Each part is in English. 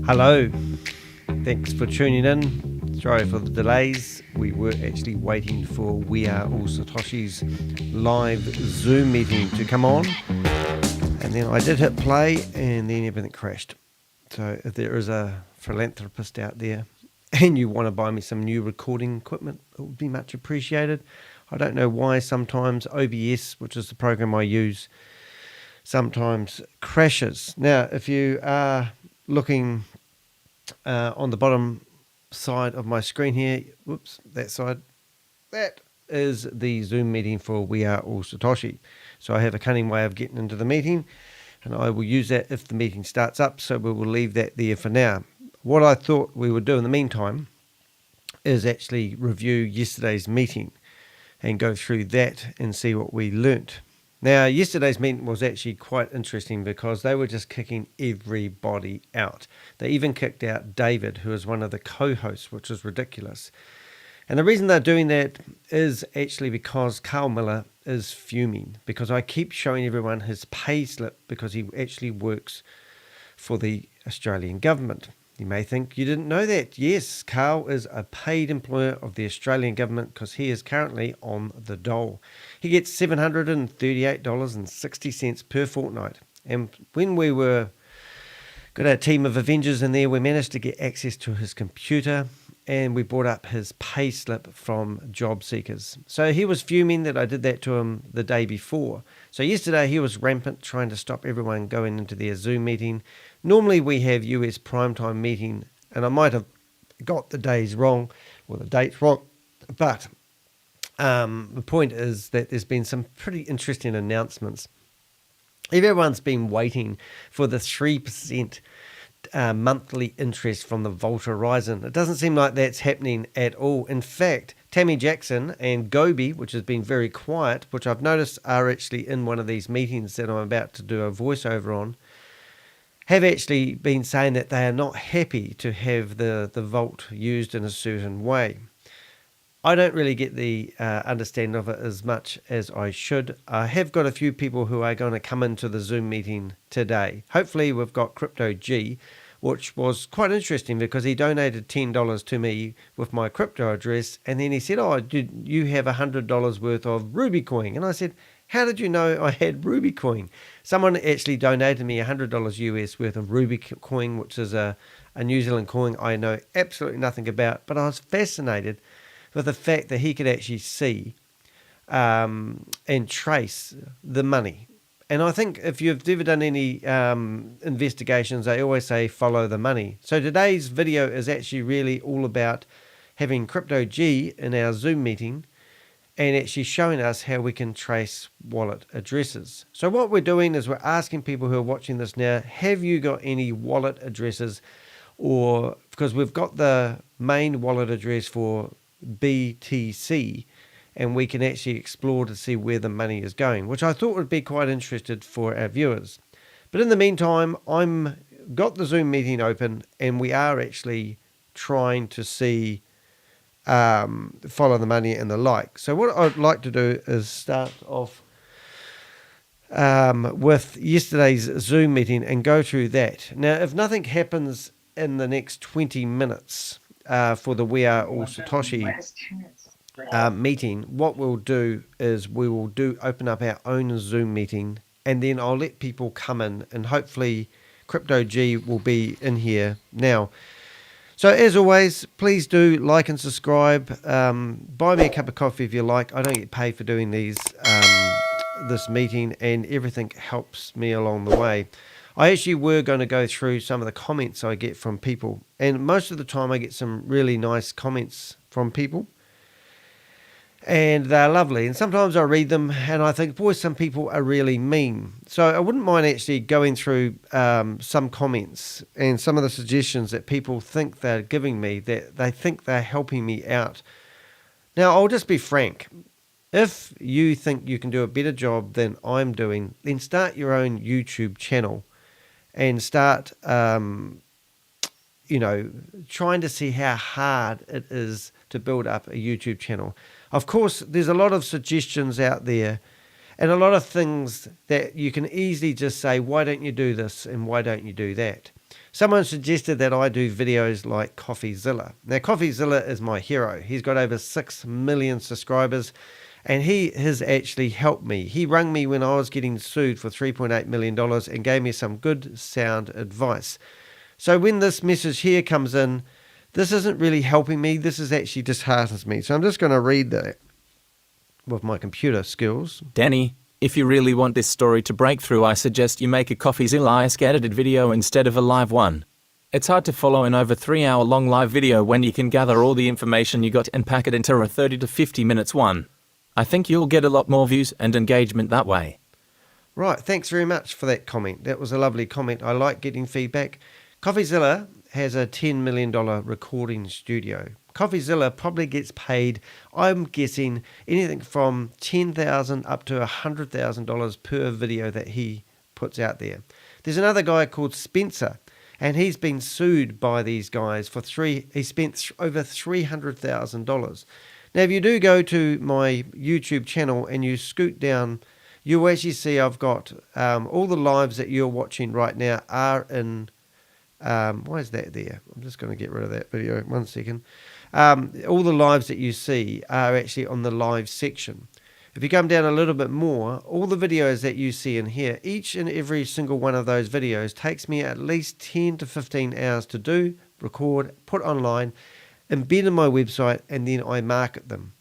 Hello, thanks for tuning in. Sorry for the delays. We were actually waiting for We Are All Satoshi's live Zoom meeting to come on, and then I did hit play and then everything crashed. So if there is a philanthropist out there and you want to buy me some new recording equipment, it would be much appreciated. I don't know why sometimes OBS, which is the program I use, sometimes crashes. Now, if you are looking on the bottom side of my screen here, whoops, that side, that is the Zoom meeting for We Are All Satoshi. So I have a cunning way of getting into the meeting, and I will use that if the meeting starts up, so we will leave that there for now. What I thought we would do in the meantime is actually review yesterday's meeting and go through that and see what we learnt. Now, yesterday's meeting was actually quite interesting because they were just kicking everybody out. They even kicked out David, who is one of the co-hosts, which is ridiculous. And the reason they're doing that is actually because Carl Millar is fuming, because I keep showing everyone his pay slip because he actually works for the Australian government. You may think you didn't know that. Yes, Carl is a paid employer of the Australian government because he is currently on the dole. He gets $738.60 per fortnight. And when we got our team of Avengers in there, we managed to get access to his computer and we brought up his pay slip from job seekers. So he was fuming that I did that to him the day before. So yesterday he was rampant trying to stop everyone going into their Zoom meeting. Normally we have US primetime meeting, and I might have got the days wrong or the dates wrong, but the point is that there's been some pretty interesting announcements. Everyone's been waiting for the 3% monthly interest from the Vault Horizon. It doesn't seem like that's happening at all. In fact, Tammy Jackson and Gobi, which has been very quiet, which I've noticed are actually in one of these meetings that I'm about to do a voiceover on, have actually been saying that they are not happy to have the vault used in a certain way. I don't really get the understanding of it as much as I should. I have got a few people who are going to come into the Zoom meeting today. Hopefully we've got Crypto G, which was quite interesting because he donated $10 to me with my crypto address, and then he said, "Oh, did you have $100 worth of Ruby coin?" And I said, "How did you know I had Ruby coin?" Someone actually donated me $100 US worth of Ruby coin, which is a New Zealand coin I know absolutely nothing about, but I was fascinated with the fact that he could actually see and trace the money. And I think if you've ever done any investigations, they always say follow the money. So today's video is actually really all about having Crypto G in our Zoom meeting and actually showing us how we can trace wallet addresses. So what we're doing is we're asking people who are watching this now, have you got any wallet addresses? Or because we've got the main wallet address for BTC, and we can actually explore to see where the money is going, which I thought would be quite interesting for our viewers. But in the meantime, I'm got the Zoom meeting open, and we are actually trying to see follow the money and the like. So what I'd like to do is start off with yesterday's Zoom meeting and go through that. Now, if nothing happens in the next 20 minutes for the We Are All Satoshi meeting, what we'll do is we will open up our own Zoom meeting, and then I'll let people come in, and hopefully Crypto G will be in here now. So as always, please do like and subscribe. Buy me a cup of coffee if you like. I don't get paid for doing these this meeting, and everything helps me along the way. I actually were going to go through some of the comments I get from people, and most of the time I get some really nice comments from people, and they're lovely, and sometimes I read them and I think, boy, some people are really mean. So I wouldn't mind actually going through some comments and some of the suggestions that people think they're giving me, that they think they're helping me out. Now, I'll just be frank. If you think you can do a better job than I'm doing, then start your own YouTube channel and start trying to see how hard it is to build up a YouTube channel. Of course, there's a lot of suggestions out there and a lot of things that you can easily just say, why don't you do this and why don't you do that? Someone suggested that I do videos like CoffeeZilla. Now, CoffeeZilla is my hero. He's got over 6 million subscribers, and he has actually helped me. He rang me when I was getting sued for $3.8 million and gave me some good, sound advice. So when this message here comes in, this isn't really helping me. This is actually disheartens me. So I'm just going to read that with my computer skills. Danny, if you really want this story to break through, I suggest you make a CoffeeZilla edited video instead of a live one. It's hard to follow an over 3-hour long live video when you can gather all the information you got and pack it into a 30 to 50 minutes one. I think you'll get a lot more views and engagement that way. Right, thanks very much for that comment. That was a lovely comment. I like getting feedback. CoffeeZilla has a $10 million recording studio. CoffeeZilla probably gets paid, I'm guessing, anything from $10,000 up to $100,000 per video that he puts out there. There's another guy called Spencer, and he's been sued by these guys for he spent over $300,000. Now, if you do go to my YouTube channel and you scoot down, you'll actually see I've got all the lives that you're watching right now are in. Why is that there? I'm just going to get rid of that video. 1 second. All the lives that you see are actually on the live section. If you come down a little bit more, all the videos that you see in here, each and every single one of those videos takes me at least 10 to 15 hours to do, record, put online, embed in my website, and then I market them.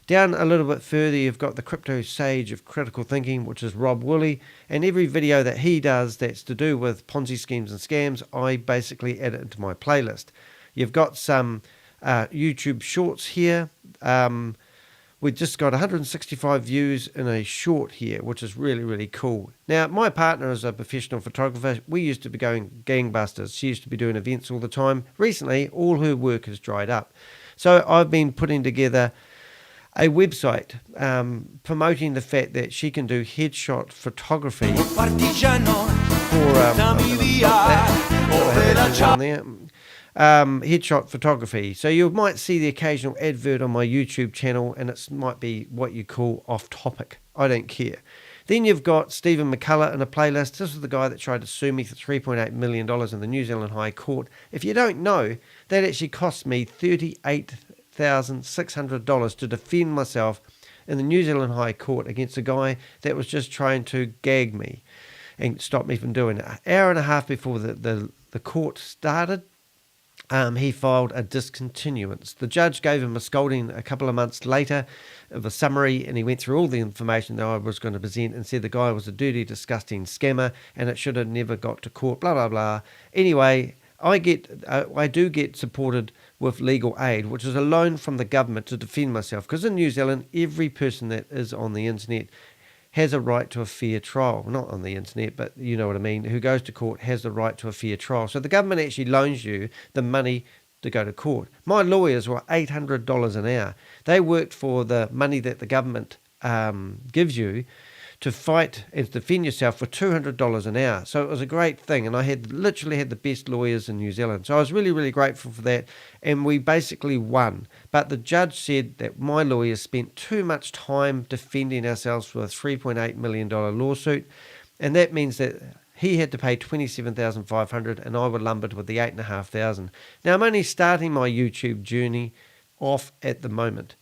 Down a little bit further, you've got the CryptoSage of critical thinking, which is Rob Woolley, and every video that he does that's to do with Ponzi schemes and scams, I basically add it into my playlist. You've got some YouTube shorts here. We've just got 165 views in a short here, which is really, really cool. Now, my partner is a professional photographer. We used to be going gangbusters. She used to be doing events all the time. Recently, all her work has dried up. So I've been putting together a website promoting the fact that she can do headshot photography headshot photography. So you might see the occasional advert on my YouTube channel, and it might be what you call off topic. I don't care. Then you've got Stephen McCullough in a playlist. This is the guy that tried to sue me for $3.8 million in the New Zealand High Court. If you don't know, that actually cost me $38,600 to defend myself in the New Zealand High Court against a guy that was just trying to gag me and stop me from doing it. An hour and a half before the court started, he filed a discontinuance. The judge gave him a scolding a couple of months later of a summary, and he went through all the information that I was going to present and said the guy was a dirty, disgusting scammer and it should have never got to court, blah, blah, blah. Anyway, I do get supported with legal aid, which is a loan from the government to defend myself, because in New Zealand, every person that is on the internet has a right to a fair trial. Not on the internet, but you know what I mean, who goes to court has the right to a fair trial. So the government actually loans you the money to go to court. My lawyers were $800 an hour. They worked for the money that the government gives you to fight and defend yourself for $200 an hour. So it was a great thing, and I literally had the best lawyers in New Zealand. So I was really, really grateful for that, and we basically won. But the judge said that my lawyers spent too much time defending ourselves for a $3.8 million lawsuit, and that means that he had to pay $27,500 and I were lumbered with the $8,500. Now, I'm only starting my YouTube journey off at the moment,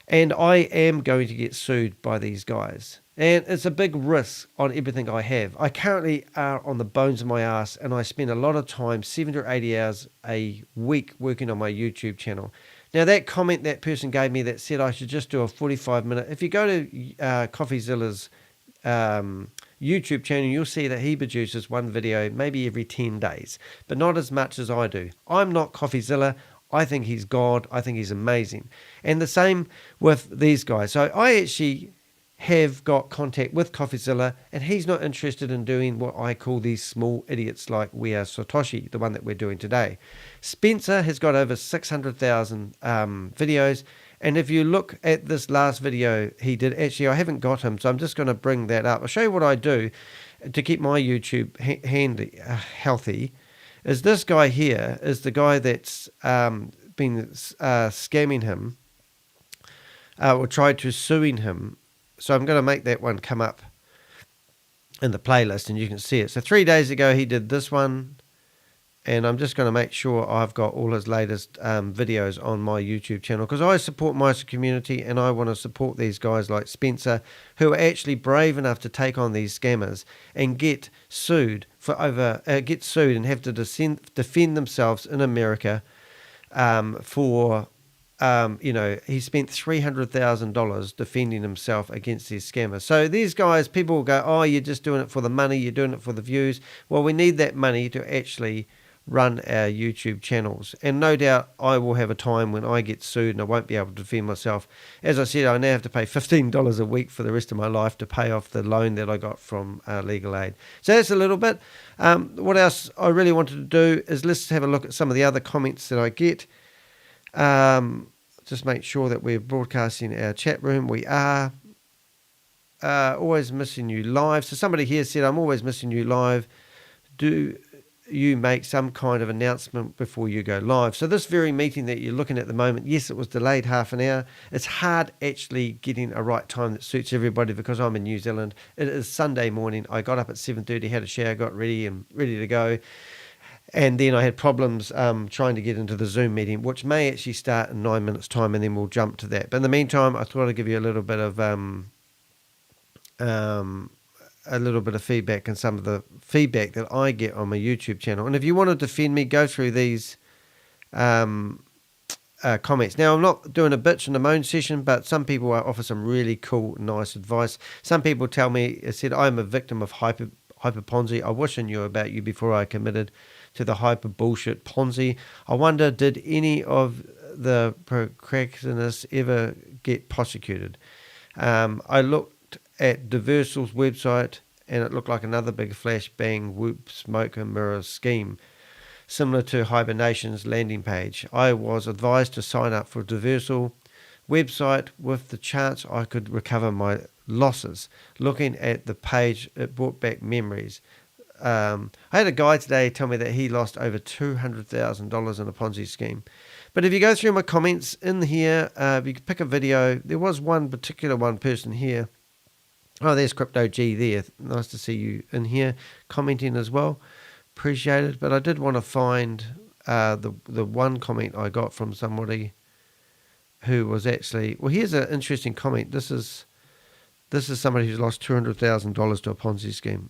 and I am going to get sued by these guys. And it's a big risk on everything I have. I currently are on the bones of my ass, and I spend a lot of time, 70 or 80 hours a week, working on my YouTube channel. Now, that comment that person gave me that said I should just do a 45-minute... If you go to CoffeeZilla's YouTube channel, you'll see that he produces one video maybe every 10 days, but not as much as I do. I'm not CoffeeZilla. I think he's God. I think he's amazing. And the same with these guys. So I actually have got contact with CoffeeZilla, and he's not interested in doing what I call these small idiots like We Are Satoshi, the one that we're doing today. Spencer has got over 600,000 videos, and if you look at this last video he did, actually I haven't got him, so I'm just going to bring that up. I'll show you what I do to keep my YouTube healthy. Is this guy here is the guy that's been scamming him or tried to suing him. So I'm going to make that one come up in the playlist and you can see it. So 3 days ago he did this one. and I'm just going to make sure I've got all his latest videos on my YouTube channel, because I support my community and I want to support these guys like Spencer, who are actually brave enough to take on these scammers and get sued and have to defend themselves in America for. He spent $300,000 defending himself against these scammers. So these guys, people will go, oh, you're just doing it for the money, you're doing it for the views. Well, we need that money to actually run our YouTube channels. And no doubt I will have a time when I get sued and I won't be able to defend myself. As I said, I now have to pay $15 a week for the rest of my life to pay off the loan that I got from legal aid. So that's a little bit. What else I really wanted to do is let's have a look at some of the other comments that I get. Just make sure that we're broadcasting our chat room. We are always missing you live. So somebody here said, I'm always missing you live. Do you make some kind of announcement before you go live? So this very meeting that you're looking at the moment, yes, it was delayed half an hour. It's hard actually getting a right time that suits everybody because I'm in New Zealand. It is Sunday morning. I got up at 7:30, had a shower, got ready to go. And then I had problems trying to get into the Zoom meeting, which may actually start in 9 minutes' time, and then we'll jump to that. But in the meantime, I thought I'd give you a little bit of feedback and some of the feedback that I get on my YouTube channel. And if you want to defend me, go through these comments. Now, I'm not doing a bitch and a moan session, but some people offer some really cool, nice advice. Some people tell me, it said, I'm a victim of hyper Ponzi. I wish I knew about you before I committed to the hyper bullshit Ponzi. I wonder, did any of the procrastinators ever get prosecuted? I looked at Diversal's website and it looked like another big flash bang whoop smoke and mirror scheme, similar to Hibernation's landing page. I was advised to sign up for Diversal website with the chance I could recover my losses. Looking at the page, it brought back memories. I had a guy today tell me that he lost over $200,000 in a Ponzi scheme. But if you go through my comments in here, if you could pick a video, there was one person here. Oh, there's Crypto G there. Nice to see you in here commenting as well. Appreciate it. But I did want to find the one comment I got from somebody who was actually, well, here's an interesting comment. This is somebody who's lost $200,000 to a Ponzi scheme.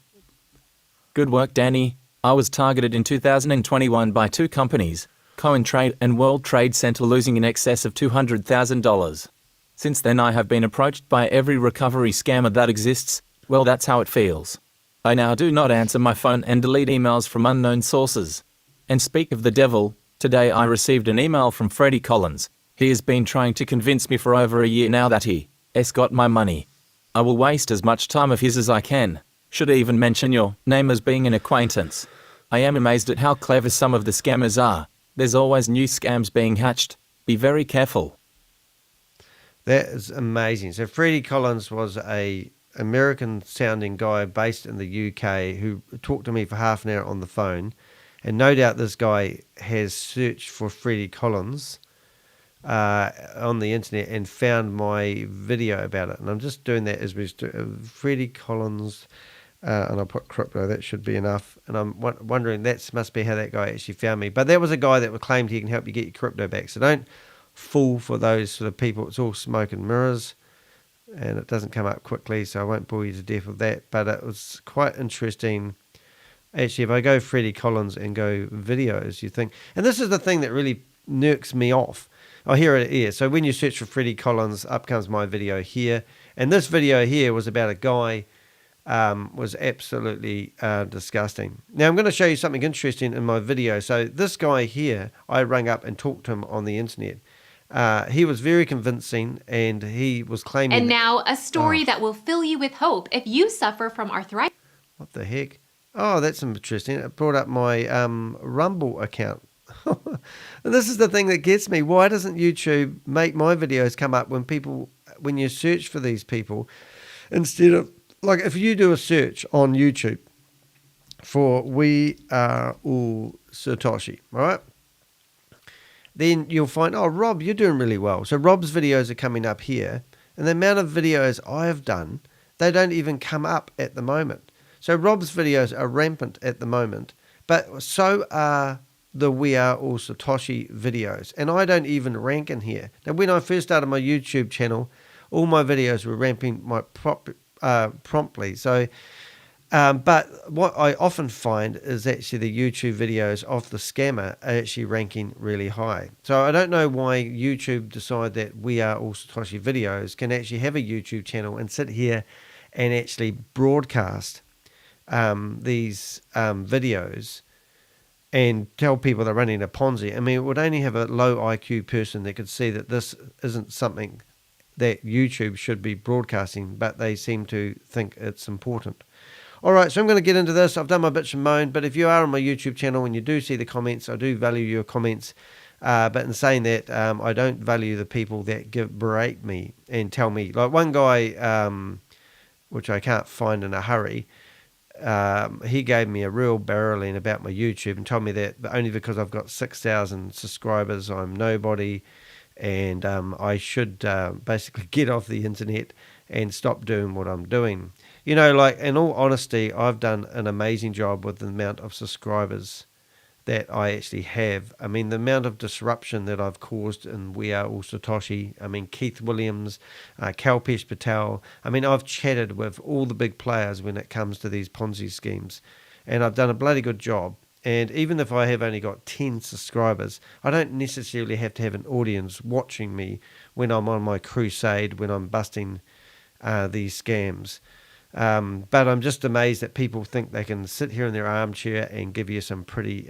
Good work, Danny. I was targeted in 2021 by two companies, CoinTrade and World Trade Center, losing in excess of $200,000. Since then I have been approached by every recovery scammer that exists. Well, that's how it feels. I now do not answer my phone and delete emails from unknown sources. And speak of the devil, today I received an email from Freddie Collins. He has been trying to convince me for over a year now that he's got my money. I will waste as much time of his as I can. Should even mention your name as being an acquaintance. I am amazed at how clever some of the scammers are. There's always new scams being hatched. Be very careful. That is amazing. So Freddie Collins was a American-sounding guy based in the UK who talked to me for half an hour on the phone. And no doubt this guy has searched for Freddie Collins on the internet and found my video about it. And I'm just doing that as we Freddie Collins, and I'll put crypto. That should be enough. And I'm wondering, that must be how that guy actually found me. But that was a guy that claimed he can help you get your crypto back. So don't fall for those sort of people. It's all smoke and mirrors, and it doesn't come up quickly, so I won't bore you to death with that. But it was quite interesting. Actually, if I go Freddie Collins and go videos, you think, and this is the thing that really nerks me off. Oh, here it is. So when you search for Freddie Collins, up comes my video here. And this video here was about a guy, was absolutely disgusting. Now, I'm going to show you something interesting in my video. So this guy here, I rang up and talked to him on the internet. He was very convincing, and he was claiming... And now, a story that will fill you with hope if you suffer from arthritis. What the heck? Oh, that's interesting. It brought up my Rumble account. And this is the thing that gets me. Why doesn't YouTube make my videos come up when you search for these people, instead of, like, if you do a search on YouTube for We Are All Satoshi, all right? Then you'll find, oh, Rob, you're doing really well. So Rob's videos are coming up here, and the amount of videos I have done, they don't even come up at the moment. So Rob's videos are rampant at the moment, But so are the We Are All Satoshi videos. And I don't even rank in here. Now, when I first started my YouTube channel, all my videos were ranking promptly. So, but what I often find is actually the YouTube videos of the scammer are actually ranking really high. So I don't know why YouTube decide that We Are All Satoshi videos can actually have a YouTube channel and sit here and actually broadcast these videos and tell people they're running a Ponzi. I mean, it would only have a low IQ person that could see that this isn't something that YouTube should be broadcasting, but they seem to think it's important. All right, so I'm going to get into this. I've done my bitch and moan, but if you are on my YouTube channel and you do see the comments, I do value your comments. But in saying that, I don't value the people that berate me and tell me. Like one guy, which I can't find in a hurry, he gave me a real barreling about my YouTube and told me that only because I've got 6,000 subscribers, I'm nobody, and I should basically get off the internet and stop doing what I'm doing. You know, like, in all honesty, I've done an amazing job with the amount of subscribers that I actually have. I mean, the amount of disruption that I've caused in We Are All Satoshi. I mean, Keith Williams, Kalpesh Patel. I mean, I've chatted with all the big players when it comes to these Ponzi schemes, and I've done a bloody good job. And even if I have only got 10 subscribers, I don't necessarily have to have an audience watching me when I'm on my crusade, when I'm busting these scams. But I'm just amazed that people think they can sit here in their armchair and give you some pretty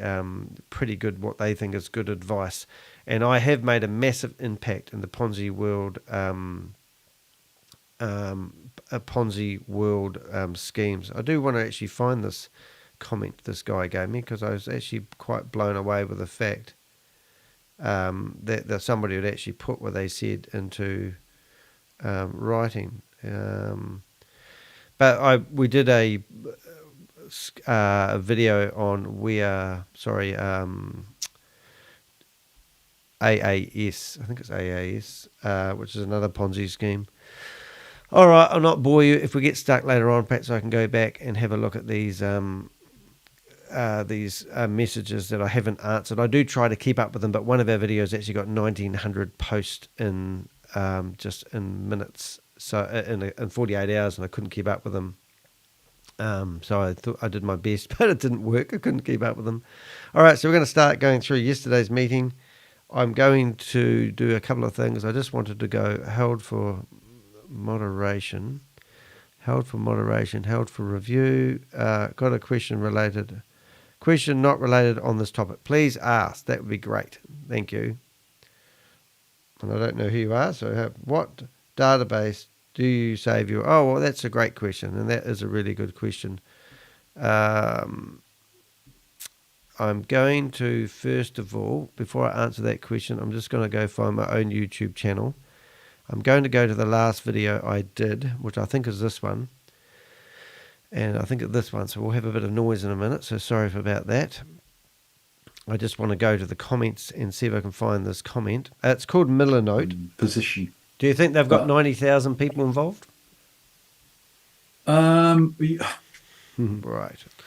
good, what they think is good advice. And I have made a massive impact in the Ponzi world, schemes. I do want to actually find this comment this guy gave me, because I was actually quite blown away with the fact that somebody would actually put what they said into writing. But we did a video on AAS. I think it's AAS, which is another Ponzi scheme. All right, I'll not bore you. If we get stuck later on, perhaps I can go back and have a look at these messages that I haven't answered. I do try to keep up with them, but one of our videos actually got 1,900 posts in just in minutes. So in 48 hours, and I couldn't keep up with them. So I thought I did my best, but it didn't work. I couldn't keep up with them. All right, so we're going to start going through yesterday's meeting. I'm going to do a couple of things. I just wanted to go held for moderation, held for review. Got a question not related on this topic. Please ask. That would be great. Thank you. And I don't know who you are, so what database do you save your... Oh, well, that's a great question, and that is a really good question. I'm going to, first of all, before I answer that question, I'm just going to go find my own YouTube channel. I'm going to go to the last video I did, which I think is this one. And I think it's this one, so we'll have a bit of noise in a minute, so sorry about that. I just want to go to the comments and see if I can find this comment. It's called Millar Note. Position. Do you think they've got 90,000 people involved? Right.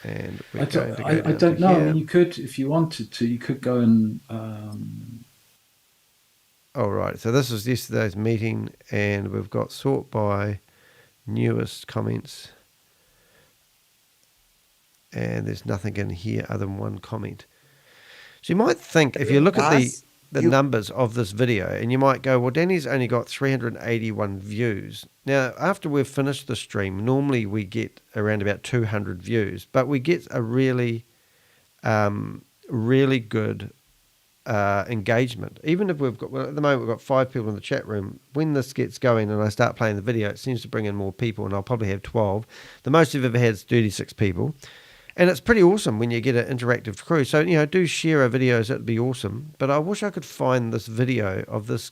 And I don't know. I mean, you could, if you wanted to, you could go and... All right. So this was yesterday's meeting, and we've got sort by newest comments. And there's nothing in here other than one comment. So you might think, if you look at the numbers of this video, and you might go, well, Danny's only got 381 views. Now, after we've finished the stream, normally we get around about 200 views, but we get a really good engagement. Even if we've got, well, at the moment we've got 5 people in the chat room. When this gets going and I start playing the video, it seems to bring in more people, and I'll probably have 12. The most we've ever had is 36 people. And it's pretty awesome when you get an interactive crew. So, do share our videos. That'd be awesome. But I wish I could find this video of this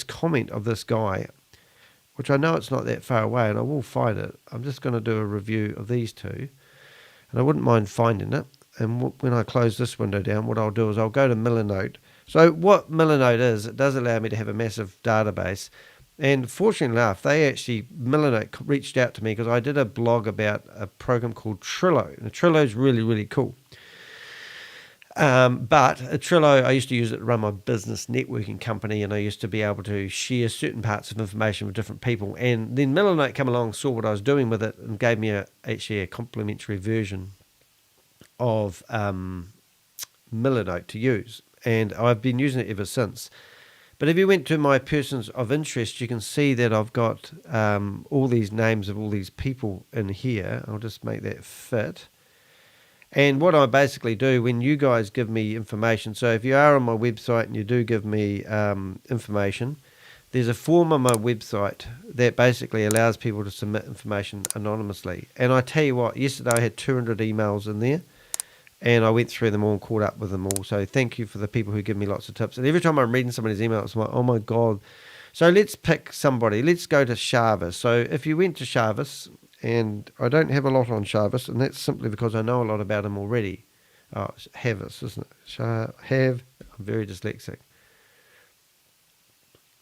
comment of this guy, which I know it's not that far away, and I will find it. I'm just going to do a review of these two, and I wouldn't mind finding it. And when I close this window down, what I'll do is I'll go to Millar Note. So what Millar Note is, it does allow me to have a massive database. And fortunately enough, Millar Note reached out to me because I did a blog about a program called Trello. And Trello is really, really cool. But Trello, I used to use it to run my business networking company, and I used to be able to share certain parts of information with different people. And then Millar came along, saw what I was doing with it, and gave me actually a complimentary version of Millar to use. And I've been using it ever since. But if you went to my persons of interest, you can see that I've got all these names of all these people in here. I'll just make that fit. And what I basically do when you guys give me information, so if you are on my website and you do give me information, there's a form on my website that basically allows people to submit information anonymously. And I tell you what, yesterday I had 200 emails in there, and I went through them all and caught up with them all. So thank you for the people who give me lots of tips. And every time I'm reading somebody's email, it's like, oh my God. So let's pick somebody. Let's go to ShaveZ. So if you went to ShaveZ, and I don't have a lot on ShaveZ, and that's simply because I know a lot about him already. Oh, it's Havis, isn't it? I'm very dyslexic.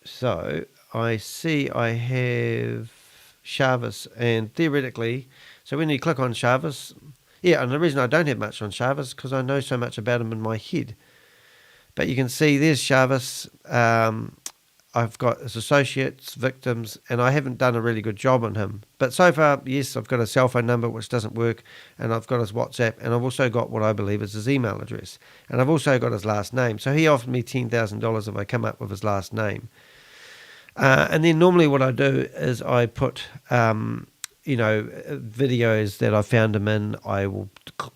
So I see I have ShaveZ, and theoretically, so when you click on ShaveZ, yeah, and the reason I don't have much on ShaveZ is because I know so much about him in my head. But you can see there's ShaveZ. I've got his associates, victims, and I haven't done a really good job on him. But so far, yes, I've got a cell phone number which doesn't work, and I've got his WhatsApp, and I've also got what I believe is his email address. And I've also got his last name. So he offered me $10,000 if I come up with his last name. And then normally what I do is I put, videos that I found him in. I will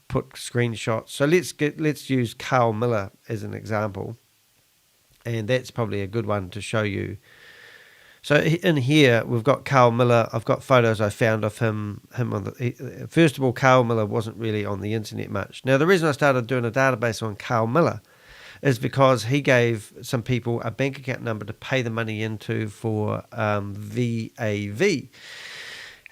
put screenshots. So let's use Carl Millar as an example. And that's probably a good one to show you. So in here, we've got Carl Millar. I've got photos I found of him on first of all, Carl Millar wasn't really on the internet much. Now, the reason I started doing a database on Carl Millar is because he gave some people a bank account number to pay the money into for VAV.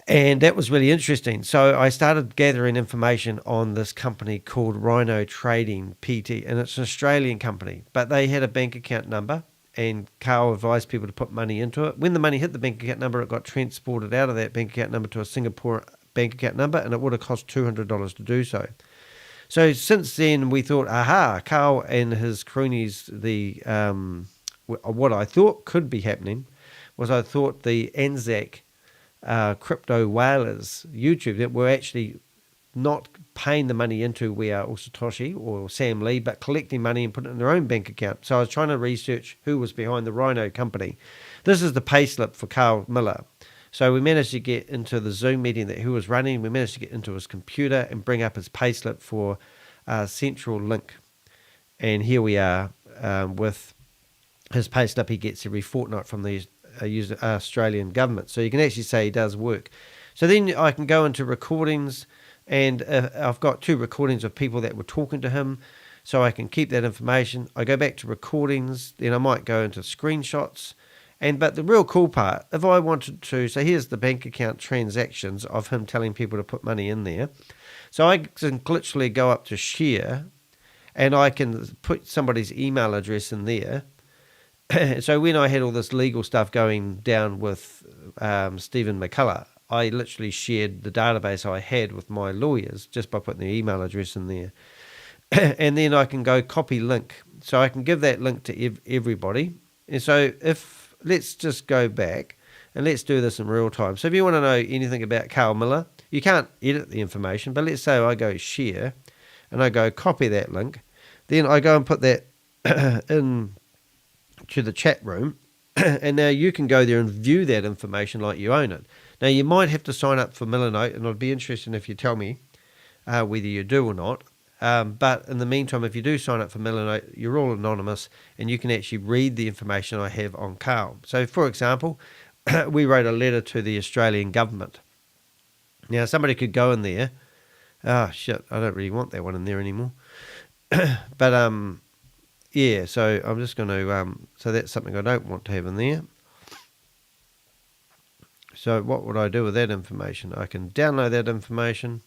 And that was really interesting. So I started gathering information on this company called Rhino Trading PT, and it's an Australian company, but they had a bank account number, and Carl advised people to put money into it. When the money hit the bank account number, it got transported out of that bank account number to a Singapore bank account number, and it would have cost $200 to do so. So since then, we thought, aha, Carl and his cronies, what I thought could be happening was I thought the Anzac crypto whalers YouTube that were actually not paying the money into We Are All Satoshi or Sam Lee, but collecting money and putting it in their own bank account. So I was trying to research who was behind the Rhino company. This is the payslip for Carl Millar. So we managed to get into the Zoom meeting that he was running. We managed to get into his computer and bring up his payslip for Central Link. And here we are with his payslip he gets every fortnight from the Australian government. So you can actually say he does work. So then I can go into recordings, and I've got 2 recordings of people that were talking to him, so I can keep that information. I go back to recordings, then I might go into screenshots. But the real cool part, if I wanted to, so here's the bank account transactions of him telling people to put money in there. So I can literally go up to share, and I can put somebody's email address in there. So when I had all this legal stuff going down with Stephen McCullough, I literally shared the database I had with my lawyers just by putting the email address in there. And then I can go copy link. So I can give that link to everybody. And so let's just go back and let's do this in real time. So if you want to know anything about Carl Millar, you can't edit the information, but let's say I go share and I go copy that link. Then I go and put that in to the chat room, and now you can go there and view that information like you own it. Now you might have to sign up for Millar, and I'd be interested if you tell me whether you do or not. But in the meantime, if you do sign up for Millar, you're all anonymous, and you can actually read the information I have on Carl. So, for example, we wrote a letter to the Australian government. Now somebody could go in there. Oh shit! I don't really want that one in there anymore. But yeah, so I'm just going to, so that's something I don't want to have in there. So what would I do with that information? I can download that information,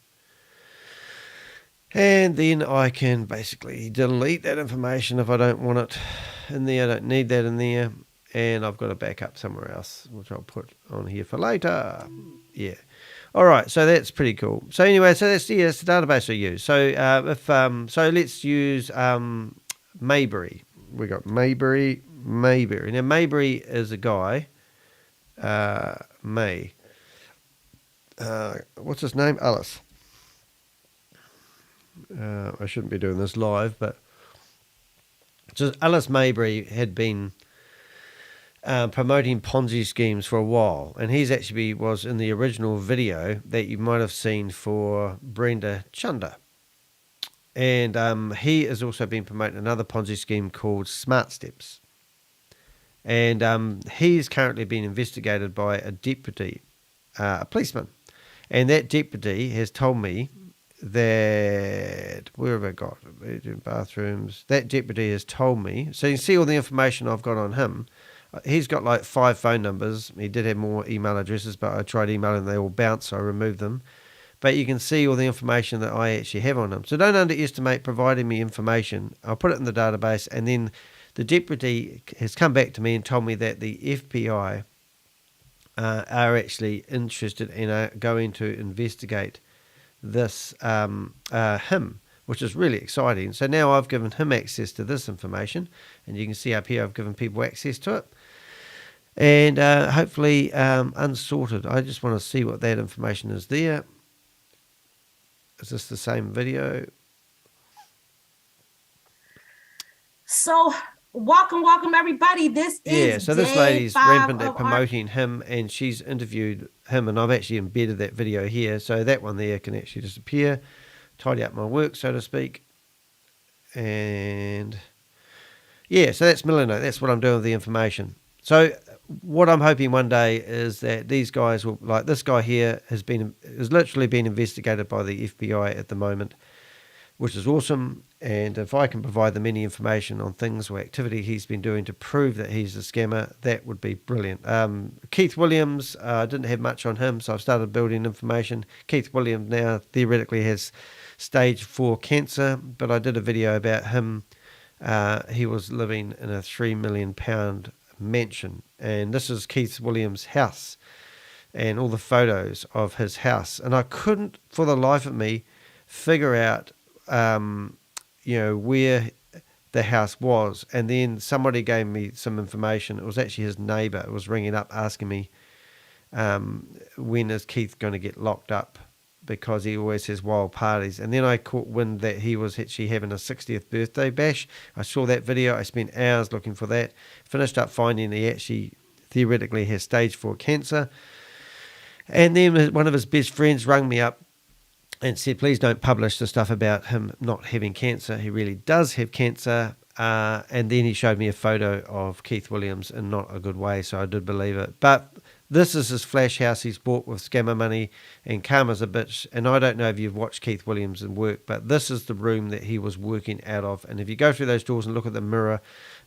and then I can basically delete that information if I don't want it in there. I don't need that in there, and I've got a backup somewhere else, which I'll put on here for later. Yeah. All right, so that's pretty cool. So anyway, so that's the database I use. So so let's use Mayberry. We got Mayberry. Now Mayberry is a guy. What's his name? Alice. I shouldn't be doing this live, but just Alice Mayberry had been promoting Ponzi schemes for a while, and he's actually was in the original video that you might have seen for Brenda Chunder. And he has also been promoting another Ponzi scheme called Smart Steps. And he's currently being investigated by a deputy, a policeman. And that deputy has told me that, where have I got? Bathrooms. That deputy has told me, so you can see all the information I've got on him. He's got like 5 phone numbers. He did have more email addresses, but I tried emailing, they all bounced, so I removed them. But you can see all the information that I actually have on him. So don't underestimate providing me information. I'll put it in the database, and then the deputy has come back to me and told me that the FBI are actually interested and are going to investigate this him, which is really exciting. So now I've given him access to this information, and you can see up here I've given people access to it, and hopefully unsorted. I just want to see what that information is there. Is this the same video? So welcome everybody. This is so this lady's rampant at promoting him, and she's interviewed him, and I've actually embedded that video here, so that one there can actually disappear, tidy up my work, so to speak. And yeah, so that's Millionaire. That's what I'm doing with the information. So what I'm hoping one day is that these guys will, like this guy here has literally been investigated by the FBI at the moment, which is awesome. And if I can provide them any information on things or activity he's been doing to prove that he's a scammer, that would be brilliant. Keith Williams, I didn't have much on him, so I've started building information. Keith Williams now theoretically has stage 4 cancer, but I did a video about him. He was living in a £3 million mansion, and this is Keith Williams' house and all the photos of his house. And I couldn't for the life of me figure out where the house was, and then somebody gave me some information. It was actually his neighbor. It was ringing up asking me when is Keith going to get locked up, because he always has wild parties. And then I caught wind that he was actually having a 60th birthday bash. I saw that video. I spent hours looking for that. Finished up finding he actually theoretically has stage 4 cancer. And then one of his best friends rang me up and said, please don't publish the stuff about him not having cancer. He really does have cancer. And then he showed me a photo of Keith Williams in not a good way, so I did believe it. But this is his flash house he's bought with scammer money, and karma's a bitch. And I don't know if you've watched Keith Williams in work, but this is the room that he was working out of. And if you go through those doors and look at the mirror,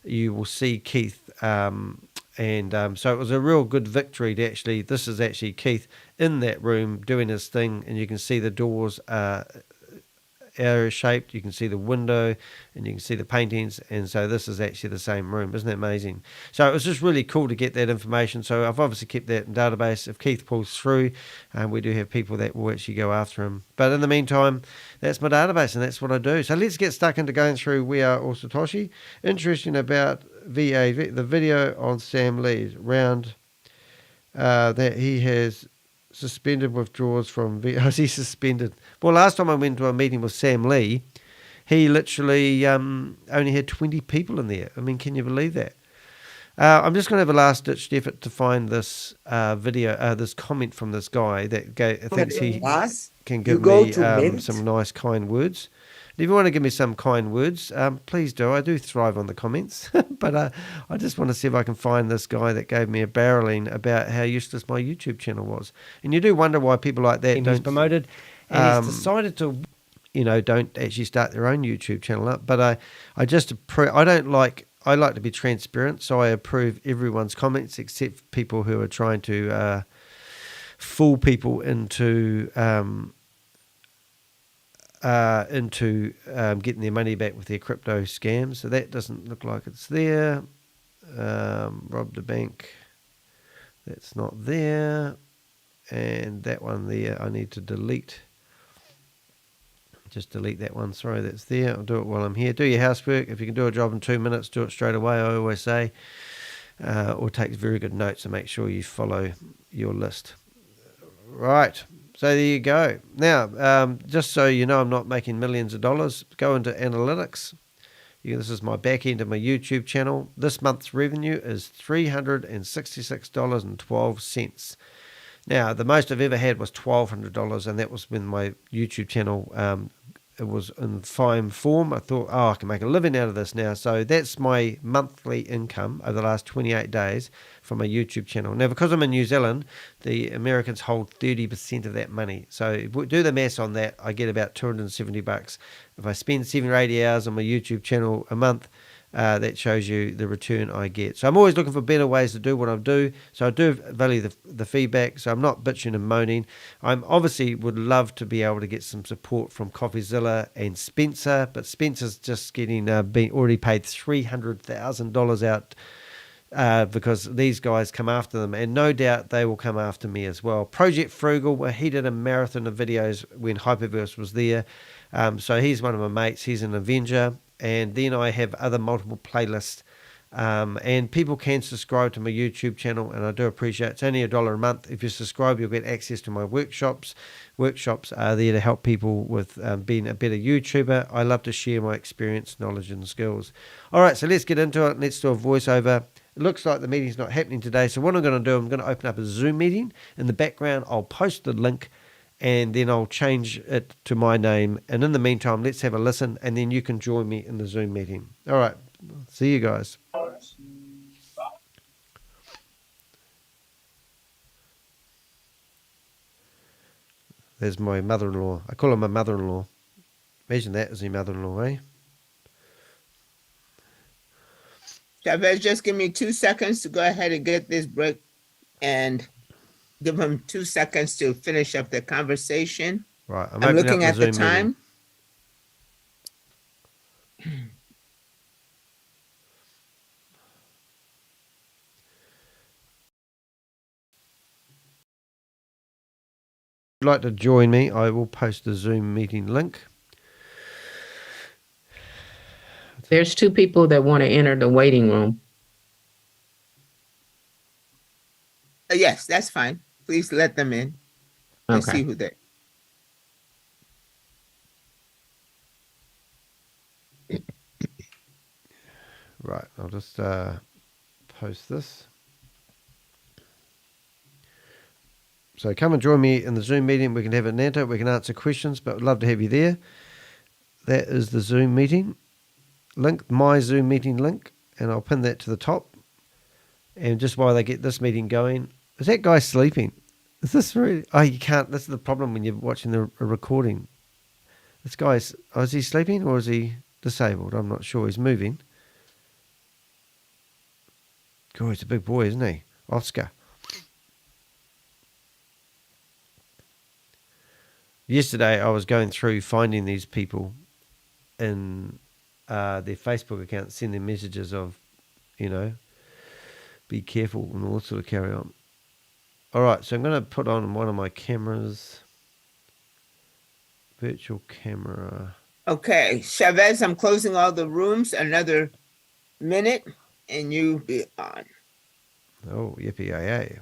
you will see Keith. So it was a real good victory to actually, this is actually Keith in that room doing his thing, and you can see the doors arrow shaped, you can see the window, and you can see the paintings, and so this is actually the same room. Isn't that amazing? So it was just really cool to get that information. So I've obviously kept that in database. If Keith pulls through, we do have people that will actually go after him. But in the meantime, that's my database, and that's what I do. So let's get stuck into going through We Are All Satoshi. Interesting about VAV, the video on Sam Lee's round that he has suspended withdrawals from is he suspended? Well, last time I went to a meeting with Sam Lee, he literally only had 20 people in there. I mean, can you believe that? I'm just going to have a last-ditched effort to find this video, this comment from this guy that thinks he can give me some nice, kind words. If you want to give me some kind words, please do. I do thrive on the comments. But I just want to see if I can find this guy that gave me a barreling about how useless my YouTube channel was. And you do wonder why people like that don't promoted. And he's decided to, don't actually start their own YouTube channel up. But I just I like to be transparent, so I approve everyone's comments except people who are trying to fool people into getting their money back with their crypto scams. So that doesn't look like it's there. Rob the bank, that's not there. And that one there, I need to delete. Just delete that one. Sorry, that's there. I'll do it while I'm here. Do your housework. If you can do a job in 2 minutes, do it straight away, I always say. Or take very good notes and make sure you follow your list. Right. So there you go. Now, just so you know I'm not making millions of dollars, go into analytics. This is my back end of my YouTube channel. This month's revenue is $366.12. Now, the most I've ever had was $1,200, and that was when my YouTube channel it was in fine form. I thought, I can make a living out of this now. So that's my monthly income over the last 28 days from my YouTube channel. Now, because I'm in New Zealand, the Americans hold 30% of that money. So if we do the maths on that, I get about $270. If I spend 70 or 80 hours on my YouTube channel a month, that shows you the return I get. So I'm always looking for better ways to do what I do. So I do value the feedback. So I'm not bitching and moaning. I'm obviously would love to be able to get some support from CoffeeZilla and Spencer, but Spencer's just getting already paid $300,000 out because these guys come after them, and no doubt they will come after me as well. Project Frugal, well, he did a marathon of videos when Hyperverse was there. So he's one of my mates. He's an Avenger. And then I have other multiple playlists. And people can subscribe to my YouTube channel, and I do appreciate it. It's only $1 a month. If you subscribe, you'll get access to my workshops. Workshops are there to help people with being a better YouTuber. I love to share my experience, knowledge, and skills. All right, so let's get into it. Let's do a voiceover. It looks like the meeting's not happening today. So what I'm going to do, I'm going to open up a Zoom meeting. In the background, I'll post the link, and then I'll change it to my name. And in the meantime, let's have a listen, and then you can join me in the Zoom meeting. All right. See you guys. There's my mother-in-law. I call her my mother-in-law. Imagine that as your mother-in-law, eh? Chavez, just give me 2 seconds to go ahead and get this break and give him 2 seconds to finish up the conversation. Right. I'm looking at the time. If you'd like to join me, I will post the Zoom meeting link. There's 2 people that want to enter the waiting room. Yes, that's fine. Please let them in and Okay. see who they. Right. I'll just post this. So come and join me in the Zoom meeting. We can have a natter. We can answer questions, but I'd love to have you there. That is the Zoom meeting link, my Zoom meeting link, and I'll pin that to the top. And just while they get this meeting going, is that guy sleeping? Is this really? Oh, you can't. This is the problem when you're watching a recording. This guy's, is he sleeping or is he disabled? I'm not sure. He's moving. God, he's a big boy, isn't he? Oscar. Yesterday, I was going through finding these people in their Facebook account, sending messages of, be careful and all sort of carry on. All right, so I'm going to put on one of my cameras. Virtual camera. Okay, Chavez, I'm closing all the rooms. Another minute, and you be on. Oh, yippee-yay.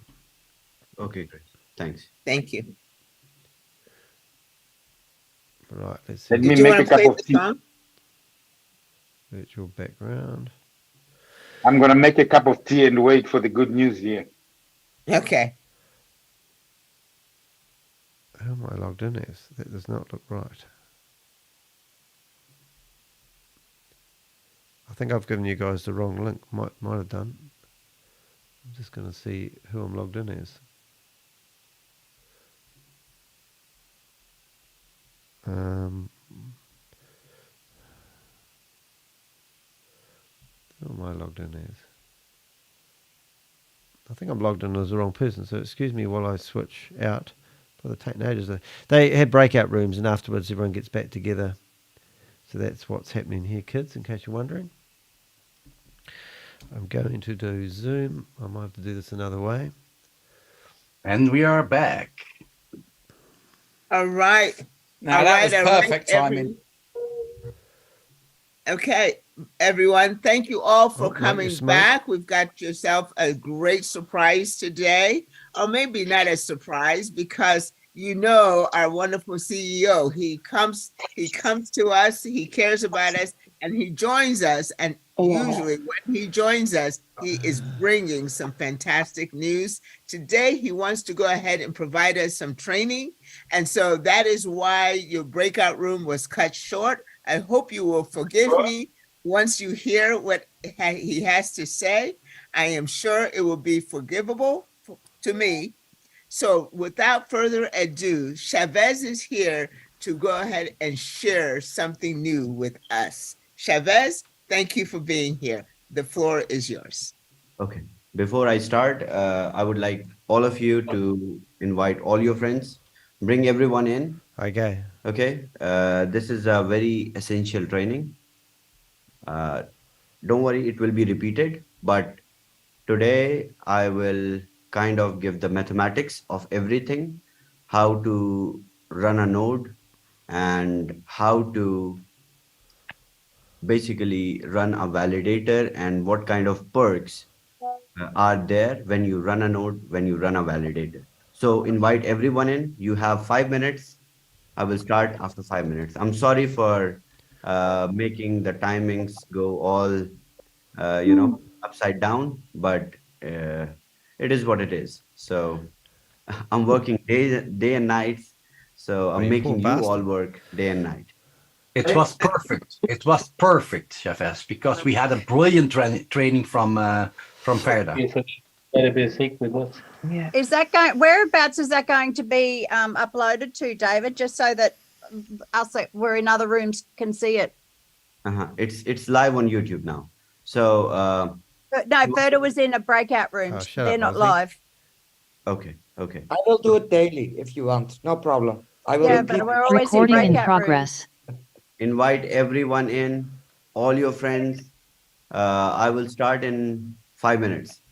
Okay, great. Thanks. Thank you. Right, let's see. Let me Did you make want a to play cup of the tea. song? Virtual background. I'm going to make a cup of tea and wait for the good news here. Okay. Who am I logged in as? That does not look right. I think I've given you guys the wrong link. Might have done. I'm just going to see who I'm logged in as. Who am I logged in as? I think I'm logged in as the wrong person, so excuse me while I switch out. For the technologies, they had breakout rooms, and afterwards everyone gets back together. So that's what's happening here, kids, in case you're wondering. I'm going to do Zoom. I might have to do this another way. And we are back. All right. Now that was perfect timing. Okay, everyone, thank you all for Oh, like coming your smoke. back. We've got yourself a great surprise today, or maybe not a surprise, because you know our wonderful CEO. He comes to us, he cares about us, and he joins us. And usually when he joins us, he is bringing some fantastic news. Today, he wants to go ahead and provide us some training. And so that is why your breakout room was cut short. I hope you will forgive me once you hear what he has to say. I am sure it will be forgivable to me. So without further ado, ShaveZ is here to go ahead and share something new with us. ShaveZ, thank you for being here. The floor is yours. Okay. Before I start, I would like all of you to invite all your friends, bring everyone in. Okay. Okay. This is a very essential training. Don't worry, it will be repeated, but today I will kind of give the mathematics of everything, how to run a node and how to basically run a validator and what kind of perks are there when you run a node, when you run a validator. So invite everyone in. You have 5 minutes. I will start after 5 minutes. I'm sorry for making the timings go all, upside down, but it is what it is. So I'm working day and nights. So I'm making you all work day and night. It was perfect. It was perfect, ShaveZ, because we had a brilliant training from Ferda. Very basic with us. Yeah. Is that going? Whereabouts is that going to be uploaded to, David? Just so that us that we're in other rooms can see it. It's live on YouTube now. So no, Ferda was in a breakout room. They're not live. Okay. I will do it daily if you want. No problem. I will. Yeah, but we're always recording in progress. Invite everyone in, all your friends. I will start in 5 minutes.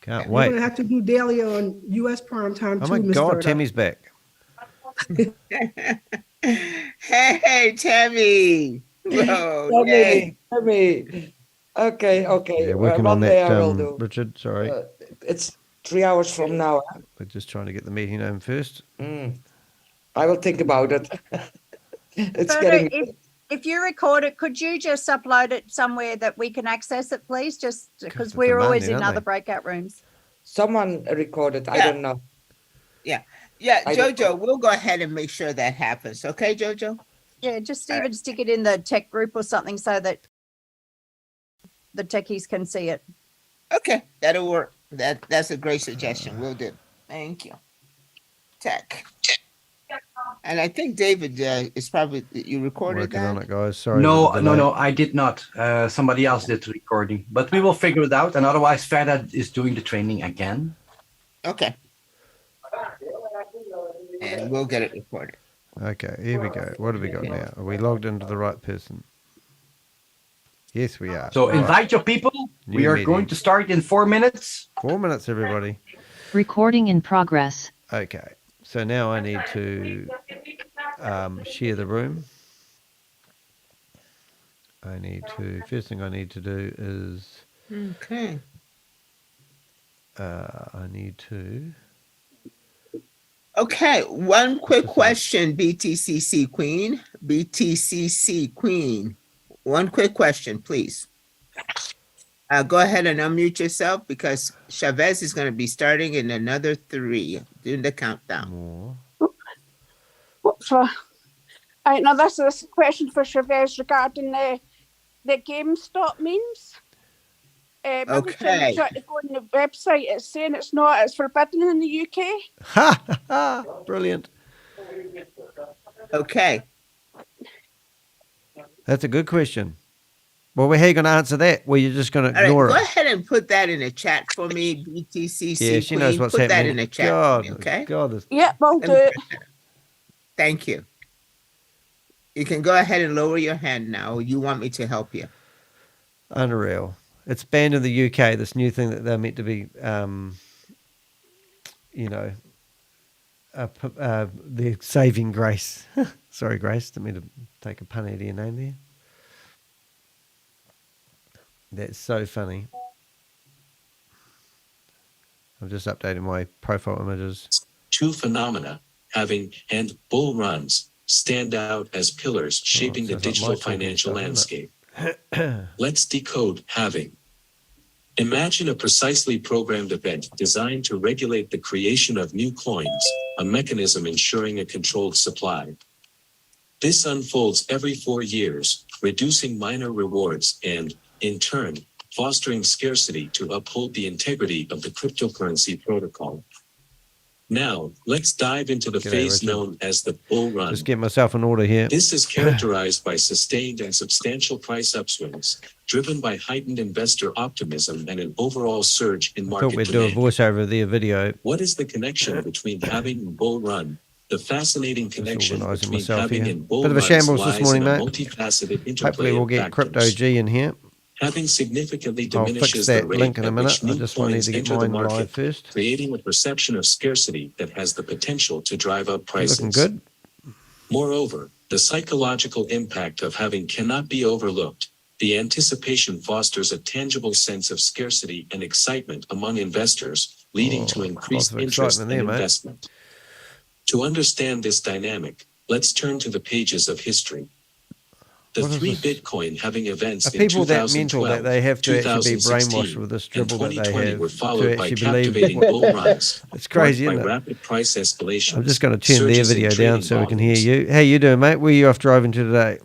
Can't We're wait. going to have to do daily on US prime time Oh too, my Mr. God, Tammy's back. Hey, Tammy. Whoa, Tammy. Okay. Yeah, working on one day that, I will do. Richard. Sorry. It's 3 hours from now. We're just trying to get the meeting home first. I will think about it. It's Ferda, getting. If you record it, could you just upload it somewhere that we can access it, please? Just because we're demanding, always in aren't other they? breakout rooms. Someone recorded. I don't know. Yeah, I don't Jojo, we'll go ahead and make sure that happens. Okay, Jojo? Yeah, just even stick it in the tech group or something so that the techies can see it. Okay, that'll work. That's a great suggestion. We'll do. Thank you. Tech. And I think David is probably, you recorded Working that? on it, guys. Sorry. No, I did not. Somebody else did the recording, but we will figure it out. And otherwise, Ferda is doing the training again. Okay. And we'll get it recorded. Okay, here we go. What have we got now? Are we logged into the right person? Yes, we are. So Right. invite your people. New We are meeting. going to start in 4 minutes. 4 minutes, everybody. Recording in progress. Okay, so now I need to share the room. First thing I need to do is Okay. I need to. Okay, one quick question, BTCC Queen. BTCC Queen. One quick question, please. Go ahead and unmute yourself because ShaveZ is going to be starting in another 3, doing the countdown. Right, now this is a question for ShaveZ regarding the GameStop memes. Every time I try to go on the website, it's saying it's forbidden in the UK. Ha ha! Brilliant. Okay. That's a good question. Well, how are you going to answer that? Well, you're just going to All right, ignore go it. ahead and put that in the chat for me, BTCC Yeah, she Queen. knows what's put that happening. in the chat God, for me, okay? God, Yeah, we'll Let do me it. put that. Thank you. You can go ahead and lower your hand now. You want me to help you? Unreal. It's banned in the UK, this new thing that they're meant to be their saving grace. Sorry, Grace, didn't mean to take a pun out of your name there. That's so funny. I'm just updating my profile images. Two phenomena, halving and bull runs, stand out as pillars shaping the digital financial landscape. Let's decode halving. Imagine a precisely programmed event designed to regulate the creation of new coins, a mechanism ensuring a controlled supply. This unfolds every 4 years, reducing minor rewards and, in turn, fostering scarcity to uphold the integrity of the cryptocurrency protocol. Now, let's dive into the phase known as the bull run. Just get myself in order here. This is characterized by sustained and substantial price upswings, driven by heightened investor optimism and an overall surge in I market thought we'd demand. do a voiceover of their video. What is the connection between halving and bull run? The fascinating connection between halving and bull Bit of a runs shambles this lies morning, in a mate. multifaceted interplay Hopefully we'll of get factors. Crypto G in here. Having significantly I'll fix diminishes that the rate link in a at minute. which I new just need coins to get enter the mine market, live first. creating a perception of scarcity that has the potential to drive up prices. Looking good. Moreover, the psychological impact of having cannot be overlooked. The anticipation fosters a tangible sense of scarcity and excitement among investors, leading to increased lots of interest excitement and there, mate. investment. To understand this dynamic, let's turn to the pages of history. The What is three this? Bitcoin having events Are in people that mental 2012, that they have to actually be 2016, brainwashed with this and dribble that they 2020 have were to followed by actually captivating believe? bull runs, It's crazy, marked isn't by it? rapid price escalations. I'm just going to turn their surges in video down trading so we can hear volumes. you. How you doing, mate? Where are you off driving to today?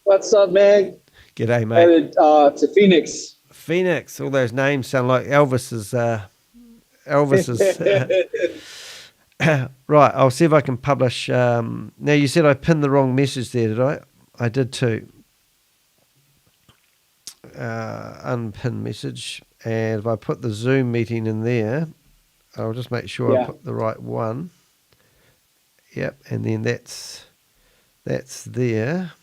What's up, man? G'day, mate. Headed to Phoenix. Phoenix. All those names sound like Elvis's. Right. I'll see if I can publish. Now you said I pinned the wrong message there, did I? I did too. Unpin message, and if I put the Zoom meeting in there, I'll just make sure I put the right one. Yep, and then that's there.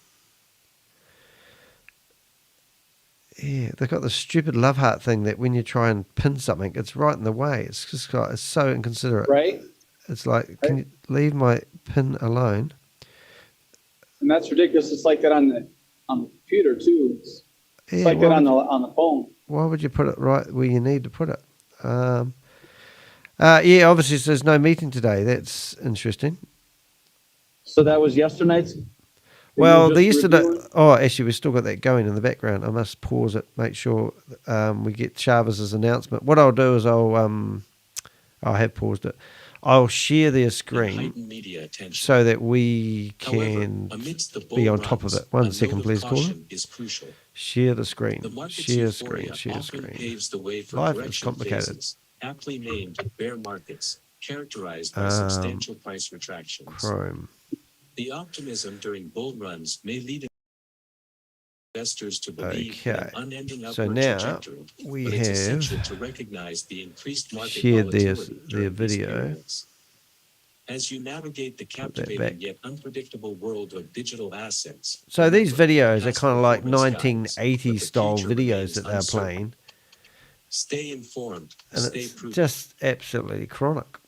Yeah, they've got the stupid love heart thing that when you try and pin something, it's right in the way. It's just it's so inconsiderate. Right. It's like, can you leave my pin alone? And that's ridiculous. It's like that on the computer too. It's like that on the phone. Why would you put it right where you need to put it? Yeah, obviously there's no meeting today. That's interesting. So that was yesterday's. Well, the yesterday. Oh, actually, we've still got that going in the background. I must pause it, make sure we get ShaveZ's announcement. What I'll do is I have paused it. I'll share their screen so that we can be on top of it. 1 second, please, caller. Share the screen. Share screen. Share screen. Life is complicated. Aptly named bear markets, characterized by substantial price retractions. Chrome. The optimism during bull runs may lead investors to believe in an unending So upward now trajectory, we but it's have essential to recognize the increased market shared volatility their during these video. periods. As you navigate the captivating yet unpredictable world of digital assets. So these videos are kind of like 1980s style videos that they're playing. Stay informed. And Stay it's prudent. just absolutely chronic.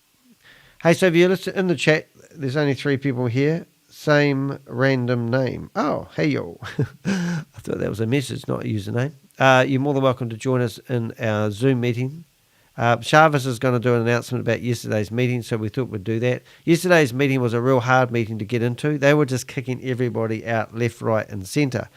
Hey, so if you listen in the chat, there's only 3 people here. Same random name. Oh, hey yo. I thought that was a message, not a username. You're more than welcome to join us in our Zoom meeting. ShaveZ is going to do an announcement about yesterday's meeting, so we thought we'd do that. Yesterday's meeting was a real hard meeting to get into. They were just kicking everybody out left, right, and centre,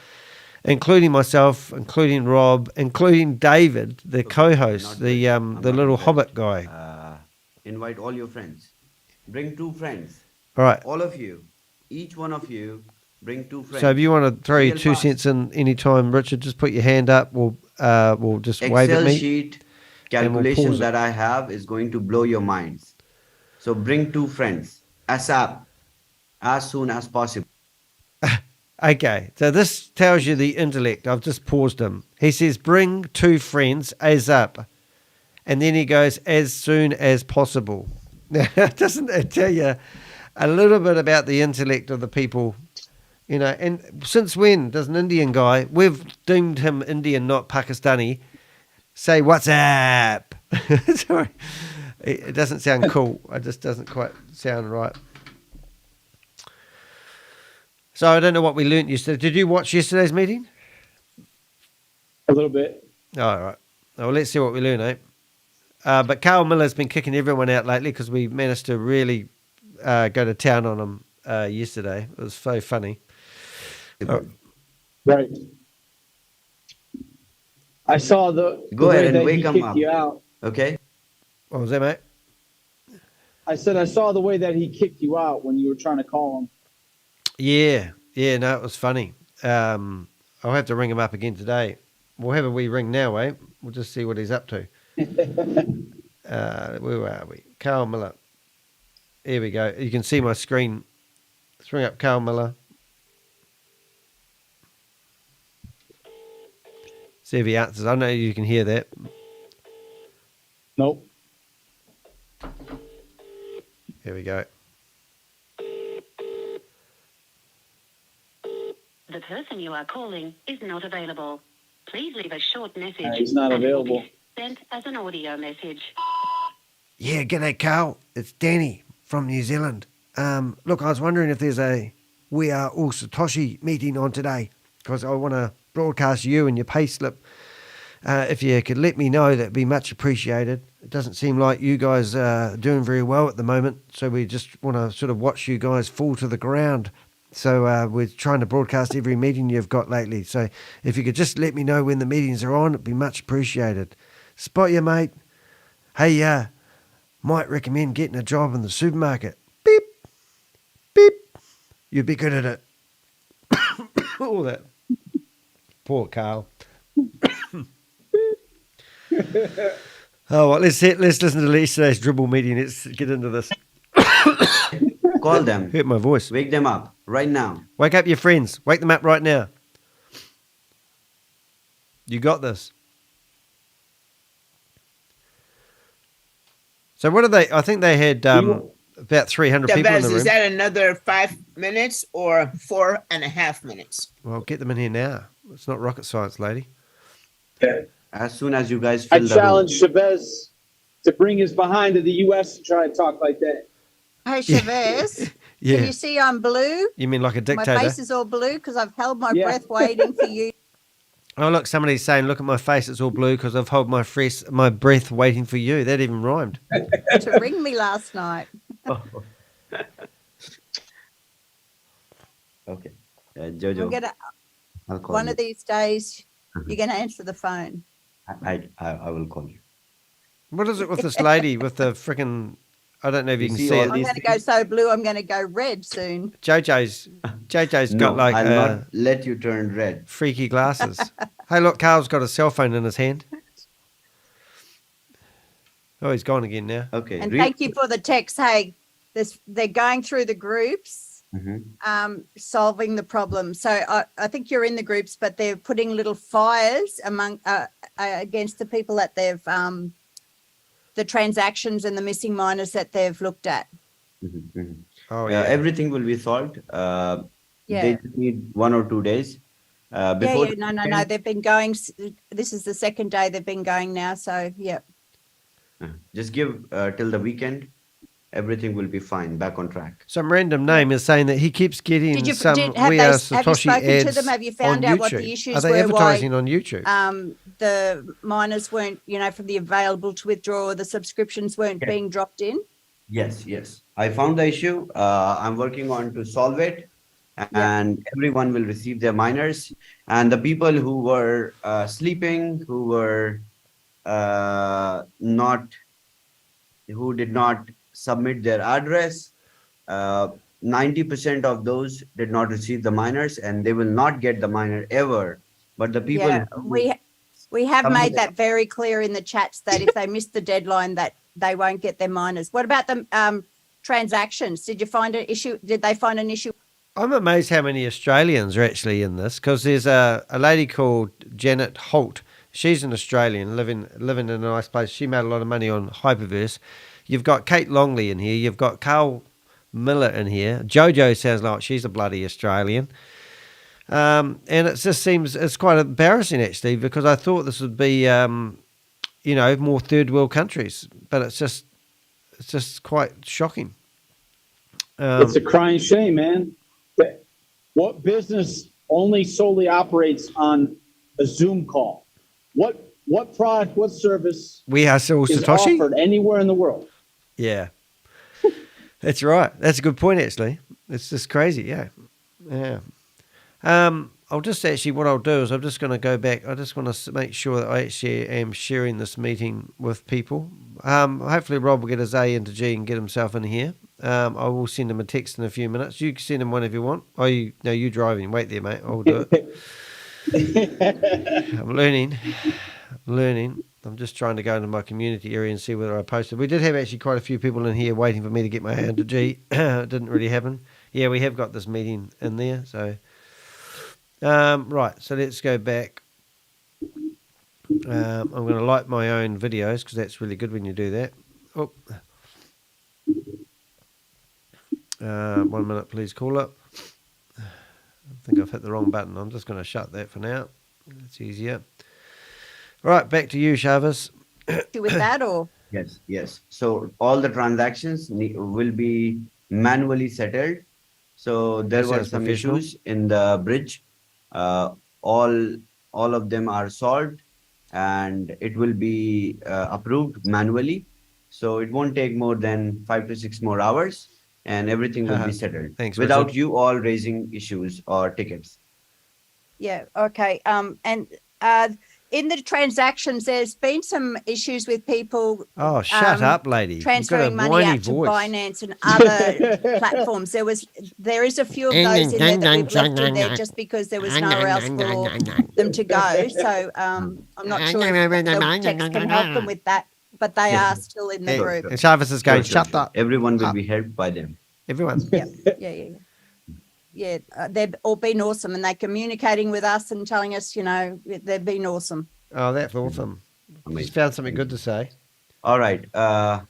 including myself, including Rob, including David, the co-host, the little hobbit guy. Invite all your friends. Bring 2 friends. All right. All of you. Each one of you bring 2 friends. So if you want to throw your Real 2 fast. cents in any time, Richard, just put your hand up. We'll just wave at Excel me. sheet and we'll calculation pause it. that I have is going to blow your minds. So bring 2 friends ASAP, as soon as possible. Okay, so this tells you the intellect. I've just paused him. He says, bring 2 friends ASAP. And then he goes, as soon as possible. Now, doesn't that tell you a little bit about the intellect of the people? You know, and since when does an Indian guy, we've deemed him Indian, not Pakistani, say, what's up? Sorry. It doesn't sound cool. It just doesn't quite sound right. So I don't know what we learnt yesterday. Did you watch yesterday's meeting? A little bit. All right. Well, let's see what we learn, eh? But Carl Miller's been kicking everyone out lately because we managed to really go to town on him yesterday. It was so funny. Right. I saw the Go ahead way and that wake he him kicked up. you out. Okay. What was that, mate? I said I saw the way that he kicked you out when you were trying to call him. Yeah. No, it was funny. I'll have to ring him up again today. We'll have a wee ring now, eh? We'll just see what he's up to. Where are we? Carl Miller. Here we go. You can see my screen. Let's ring up Carl Miller. See if he answers. I know you can hear that. Nope. Here we go. The person you are calling is not available. Please leave a short message. He's not and it will available. be sent as an audio message. Yeah, g'day, Carl. It's Danny from New Zealand. Look, I was wondering if there's a We Are All Satoshi meeting on today, because I want to broadcast you and your payslip. If you could let me know, that'd be much appreciated. It doesn't seem like you guys are doing very well at the moment, so we just want to sort of watch you guys fall to the ground. So we're trying to broadcast every meeting you've got lately. So if you could just let me know when the meetings are on, it'd be much appreciated. Spot you, mate. Hey, might recommend getting a job in the supermarket. Beep. Beep. You'd be good at it. All that. Poor Carl. Oh, well, let's listen to yesterday's dribble meeting. Let's get into this. Call them. Hurt my voice. Wake them up right now. Wake up your friends. Wake them up right now. You got this. So what are they? I think they had about 300 people in the room. Is that another 5 minutes or 4.5 minutes? Well, get them in here now. It's not rocket science, lady. As soon as you guys I fill the challenge ShaveZ to bring his behind to the U.S. and try to talk like that. Hey, ShaveZ, Yeah. can you see I'm blue? You mean like a dictator? My face is all blue because I've held my breath waiting for you. Oh, look, somebody's saying, look at my face, it's all blue because I've held my breath waiting for you. That even rhymed. To ring me last night. Okay. Jojo. I'm gonna, I'll call one you. of these days, you're going to answer the phone. I will call you. What is it with this lady with the freaking, I don't know if you can see it. I'm going to go so blue, I'm going to go red soon. JJ's No, got like I'll not let you turn red. freaky glasses. Hey, look, Carl's got a cell phone in his hand. Oh, he's gone again now. Okay. And thank you for the text. Hey, they're going through the groups, solving the problem. So I think you're in the groups, but they're putting little fires among against the people that they've the transactions and the missing miners that they've looked at. Oh yeah, everything will be solved. They just need 1 or 2 days. Before No. They've been going. This is the second day they've been going now. So yeah. Just give till the weekend. Everything will be fine. Back on track. Some random name is saying that he keeps getting Have you Satoshi spoken ads to them? Have you found on out what the YouTube. issues Are they were? advertising why, on YouTube? The miners weren't, from the available to withdraw, the subscriptions weren't being dropped in. Yes. I found the issue. I'm working on to solve it, and everyone will receive their miners. And the people who were sleeping, who were who did not submit their address, 90% of those did not receive the miners, and they will not get the miner ever. But the people we have made that very clear in the chats that if they miss the deadline, that they won't get their miners. What about the transactions? Did you find an issue? Did they find an issue? I'm amazed how many Australians are actually in this, because there's a lady called Janet Holt. She's an Australian living in a nice place. She made a lot of money on Hyperverse. You've got Kate Longley in here. You've got Carl Miller in here. Jojo sounds like she's a bloody Australian. And it just seems it's quite embarrassing, actually, because I thought this would be, more third world countries. But it's just, It's just quite shocking. It's a crying shame, man. What business only solely operates on a Zoom call? What product, what service We Are All is Satoshi? offered anywhere in the world? Yeah. That's right. That's a good point, actually. It's just crazy, yeah. Yeah. I'll just actually, what I'll do is I'm just going to go back. I just want to make sure that I actually am sharing this meeting with people. Hopefully Rob will get his A into G and get himself in here. I will send him a text in a few minutes. You can send him one if you want. Oh, you driving. Wait there, mate. I'll do it. I'm learning. I'm just trying to go into my community area and see whether I posted. We did have actually quite a few people in here waiting for me to get my A into G. It didn't really happen. Yeah, we have got this meeting in there, so... right, so let's go back. I'm going to like my own videos because that's really good when you do that. Oh. 1 minute, please, caller. I think I've hit the wrong button. I'm just going to shut that for now. It's easier. Right, back to you, ShaveZ. With that, or? Yes. So all the transactions will be manually settled. So there were some issues in the bridge. All of them are solved, and it will be approved manually. So it won't take more than 5 to 6 more hours, and everything will be settled. Thanks, without Richard. you all raising issues or tickets. Yeah. Okay. And in the transactions, there's been some issues with people. Oh, shut up, lady. Transferring money out to Binance and other platforms. There is a few of those in there that we've left in there just because there was nowhere else for them to go. So I'm not sure if the text can help them with that, but they are still in the group. And ShaveZ is going, shut up. Everyone will be helped by them. Everyone. Yeah, they've all been awesome, and they're communicating with us and telling us, they've been awesome. Oh, that's awesome. Just found something good to say. All right. I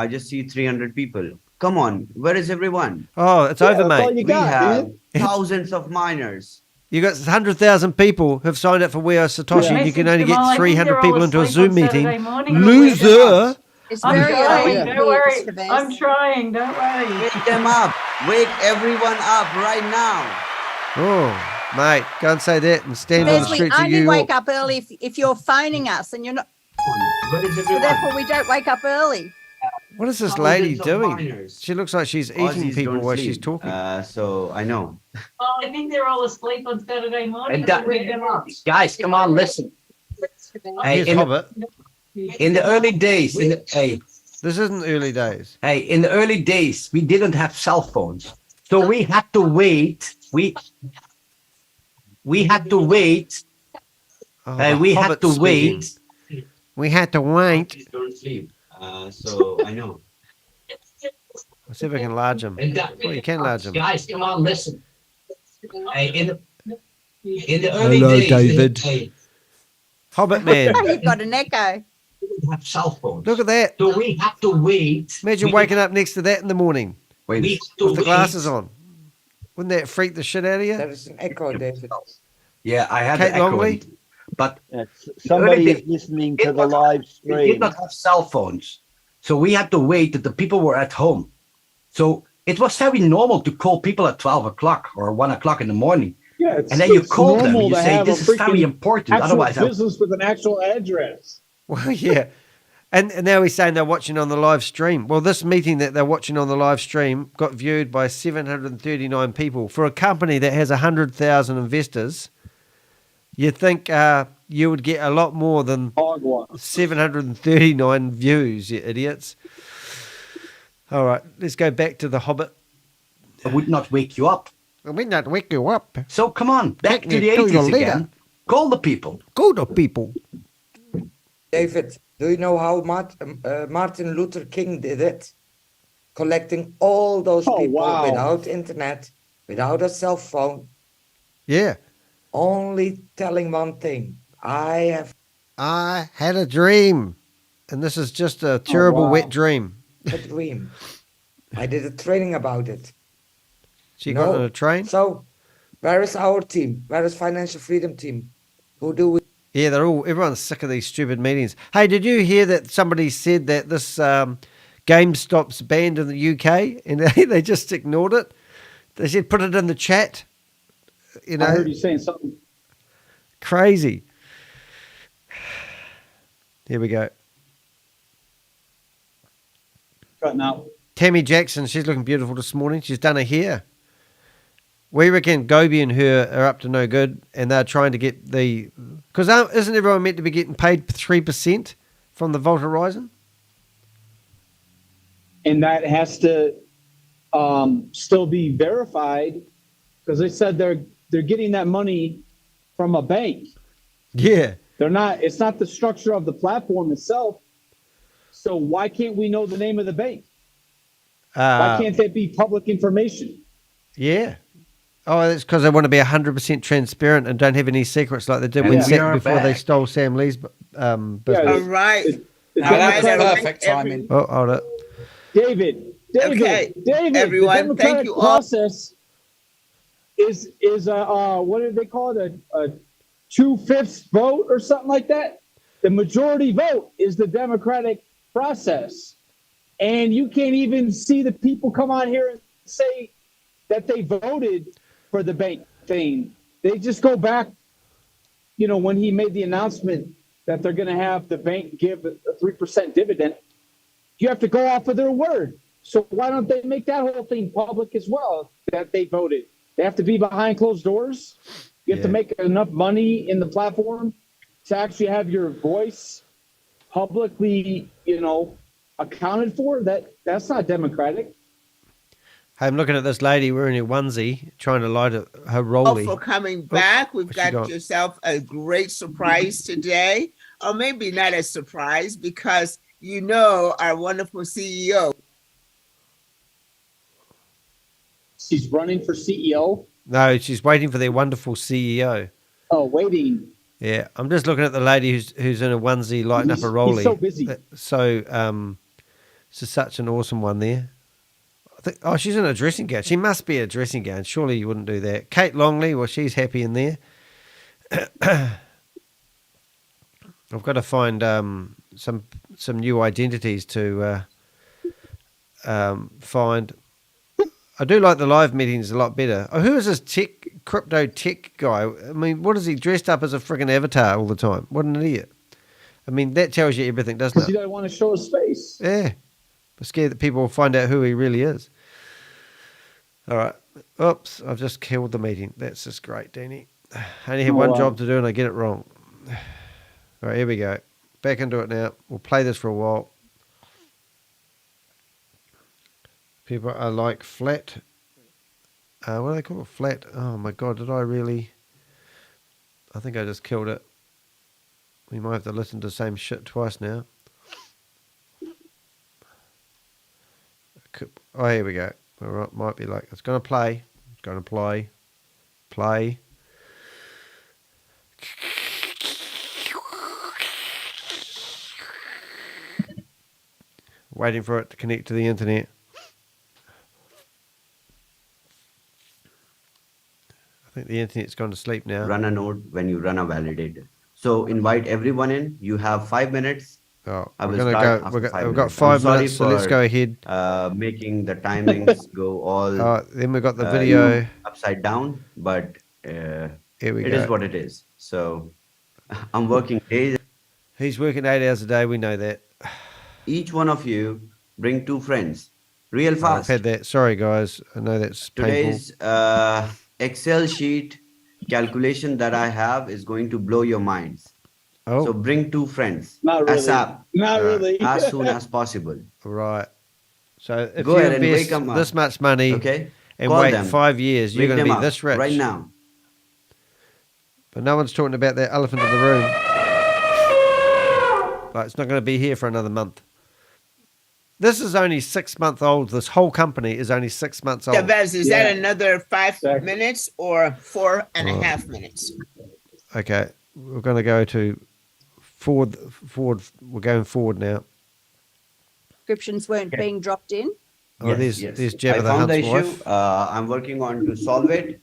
just see 300 people. Come on. Where is everyone? Oh, it's over, mate. We have thousands of miners. You got 100,000 people who've signed up for We Are Satoshi, and you can only get 300 people into a Zoom meeting. Loser! It's very early. Don't worry. I'm trying. Don't worry. Wake them up. Wake everyone up right now. Oh, mate, go and say that and stand on the streets of we only New wake York. up early if you're phoning us and you're not. Where is So everyone? therefore, we don't wake up early. What is this Thousands lady of doing? miners. She looks like she's eating Aussies people don't while sleep. she's talking. So I know. Well, I think they're all asleep on Saturday morning. Guys, come on, listen. Hey, Here's Hobbit. in the early days, This isn't early days. Hey, in the early days, we didn't have cell phones, so we had to wait. We had to wait. Oh, We had Hobbit's to speaking. wait. We had to wait. So I know. Let's see if I can enlarge him. Well, you can enlarge him. Guys, come on, listen. Hey, in the early Hello, days, David. Hobbit man. You've got an echo. we didn't have cell phones. Look at that. So we had to wait. Imagine waking up next to that in the morning We had to with the wait. glasses on. Wouldn't that freak the shit out of you? There is an echo, David. Yeah, I had Kate the echo. Longley? But Somebody early is days, listening we to did the not have- live We did stream. not have cell phones. So we had to wait that the people were at home. So it was very normal to call people at 12 o'clock or 1 o'clock in the morning. Yeah, it's, And then you it's call them normal and you to say, have this a is very freaking important. actual Otherwise, I business with an actual address. Well, yeah. And now he's saying they're watching on the live stream. Well, this meeting that they're watching on the live stream got viewed by 739 people. For a company that has 100,000 investors, you'd think you would get a lot more than 739 views, you idiots. All right, let's go back to the Hobbit. I would not wake you up. I would not wake you up. So come on, back Take to me the to your 80s leader. again. Call the people. Go to people. David, do you know how Martin Luther King did it? Collecting all those people wow. without internet, without a cell phone, Yeah. only telling one thing. I had a dream. And this is just a terrible, wow. wet dream. a dream. I did a training about it. So you got on a train? So, where is our team? Where is Financial Freedom team? Who do we Yeah, everyone's sick of these stupid meetings. Hey, did you hear that somebody said that this GameStop's banned in the UK and they just ignored it? They said put it in the chat. You know, I heard you saying something crazy. Here we go. cutting out. Tammy Jackson, she's looking beautiful this morning. She's done her hair. We reckon Gobi and her are up to no good, and they're trying to get because isn't everyone meant to be getting paid 3% from the Vault Horizon? And that has to still be verified because they said they're getting that money from a bank. Yeah. They're not. It's not the structure of the platform itself. So why can't we know the name of the bank? Why can't that be public information? Yeah. Oh, it's because they want to be 100% transparent and don't have any secrets like they did when before they stole Sam Lee's business. All right. That's perfect timing. Oh, hold it. David, everyone, the thank you all. Process is what do they call it? A 2/5 vote or something like that. The majority vote is the democratic process, and you can't even see the people come on here and say that they voted for the bank thing. They just go back, when he made the announcement that they're going to have the bank give a 3% dividend, you have to go off of their word. So why don't they make that whole thing public as well, that they voted? They have to be behind closed doors. You have to make enough money in the platform to actually have your voice publicly, accounted for. That's not democratic. I'm looking at this lady wearing a onesie, trying to light her rollie. For coming back. We've got yourself a great surprise today, or maybe not a surprise because our wonderful CEO. She's running for CEO? No, she's waiting for their wonderful CEO. Oh, waiting. Yeah, I'm just looking at the lady who's in a onesie lighting up a rollie. He's so busy. She's such an awesome one there. She's in a dressing gown. She must be a dressing gown. Surely you wouldn't do that. Kate Longley, well, she's happy in there. I've got to find some new identities to find. I do like the live meetings a lot better. Oh, who is this crypto tech guy? I mean, what is he dressed up as a friggin' avatar all the time? What an idiot. I mean, that tells you everything, doesn't it? Because he doesn't want to show his face. Yeah. I'm scared that people will find out who he really is. All right. Oops, I've just killed the meeting. That's just great, Danny. I only have one job to do and I get it wrong. All right, here we go. Back into it now. We'll play this for a while. People are like flat. What do they call it? Flat. Oh my God, did I really? I think I just killed it. We might have to listen to the same shit twice now. Oh, here we go. All right, might be like, it's going to play. It's going to play. Play. Waiting for it to connect to the internet. I think the internet's gone to sleep now. Run a node when you run a validator. So invite everyone in. You have 5 minutes. Oh, we're going to go. We've got 5 minutes, so let's go ahead. Making the timings go all. Then we've got the video upside down, but here we it go. is what it is. So I'm working days. He's working 8 hours a day. We know that. Each one of you bring 2 friends. Real fast. I've had that. Sorry, guys. I know that's painful. Today's Excel sheet calculation that I have is going to blow your minds. Oh. So bring 2 friends. Not really. ASAP. Not really. As soon as possible. Right. So if Go you ahead and invest wake them up. this much money and Call wait them. 5 years, you're Wake going to them be up this rich. right now. But no one's talking about that elephant in the room. Like, it's not going to be here for another month. This is only 6 months old. This whole company is only 6 months old. Chavez, is that another 5 minutes or 4.5 minutes? Okay. We're going to go to forward. We're going forward now. Descriptions weren't being dropped in. Oh, there's Jabba I the found the Hunt's issue. wife. I'm working on to solve it.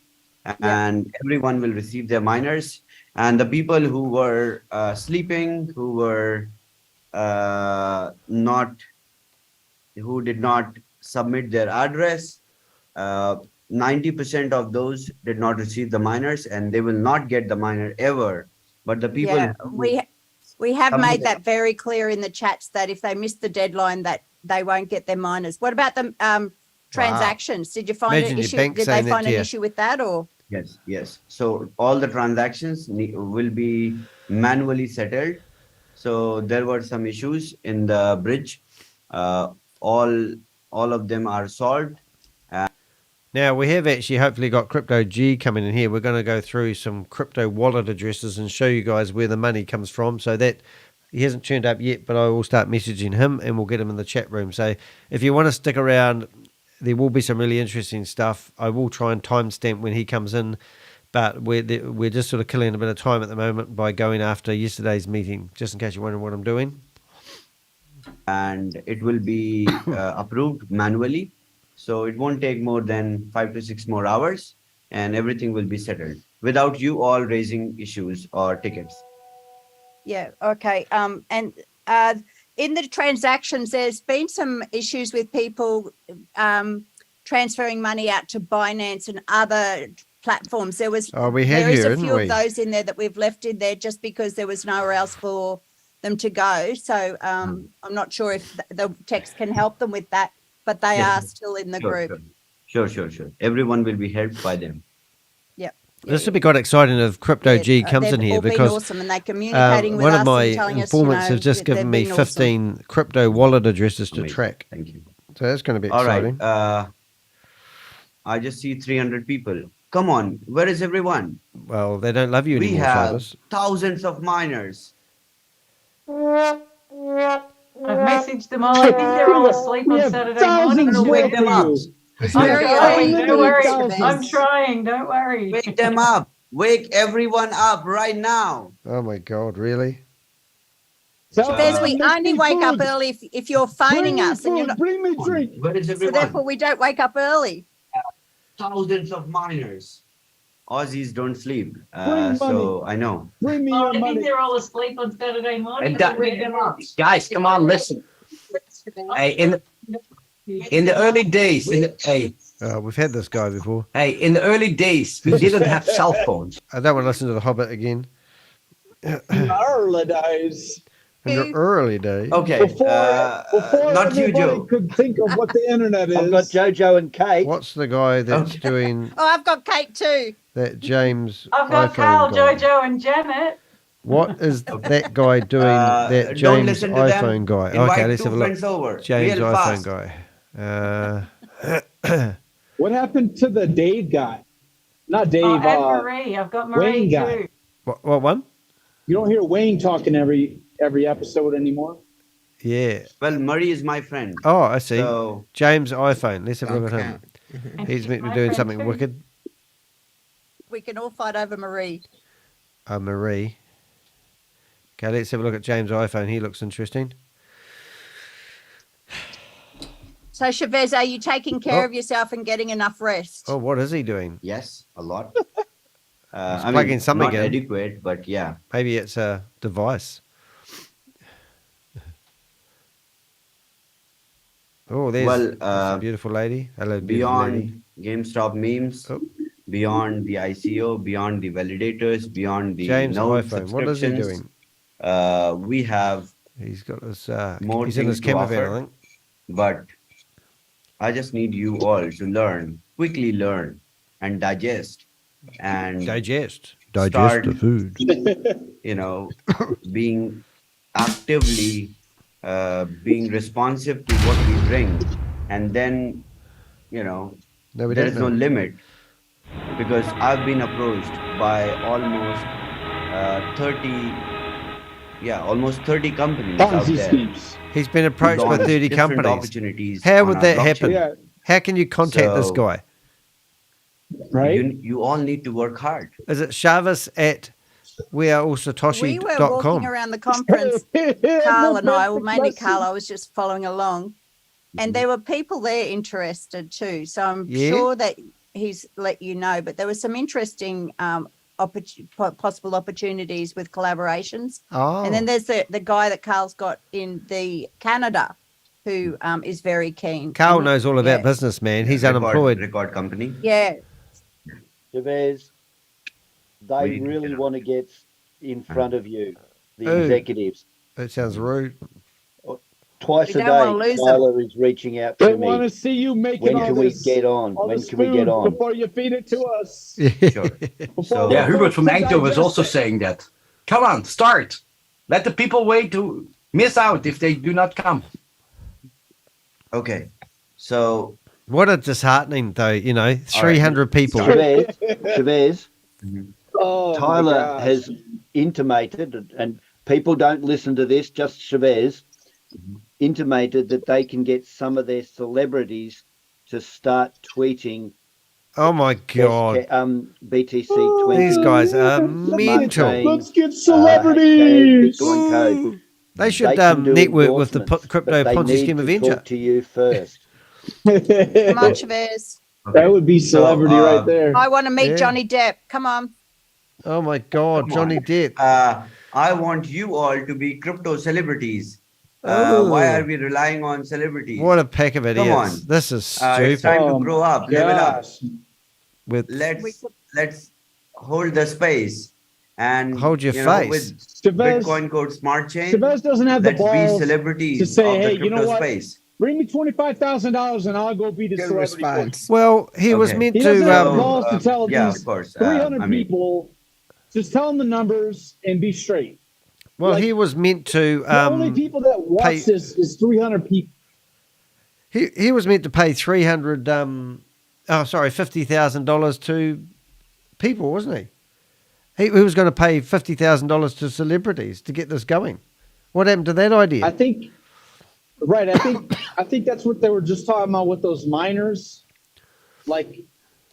and everyone will receive their miners. And the people who were sleeping, who were who did not submit their address, 90% of those did not receive the miners, and they will not get the miner ever. But the people we have made submitted- that very clear in the chats that if they miss the deadline, that they won't get their miners. What about the transactions? Did you find Imagine an your issue? bank Did they saying that find to an you. issue with that, or? Yes, yes. So all the transactions will be manually settled. So there were some issues in the bridge. All of them are solved. Now, we have actually hopefully got Crypto G coming in here. We're going to go through some crypto wallet addresses and show you guys where the money comes from. So that he hasn't turned up yet, but I will start messaging him and we'll get him in the chat room. So if you want to stick around, there will be some really interesting stuff. I will try and timestamp when he comes in, but we're just sort of killing a bit of time at the moment by going after yesterday's meeting, just in case you're wondering what I'm doing. And it will be approved manually. So it won't take more than 5 to 6 more hours, and everything will be settled without you all raising issues or tickets. Yeah. Okay. And in the transactions, there's been some issues with people transferring money out to Binance and other platforms. There was there is a few of those in there that we've left in there just because there was nowhere else for them to go. So I'm not sure if the text can help them with that, but they are still in the group. Sure. Everyone will be helped by them. Yep. This would be quite exciting if Crypto G comes in here, because awesome, and they're communicating with one us of my and telling informants us, has just given me 15 crypto wallet addresses to track. Thank you. So that's going to be All exciting. right. I just see 300 people. Come on, where is everyone? Well, they don't love you we anymore, have Travis. Thousands of miners. I've messaged them all. I think they're all asleep on Saturday morning. To wake them up. I'm trying, don't worry. I'm trying, don't worry. Wake them up. Wake everyone up right now. Oh my God, really? There's we only wake up early if you're phoning us and you're not. Bring me drink. Where is So everyone? therefore, we don't wake up early. Thousands of miners. Aussies don't sleep. Bring So I know. Bring me Oh, your I think money. they're all asleep on Saturday morning. Guys, come on, listen. Hey, in the early days, we've had this guy before. Hey, in the early days, we didn't have cell phones. I don't want to listen to The Hobbit again. Early days. In the early days. Okay. Before not you, everybody Joe. could think of what the internet is. I've got Jojo and Kate. What's the guy that's doing Oh, I've got Kate too. that James I've got iPhone Carl, guy? Jojo, and Janet. What is that guy doing? That don't James listen to them. iPhone guy. Invite Okay, let's two have a look. friends over. James Real iPhone fast. guy. What happened to the Dave guy? Not Dave. Oh, and Marie. I've got Marie Wayne guy. too. What one? You don't hear Wayne talking every episode anymore. Yeah. Well, Murray is my friend. Oh, I see. So, James iPhone. Let's have a look at him. He's meant to be doing something wicked. We can all fight over Marie. Marie. Okay, let's have a look at James' iPhone. He looks interesting. So, Chavez, are you taking care of yourself and getting enough rest? Oh, what is he doing? yes, a lot. He's I plugging mean, something not in. adequate, but yeah. Maybe it's a device. Oh, there's a beautiful lady. Hello, beautiful lady. Beyond GameStop memes, beyond the ICO, beyond the validators, beyond the James node iPhone. What is he subscriptions, doing? we have He's got this. more He's in his things to camper van, I offer, think. but I just need you all to learn, quickly learn, and digest, and Digest start, the food. you know, being actively being responsive to what we bring, and then, you know, No, we there don't is no know. limit, because I've been approached by almost 30 companies out Ponzi there. schemes. He's been approached by launch 30 different companies. opportunities How on would our that blockchain. happen? Yeah. How can you contact this So- guy? Right? You all need to work hard. Is it Shavis at We were weareallsatoshi.com? walking around the conference, Carl and I, well, mainly Carl, I was just following along. And there were people there interested too. So I'm Yeah? sure that he's let you know. But there was some interesting possible opportunities with collaborations. Oh. And then there's the guy that Carl's got in the Canada who is very keen. Carl knows all about business, man. He's unemployed. Record company. Yeah. Chavez, they really want to get in front of you, the executives. That sounds rude. Twice a day, Tyler is reaching out to They me. want to see you making When can we get on? When can we get on? Before you feed it to us. Sure. So, yeah, Hubert from Eindhoven was also saying that. Come on, start. Let the people wait to miss out if they do not come. Okay. So what a disheartening, though. 300 people. Chavez, Oh, Tyler has intimated, and people don't listen to this, just Chavez, intimated that they can get some of their celebrities to start tweeting. Oh my God. BTC 20. These guys are mental. Let's get celebrities. Bitcoin code. They should network with the Crypto Ponzi Scheme Avenger. Talk to you first. Come on, Chavez. That would be celebrity right there. I want to meet Johnny Depp. Come on. Oh my God, Johnny Depp. I want you all to be crypto celebrities. Why are we relying on celebrities? What a pack of idiots. Come on. This is stupid. It's time to grow up, level up. Let's hold the space and hold your face. With Chavez, Bitcoin code Smart Chain. Chavez doesn't have the balls be celebrities to say, of "Hey, the you know crypto what? space." Bring me $25,000 and I'll go be the celebrity. Well, he was meant He to. doesn't have the balls to tell these of course. 300 people. Just tell them the numbers and be straight. Well, he was meant to. The only people that watch this is 300 people. He was meant to pay $50,000 to people, wasn't he? He was going to pay $50,000 to celebrities to get this going. What happened to that idea? I think that's what they were just talking about with those miners. Like,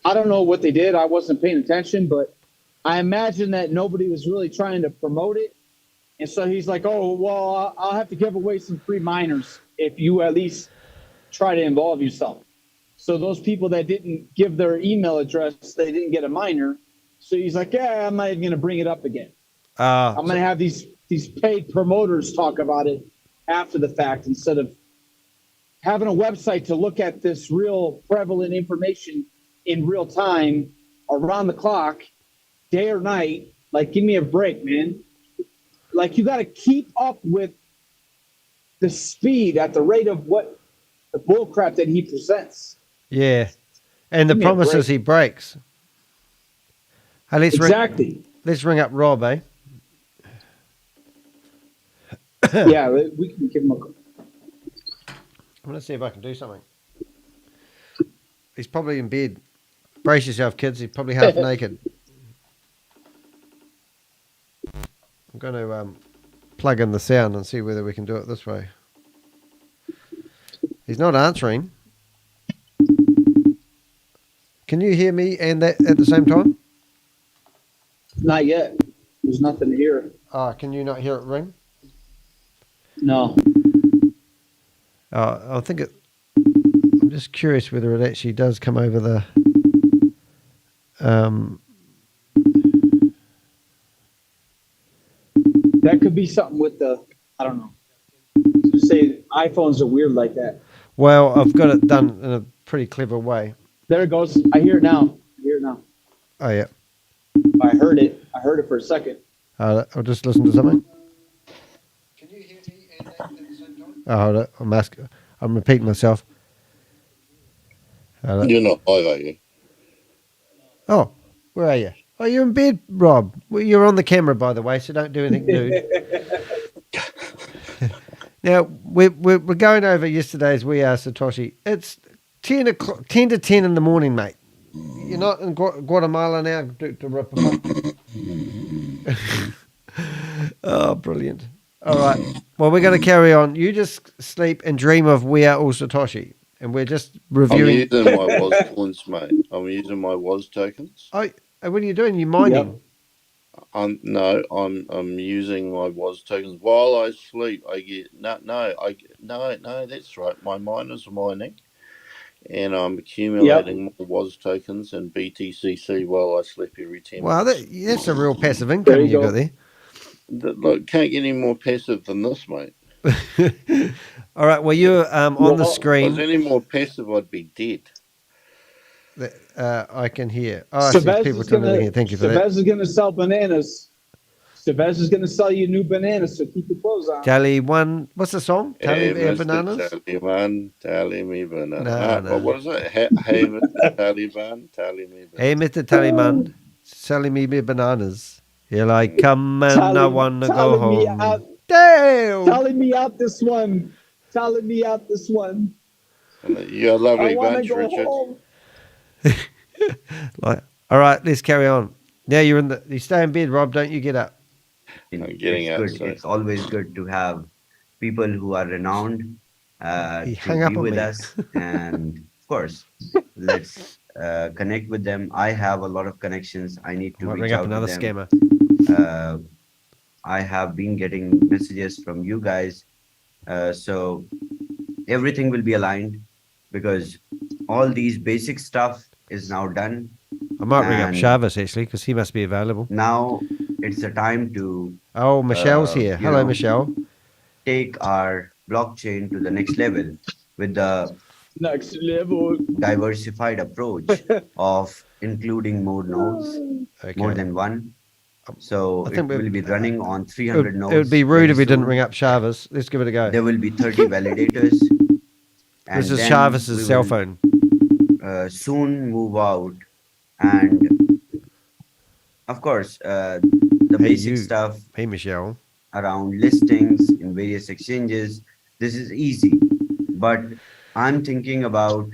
I don't know what they did. I wasn't paying attention, but I imagine that nobody was really trying to promote it. And so he's like, oh, well, I'll have to give away some free miners if you at least try to involve yourself. So those people that didn't give their email address, they didn't get a miner. So he's like, yeah, I'm not even going to bring it up again. I'm going to have these paid promoters talk about it after the fact instead of having a website to look at this real prevalent information in real time, around the clock, day or night. Like, give me a break, man. Like, you got to keep up with the speed at the rate of what the bullcrap that he presents. Yeah. And the promises he breaks. Hey, let's ring up Rob, eh? Yeah, we can give him a call. I'm going to see if I can do something. He's probably in bed. Brace yourself, kids. He's probably half naked. I'm going to plug in the sound and see whether we can do it this way. He's not answering. Can you hear me and that at the same time? Not yet. There's nothing to hear. Can you not hear it ring? No. I think it. I'm just curious whether it actually does come over the. That could be something with the. I don't know. Just say iPhones are weird like that. Well, I've got it done in a pretty clever way. There it goes. I hear it now. Oh yeah. I heard it. I heard it for a second. I'll just listen to something. Can you hear me and that at the same time? Oh, hold it. I'm repeating myself. You're not live, are you? Oh, where are you? Oh, you're in bed, Rob. Well, you're on the camera, by the way, so don't do anything nude. Now, we're going over yesterday's We Are Satoshi. It's 10 to 10 in the morning, mate. You're not in Guatemala now to rip them up. Oh, brilliant. All right. Well, we're going to carry on. You just sleep and dream of We Are All Satoshi. And we're just reviewing. I'm using my WAS tokens, mate. I'm using my WAS tokens. Oh, what are you doing? You mining? No, I'm using my WAS tokens while I sleep. I get no. That's right. My miners are mining, and I'm accumulating more WAS tokens and BTCC while I sleep every 10 Wow, minutes. that's a real passive income you got there. Look, can't get any more passive than this, mate. All right, well, you're on the screen. If I was any more passive, I'd be dead. I can hear. Oh, I see people telling me here. Thank you for that. ShaveZ is going to sell bananas. ShaveZ is going to sell you new bananas, so keep your clothes on. Tally one. What's the song? Tally Hey, Mr. bananas? Taliban, tally me banana. No. What is it? Hey, Mr. Taliban, tally me banana. Hey, Mr. Tallyman, selling me bananas. Here I come and I want to go home. Damn! Telling me out this one. Telling me out this one. You're a lovely I wanna bunch, go Richard. home. All right, let's carry on. Now you stay in bed, Rob. Don't you get up? I'm getting out. Good. It's always good to have people who are renowned He to hung up be on with me. us, and of course, let's connect with them. I have a lot of connections. I need to Might reach ring up out another to them. scammer. I have been getting messages from you guys, so everything will be aligned because all these basic stuff is now done. I might ring up and ShaveZ actually because he must be available. Now it's the time to. Oh, Michelle's here. Hello, Michelle. Take our blockchain to the next level with the next level diversified approach of including more nodes, more than one. So it will be running on 300 nodes. It would be rude if we didn't soon. ring up ShaveZ. Let's give it a go. There will be 30 validators. This is ShaveZ's cell phone. Soon move out, and of course, the basic stuff. Hey, Michelle. Around listings in various exchanges. This is easy, but I'm thinking about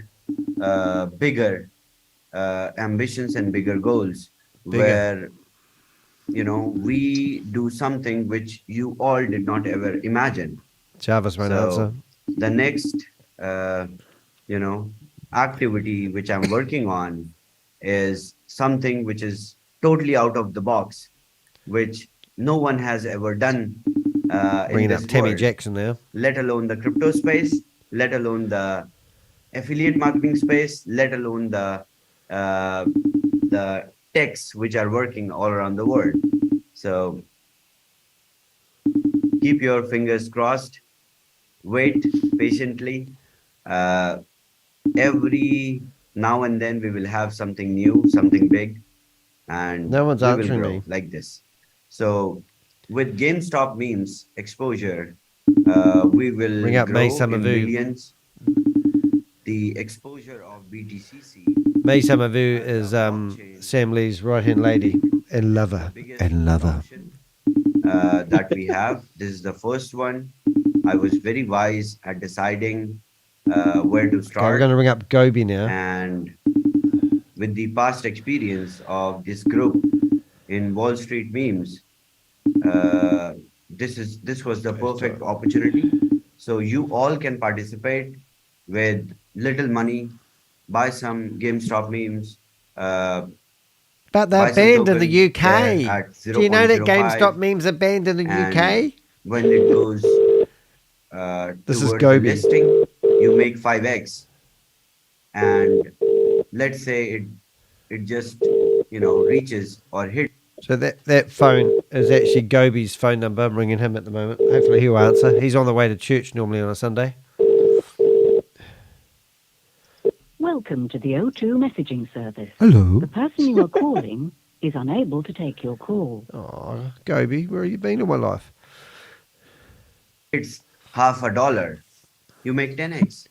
bigger ambitions and bigger goals, where we do something which you all did not ever imagine. ShaveZ won't answer. The next activity which I'm working on is something which is totally out of the box, which no one has ever done in Bringing this up Tammy world, Jackson now. let alone the crypto space, let alone the affiliate marketing space, let alone the techs which are working all around the world. So keep your fingers crossed, wait patiently. Every now and then we will have something new, something big, and No one's we will answering grow me. like this. So with GameStop memes exposure, we will Ring up grow May in Summervu. millions. The exposure of BTCC May Summervu is Sam Lee's right-hand lady and lover. That we have. This is the first one. I was very wise at deciding where to Okay, start. we're going to ring up Gobi now. And with the past experience of this group in Wall Street memes, this was the perfect opportunity. So you all can participate with little money, buy some GameStop memes. But they're banned in the UK. Do you know that 0.05, GameStop memes are banned in the and UK? when it goes This is towards the Gobi. listing, you make 5x. And let's say it just reaches or hits. So that phone is actually Gobi's phone number. I'm ringing him at the moment. Hopefully he'll answer. He's on the way to church normally on a Sunday. Welcome to the O2 messaging service. Hello. The person you are calling is unable to take your call. Oh, Gobi, where have you been all my life? It's $50. You make 10x.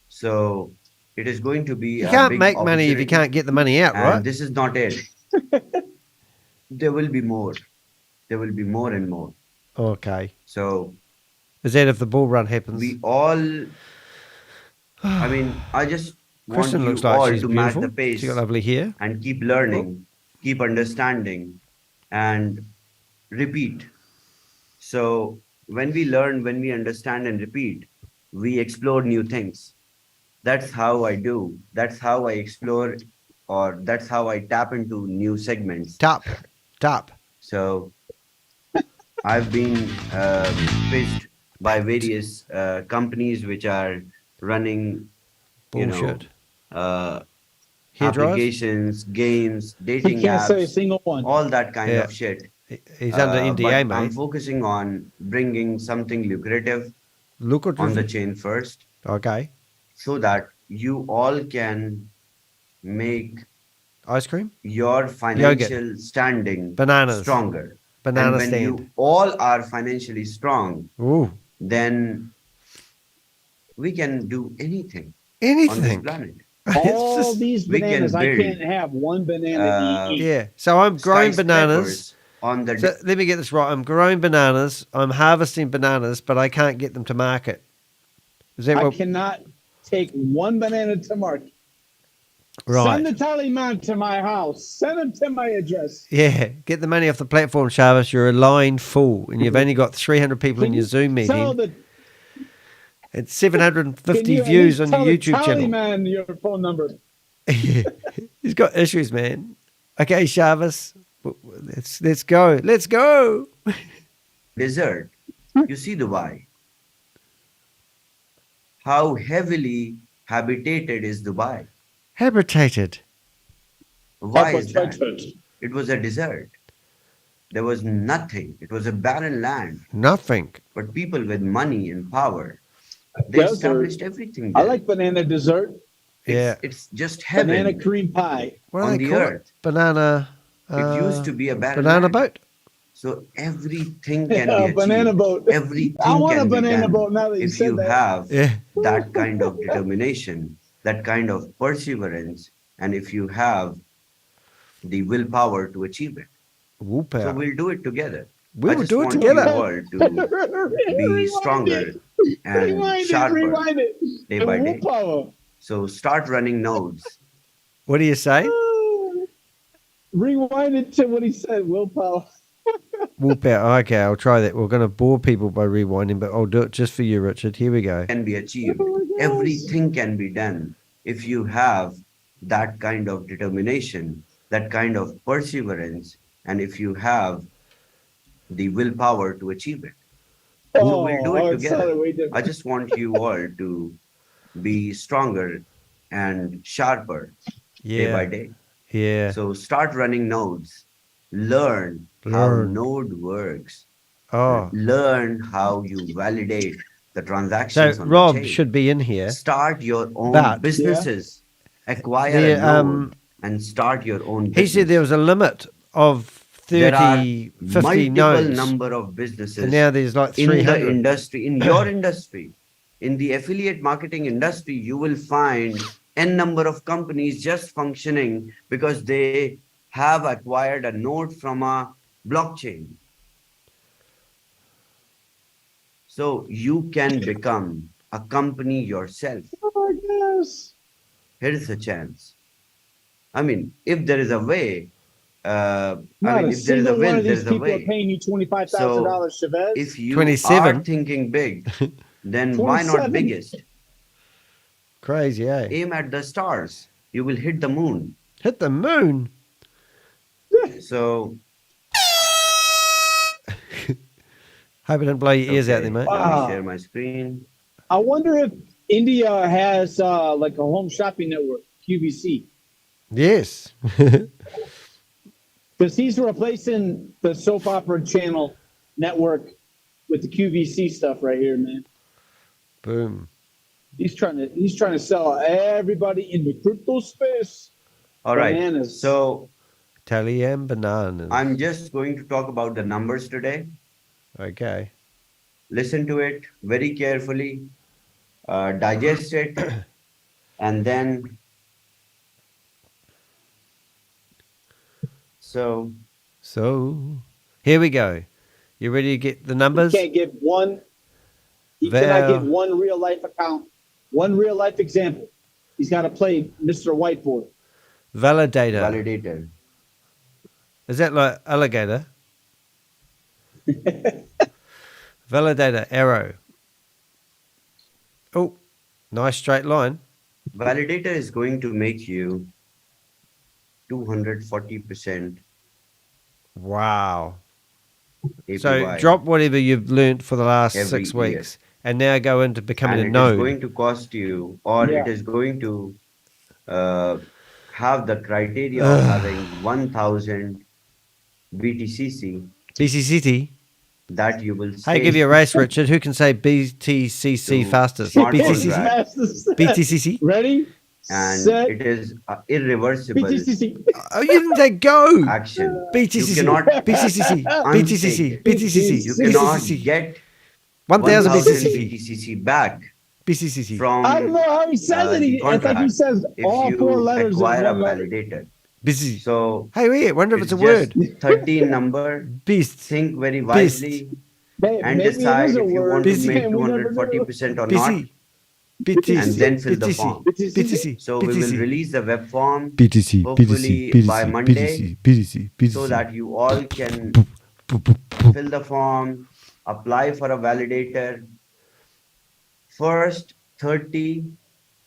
So it is going to be You a can't big make money if you opportunity. can't get the money out, And right? this is not it. There will be more. There will be more and more. Okay. So Is that if the bull run happens? we all, I mean, I just want Kristen you looks like all she's to match beautiful. the pace She got lovely hair. and keep learning, keep understanding, and repeat. So when we learn, when we understand and repeat, we explore new things. That's how I do. That's how I explore, or that's how I tap into new segments. Tap. So I've been pitched by various companies which are running Bullshit. Hair dryers? Applications, games, dating can't say a apps, single one. all that kind Yeah. of shit. He's under NDA, But I'm mate. focusing on bringing something lucrative Lucrative. on the chain first, Okay. so that you all can make Ice cream? your financial standing Bananas. stronger. Banana And when stand. you all are financially strong, Ooh. then we can do anything on this Anything. planet. All these we can bananas, I build, can't have one banana each. Yeah. So I'm growing bananas. skyscrapers on the So let me get this right. I'm growing bananas. I'm harvesting bananas, but I can't get them to market. Is that I what? cannot take one banana to market. Right. Send the tallyman to my house. Send him to my address. Yeah. Get the money off the platform, Shavis. You're a lying fool, and you've only got 300 people in your Zoom Tell meeting. the, And 750 can you at views least on your tell the YouTube channel. tallyman your phone number. He's got issues, man. Okay, Shavis. Let's go. Let's go. desert. You see Dubai. How heavily habitated is Dubai? Habitated. Why is that? It was a desert. There was nothing. It was a barren land. Nothing. But people with money and power, they Desert. established everything I there. like banana dessert. Yeah. It's just heaven Banana cream pie. What do on they the call earth. it? Banana. It used to be a barren banana land. boat. So everything can be Yeah, achieved. banana boat. Everything I want can a be banana done boat now that you if said you that. have Yeah. that kind of determination, that kind of perseverance, and if you have the willpower to achieve it. Willpower. So we'll do it together. We I will just do it want together. you all to be stronger and sharper Rewind it. day by day. Willpower. So start running nodes. What do you say? Rewind it to what he said. Willpower. Willpower. Okay, I'll try that. We're going to bore people by rewinding, but I'll do it just for you, Richard. Here we go. Can be achieved. Everything can be done if you have that kind of determination, that kind of perseverance, and if you have the willpower to achieve it. So we'll do it together. I just want you all to be stronger and sharper day by day. Yeah. So start running nodes. Learn how node works. Oh. Learn how you validate the transactions So on Rob the chain. should be in here. Start your own But- businesses. Acquire a node and start your own business. He said there was a limit of 30, There are 50 multiple nodes. number of businesses And now there's like in 300. the industry, in your industry, in the affiliate marketing industry, you will find n number of companies just functioning because they have acquired a node from a blockchain. So you can become a company yourself. Oh my gosh. Here is a chance. I mean, if there is a way, Not if there is a single one will, of there these is a people are way. paying you $25,000, Chavez. If you 27. are thinking big, then why not 27. biggest? Crazy, eh? Aim at the stars. You will hit the moon. Hit the moon. So Hope I didn't blow your ears out there, okay, mate. let me share my screen. I wonder if India has like a home shopping network, QVC. Yes. Because he's replacing the soap opera channel network with the QVC stuff right here, man. Boom. He's trying to sell everybody in the crypto space. All right. Bananas. So Tally and bananas. I'm just going to talk about the numbers today. Okay. Listen to it very carefully, digest it, and then so here we go. You ready to get the numbers? He can't give one. He cannot give one real life account, one real life example. He's got to play Mr. Whiteboard. Validator. Is that like alligator? Validator, arrow. Oh, nice straight line. Validator is going to make you 240%. Wow. APY So drop whatever you've learned for the last every 6 year. weeks and now go into becoming and a it node. is going to cost you, or it is going to have the criteria of having 1,000 BTCC. BTCC. That you will Hey, give you a stake race, Richard. Who can say BTCC fastest? smart BTCC. contract. BTCC. Ready? And Set. it is irreversible Oh, you didn't say go. action. BTCC. You cannot BTCC. BTCC. BTCC. You cannot BTCC. get 1,000 1,000 BTCC. BTCC back BTCC. from I don't know how he says it. the I think he contract says if all you 4 letters in acquire a one letter. validator. Busy. So hey, wait, wonder if it's a just word. 13 number. Beast. Think very wisely and Maybe decide it is a if you word. want Busy. to make We never 240% or Busy. not, BTC. and then fill the BTC. form. BTC. So we will release the web form BTC. hopefully BTC. by BTC. Monday, BTC. BTC. so that you all can fill the form, apply for a validator. First 30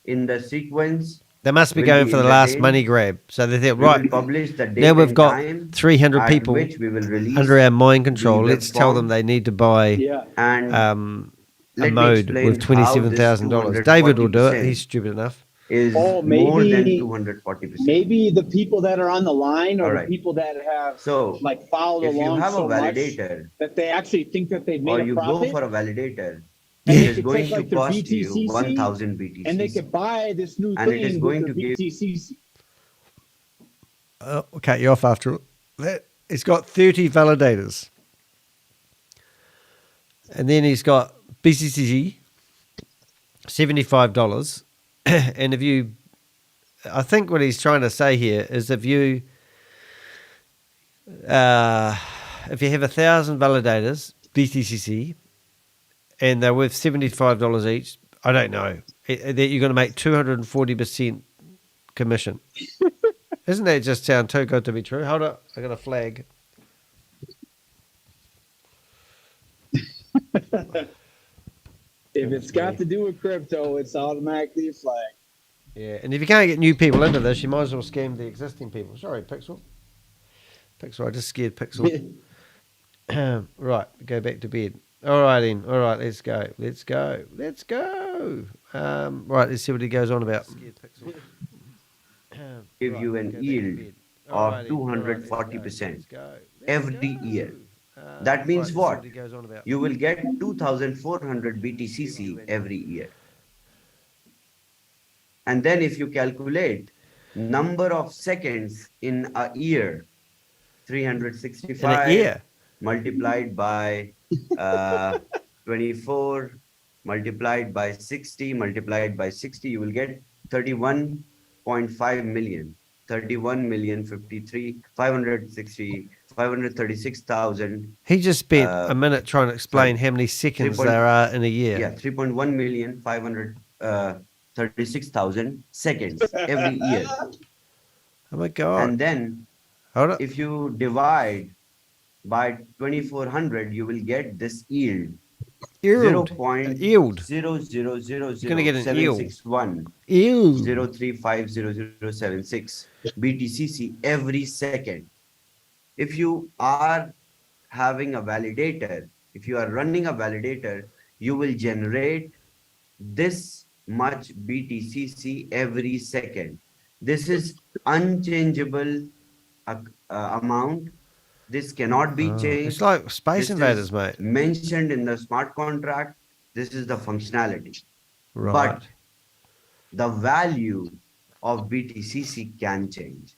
in the sequence. They must be will going for the last entertained. money grab. So they think, We right, will publish the date now we've and got time 300 at people which we will release under our mind the control. web Let's tell them form. they need to buy And a let me mode explain with how this $27,000. David will do it. 240% He's stupid enough. is Oh, more than maybe 240%. maybe the people that are on the line or All the right. people that have So like followed if you along have a so much validator that they actually think that they've made or a you go profit. for a validator, And it they is could going take to like their cost you BTCC 1,000 BTCs. and they could buy this new And it is thing going with to their give BTCC. I'll cut you off after that. It's got 30 validators. And then he's got BCCG, $75. And if you, I think what he's trying to say here is if you have 1,000 validators, BTCC, and they're worth $75 each, I don't know, that you're going to make 240% commission. Isn't that just sound too good to be true? Hold up, I got a flag. If it's got to do with crypto, it's automatically a flag. Yeah, and if you can't get new people into this, you might as well scam the existing people. Sorry, Pixel. Pixel, I just scared Pixel. Right, go back to bed. All right, then. All right, let's go. Let's go. Let's go. Right, let's see what he goes on about. Scared Pixel. Give you an yield of 240% every year. That means what? You will get 2,400 BTCC every year. And then if you calculate number of seconds in a year, 365 in a year multiplied by 24 multiplied by 60 multiplied by 60, you will get 31.5 million. 536,000. He just spent a minute trying to explain how many seconds there are in a year. Yeah, 3.1,536,000 seconds every year. Oh my God. And then if you divide by 2,400, you will get this yield. Yield. 0.0000761 You're gonna get an yield. 0.0350076 BTCC every second. If you are having a validator, if you are running a validator, you will generate this much BTCC every second. This is unchangeable amount. This cannot be changed. It's like Space This Invaders, is mate. mentioned in the smart contract. This is the functionality. Right. But the value of BTCC can change.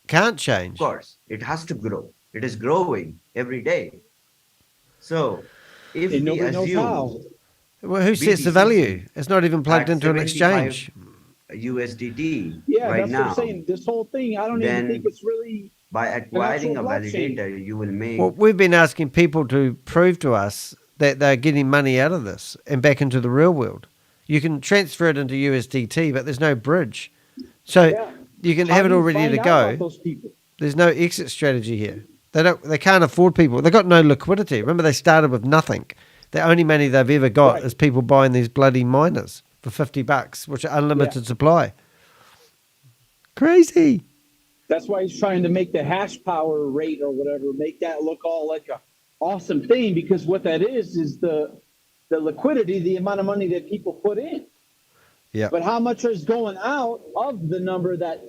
Can't change. Of course, it has to grow. It is growing every day. So, if we assume well, who sets the value? It's not even plugged into an exchange. USDT Yeah, right that's now. what I'm saying. This whole thing, I don't even think it's really. By acquiring a actual blockchain. validator, you will make. Well, we've been asking people to prove to us that they're getting money out of this and back into the real world. You can transfer it into USDT, but there's no bridge. So you can have it all ready to go. There's no exit strategy here. They can't afford people. They've got no liquidity. Remember, they started with nothing. The only money they've ever got is people buying these bloody miners for $50, which are unlimited supply. Crazy. That's why he's trying to make the hash power rate or whatever, make that look all like a awesome thing, because what that is the the liquidity, the amount of money that people put in. Yeah. But how much is going out of the number that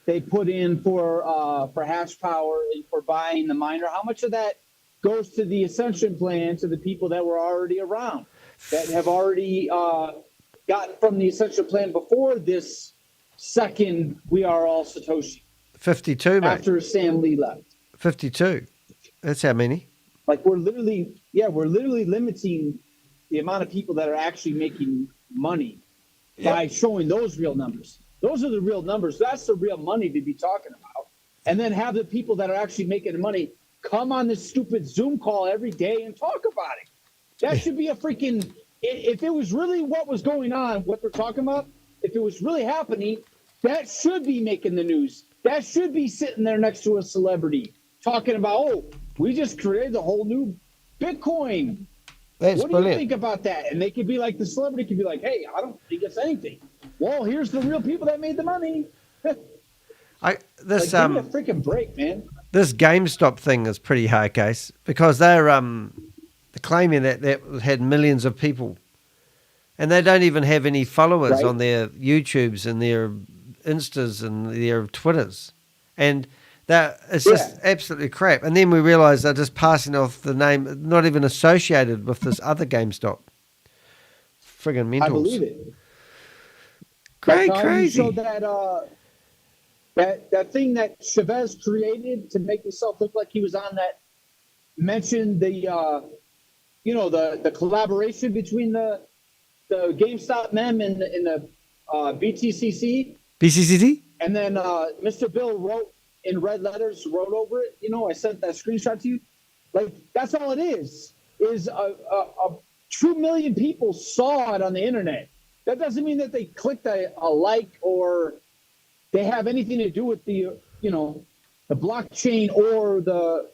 they put in for hash power and for buying the miner? How much of that goes to the Ascension plan, to the people that were already around, that have already gotten from the Ascension plan before this second We Are All Satoshi? 52, mate. After Sam Lee left. 52. That's how many. Like we're literally limiting the amount of people that are actually making money by showing those real numbers. Those are the real numbers. That's the real money to be talking about. And then have the people that are actually making the money come on this stupid Zoom call every day and talk about it. That should be a freaking, if it was really what was going on, what they're talking about, if it was really happening, that should be making the news. That should be sitting there next to a celebrity talking about, oh, we just created a whole new Bitcoin. That's what do you think about that? And they could be like, the celebrity could be like, hey, I don't think it's anything. Well, here's the real people that made the money. Give me a freaking break, man. This GameStop thing is pretty hard case because they're claiming that had millions of people, and they don't even have any followers on their YouTubes and their Instas and their Twitters, and that it's just absolutely crap. And then we realise they're just passing off the name, not even associated with this other GameStop. Friggin' mentals. I believe it. Crazy. So that thing that ShaveZ created to make himself look like he was on that mentioned the the collaboration between the GameStop mem and the BTCC. BCCC? And then Mr. Bill wrote in red letters, wrote over it. I sent that screenshot to you. Like, that's all it is a 2 million people saw it on the internet. That doesn't mean that they clicked a like or they have anything to do with the blockchain or the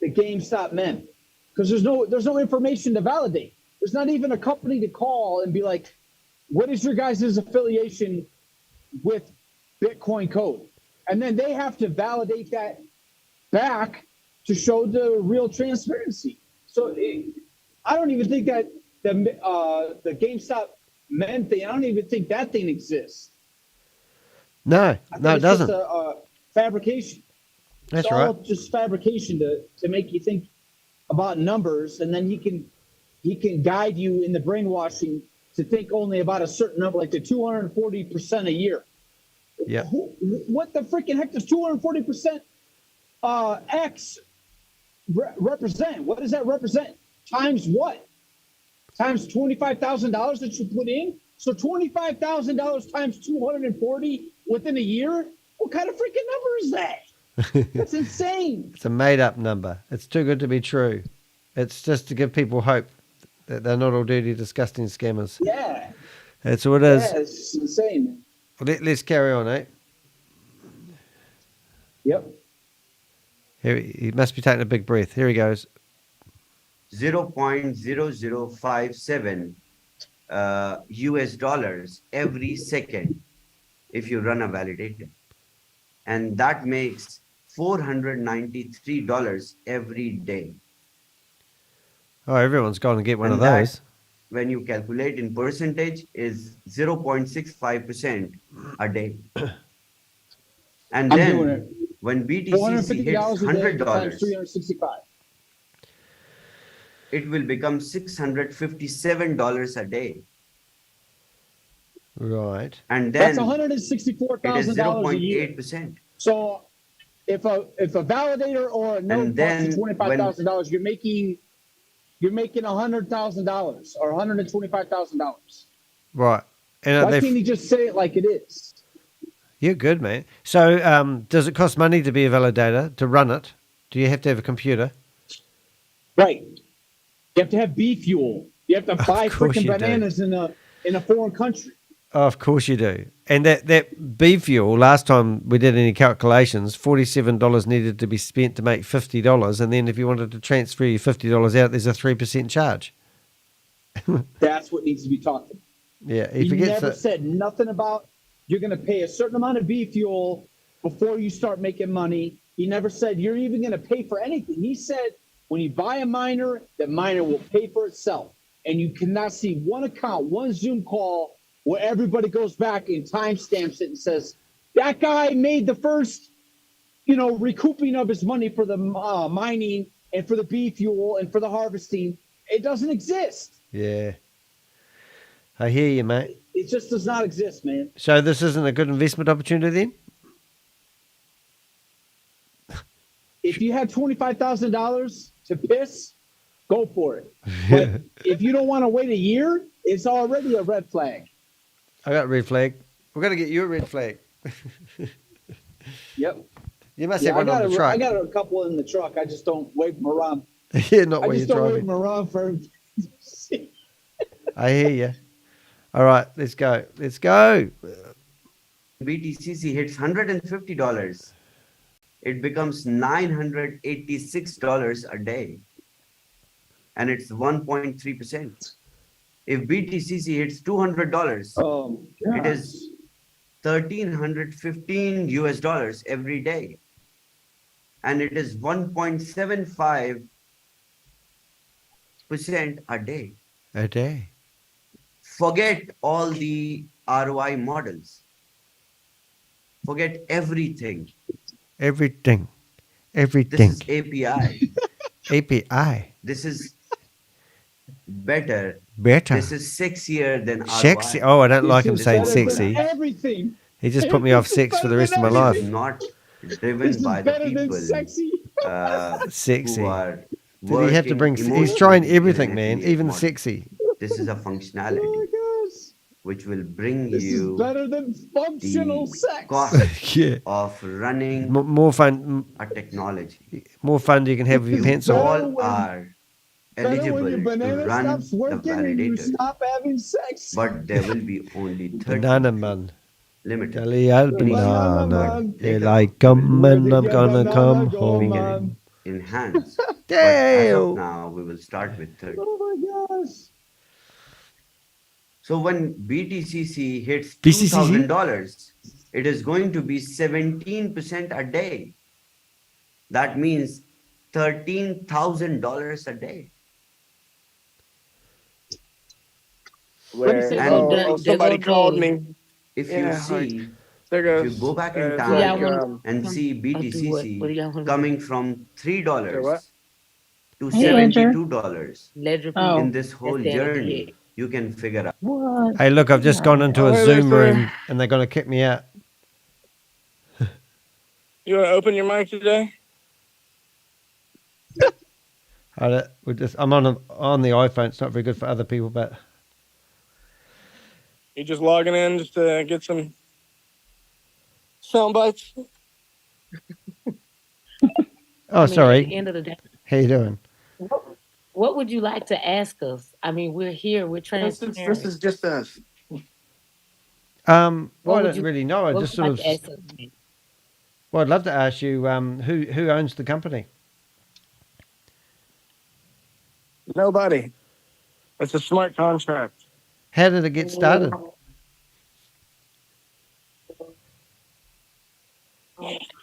GameStop mem, because there's no information to validate. There's not even a company to call and be like, what is your guys' affiliation with Bitcoin code? And then they have to validate that back to show the real transparency. So I don't even think that the GameStop mem thing, I don't even think that thing exists. No, it doesn't. It's just a fabrication. That's it's right. all just fabrication to make you think about numbers, and then he can guide you in the brainwashing to think only about a certain number, like the 240% a year. Yeah. What the freaking heck does 240% X represent? What does that represent? Times what? Times $25,000 that you put in? So $25,000 times 240 within a year? What kind of freaking number is that? That's insane. It's a made-up number. It's too good to be true. It's just to give people hope that they're not all dirty, disgusting scammers. Yeah. That's what it is. Yeah, it's just insane, man. Well, let's carry on, eh? Yep. Here, he must be taking a big breath. Here he goes. 0.0057 US dollars every second if you run a validator. And that makes $493 every day. Oh, everyone's gone to get one And of those. that, when you calculate in percentage, is 0.65% a day. And I'm then doing it. when BTC hits $100, times 365. it will become $657 a day. Right. And then that's $164,000 a year. 0.8%. So if a validator or a node costs $25,000, you're making $100,000 or $125,000. Right. And why can't you just say it like it is? You're good, man. So does it cost money to be a validator, to run it? Do you have to have a computer? Right. You have to have bee fuel. You have to buy freaking bananas in a foreign country. Oh, of course you do. And that bee fuel, last time we did any calculations, $47 needed to be spent to make $50. And then if you wanted to transfer your $50 out, there's a 3% charge. That's what needs to be talked about. Yeah. He never said nothing about you're going to pay a certain amount of bee fuel before you start making money. He never said you're even going to pay for anything. He said when you buy a miner, the miner will pay for itself. and you cannot see one account, one Zoom call where everybody goes back and timestamps it and says, that guy made the first, recouping of his money for the mining and for the bee fuel and for the harvesting. It doesn't exist. Yeah. I hear you, mate. It just does not exist, man. So this isn't a good investment opportunity then? If you had $25,000 to piss, go for it. But if you don't want to wait a year, it's already a red flag. I got a red flag. We're going to get you a red flag. Yep. You must have one on the truck. I got a couple in the truck. I just don't wave them around. Yeah, not I while you're just don't wave driving. them around for. I hear you. All right, let's go. Let's go. BTCC hits $150. It becomes $986 a day. And it's 1.3%. If BTCC hits $200, it is $1,315 US every day. And it is 1.75% a day. A day. Forget all the ROI models. Forget everything. Everything. This is API. API. This is better. Better. This is sexier than ROI. Sexy. Oh, I don't like him saying sexy. Everything. He just put me off sex for the rest of my life. Not driven by the people sexy. Sexy. who are Did he have to bring? working He's trying emotionally everything, in an man. affiliate Even model. sexy. This is a functionality which will bring This you is better than functional sex. cost Yeah. of running More fun. a technology. More fun you can have with your You pants on. all are Better when eligible your to banana run stops the working and you validator, stop having sex. but there will be only 30 Banana man. limited. Dali al Banana banana. man. Here I come and I'm gonna come We home. can enhance. But as of Damn. now, we will start with 30. Oh my gosh. So when BTCC hits BCCC? $2,000, it is going to be 17% a day. That means $13,000 a day. Somebody called me. If you see, There if goes. you go back in it's time and see What do you BTCC want? coming from $3 to Hey, Ledger. $72 Ledger. in this whole That's Danny de journey, Hek. you can figure out. What? Hey, look, I've just gone into a hey, Zoom there, sir. room and they're going to kick me out. You want to open your mic today? I'm on the iPhone. It's not very good for other people, but You just logging in just to get some sound bites? oh, At the sorry. end of the day, How you doing? what would you like to ask us? I mean, we're here. We're transparent. This is just us. I What would don't you- really know. I what just would sort you of. like to ask us? Well, I'd love to ask you who owns the company. Nobody. It's a smart contract. How did it get started?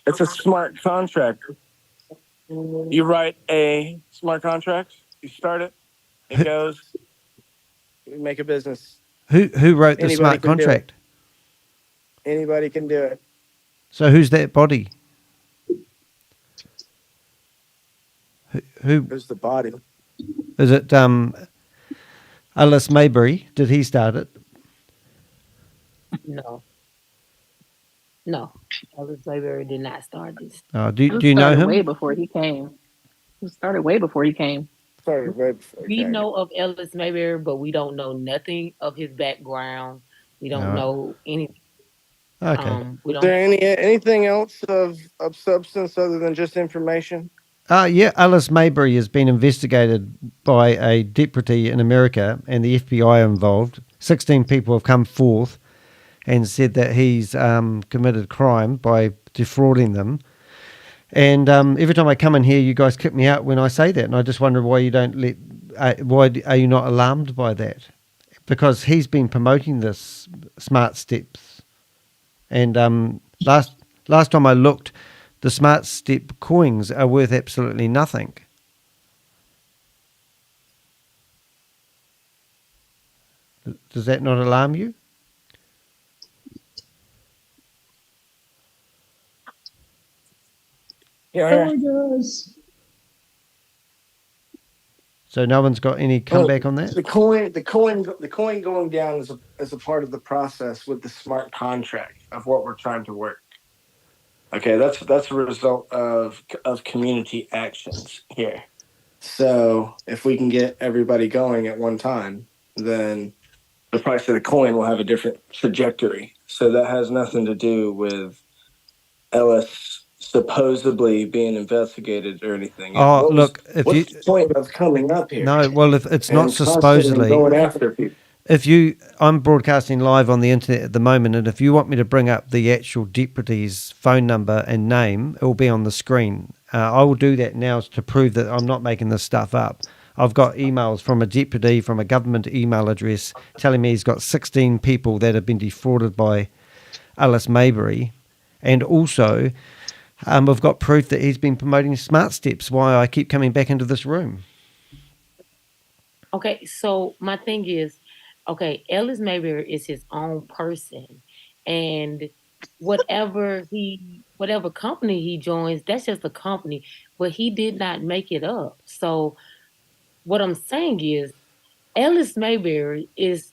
It's a smart contract. You write a smart contract, you start it, it goes, you make a business. Who wrote the Anybody smart can do it. contract? Anybody can do it. So who's that body? Who There's the body. is it? Alice Maybury. Did he start it? No. No. Ellis Mayberry did not start this. Do you know him? Way before he came. He started way before he came. Started way before. We know of Ellis Mayberry, but we don't know nothing of his background. We don't Alright. know anything. Okay. We Is don't. there anything else of substance other than just information? Yeah, Alice Maybury has been investigated by a deputy in America and the FBI are involved. 16 people have come forth and said that he's committed crime by defrauding them. And every time I come in here, you guys kick me out when I say that. And I just wonder why you don't why are you not alarmed by that? Because he's been promoting this smart steps. And last time I looked, the smart step coins are worth absolutely nothing. Does that not alarm you? Yeah. So no one's got any comeback on that? The coin going down is a part of the process with the smart contract of what we're trying to work. Okay, that's a result of community actions here. So if we can get everybody going at one time, then the price of the coin will have a different trajectory. So that has nothing to do with Ellis supposedly being investigated or anything. Oh, look, What's the point of coming up here? No, well, if it's not and constantly supposedly going after people. I'm broadcasting live on the internet at the moment, and if you want me to bring up the actual deputy's phone number and name, it will be on the screen. I will do that now to prove that I'm not making this stuff up. I've got emails from a deputy from a government email address telling me he's got 16 people that have been defrauded by Alice Maybury, and also we've got proof that he's been promoting smart steps. Why I keep coming back into this room. Okay, so my thing is, okay, Ellis Mayberry is his own person, and whatever company he joins, that's just a company, but he did not make it up. So what I'm saying is, Ellis Mayberry is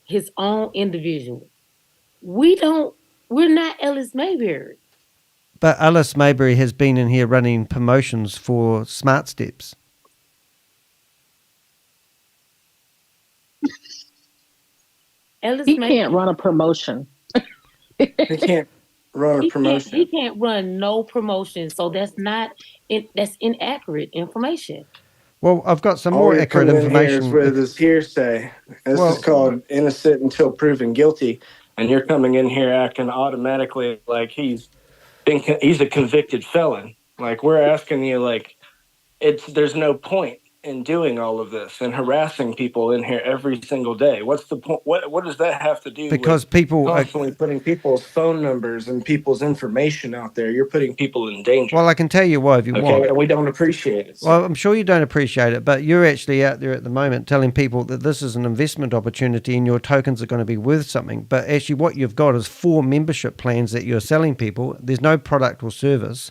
his own individual. We're not Ellis Mayberry. But Alice Mayberry has been in here running promotions for Smart Steps. He can't run a promotion. He can't run a promotion. He can't run no promotion. So that's inaccurate information. Well, I've got some All more you're accurate coming in here information. is with this hearsay. This is called innocent until proven guilty, and you're coming in here acting automatically like he's a convicted felon. Like we're asking you, like there's no point in doing all of this and harassing people in here every single day. What's the point? What does that have to do Because with people constantly putting people's phone numbers and people's information out there? You're putting people in danger. Well, I can tell you why if you want. And we don't appreciate it. Well, I'm sure you don't appreciate it, but you're actually out there at the moment telling people that this is an investment opportunity and your tokens are going to be worth something. But actually what you've got is 4 membership plans that you're selling people. There's no product or service.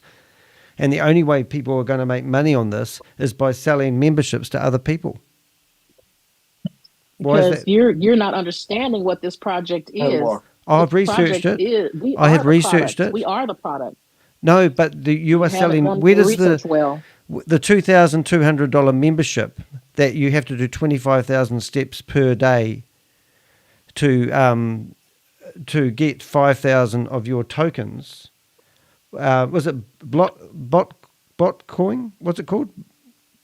And the only way people are going to make money on this is by selling memberships to other people. Why is Because that? you're not understanding what this project is. I've researched it. I have researched it. We are the product. No, but you are selling. Where does the $2,200 membership that you have to do 25,000 steps per day to get 5,000 of your tokens? Was it bot coin? What's it called?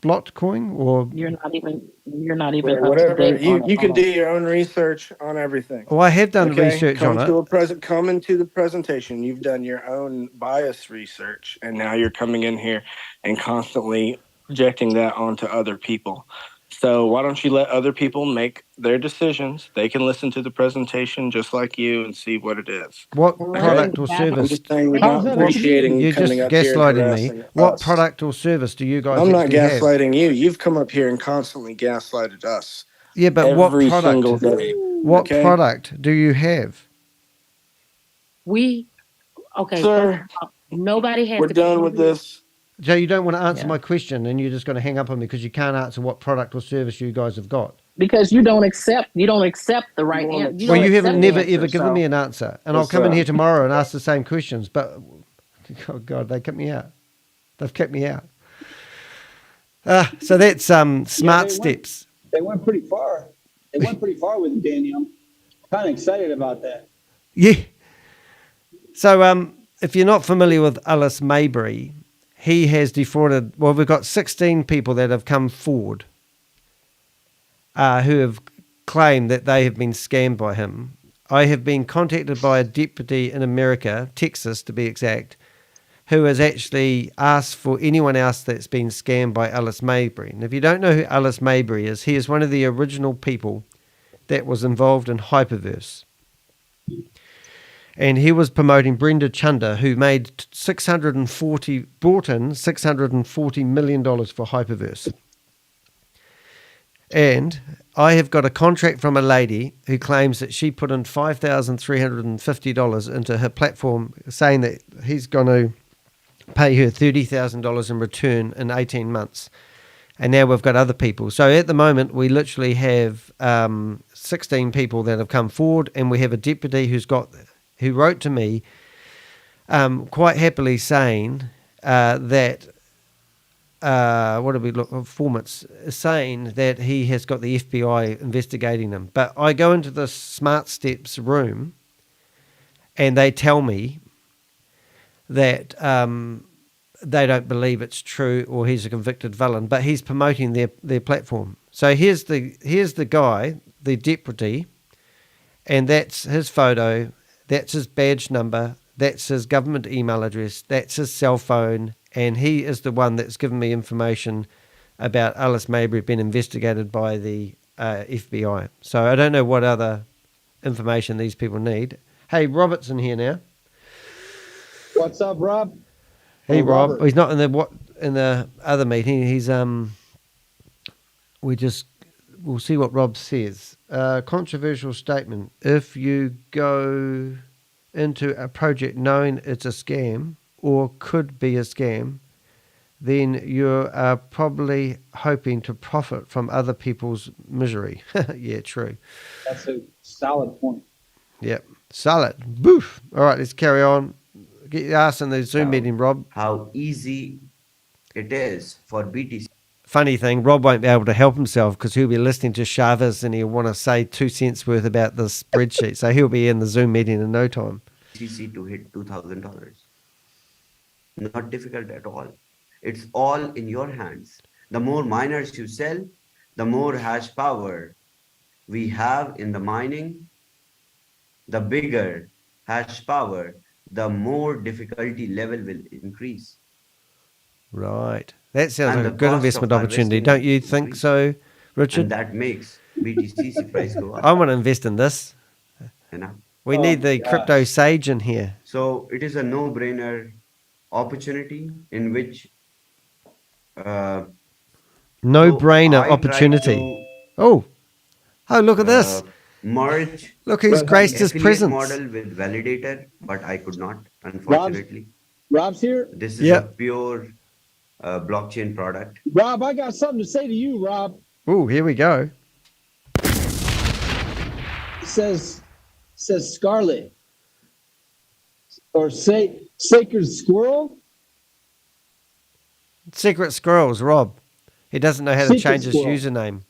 Blot coin or You're not even whatever. You can do your own research on everything. Oh, I have done research on it. Come into the presentation. You've done your own bias research, and now you're coming in here and constantly projecting that onto other people. So why don't you let other people make their decisions? They can listen to the presentation just like you and see what it is. What product or service? I'm just saying you're not appreciating You're just coming up here and gaslighting harassing me. What us. product or service do you guys I'm not actually have? gaslighting you. You've come up here and constantly gaslighted us. Yeah, but what every product? single day. What product do you have? Sir, nobody has. We're done with this. Joe, you don't want to answer my question, and you're just going to hang up on me because you can't answer what product or service you guys have got. Because you don't accept the right answer. Well, you haven't never ever given me an answer, and I'll come in here tomorrow and ask the same questions. But oh God, they kept me out. They've kept me out. So that's smart steps. They went pretty far. They went pretty far with it, Danny. I'm kind of excited about that. Yeah. So if you're not familiar with Alice Mayberry, he has defrauded. Well, we've got 16 people that have come forward who have claimed that they have been scammed by him. I have been contacted by a deputy in America, Texas to be exact, who has actually asked for anyone else that's been scammed by Alice Mayberry. And if you don't know who Alice Mayberry is, he is one of the original people that was involved in Hyperverse. And he was promoting Brenda Chunder, who brought in $640 million for Hyperverse. And I have got a contract from a lady who claims that she put in $5,350 into her platform, saying that he's going to pay her $30,000 in return in 18 months. And now we've got other people. So at the moment, we literally have 16 people that have come forward, and we have a deputy who wrote to me quite happily saying that, what did we look, performance, saying that he has got the FBI investigating him. But I go into the Smart Steps room, and they tell me that they don't believe it's true, or he's a convicted villain, but he's promoting their platform. So here's the guy, the deputy, and that's his photo, that's his badge number, that's his government email address, that's his cell phone, and he is the one that's given me information about Alice Mabry being investigated by the FBI. So I don't know what other information these people need. Hey, Robert's in here now. What's up, Rob? Hey, Rob. Robert. He's not in the other meeting. He's we'll see what Rob says. Controversial statement. If you go into a project knowing it's a scam or could be a scam, then you are probably hoping to profit from other people's misery. Yeah, true. That's a solid point. Yep. Solid. Boof. All right, let's carry on. Get your ass in the Zoom meeting, Rob. How easy it is for BTC. Funny thing, Rob won't be able to help himself because he'll be listening to ShaveZ and he'll want to say 2 cents worth about the spreadsheet. So he'll be in the Zoom meeting in no time. BTC to hit $2,000. Not difficult at all. It's all in your hands. The more miners you sell, the more hash power we have in the mining, the bigger hash power, the more difficulty level will increase. Right. That sounds And like a the good cost investment of opportunity. harvesting Don't you increase. think so, Richard? And that makes BTC price go up. I want to invest in this. You know? We need the CryptoSage in here. So it is a no-brainer opportunity in which No-brainer I opportunity. try Oh, look at this. merge Look who's graced his affiliate presence. model with validator, but I could not, unfortunately. Rob's here? This is a pure blockchain product. Rob, I got something to say to you, Rob. Oh, here we go. It says Scarlet. Or Sacred Squirrel? Secret Squirrels, Rob. He doesn't know how to Secret change his Squirrel. username.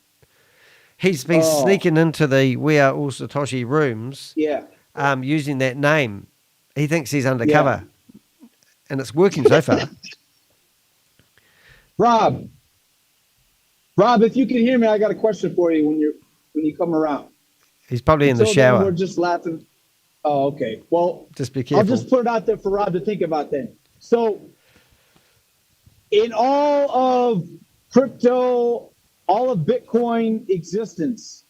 He's been sneaking into the We Are All Satoshi rooms using that name. He thinks he's undercover. And it's working so far. Rob, if you can hear me, I got a question for you when you come around. He's probably in the Until then, shower. we're just laughing. Oh, okay. Well, just be careful. I'll just put it out there for Rob to think about then. So, in all of crypto, all of Bitcoin existence,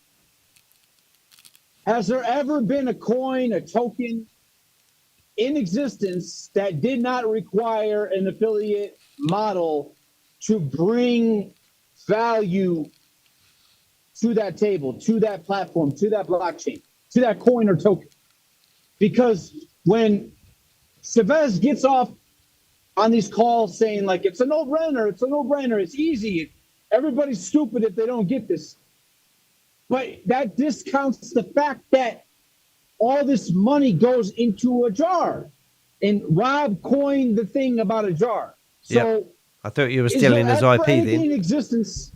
has there ever been a coin, a token in existence that did not require an affiliate model to bring value to that table, to that platform, to that blockchain, to that coin or token? Because when ShaveZ gets off on these calls saying like, it's a no-brainer, it's easy, everybody's stupid if they don't get this. But that discounts the fact that all this money goes into a jar. And Rob coined the thing about a jar. So I thought you were stealing his IP then. In existence,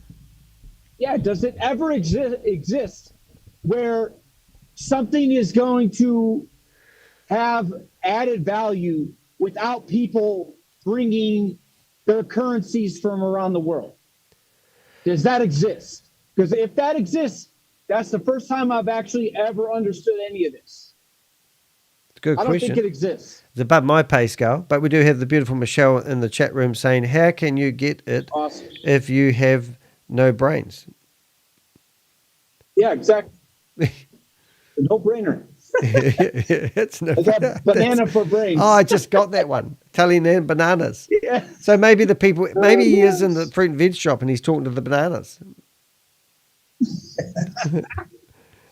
does it ever exist where something is going to have added value without people bringing their currencies from around the world? Does that exist? Because if that exists, that's the first time I've actually ever understood any of this. It's a good I don't question. think it exists. It's above my pay scale, but we do have the beautiful Michelle in the chat room saying, how can you get it if you have no brains? Yeah, exactly. No-brainer. It's no I got banana for brains. Oh, I just got that one. Telling them bananas. Yeah. So maybe the people, maybe he is in the fruit and veg shop and he's talking to the bananas.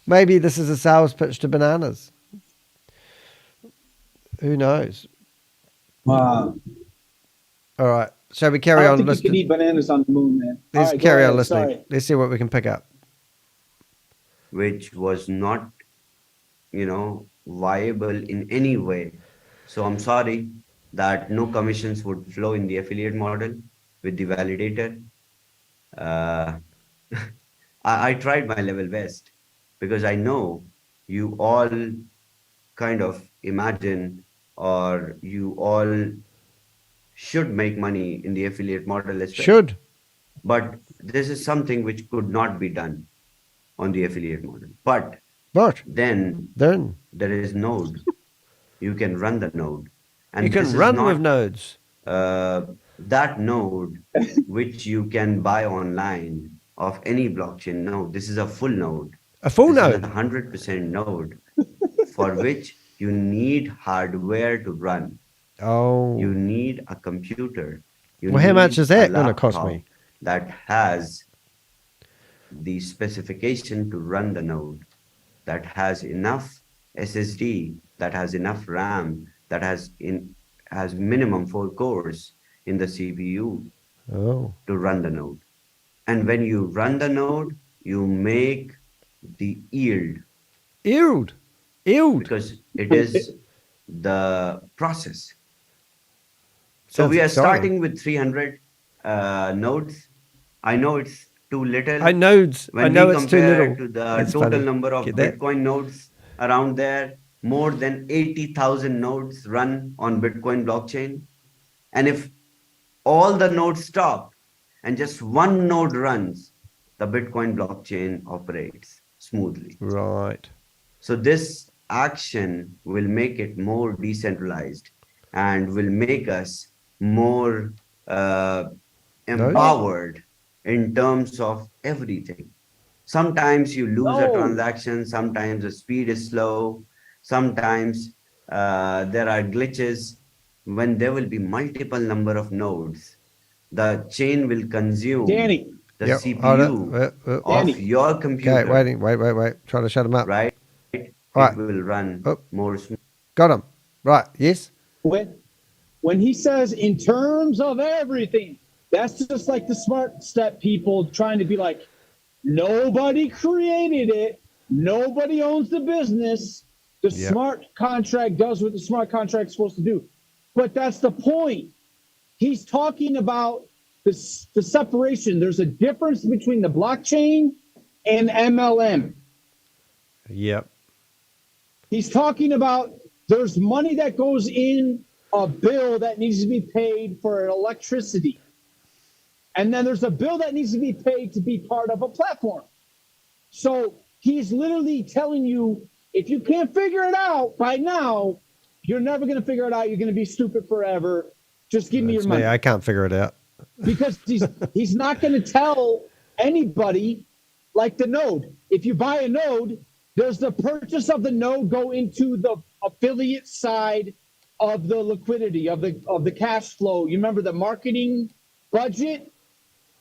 Maybe this is a sales pitch to bananas. Who knows? Wow. All right. So we I carry don't on think you listening. can eat bananas on the moon, man. All Let's right, go carry on ahead. listening. Sorry. Let's see what we can pick up. which was not, viable in any way. So I'm sorry that no commissions would flow in the affiliate model with the validator. Uh, I tried my level best because I know you all kind of imagine or you all should make money in the affiliate model as well. Should. But this is something which could not be done on the affiliate model. But then there is node. You can run the node. And you can this run is not, with nodes. That node which you can buy online of any blockchain node. This is a full node. A full this node. Is a 100% node for which you need hardware to run. Oh. You need a computer. Well, how much is that going to cost me? That has the specification to run the node, that has enough SSD, that has enough RAM, that has minimum 4 cores in the CPU to run the node. And when you run the node, you make the yield. Yield. Because it is the process. So Sounds we are exciting. starting with 300 nodes. I know it's too little. I know it's too little. To the That's total funny. number of Get that? Bitcoin nodes around there, more than 80,000 nodes run on Bitcoin blockchain. And if all the nodes stop and just one node runs, the Bitcoin blockchain operates smoothly. Right. So this action will make it more decentralized and will make us more empowered in terms of everything. Sometimes you lose a transaction, sometimes the speed is slow, sometimes there are glitches. When there will be multiple number of nodes, the chain will consume the CPU of your computer. Okay, wait. Trying to shut him up. Right? All right. It will run more smooth. Got him. Right. Yes. When he says in terms of everything, that's just like the smart step people trying to be like, nobody created it. Nobody owns the business. The smart contract does what the smart contract's supposed to do. But that's the point. He's talking about the separation. There's a difference between the blockchain and MLM. Yep. He's talking about there's money that goes in a bill that needs to be paid for electricity. And then there's a bill that needs to be paid to be part of a platform. So he's literally telling you, if you can't figure it out by now, you're never going to figure it out. You're going to be stupid forever. Just give me your money. I can't figure it out. Because he's not going to tell anybody like the node. If you buy a node, does the purchase of the node go into the affiliate side of the liquidity, of the cash flow? You remember the marketing budget?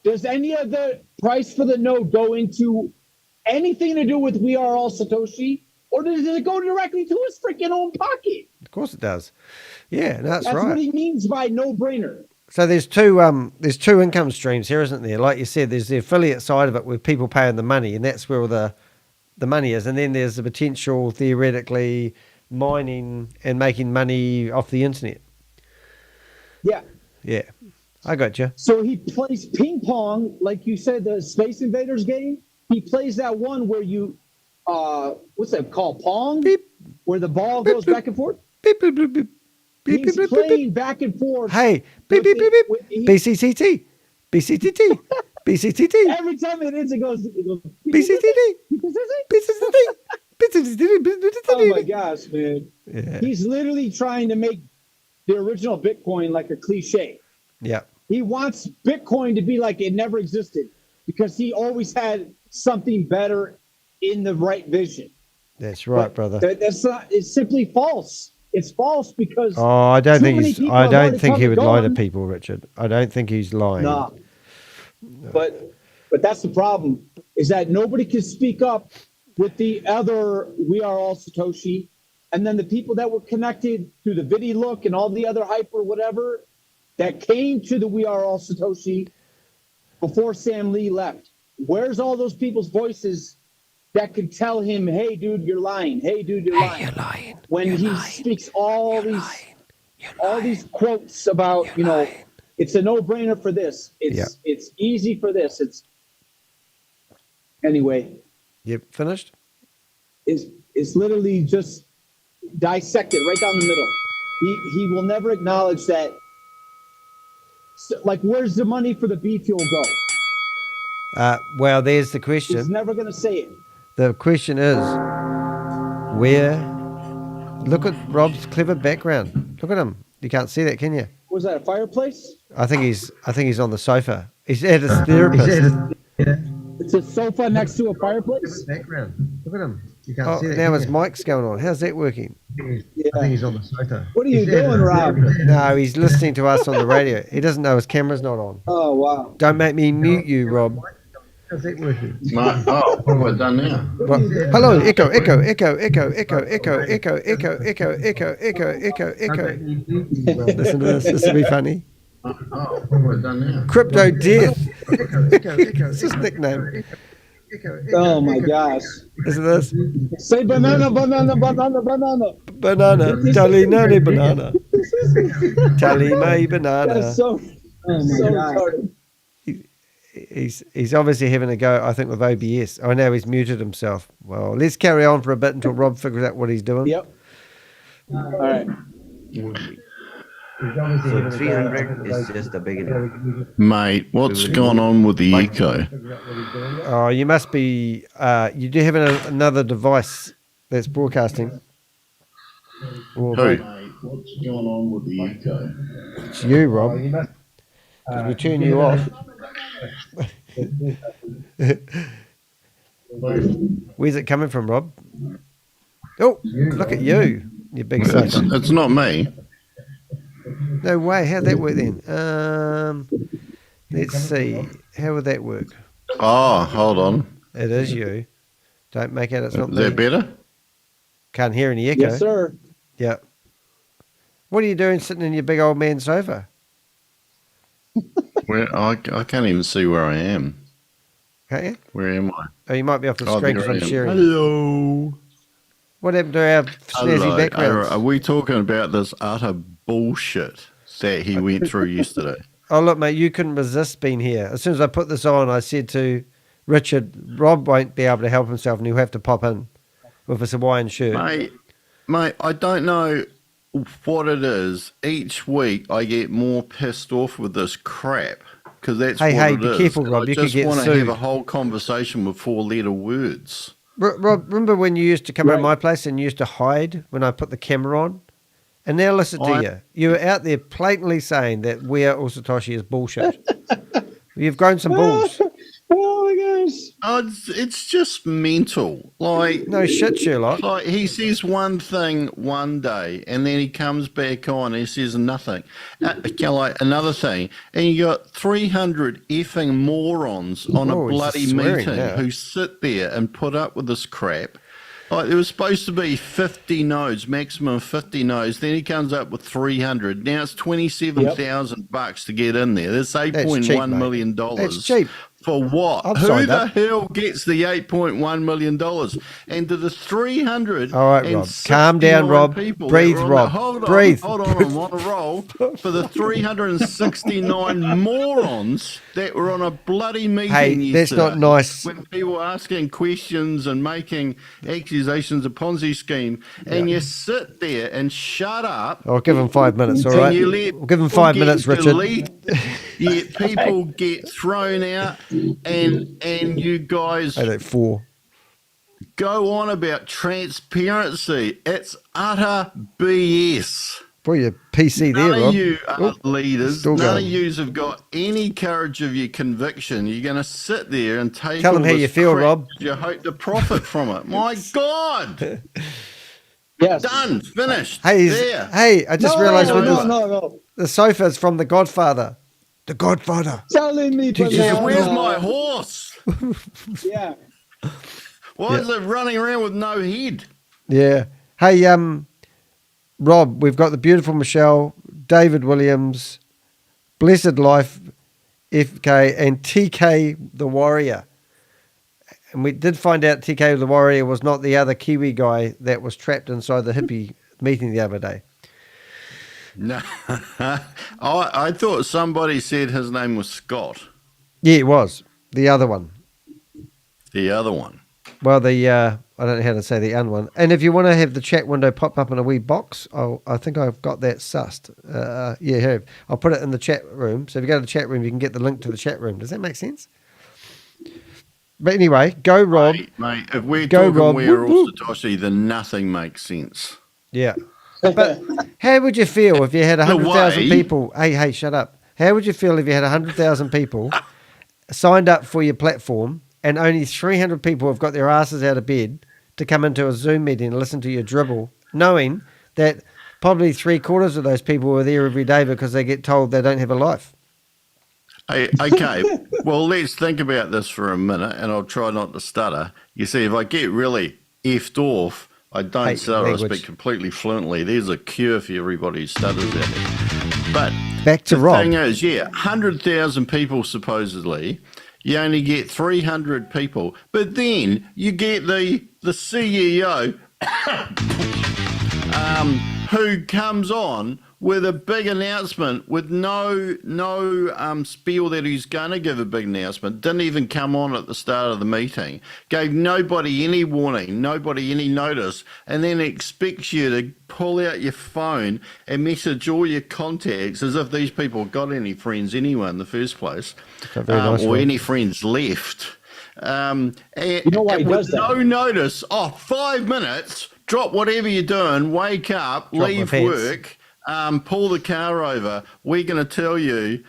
Does any of the price for the node go into anything to do with We Are All Satoshi? Or does it go directly to his freaking own pocket? Of course it does. Yeah, that's right. That's what he means by no-brainer. So there's two income streams here, isn't there? Like you said, there's the affiliate side of it with people paying the money, and that's where all the money is. And then there's the potential, theoretically, mining and making money off the internet. Yeah. Yeah. I got you. So he plays ping pong, like you said, the Space Invaders game. He plays that one where you, what's that called? Pong? Beep. Where the ball goes back and forth? Beep, beep, beep, beep. Beep, He's beep, playing beep, back and forth. Hey, beep, beep, beep, beep. BCTT. BCTT. BCTT. Every time it ends, it goes BCTT. Oh my gosh, man. Yeah. He's literally trying to make the original Bitcoin like a cliche. Yeah. He wants Bitcoin to be like it never existed because he always had something better in the right vision. That's right, brother. That's not. It's simply false. It's false because. I don't think he would lie to going. people, Richard. I don't think he's lying. No. But But that's the problem, is that nobody can speak up with the other We Are All Satoshi. And then the people that were connected to the VidiLook and all the other hyper whatever that came to the We Are All Satoshi before Sam Lee left. Where's all those people's voices that could tell him, hey, dude, you're lying. Hey, dude, you're lying. You're lying. When you're he lying. speaks all these quotes about, it's a no-brainer for this. It's easy for this. It's anyway. Yep, finished? It's literally just dissected right down the middle. He will never acknowledge that. Like, where's the money for the B fuel go? Well, there's the question. He's never going to say it. The question is, where? Look at Rob's clever background. Look at him. You can't see that, can you? Was that a fireplace? I think he's on the sofa. He's at his therapist. It's a sofa next to a fireplace. Background. Look at him. You can't see that. Now his mic's going on. How's that working? I think he's on the sofa. What are you doing, Rob? No, he's listening to us on the radio. He doesn't know his camera's not on. Oh wow! Don't make me mute you, Rob. How's that working? What have I done now? Well, hello, echo, echo, echo, echo, echo, echo, echo, echo, echo, echo, echo, echo, echo. Listen to this. This will be funny. What have I done now? Crypto Death. It's his nickname. Oh my gosh! Listen to this. Say banana, banana, banana, banana. Banana, tally nanny banana. Tally my banana. That's so retarded. He's obviously having a go, I think, with OBS. Oh, now he's muted himself. Well, let's carry on for a bit until Rob figures out what he's doing. Yep. All right. So 300 is just the beginning. Mate, what's going on with the echo? Oh, you must be... you do have another device that's broadcasting. Who? Mate, what's going on with the echo? It's you, Rob. Because we turn you off. Where's it coming from, Rob? Oh, look at you big son. It's not me. No way. How'd that work then? Let's see. How would that work? Oh, hold on. It is you. Don't make out it's not me. Is that better? Can't hear any echo. Yes, sir. Yeah. What are you doing sitting in your big old man sofa? Where I can't even see where I am. Can't you? Where am I? Oh, you might be off the screen because I'm sharing. Hello. What happened to our snazzy backgrounds? Are we talking about this utter bullshit that he went through yesterday? Oh, look, mate, you couldn't resist being here. As soon as I put this on, I said to Richard, Rob won't be able to help himself and he'll have to pop in with his Hawaiian shirt. Mate, I don't know what it is. Each week I get more pissed off with this crap because that's what it is. Hey, be careful, Rob. You could get sued. I just want to have a whole conversation with 4-letter words. Rob, remember when you used to come to my place and you used to hide when I put the camera on? And now listen to you. You were out there blatantly saying that We Are All Satoshi is bullshit. You've grown some balls. Oh my gosh. Oh, it's just mental. Like, no shit, Sherlock. Like, he says one thing one day and then he comes back on and he says nothing. Like another thing. And you got 300 effing morons on a bloody meeting who sit there and put up with this crap. Like, there was supposed to be 50 nodes, maximum 50 nodes. Then he comes up with 300. Now it's $27,000 to get in there. That's $8.1 million. That's cheap. For what? Who the hell gets the $8.1 million? And to the 300. All right, Rob. Calm down, Rob. Breathe, Rob. Breathe. Hold on, I'm on a roll. For the 369 morons that were on a bloody meeting yesterday. That's not nice. When people were asking questions and making accusations of Ponzi scheme, and you sit there and shut up. I'll give him 5 minutes, all right? We'll give him 5 minutes, Richard. Yet people get thrown out. And you guys go on about transparency. It's utter BS. Put your PC there, Rob. None of you are leaders. None of you have got any courage of your conviction. You're going to sit there and take. Tell them how you feel, Rob. You hope to profit from it. My God. Yes. Done. Finished. Hey, there. Hey, I just realised no. the sofa's from The Godfather. The Godfather. Telling me, He says, where's my horse? Yeah. Why is it running around with no head? Yeah. Hey, Rob, we've got the beautiful Michelle, David Williams, Blessed Life, FK, and TK the Warrior. And we did find out TK the Warrior was not the other Kiwi guy that was trapped inside the hippie meeting the other day. No, I thought somebody said his name was Scott. Yeah, it was. The other one. The other one. Well, I don't know how to say the other one. And if you want to have the chat window pop up in a wee box, I think I've got that sussed. Yeah, have. I'll put it in the chat room. So if you go to the chat room, you can get the link to the chat room. Does that make sense? But anyway, go Rob. Mate, if we're go, talking Rob. We Are All Satoshi, then nothing makes sense. Yeah. But how would you feel if you had 100,000 way- people? Hey, shut up. How would you feel if you had 100,000 people signed up for your platform and only 300 people have got their asses out of bed to come into a Zoom meeting and listen to your dribble, knowing that probably 3/4 of those people are there every day because they get told they don't have a life? Hey, okay, well, let's think about this for a minute, and I'll try not to stutter. You see, if I get really effed off, I don't stutter, I speak completely fluently. There's a cure for everybody who stutters out there. But back to Rob. The thing is, 100,000 people supposedly, you only get 300 people, but then you get the CEO who comes on with a big announcement with no spiel that he's going to give a big announcement, didn't even come on at the start of the meeting, gave nobody any warning, nobody any notice, and then expects you to pull out your phone and message all your contacts as if these people got any friends anyway in the first place, nice or one. any friends left. And You know why he with does that? no notice, 5 minutes, drop whatever you're doing, wake up, Drop my leave pants. work, pull the car over. We're going to tell you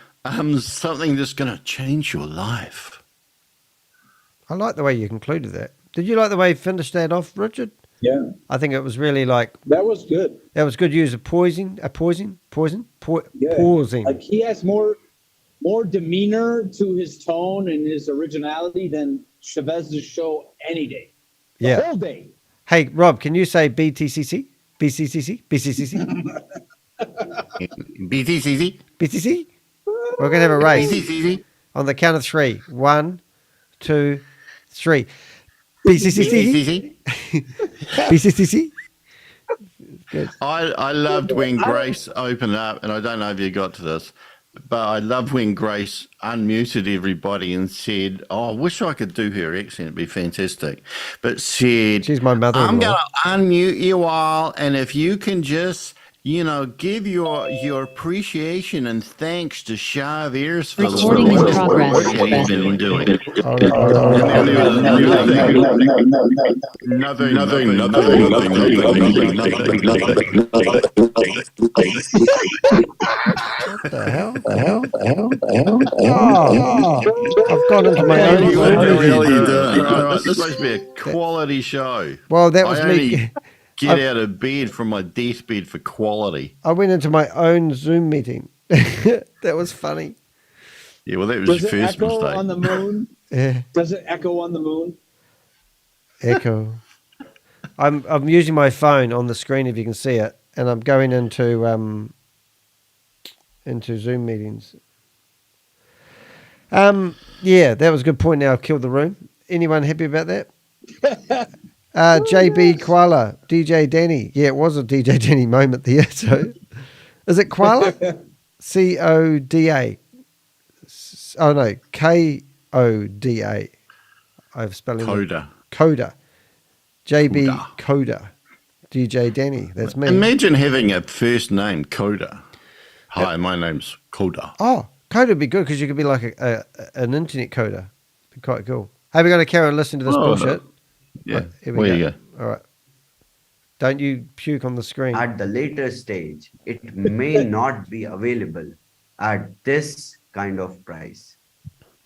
something that's going to change your life. I like the way you concluded that. Did you like the way you finished that off, Richard? Yeah. I think it was really like... That was good. That was good use of pausing. Yeah. Pausing. Like he has more demeanor to his tone and his originality than ChavezZ's show any day. The whole day. Hey, Rob, can you say BTCC? BCCC? BCCC? BTCC? BTC? We're going to have a race. BTCC? On the count of 3. 1, 2, 3. BCCC? BCCC? Good. I loved when Grace opened up, and I don't know if you got to this, but I loved when Grace unmuted everybody and said, I wish I could do her accent, it'd be fantastic. But said, she's my mother-in-law. I'm going to unmute you all, and if you can just, give your appreciation and thanks to ShaveZ for Recording in progress. what he's been doing. What the hell? I've gone into my own Zoom. This is supposed to be a quality show. Well, that was I me. only get out of bed from my deathbed for quality. I went into my own Zoom meeting. That was funny. Yeah, well, that was Does your it first echo mistake. on the moon? Yeah. Does it echo on the moon? Echo. I'm using my phone on the screen if you can see it, and I'm going into Zoom meetings. Yeah, that was a good point. Now I've killed the room. Anyone happy about that? JB Koala, DJ Danny. Yeah, it was a DJ Danny moment there. So, is it Koala? CODA. Oh no, KODA. I'm spelling Coda. Coda. JB Coda. DJ Danny. That's me. Imagine having a first name, Coda. Hi, my name's Coda. Oh, Coda would be good because you could be like an internet coder. Be quite cool. Hey, we're going to carry on listening to this bullshit. Yeah, Here where you go. All right. Don't you puke on the screen. At the later stage, it may not be available at this kind of price.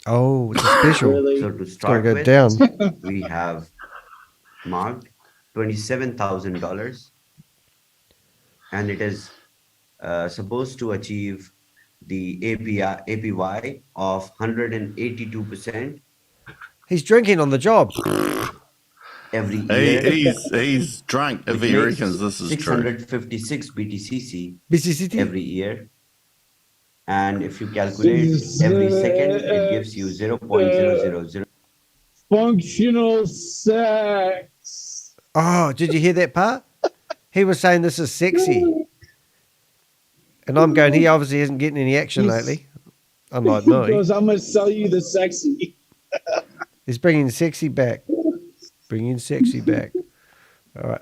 Oh, it's a special. So to It's going start to go with, down. we have marked $27,000, and it is supposed to achieve the APY of 182% He's drinking on the job. every year. He's drunk if which he makes reckons this is true. 656 BTCC BTCC every year. And if you calculate every second, it gives you 0.000. Functional sex. Oh, did you hear that part? He was saying this is sexy. And I'm going, he obviously isn't getting any action lately. Unlike me. He goes, I'm going to sell you the sexy. He's bringing sexy back. Bringing sexy back. All right.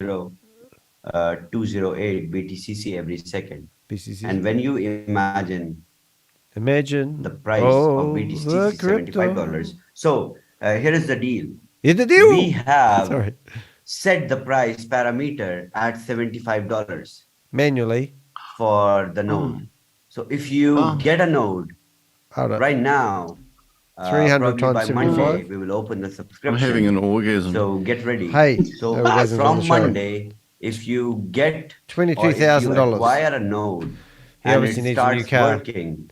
208 BTCC every second. BTCC. And when you imagine the price of BTC is $75. So here is the deal. Here's the deal. We have set the price parameter at $75 manually for the node. So if you get a node right now, 300 probably times by Monday, 75. we will open the subscription. I'm having an orgasm. So get ready. Hey, so orgasm's on the from show. Monday, if you get $22,000. acquire a node He and obviously it needs a new starts car. working,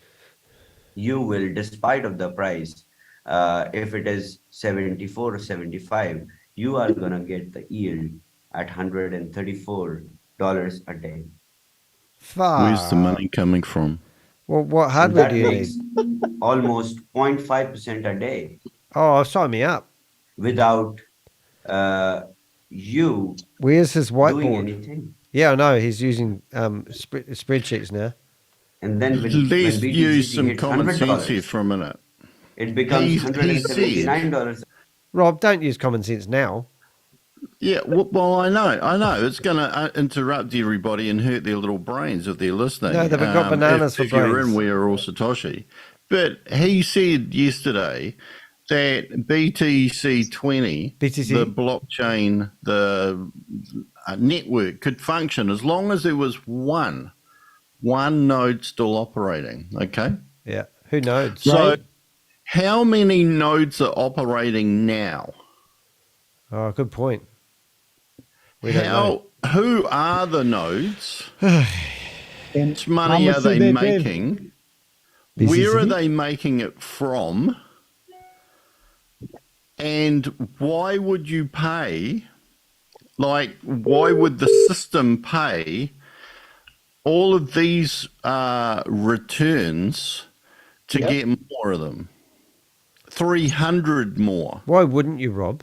you will, despite of the price, if it is 74 or 75, you are gonna get the yield at $134 a day. Where's the money coming from? Well, what hardware That do you makes need? almost 0.5% a day Oh, sign me up. without you Where's his doing whiteboard? anything. Yeah, I know. He's using spreadsheets now. And then when Let's BTC use some hits common sense here $100, for a minute. it becomes He $179. Rob, don't use common sense now. Yeah, well, I know. It's going to interrupt everybody and hurt their little brains if they're listening. No, they've got bananas if for you're brains. in We Are All Satoshi. But he said yesterday that BTC20, the blockchain, the network could function as long as there was one node still operating, okay? Yeah, who knows? So how many nodes are operating now? Oh, good point. We don't know. Who are the nodes? And How much money how are much do they they pay? making? Where are they making it from? And why would you pay? Like, why would the system pay all of these returns to get more of them? 300 more. Why wouldn't you, Rob?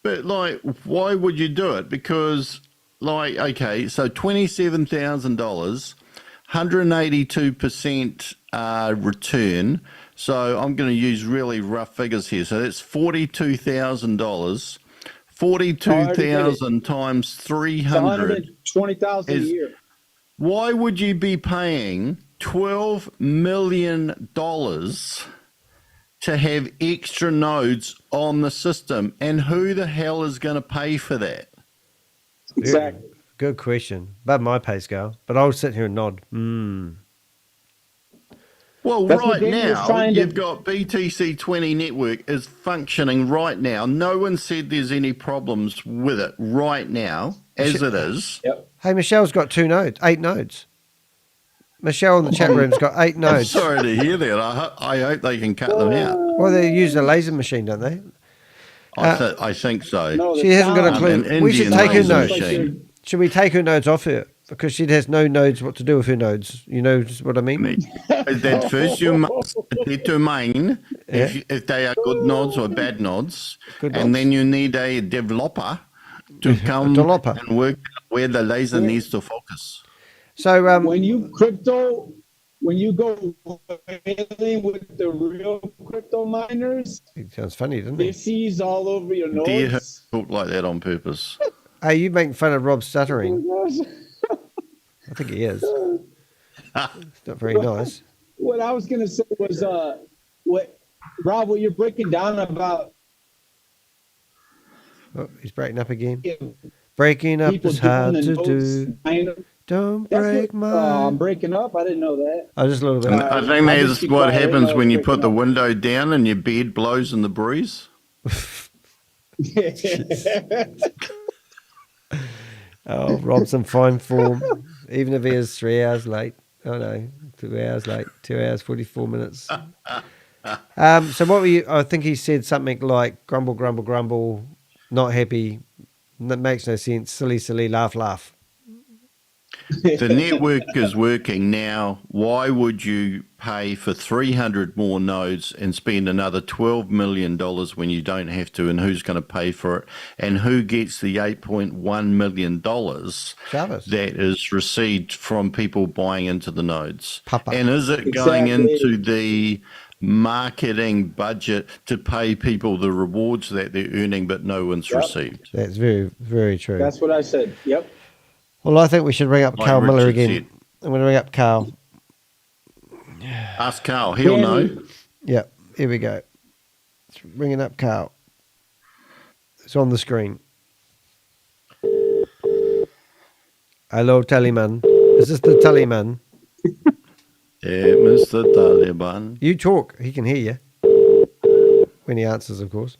But, like, why would you do it? Because, like, okay, so $27,000, 182% return. So I'm going to use really rough figures here. So that's $42,000. 42,000 times 300 $120,000 a year. Why would you be paying $12 million to have extra nodes on the system? And who the hell is going to pay for that? Exactly. Good question. Above my pay scale, but I'll sit here and nod. Well, That's what right Danny was now, trying to- you've got BTC20 network is functioning right now. No one said there's any problems with it right now, as it is. Yep. Hey, Michelle's got 8 nodes. Michelle in the chat room's got 8 I'm nodes. sorry to hear that. I hope they can cut them out. Well, they use a laser machine, don't they? I think so. No, She hasn't got a clue. An We should Indian take her laser nodes. machine. Should we take her nodes off her? Because she has no nodes what to do with her nodes. You know what I mean? That first you must determine if they are good nodes or bad nodes. And then you need a developer to come and work where the laser needs to focus. So when you go with the real crypto miners, it sounds funny, doesn't they it? seize all over your Do you nodes. talk like that on purpose? Hey, you making fun of Rob stuttering? I think he is. It's not very nice. What I was gonna say was, what you're breaking down about. Oh, he's breaking up again. Breaking up People is hard doing to the do. nodes. Don't That's break what, my. I'm breaking up. I didn't know that. Oh, just a little bit. I think I'll that's just be what quiet. I happens know when you it's put the breaking window down and your bed blows in the breeze. Oh, Rob's in fine form, even if he is 3 hours late. I know. 2 hours late. 2 hours 44 minutes. So what were you? I think he said something like grumble, grumble, grumble. Not happy. That makes no sense. Silly, silly. Laugh, laugh. The network is working now. Why would you pay for 300 more nodes and spend another $12 million when you don't have to? And who's going to pay for it? And who gets the $8.1 million that is received from people buying into the nodes? And is it going into the marketing budget to pay people the rewards that they're earning but no one's received? That's very, very true. That's what I said. Yep. Well, I think we should ring up Like Carl Miller Richard again. I'm going to ring up Carl. Ask Carl. He'll know. Yep. Here we go. It's ringing up Carl. It's on the screen. Hello, Tallyman. Is this the Tallyman? Yeah, Mr. Taliban. You talk. He can hear you. When he answers, of course.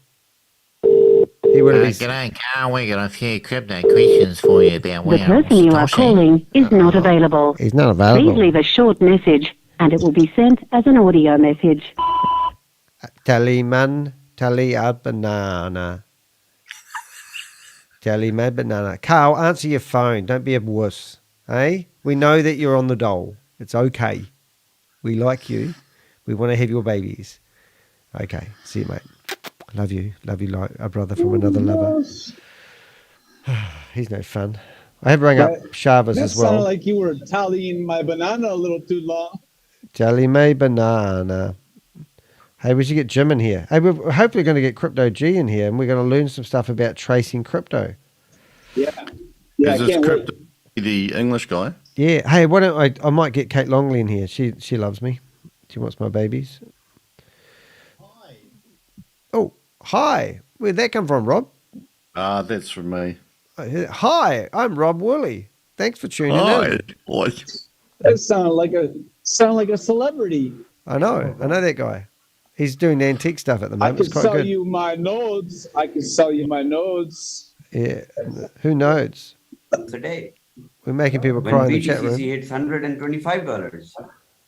He would have G'day, Carl. We got a few crypto questions for you about We The Are All person you are Satoshi. calling is not available. He's not available. Please leave a short message and it will be sent as an audio message. Tallyman, tally a banana. Tally my banana. Carl, answer your phone. Don't be a wuss. Hey? We know that you're on the dole. It's okay. We like you. We want to have your babies. Okay. See you, mate. Love you. Love you like a brother from another lover. He's no fun. I have rang up Shavaz as well. That sounded like you were tallying my banana a little too long. Tally me banana. Hey, we should get Jim in here. Hey, we're hopefully going to get Crypto G in here, and we're going to learn some stuff about tracing crypto. Yeah. Is this Crypto the English guy? Yeah. Hey, why don't I might get Kate Longley in here. She loves me. She wants my babies. Hi. Oh, hi. Where'd that come from, Rob? That's from me. Hi, I'm Rob Woolley. Thanks for tuning in. That sounded like a celebrity. I know that guy. He's doing antique stuff at the I moment. can It's quite sell good. you my nodes. I can sell you my nodes. Yeah. Who knows? A day. We're making people When cry in the chat room. BTCC hits $125,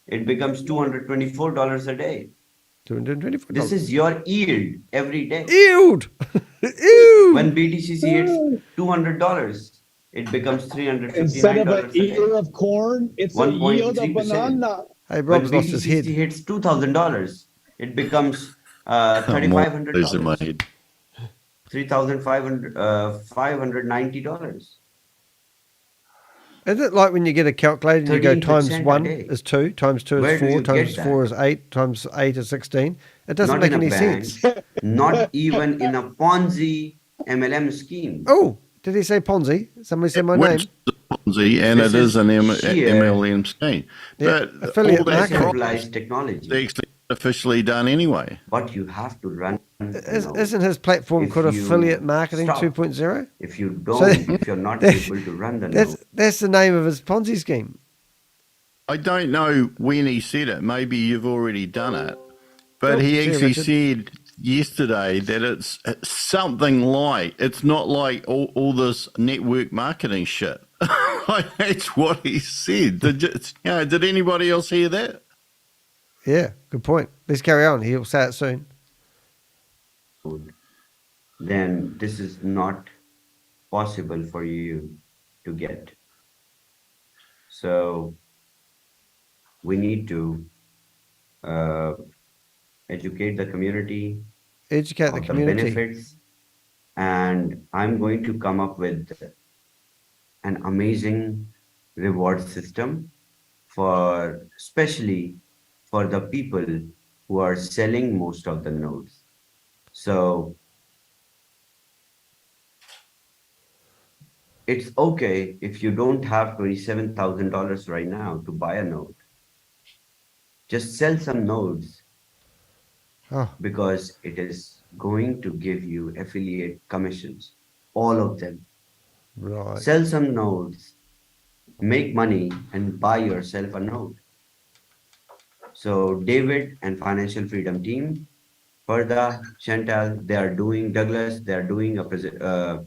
it becomes $224 a day. $224. This is your yield every day. Yield. Ew. When BTCC hits $200, it becomes $359 Instead of a an day. yield of corn, it's a yield of 1.3%. banana. Hey, When Rob's lost his head. BTCC hits $2,000, it becomes $3,500. $3,590. Is it like when you get a calculator and you go 13% times a 1 day. is 2, times 2 Where is do 4, you times get 4 that? is 8, times 8 is 16? It doesn't Not make in a any bank, sense. Not even in a Ponzi MLM scheme. Oh, did he say Ponzi? Somebody said my name. Ponzi, and This it is an sheer MLM scheme. Yeah, But affiliate all that marketing. Centralized technology. they're actually officially done anyway. But you have to run. Isn't his platform If called you Affiliate Marketing stop. 2.0? If you don't, if you're not able to run the node, That's the name of his Ponzi scheme. I don't know when he said it. Maybe you've already done it. But Oh, he see you, actually Richard. said yesterday that it's something like, it's not like all this network marketing shit. That's what he said. Did anybody else hear that? Yeah, good point. Let's carry on. He'll say it soon. then this is not possible for you to get. So we need to educate the community. Educate the of community. benefits, and I'm going to come up with an amazing reward system for, especially for the people who are selling most of the nodes. So it's okay if you don't have $27,000 right now to buy a node. Just sell some nodes because it is going to give you affiliate commissions, all of them. Right. Sell some nodes, make money, and buy yourself a node. So David and Financial Freedom team, Perda, Chantal, they are doing, Douglas, they are doing a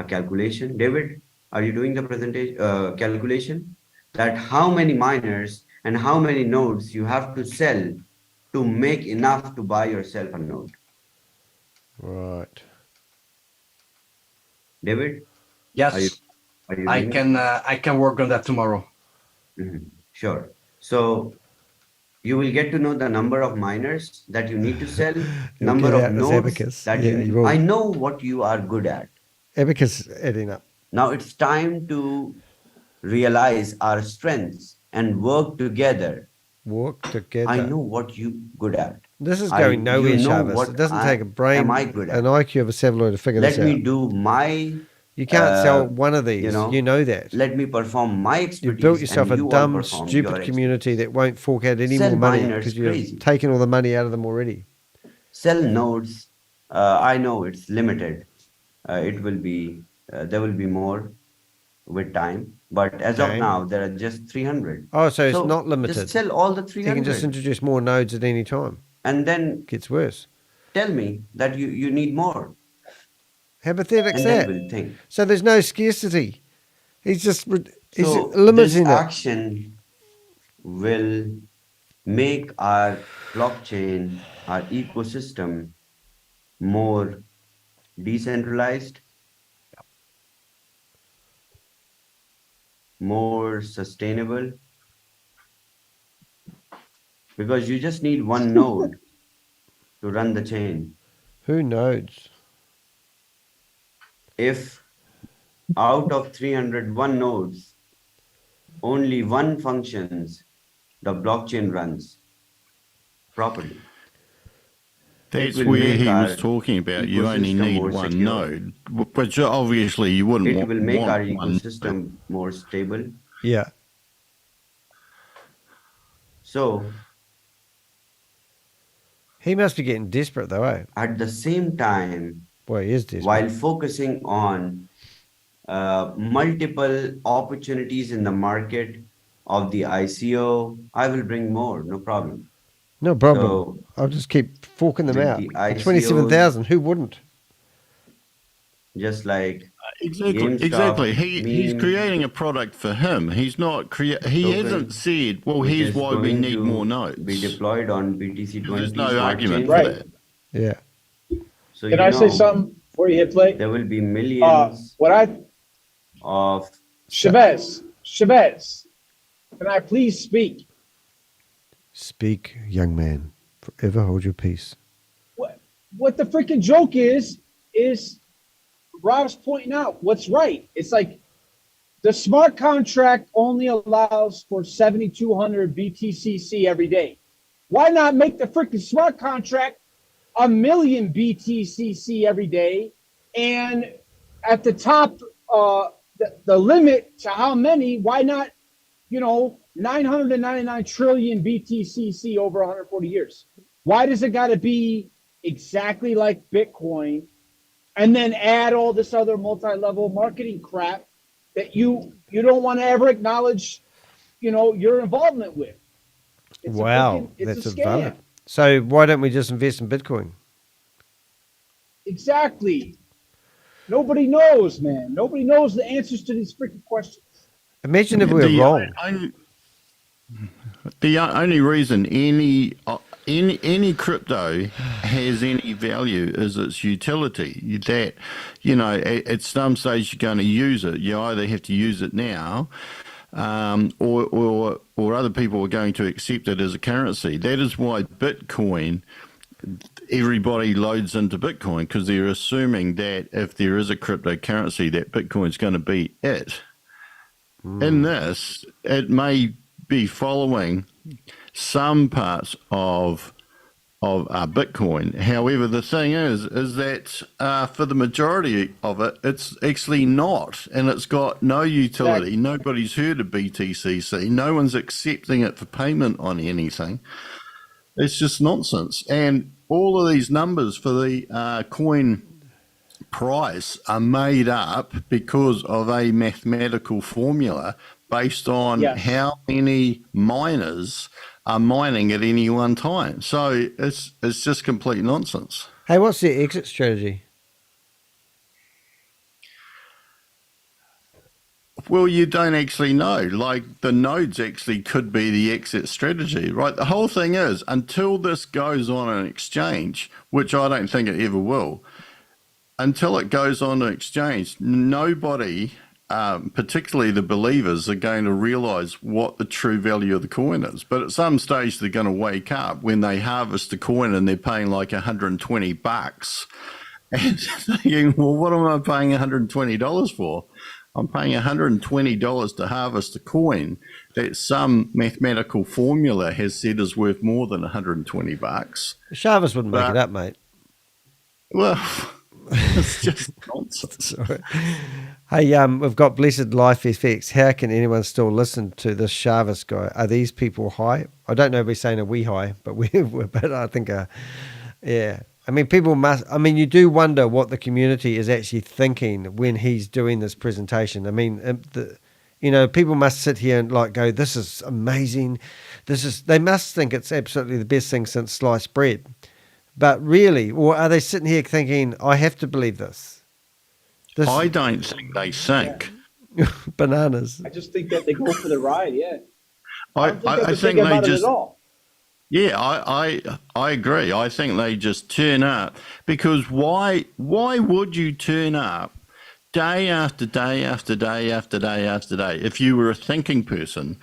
calculation. David, are you doing the presentation calculation? That how many miners and how many nodes you have to sell to make enough to buy yourself a node. Right. David? Yes, are you I doing it? I can work on that tomorrow. Sure. So you will get to know the number of miners that you need to sell, You'll number get of out this nodes abacus. that Yeah, you will. I know what you are good at. Abacus adding up. Now it's time to realize our strengths and work together. Work together. I know what you good at. This is going nowhere, Shavis. It doesn't take a brain, am I good at? an IQ of a celluloid to figure this Let out. me do my. You can't sell one of these. You know that. Let me perform my expertise. You've built yourself a and you dumb, all perform stupid your community that won't fork out any Sell more money miners because you've crazy. taken all the money out of them already. Sell nodes. I know it's limited. It will be. There will be more with time. But as of now, there are just 300. Oh, so it's not limited. Just sell all the 300. You can just introduce more nodes at any time. And then gets worse. Tell me that you need more. How pathetic's And that? then we'll think. So there's no scarcity. He's just he's So limiting this it. action will make our blockchain, our ecosystem more decentralized, more sustainable, because you just need one node to run the chain. Who knows? If out of 301 nodes, only one functions, the blockchain runs properly. That's where he was talking about. You only need one node, which obviously you wouldn't want. It will make our one ecosystem more stable. Yeah. So he must be getting desperate though, eh? At the same time, well, he is desperate. While focusing on multiple opportunities in the market of the ICO, I will bring more, no problem. No problem. So, I'll just keep forking them with out. the 27,000. Who wouldn't? Just like Exactly. GameStop, Exactly. He's meme, creating a product for him. He's not he token, hasn't said, well, which here's is why we going need to more nodes. be deployed on BTC20. There's no smart argument chain. for that. Yeah. So Can you I say know, something before you hit play? there will be millions of Chavez, can I please speak? Speak, young man. Forever hold your peace. What the freaking joke is Rob's pointing out what's right. It's like the smart contract only allows for 7,200 BTCC every day. Why not make the freaking smart contract 1 million BTCC every day? And at the top, the limit to how many, why not, 999 trillion BTCC over 140 years? Why does it got to be exactly like Bitcoin and then add all this other multi-level marketing crap that you don't want to ever acknowledge, your involvement with? It's that's a scam. valid. So why don't we just invest in Bitcoin? Exactly. Nobody knows, man. Nobody knows the answers to these freaking questions. Imagine if we were wrong. The only reason any crypto has any value is its utility. That, at some stage you're going to use it. You either have to use it now, or other people are going to accept it as a currency. That is why Bitcoin, everybody loads into Bitcoin, because they're assuming that if there is a cryptocurrency, that Bitcoin's going to be it. In this, it may be following some parts of Bitcoin. However, the thing is that for the majority of it, it's actually not, and it's got no utility. Exactly. Nobody's heard of BTCC. No one's accepting it for payment on anything. It's just nonsense. And all of these numbers for the coin price are made up because of a mathematical formula based on how many miners are mining at any one time. So it's just complete nonsense. Hey, what's the exit strategy? Well, you don't actually know. Like the nodes actually could be the exit strategy, right? The whole thing is until this goes on an exchange, which I don't think it ever will, until it goes on an exchange, nobody, particularly the believers, are going to realize what the true value of the coin is. But at some stage, they're going to wake up when they harvest the coin and they're paying like $120 and thinking, well, what am I paying $120 for? I'm paying $120 to harvest a coin that some mathematical formula has said is worth more than $120. Shavez wouldn't make it up, mate. Well, it's just nonsense. Hey, we've got Blessed Life FX. How can anyone still listen to this Shavez guy? Are these people high? I don't know if we're saying are we high, but but I think, yeah. I mean, people must. I mean, you do wonder what the community is actually thinking when he's doing this presentation. I mean, people must sit here and like go, "This is amazing." They must think it's absolutely the best thing since sliced bread. But really, or are they sitting here thinking, "I have to believe this"? I don't think they think. Bananas. I just think that they go for the ride. Yeah. I think they just. Yeah, I agree. I think they just turn up because why would you turn up day after day after day after day after day if you were a thinking person,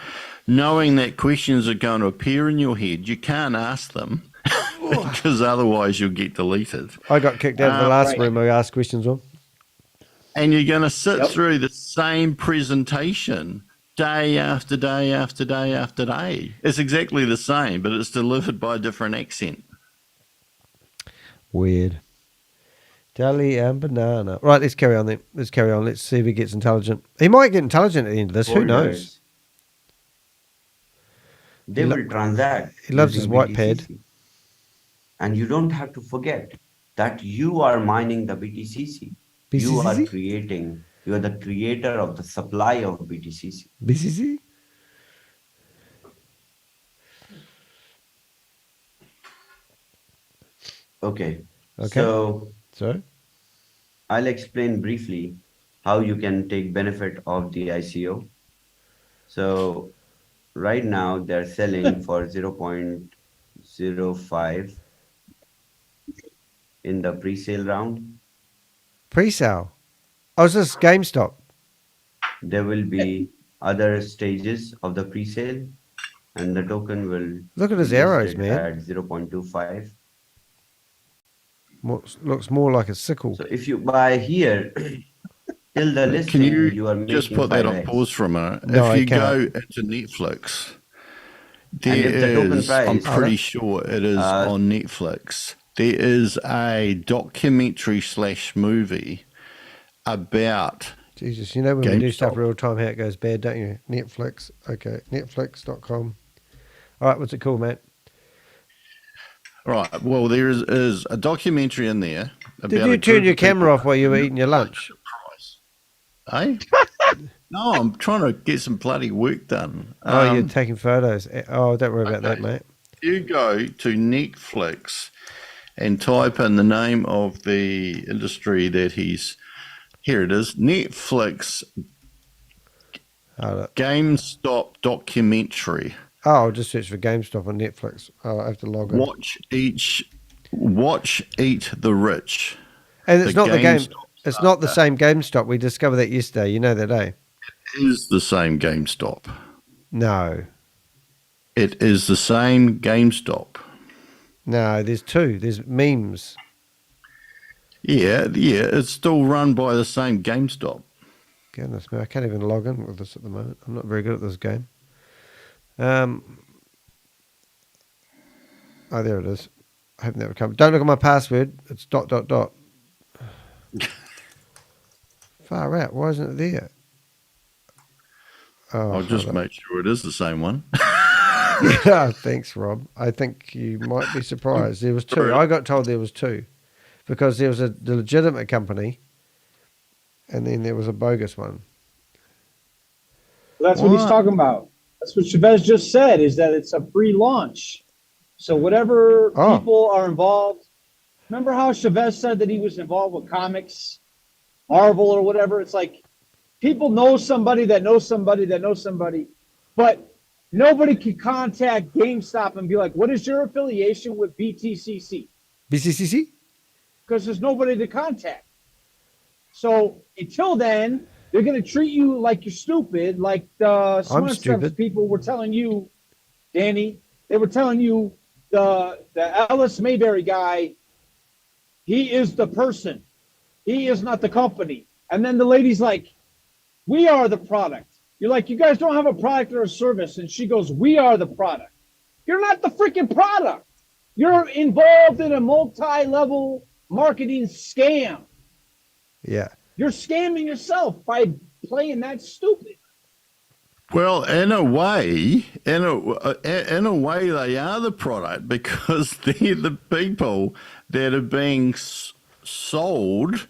knowing that questions are going to appear in your head? You can't ask them because otherwise you'll get deleted. I got kicked out of the last room I asked questions on. And you're going to sit through the same presentation day after day after day after day. It's exactly the same, but it's delivered by a different accent. Weird. Deli and banana. Right, let's carry on then. Let's carry on. Let's see if he gets intelligent. He might get intelligent at the end of this. Who knows? They will transact. He loves his white pad. And you don't have to forget that you are mining the BTCC. You are creating. You are the creator of the supply of BTCC. BTC? Okay. So I'll explain briefly how you can take benefit of the ICO. So right now they're selling for 0.05 in the pre-sale round. Pre-sale? Oh, is this GameStop? There will be other stages of the pre-sale and the token will look at his arrows, man. At 0.25. Looks more like a sickle. So if you buy here till the listing, can you are just put that on pause for a minute? No, if you go into Netflix, I'm pretty sure it is on Netflix. There is a documentary / movie about Jesus, you know when we do stuff real time, how it goes bad, don't you? Netflix. Okay, netflix.com. All right, what's it called, mate? Right, well, there is a documentary in there. Did you turn your camera off while you were eating your lunch? Eh? No, I'm trying to get some bloody work done. Oh, you're taking photos. Oh, don't worry about that, mate. You go to Netflix and type in the name of the industry that he's... Here it is, Netflix GameStop documentary. Oh, I'll just search for GameStop on Netflix. Oh, I have to log in. Watch Eat the Rich. And it's not the game. It's not the same GameStop. We discovered that yesterday. You know that, eh? It is the same GameStop. No. It is the same GameStop. No, there's two. There's memes. Yeah, it's still run by the same GameStop. Goodness me, I can't even log in with this at the moment. I'm not very good at this game. Oh, there it is. I hope that will come. Don't look at my password. It's ... Far out. Why isn't it there? Oh, I'll just make sure it is the same one. Yeah, thanks, Rob. I think you might be surprised. There was two. I got told there was two. Because there was a legitimate company, and then there was a bogus one. Well, that's what he's talking about. That's what Chavez just said, is that it's a pre-launch. So whatever people are involved, remember how Chavez said that he was involved with comics, Marvel or whatever? It's like people know somebody that knows somebody that knows somebody, but nobody can contact GameStop and be like, what is your affiliation with BTCC? BCCC? Because there's nobody to contact. So until then, they're going to treat you like you're stupid, like the Smart Steps people were telling you, Danny. They were telling you the Ellis Mayberry guy, he is the person. He is not the company. And then the lady's like, we are the product. You're like, you guys don't have a product or a service. And she goes, we are the product. You're not the freaking product. You're involved in a multi-level marketing scam. Yeah. You're scamming yourself by playing that stupid. Well, in a way, they are the product, because they're the people that are being sold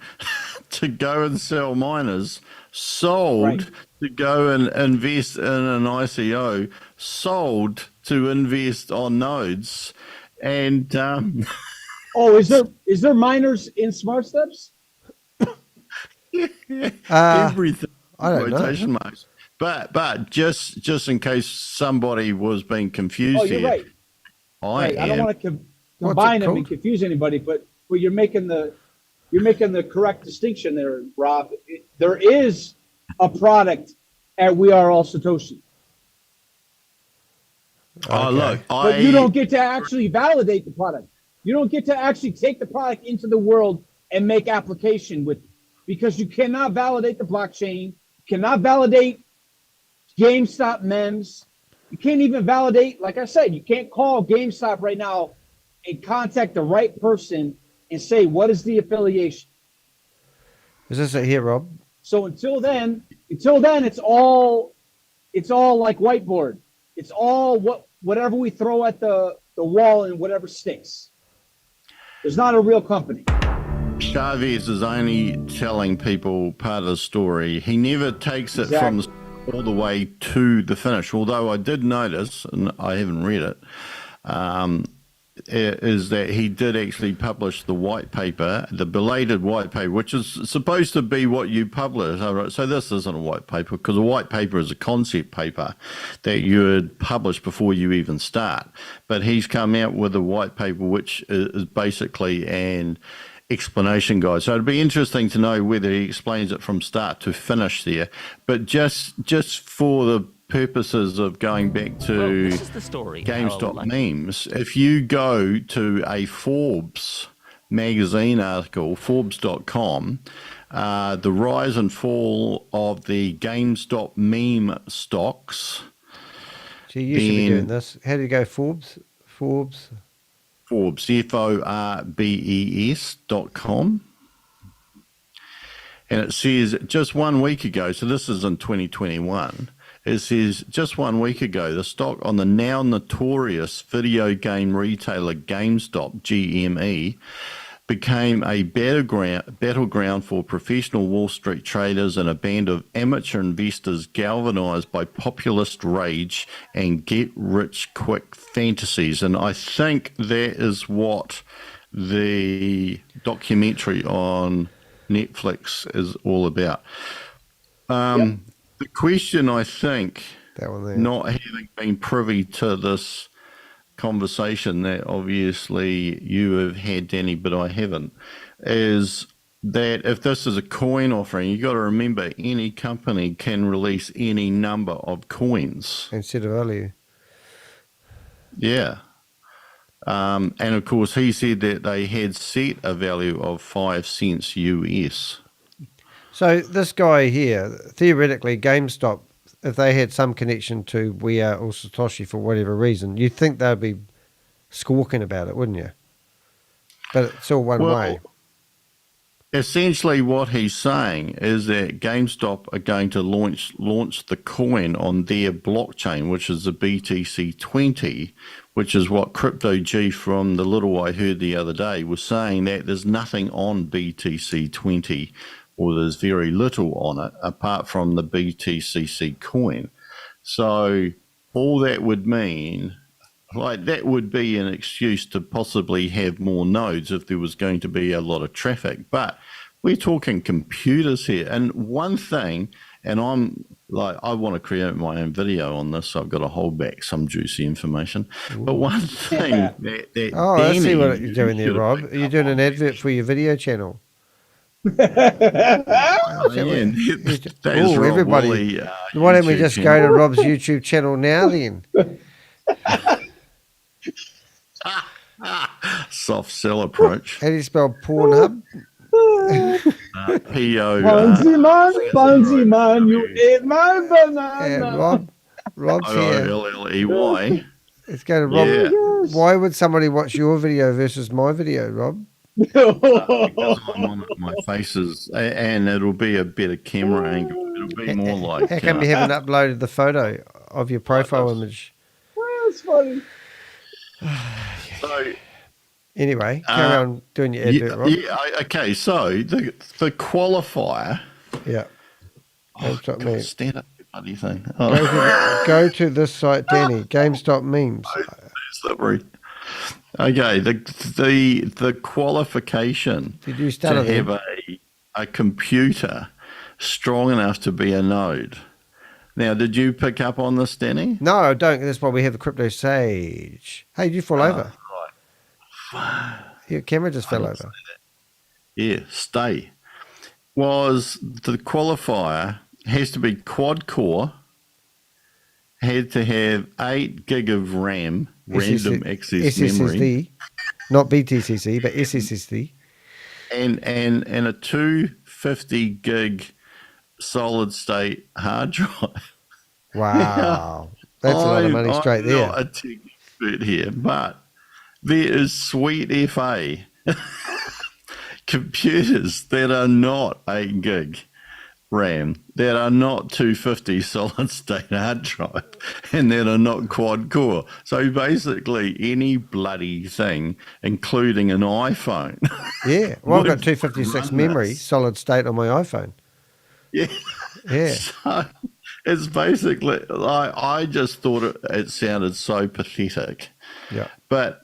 to go and sell miners, sold to go and invest in an ICO, sold to invest on nodes, and oh, is there miners in Smart Steps? Everything. I don't quotation know. marks. But just in case somebody was being confused you're here, right. I don't want to combine them and confuse anybody, but you're making the correct distinction there, Rob. There is a product at We Are All Satoshi. Oh, look, but you don't get to actually validate the product. You don't get to actually take the product into the world and make application with it, because you cannot validate the blockchain, you cannot validate GameStop memes. You can't even validate, like I said, you can't call GameStop right now and contact the right person and say, what is the affiliation? Is this it here, Rob? So until then, it's all like whiteboard. It's all whatever we throw at the wall and whatever sticks. There's not a real company. ShaveZ is only telling people part of the story. He never takes it from all the way to the finish. Although I did notice, and I haven't read it, is that he did actually publish the white paper, the belated white paper, which is supposed to be what you publish. So this isn't a white paper, because a white paper is a concept paper that you would publish before you even start. But he's come out with a white paper, which is basically an explanation guide. So it'd be interesting to know whether he explains it from start to finish there. But just for the purposes of going back to GameStop memes, if you go to a Forbes magazine article, Forbes.com, the rise and fall of the GameStop meme stocks. Gee, you should be doing this. How do you go, Forbes? Forbes, FORBES.com. And it says just 1 week ago, so this is in 2021, it says just 1 week ago, the stock on the now notorious video game retailer GameStop, GME, became a battleground for professional Wall Street traders and a band of amateur investors galvanized by populist rage and get-rich-quick fantasies. And I think that is what the documentary on Netflix is all about. The question, I think, not having been privy to this conversation that obviously you have had, Danny, but I haven't, is that if this is a coin offering, you got to remember any company can release any number of coins instead of value. Yeah. And of course, he said that they had set a value of 5 cents US. So this guy here, theoretically, GameStop, if they had some connection to We Are All Satoshi for whatever reason, you'd think they'd be squawking about it, wouldn't you? But it's all one way. Essentially what he's saying is that GameStop are going to launch the coin on their blockchain, which is the BTC20, which is what Crypto G from the little I heard the other day was saying, that there's nothing on BTC20, or there's very little on it apart from the BTCC coin. So all that would mean, like, that would be an excuse to possibly have more nodes if there was going to be a lot of traffic. But we're talking computers here. And one thing, and I'm like, I want to create my own video on this, so I've got to hold back some juicy information. Ooh. But one thing that I see what you're doing there, Rob. Are you doing an advert for your video channel? Everybody. Woolley, why don't we YouTube just channel. go to Rob's YouTube channel now then? Soft sell approach. How do you spell Pornhub? P-O. Ponzi man, you ate my banana. Yeah, Rob's here. O-L-L-E-Y. Let's go to Rob. Yeah. Why would somebody watch your video versus my video, Rob? Because my faces, and it'll be a better camera angle. It'll be more like. How come you haven't uploaded the photo of your profile image? Well, that's funny. So, anyway, carry on doing your advert, Rob. Okay, so the qualifier. Yeah. Stand up, bloody thing. Go to this site, Danny. GameStop memes. Slippery. Okay, the qualification Did you to have a computer strong enough to be a node. Now, did you pick up on this, Danny? No, I don't. That's why we have the CryptoSage. Hey, did you fall over? Right. Your camera just fell over. Yeah, stay. Was the qualifier has to be quad core, had to have 8 gig of RAM, random access memory. Not BTCC, but SSSD. And a 250 gig solid state hard drive. Wow. That's a lot of money straight there. I'm not a tech expert here, but there is sweet FA computers that are not 8 gig RAM, that are not 250 solid state hard drive, and that are not quad core. So basically any bloody thing, including an iPhone. Yeah. Well, I've got 256 memory solid state on my iPhone. Yeah. Yeah. So it's basically, I just thought it sounded so pathetic. Yeah. But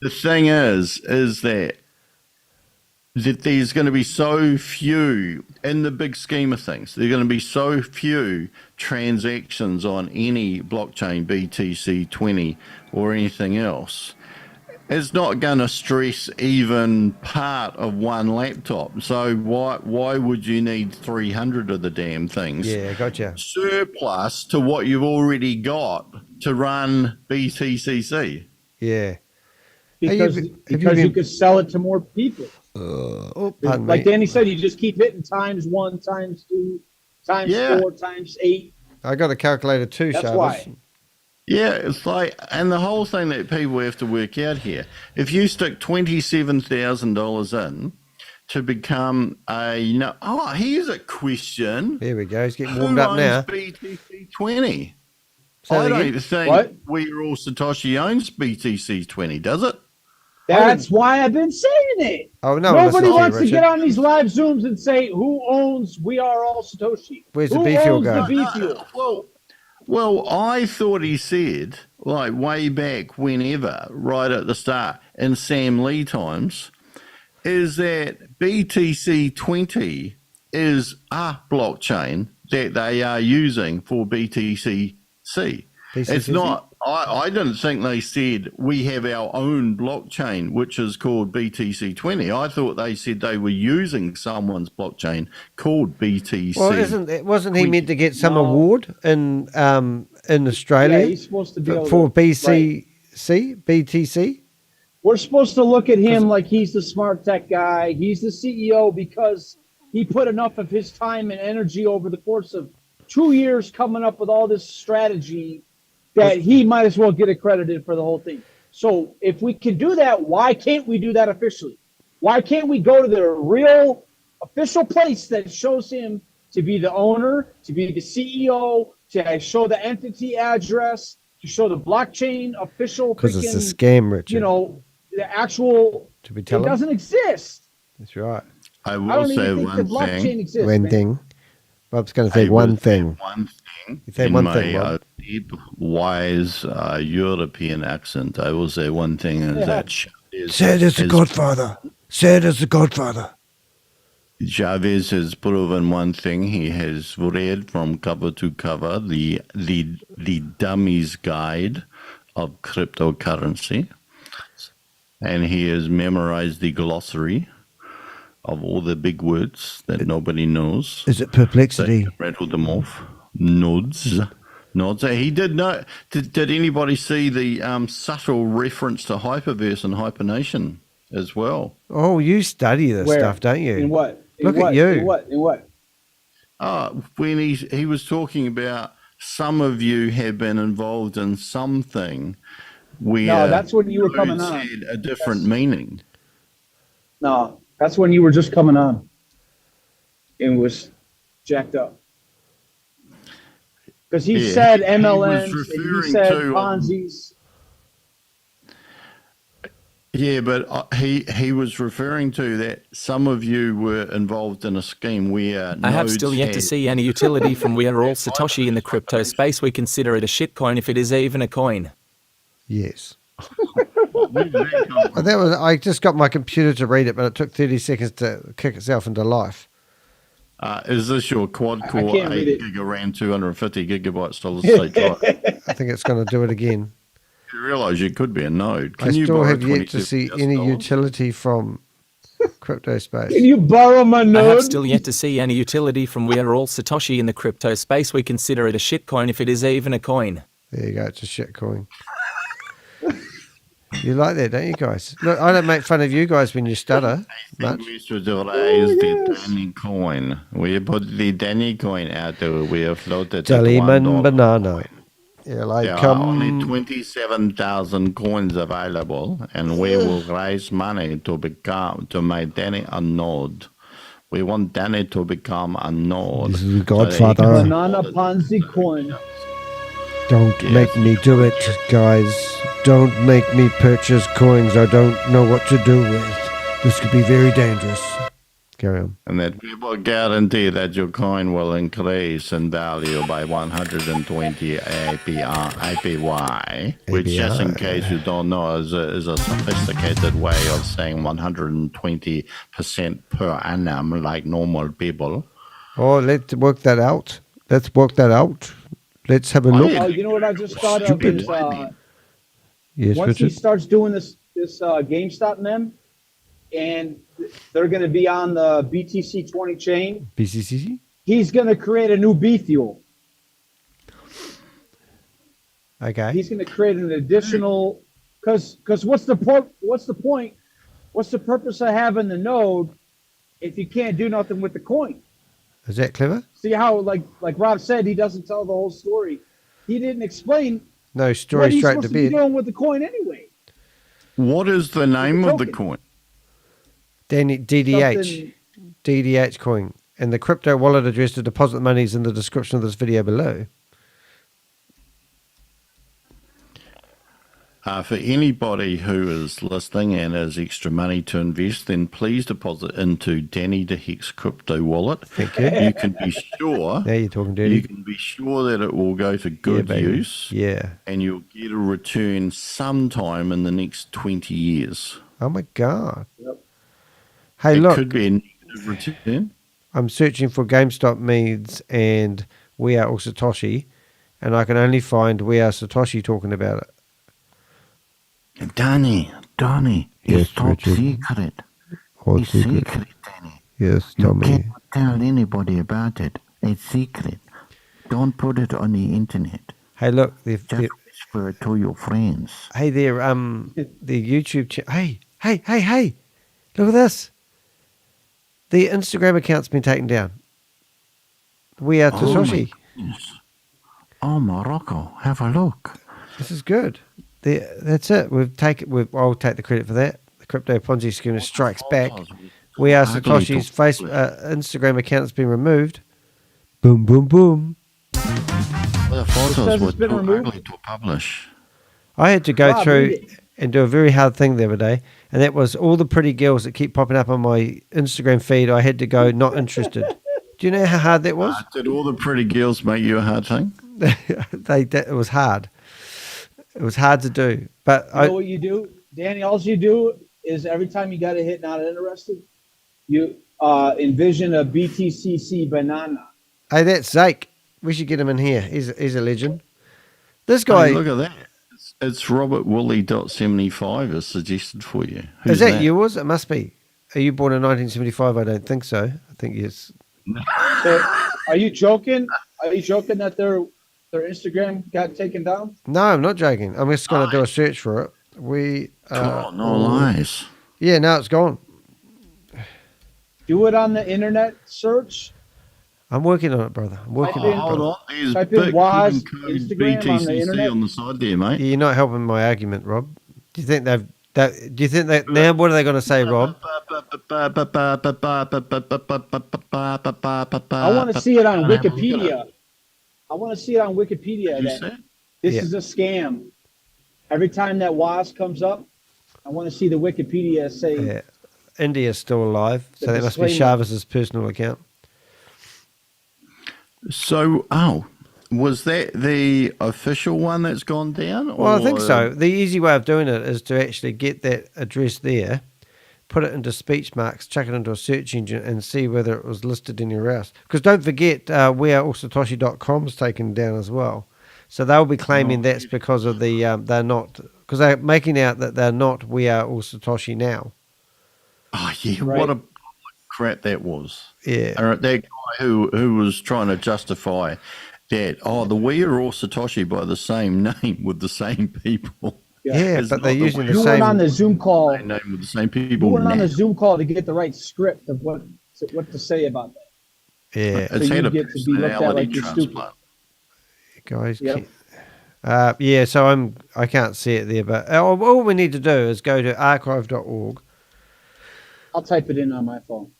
the thing is that there's going to be so few, in the big scheme of things, there are going to be so few transactions on any blockchain, BTC20 or anything else. It's not going to stress even part of one laptop. So why would you need 300 of the damn things? Yeah, gotcha. Surplus to what you've already got to run BTCC. Yeah. Because you could sell it to more people. Like Danny said, you just keep hitting times 1, times 2, times 4, times 8. I got a calculator too, That's Shavez. why. Yeah, it's like, and the whole thing that people have to work out here, if you stick $27,000 in to become here's a question. There we go. He's getting warmed up now. BTC20? I don't think We Are All Satoshi owns BTC20, does it? That's why I've been saying it. Oh, no. Nobody wants to get on these live Zooms and say, who owns We Are All Satoshi? Where's the B-fuel going? going? The B-fuel? Well, I thought he said, like way back whenever, right at the start, in Sam Lee times, is that BTC20 is a blockchain that they are using for BTCC. It's not. I didn't think they said we have our own blockchain, which is called BTC20. I thought they said they were using someone's blockchain called BTC. Well, wasn't he meant to get some award in Australia? Yeah, he's supposed to be for BTC? We're supposed to look at him like he's the smart tech guy. He's the CEO because he put enough of his time and energy over the course of 2 years coming up with all this strategy that he might as well get accredited for the whole thing. So if we can do that, why can't we do that officially? Why can't we go to the real official place that shows him to be the owner, to be the CEO, to show the entity address, to show the blockchain official? Because it's a scam, Richard. You know, the actual, it doesn't exist. That's right. I will say one thing. One thing. Bob's going to say one thing. One thing. You say one thing, Bob. Deep, wise European accent. I will say one thing is that Said as the Godfather. Said as the Godfather. Chavez has proven one thing. He has read from cover to cover the Dummy's Guide of Cryptocurrency, and he has memorized the glossary of all the big words that nobody knows. Is it perplexity? So rattled them off. Nods. He did know. Did anybody see the subtle reference to hyperverse and hyphenation as well? Oh, you study this Where? stuff, don't you? In what? Look at you. In what? When he was talking about some of you have been involved in something where No, that's when you were coming words on. had a different meaning. No, that's when you were just coming on. It was jacked up. Because he said MLMs, and he said Ponzi's. Yeah, but he was referring to that some of you were involved in a scheme where I have still yet to see any utility from We Are All Satoshi in the crypto space. We consider it a shitcoin if it is even a coin. Yes. That was. I just got my computer to read it, but it took 30 seconds to kick itself into life. Is this your quad core 8 gig RAM 250 gigabyte solid state drive? I think it's going to do it again. You realise you could be a node. I still have yet to see any utility from crypto space. Can you borrow my node? I have still yet to see any utility from We Are All Satoshi in the crypto space. We consider it a shitcoin if it is even a coin. There you go. It's a shit coin. You like that, don't you guys? Look, I don't make fun of you guys when you stutter much. We should raise the Danny coin. We put the Danny coin out there. We have floated Jellyman banana. Yeah, like there are only 27,000 coins available, and we will raise money to make Danny a node. We want Danny to become a node. This is Godfather. Banana Ponzi coin. Don't make me do it, guys. Don't make me purchase coins I don't know what to do with. This could be very dangerous. Carry on. And that we will guarantee that your coin will increase in value by 120 APY, which, just in case you don't know, is a sophisticated way of saying 120% per annum, like normal people. Oh, let's work that out. Let's have a look. Oh, you know what I just thought of is Yes, once he Richard? starts doing this GameStop mem, and they're going to be on the BTC20 chain. BCCC? He's going to create a new B fuel. Okay. He's going to create an additional, because what's the point? What's the purpose of having the node if you can't do nothing with the coin? Is that clever? See how, like Rob said, he doesn't tell the whole story. He didn't explain No what story he's straight supposed to to be bed. doing with the coin anyway. What is the name of the coin? Danny DDH. Something- DDH coin. And the crypto wallet address to deposit money is in the description of this video below. For anybody who is listening and has extra money to invest, then please deposit into Danny de Hek's crypto wallet. Thank you. You can be sure. Now you're talking dirty. You can be sure that it will go to good baby. use. Yeah. And you'll get a return sometime in the next 20 years. Oh my God. Hey, it look. could be a negative return. I'm searching for GameStop memes and We Are All Satoshi, and I can only find We Are Satoshi talking about it. Danny, Yes, it's top Richard. secret. All It's secret. Danny. Yes, You tell me. can't tell anybody about it. It's secret. Don't put it on the internet. Hey, look. Just whisper it to your friends. Hey there, the YouTube hey, look at this. The Instagram account's been taken down. We Are Satoshi. Oh, Morocco, have a look. This is good. That's it. I'll take the credit for that. The Crypto Ponzi Scheme strikes back. We Are Satoshi's Instagram account's been removed. Boom, boom, boom. The photos were too ugly to publish. I had to go Rob, through read it. and do a very hard thing the other day, and that was all the pretty girls that keep popping up on my Instagram feed. I had to go not interested. Do you know how hard that was? Did all the pretty girls make you a hard thing? It was hard. It was hard to do, but You know what you do, Danny? All you do is every time you got a hit not interested, you envision a BTCC banana. Hey, that's Zake. We should get him in here. He's a legend. This guy. Hey, look at that. It's Robert.Woolley.75 is suggested for you. Who's Is that yours? It must be. Are you born in 1975? I don't think so. I think yes. So, are you joking? Are you joking that their Instagram got taken down? No, I'm not joking. I'm just going to do a search for it. No lies. Yeah, no, it's gone. Do it on the internet search. I'm working on it, brother. I'm working on it. Hold on. There's Type in WAAS Instagram Instagram on the internet. on the side there, mate. You're not helping my argument, Rob. Do you think do you think that now? What are they going to say, Rob? I want to see it on Wikipedia. I want to see it on Wikipedia. This is a scam. Every time that WAAS comes up, I want to see the Wikipedia say. Yeah. India's still alive, so that must be Chavez's personal account. So, was that the official one that's gone down? Well, I think so. The easy way of doing it is to actually get that address there, put it into speech marks, chuck it into a search engine, and see whether it was listed anywhere else. Because don't forget, WeAreAllSatoshi.com is taken down as well. So they'll be claiming that's because of the they're not, because they're making out that they're not We Are All Satoshi now. Oh yeah, right. What a crap that was. Yeah, that guy who was trying to justify that. Oh, the We Are All Satoshi by the same name with the same people. Yeah, but they're using the same. You went on the Zoom call. Name with the same people. You went on the Zoom call to get the right script of what to say about that. Yeah, it's so had you a get to be looked at like you're stupid. Guys, yeah. So I can't see it there, but all we need to do is go to archive.org. I'll type it in on my phone.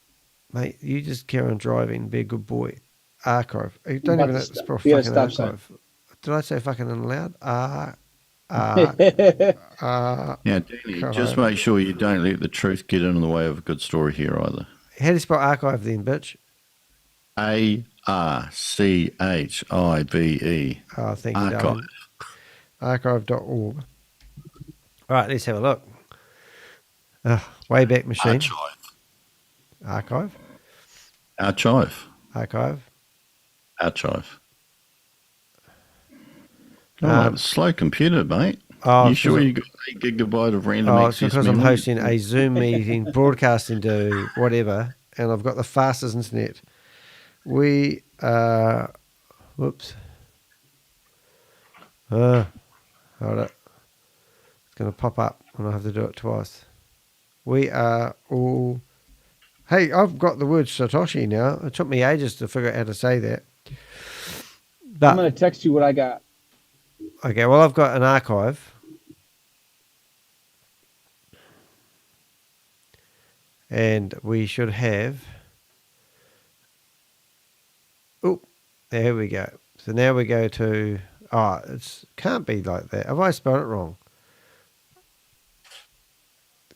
Mate, you just carry on driving. Be a good boy. Archive. You don't even know it's fucking archive. Sign. Did I say fucking aloud? Now, Danny, just make sure you don't let the truth get in the way of a good story here either. How do you spell archive then, bitch? ARCHIVE. Oh, thank you, darling. Archive.org. All right, let's have a look. Wayback Machine. Archive. Oh, slow computer, mate. You sure you got 8 gigabyte of random access? It's because I'm hosting a Zoom meeting, broadcasting to whatever, and I've got the fastest internet. Whoops. Hold it. It's going to pop up and I have to do it twice. We are all... Hey, I've got the word Satoshi now. It took me ages to figure out how to say that. But, I'm going to text you what I got. Okay, well, I've got an archive. And we should have... Oh, there we go. So now we go to... Oh, it can't be like that. Have I spelled it wrong?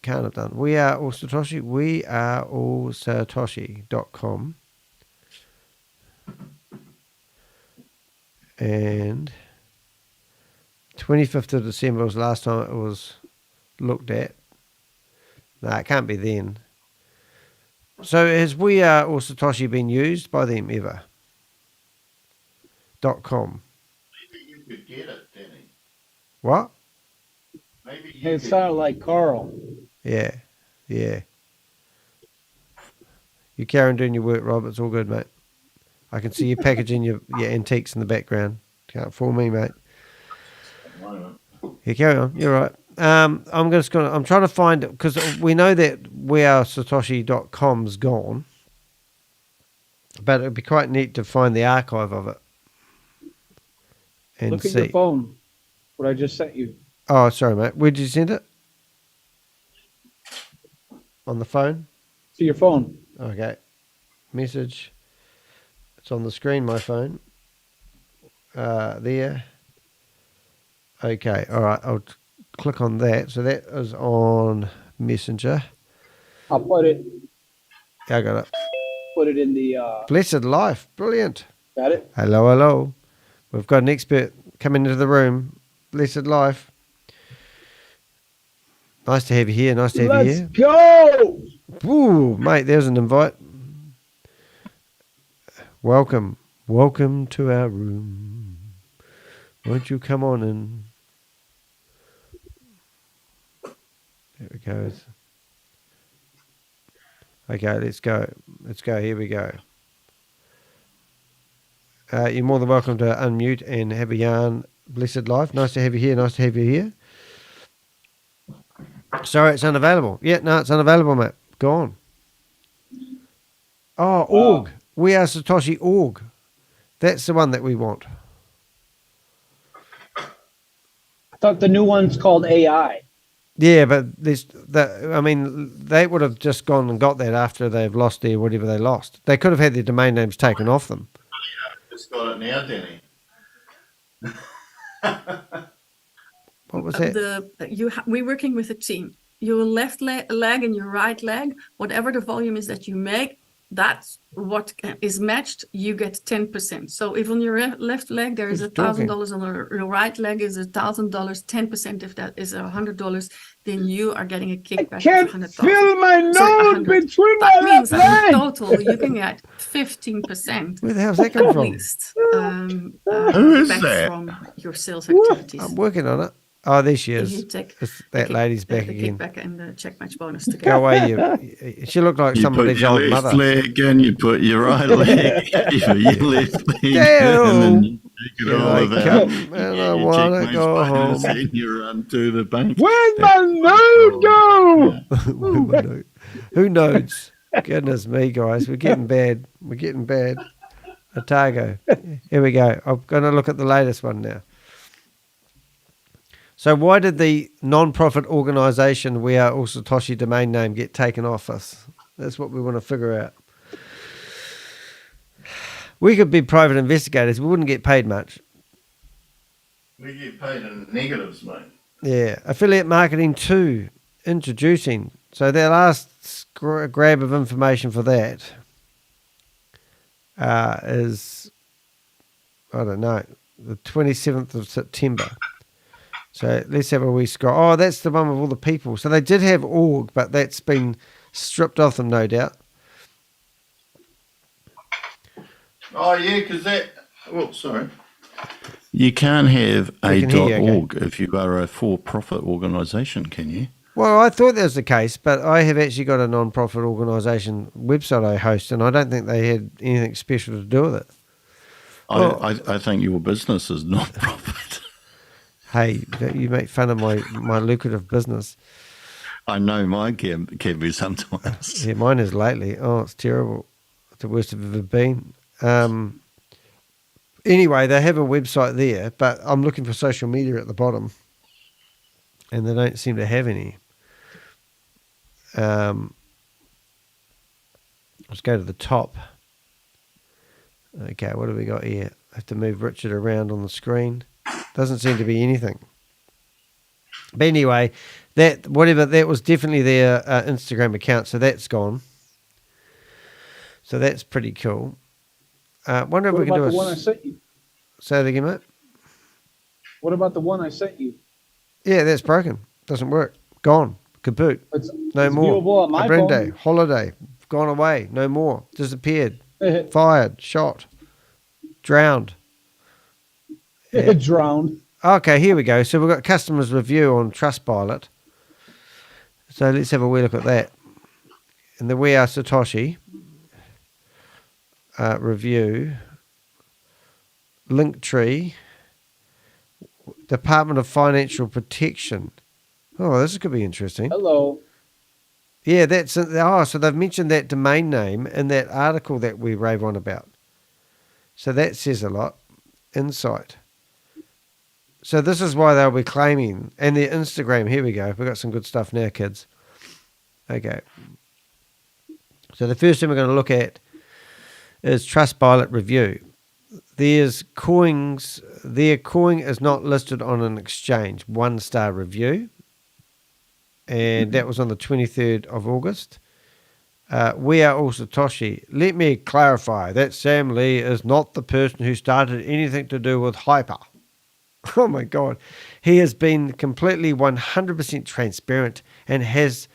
Can't have done. We Are All Satoshi. We Are All Satoshi.com. And 25th of December was the last time it was looked at. No, it can't be then. So has We Are All Satoshi been used by them ever? .com. Maybe you could get it, Danny. What? Maybe it sounded like Carl. Yeah. You carry on doing your work, Rob. It's all good, mate. I can see you packaging your antiques in the background. Can't fool me, mate. Yeah, carry on. You're right. I'm trying to find it because we know that wearesatoshi.com's gone, but it'd be quite neat to find the archive of it and look at see. your phone. What I just sent you. Oh, sorry, mate. Where did you send it? On the phone? To your phone. Okay. Message. It's on the screen, my phone. There. Okay. All right. I'll click on that. So that is on Messenger. I'll put it. Yeah, I got it. Put it in the... Blessed Life. Brilliant. Got it? Hello. We've got an expert coming into the room. Blessed Life. Nice to have you here. Let's go! Woo, mate, there's an invite. Welcome. Welcome to our room. Won't you come on in? There it goes. Okay, let's go. Let's go. Here we go. You're more than welcome to unmute and have a yarn. Blessed life. Nice to have you here. Nice to have you here. Sorry, it's unavailable. Yeah, no, it's unavailable, mate. Gone. Oh, org. We Are Satoshi org. That's the one that we want. I thought the new one's called AI. Yeah, but I mean, they would have just gone and got that after they've lost their whatever they lost. They could have had their domain names taken off them. Just got it now, Danny. What was that? We're working with a team. Your left leg and your right leg, whatever the volume is that you make, that's what is matched. You get 10%. So if on your left leg there is $1,000, on your right leg is $1,000, 10%. If that is $100, then you are getting a kickback. I can't feel my nose between my That means left that in leg. total you can get 15%. Where the hell's that come at from? least, Who is back that? from your sales activities. I'm working on it. Oh, there she is. You take That lady's back the again. kickback and the check match bonus together. Go away, you. She looked like You put somebody's your old left mother. leg and you put your right leg. You put your left leg Damn. and then you take it Here all I of come, out. and I You wanna check my go bonus home. and you run to the bank. Where's my nose go? Who knows? Goodness me, guys. We're getting bad. We're getting bad. Otago. Here we go. I'm going to look at the latest one now. So why did the non-profit organisation We Are All Satoshi domain name get taken off us? That's what we want to figure out. We could be private investigators. We wouldn't get paid much. We get paid in negatives, mate. Yeah. Affiliate marketing 2, introducing. So their last grab of information for that is, I don't know, the 27th of September. So let's have a wee scroll. Oh, that's the one with all the people. So they did have org, but that's been stripped off them, no doubt. Oh, yeah, because that... Oh, sorry. You can't have We can hear you, okay. .org if you are a for-profit organisation, can you? Well, I thought that was the case, but I have actually got a non-profit organisation website I host, and I don't think they had anything special to do with it. I think your business is non-profit. Hey, you make fun of my lucrative business. I know mine can be sometimes. Yeah, mine is lately. Oh, it's terrible. It's the worst I've ever been. Anyway, they have a website there, but I'm looking for social media at the bottom, and they don't seem to have any. Let's go to the top. Okay, what have we got here? I have to move Richard around on the screen. Doesn't seem to be anything. But anyway, that was definitely their Instagram account, so that's gone. So that's pretty cool. Wonder if we can do the one I sent you? Say that again, mate. What about the one I sent you? Yeah, that's broken. Doesn't work. Gone. Kaput. No it's more. viewable on my A brand phone. day. Holiday. Gone away. No more. Disappeared. Fired. Shot. Drowned. Yeah. Drowned. Okay, here we go. So we've got customers review on Trustpilot. So let's have a wee look at that. And the We Are Satoshi review. Linktree. Department of Financial Protection. Oh, this could be interesting. Hello. Yeah, that's so they've mentioned that domain name in that article that we rave on about. So that says a lot. Insight. So this is why they'll be claiming. And their Instagram, here we go. We've got some good stuff now, kids. Okay. So the first thing we're going to look at is Trustpilot review. Their coin is not listed on an exchange. 1-star review. And that was on the 23rd of August. We Are All Satoshi. Let me clarify that Sam Lee is not the person who started anything to do with Hyper. Oh my God. He has been completely 100% transparent and has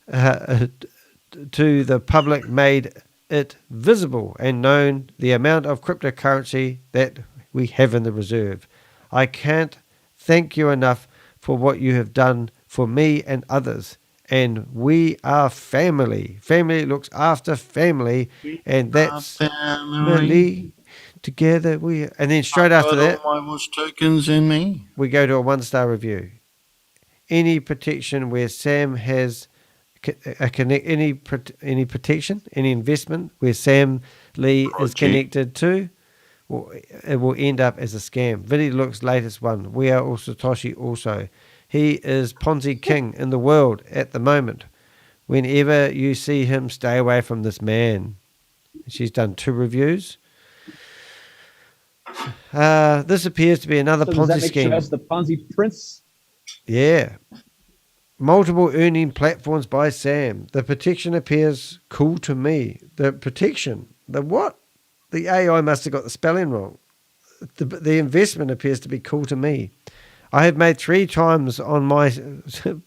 to the public made it visible and known the amount of cryptocurrency that we have in the reserve. I can't thank you enough for what you have done for me and others. And we are family. Family looks after family, and that's family. Together we. And then straight after that, all my WAAS tokens in me. we go to a 1-star review. Any protection where Sam has any protection, any investment where Sam Lee is connected to, it will end up as a scam. Vinny Look's latest one. We Are All Satoshi also. He is Ponzi king in the world at the moment. Whenever you see him, stay away from this man. She's done 2 reviews. This appears to be another Ponzi scheme. That's the Ponzi prince. Yeah. Multiple earning platforms by Sam. The protection appears cool to me. The protection. The what? The AI must have got the spelling wrong. The investment appears to be cool to me. I have made 3 times on my...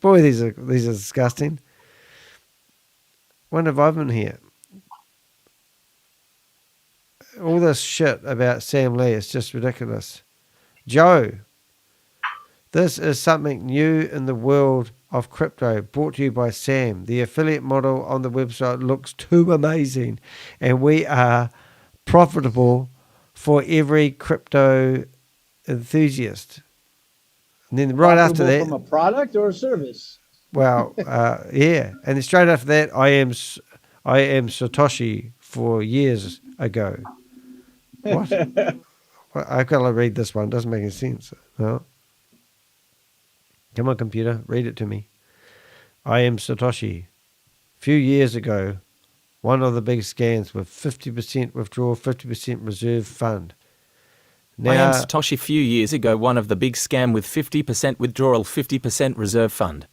Boy, these are disgusting. When have I been here? All this shit about Sam Lee is just ridiculous. Joe, this is something new in the world of crypto, brought to you by Sam. The affiliate model on the website looks too amazing, and we are profitable for every crypto enthusiast. And then right after that, from a product or a service. well, yeah, and then straight after that, I am Satoshi for years ago. What? Well, I've got to read this one. It doesn't make any sense. No. Come on, computer, read it to me. I am Satoshi. Few years ago, one of the big scams with 50% withdrawal, 50% reserve fund. I am Satoshi. Few years ago, one of the big scam with 50% withdrawal, 50% reserve fund.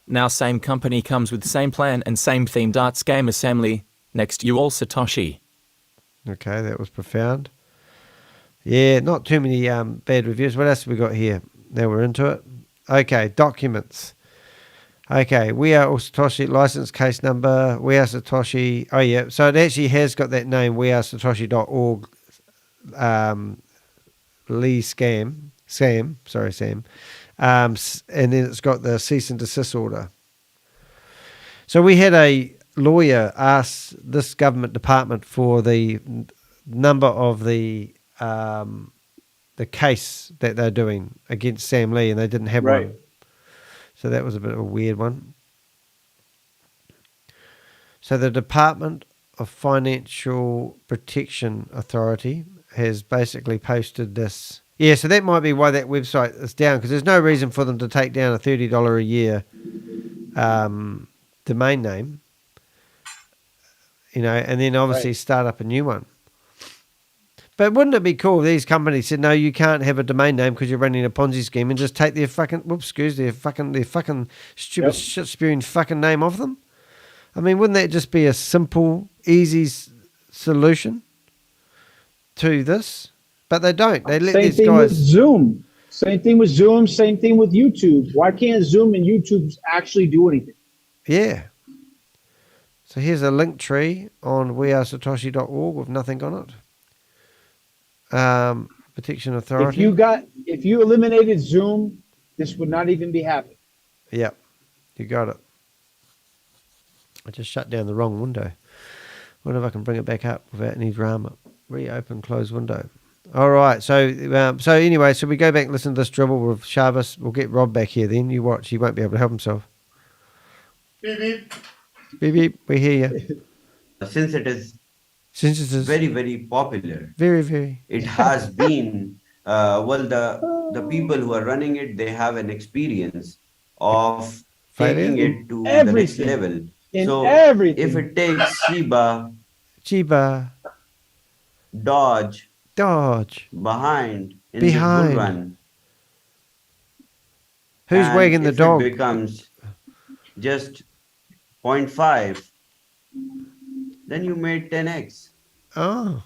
Now same company comes with same plan and same themed art scam as Sam Lee. Next, you all Satoshi. Okay, that was profound. Yeah, not too many bad reviews. What else have we got here? Now we're into it. Okay, documents. Okay, We Are All Satoshi, license case number, We Are Satoshi. Oh, yeah, so it actually has got that name, wearesatoshi.org, Lee Sam. And then it's got the cease and desist order. So we had a lawyer ask this government department for the number of the case that they're doing against Sam Lee, and they didn't have one. So that was a bit of a weird one. So the Department of Financial Protection Authority has basically posted this. Yeah, so that might be why that website is down, because there's no reason for them to take down a $30 a year domain name, and then obviously start up a new one. But wouldn't it be cool if these companies said, no, you can't have a domain name because you're running a Ponzi scheme, and just take their fucking, their fucking stupid shit spewing fucking name off them? I mean, wouldn't that just be a simple, easy solution to this? But they don't. They let these guys. Same thing with Zoom. Same thing with Zoom. Same thing with YouTube. Why can't Zoom and YouTube actually do anything? Yeah. So here's a link tree on wearesatoshi.org with nothing on it. Protection Authority. If you eliminated Zoom, this would not even be happening. Yeah, you got it. I just shut down the wrong window. I wonder if I can bring it back up without any drama. Reopen, close window. All right. So anyway, so we go back and listen to this dribble with ShaveZ. We'll get Rob back here then. You watch. He won't be able to help himself. Beep, beep. Beep, beep. We hear you. Since it is very, very popular. Very, very. It has been, the people who are running it, they have an experience of taking it to the next level. If it takes Shiba, Dodge, behind in the bull run, who's wagging the dog? It becomes just 0.5. Then you made 10x. Oh.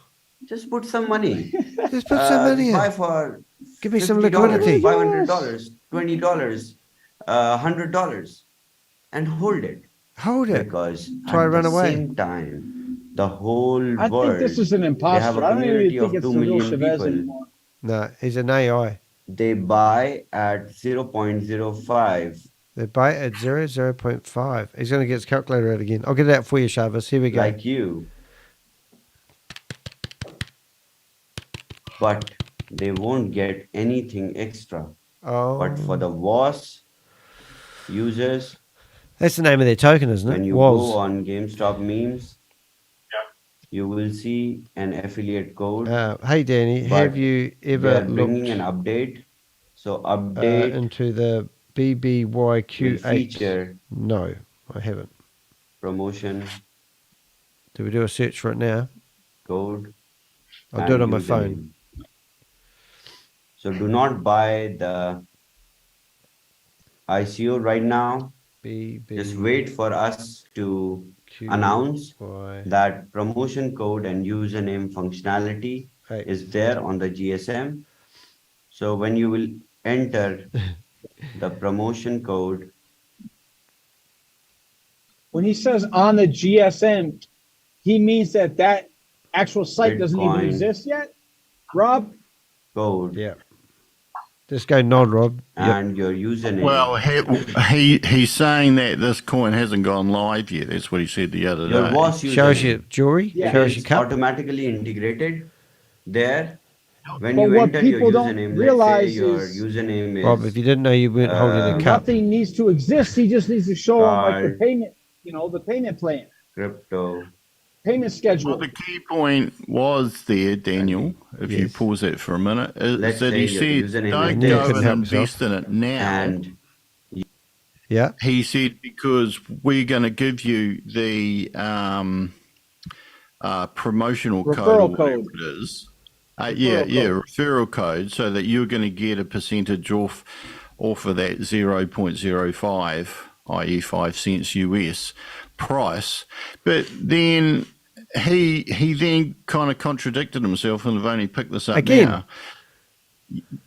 Just put some money. Just put some money in. Buy for give me some liquidity. $500, $20, $100, and hold it. Hold it. Because try at to run the away. same time, the whole I think this world, is an they have imposter. a I don't even community think of it's 2 the real million Chavez people. anymore. No, he's an AI. They buy at 0.05. They buy it at 0.5. He's going to get his calculator out again. I'll get it out for you, Chavez. Here we go. Like you. But they won't get anything extra. Oh. But for the WAAS users, that's the name of their token, isn't it? When you WAAS. go on GameStop memes, you will see an affiliate code. Hey, Danny, have you ever they're bringing an update? So update into the BBYQ8? will feature No, I haven't. Promotion. Do we do a search for it now? Code. I'll do it on my username. phone. So do not buy the ICO right now. Just wait for us to announce that promotion code and username functionality is there on the GSM. So when you will enter the promotion code. When he says on the GSM, he means that actual site doesn't even exist yet, Rob? Code. Yeah. Just go nod, Rob. And your username. Well, he's saying that this coin hasn't gone live yet. That's what he said the other Your day. WAAS Shows you jewelry. Yeah. Shows you cup. Automatically integrated there. When But you what enter your people don't username, let's say realize your is- username is Rob, if you didn't know you weren't holding a cup. Nothing needs to exist. He just needs to show him like the Card. payment, the payment plan, crypto. payment schedule. Well, the key point was there, Daniel, if you pause that for a minute, is Let's that say he your said, username don't is go this. and invest in it now. And yeah, he said, because we're going to give you the promotional code, Referral or whatever code. it is. Referral code. Referral code, so that you're going to get a percentage off of that 0.05, i.e. 5 cents US price. But then he then kind of contradicted himself, and I've only picked this up Again. now.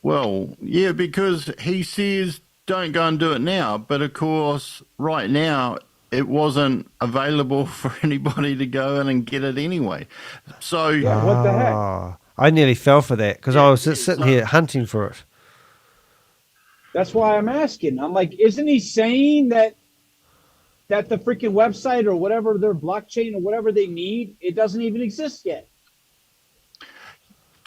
Well, yeah, because he says don't go and do it now, but of course right now it wasn't available for anybody to go in and get it anyway. So what the heck? I nearly fell for that because I was just sitting here hunting for it. That's why I'm asking. I'm like, isn't he saying that the freaking website or whatever their blockchain or whatever they need, it doesn't even exist yet?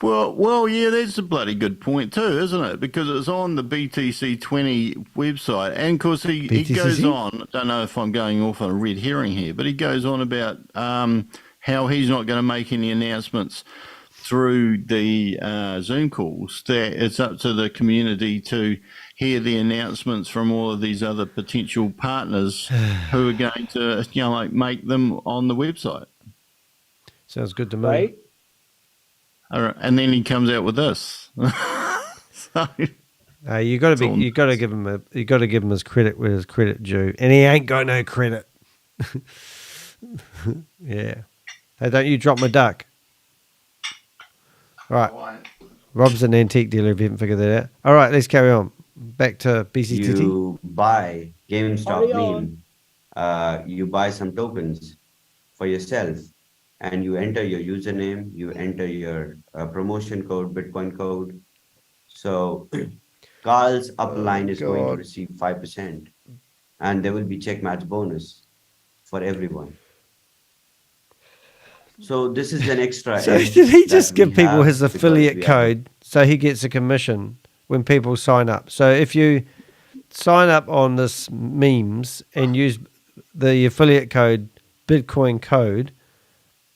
Well, yeah, that's a bloody good point too, isn't it? Because it's on the BTC20 website, and of course he goes on. I don't know if I'm going off on a red herring here, but he goes on about how he's not going to make any announcements through the Zoom calls. That it's up to the community to hear the announcements from all of these other potential partners who are going to, make them on the website. Sounds good to me. Right? All right, and then he comes out with this. So, you got to give him his credit where his credit due, and he ain't got no credit. Yeah. Hey, don't you drop my duck. All right. Rob's an antique dealer, if you haven't figured that out. All right, let's carry on. Back to BCTT. You buy GameStop meme. You buy some tokens for yourself, and you enter your username, you enter your promotion code, Bitcoin code. So Carl's upline is going to receive 5%, and there will be check match bonus for everyone. So this is an extra. So edge did he just that give we people have his because affiliate we have code so he gets a commission when people sign up? So if you sign up on this memes and use the affiliate code, Bitcoin code,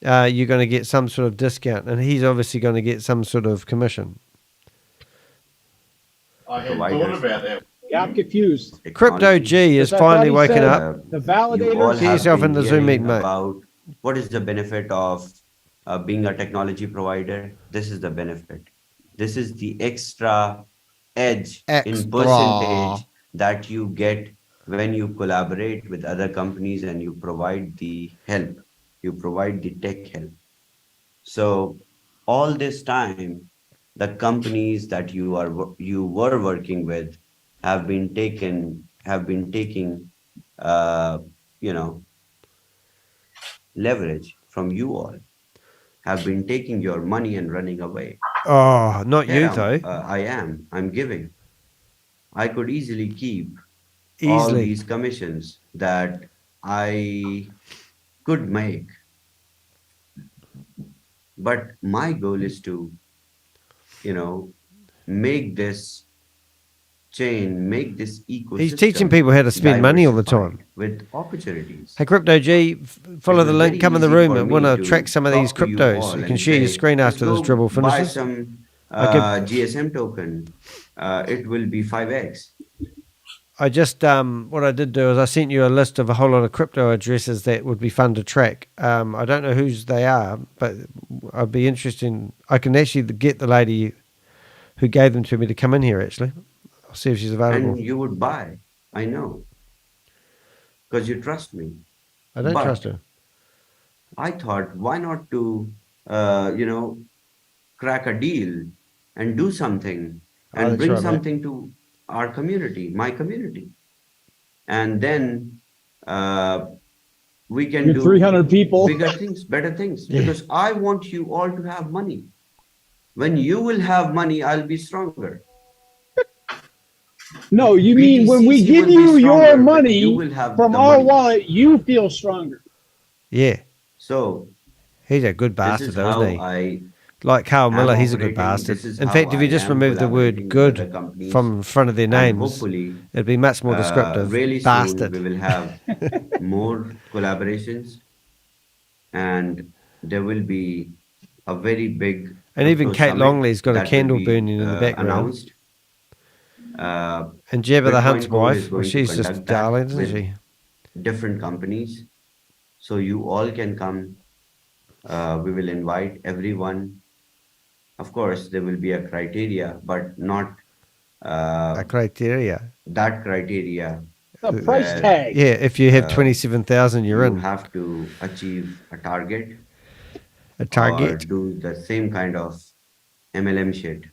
you're going to get some sort of discount, and he's obviously going to get some sort of commission. I hadn't thought about that. Yeah, I'm confused. Crypto G is finally waking up. The You all validators. Get have yourself been in the Zoom hearing meeting, mate. about what is the benefit of being a technology provider. This is the benefit. This is the extra edge in percentage that you get when you collaborate with other companies and you provide the help. You provide the tech help. So all this time, the companies that you were working with have been taking leverage from you all have been taking your money and running away. Oh, not you, though. I'm giving. I could easily keep all Easily. these commissions that I could make. But my goal is to, make this chain, make this ecosystem. He's teaching people how to spend money all the time. With opportunities. Hey, Crypto G, follow It the was link, very come in the easy room for and me want to to track some of these talk to you cryptos. all You can and share your say, screen "Let's after this go dribble buy finishes. some I GSM token. It will be 5x. just what I did do is I sent you a list of a whole lot of crypto addresses that would be fun to track. I don't know whose they are, but I'd be interested in. I can actually get the lady who gave them to me to come in here. Actually, I'll see if she's available. And you would buy. I know. Because you trust me. I don't trust her. I thought, why not to, crack a deal and do something and that's bring right, mate. something to our community, my community. And then we can Your do 300 people. bigger things, better things. Yeah. Because I want you all to have money. When you will have money, I'll be stronger. No, you mean when we BTCC give will be you your stronger, but money you will have from the our money. wallet, you feel stronger. Yeah, So he's a good this bastard, is though, how isn't he? I Like Carl am Miller, he's a good operating. bastard. This is In how fact, if you I just am remove the word collaborating with other "good" companies. from front of their And names, hopefully, it'd be much more descriptive. really Bastard. soon we will have more collaborations, and there will be a very big And even crypto Kate summit Longley's got a that will candle be, burning in the background. announced. And Jabba the Hunt's Bitcoin Code is wife, well, going to she's just conduct darling, that isn't with she? different companies. So you all can come. We will invite everyone. Of course, there will be a criteria, but not A criteria. that criteria. A price where, tag. Yeah, if you have 27,000, you're you in. have to achieve a target A or target. do the same kind of MLM shit.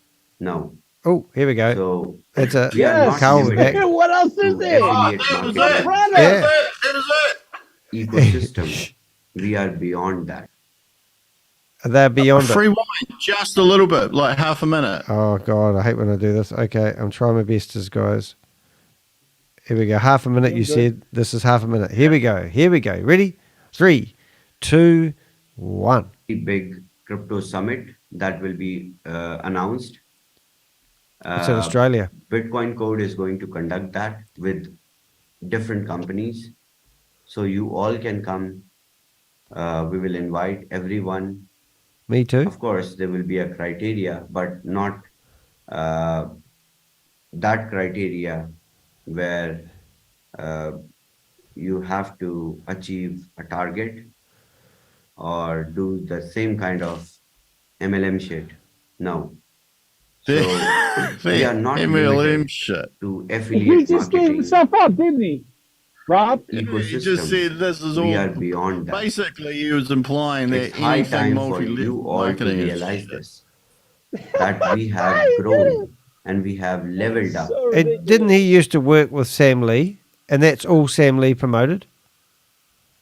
No. Oh, here we go. So It's a we are not Carl will be back. limited What else is to there? affiliate That was marketing it. Product. Yeah. That was it. ecosystem. We are beyond that. They're beyond it. Free wine, just a little bit, like half a minute. Oh, God, I hate when I do this. Okay, I'm trying my best, as guys. Here we go. Half a minute, you said. This is half a minute. Here we go. Here we go. Ready? 3, 2, 1. Big crypto summit that will be announced. It's in Australia. Bitcoin Code is going to conduct that with different companies. So you all can come. We will invite everyone. Me too. Of course, there will be a criteria, but not that criteria where you have to achieve a target or do the same kind of MLM shit. No. So we are not MLM limited shit. to He affiliate just gave marketing himself up, didn't he? Rob? He ecosystem. just said this is We all. are beyond that. Basically, he was implying that It's high anything time for you multi-level all to marketing is realize shit. this. That we have grown and we have leveled up. And didn't he used to work with Sam Lee? And that's all Sam Lee promoted?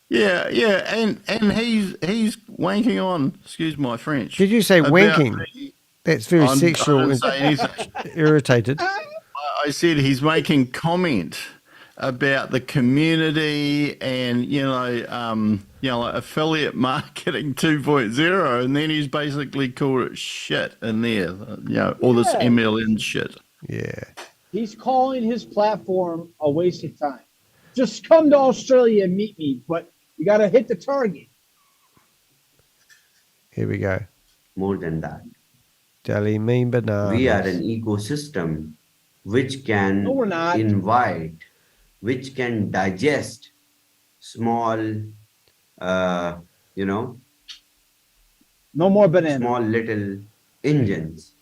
Yeah, and he's wanking on. Excuse my French. Did you say about wanking? the- That's very I sexual didn't and say anything. irritated. I said he's making comment about the community and like affiliate marketing 2.0, and then he's basically called it shit in there. All this Yeah. MLM shit. Yeah. He's calling his platform a waste of time. Just come to Australia and meet me, but you got to hit the target. Here we go. More than that. Deli mean bananas. We are an ecosystem which can No, we're not. invite, which can digest small, No more banana. small little engines,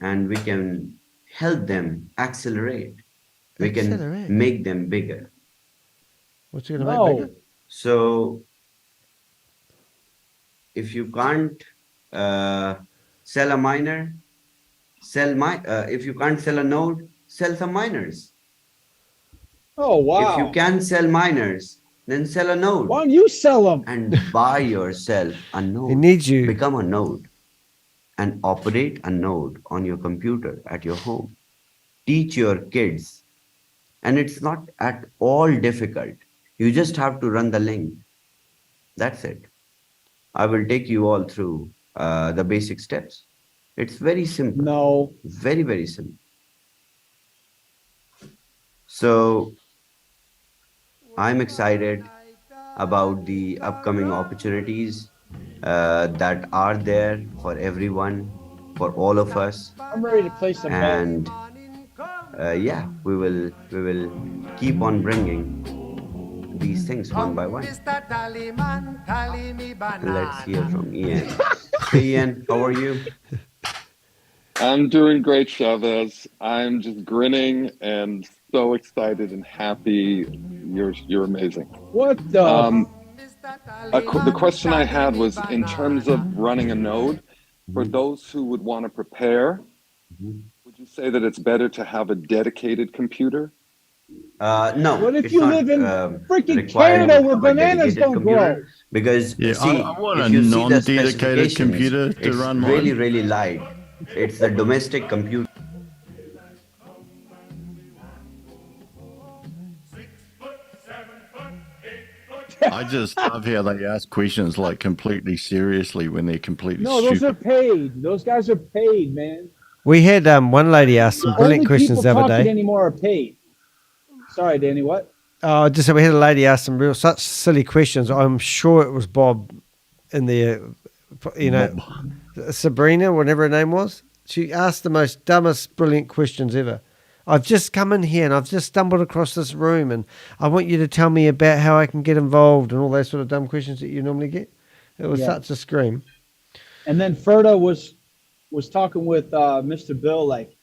and we can help them accelerate. We Accelerate? can make them bigger. What's he going to No. make bigger? So if you can't sell a miner, if you can't sell a node, sell some miners. Oh, wow. If you can sell miners, then sell a node. Why don't you sell them? And buy yourself a node. He needs you. Become a node and operate a node on your computer at your home. Teach your kids. And it's not at all difficult. You just have to run the link. That's it. I will take you all through the basic steps. It's very simple. No. Very, very simple. So I'm excited about the upcoming opportunities that are there for everyone, for all of us. I'm ready to play some And yeah, we will keep on bringing these things one by one. Let's hear from Ian. Hey Ian, how are you? I'm doing great, Chavez. I'm just grinning and so excited and happy. You're amazing. What the? The question I had was in terms of running a node, for those who would want to prepare, would you say that it's better to have a dedicated computer? No. What if you live in freaking Canada where bananas don't grow? Because Yeah, see, I want if a you see the non-dedicated specifications, computer to it's run really, mine. really light. It's the domestic computer. I just love how they ask questions like completely seriously when they're completely No, those stupid. are paid. Those guys are paid, man. We had one lady ask some brilliant questions the Only other people talking day. anymore are paid. Sorry, Danny. What? Oh, just we had a lady ask some such silly questions. I'm sure it was Bob in there, Sabrina, whatever her name was. She asked the most dumbest, brilliant questions ever. I've just come in here and I've just stumbled across this room and I want you to tell me about how I can get involved and all those sort of dumb questions that you normally get. It was such a scream. And then Ferda was talking with Mr. Bill like,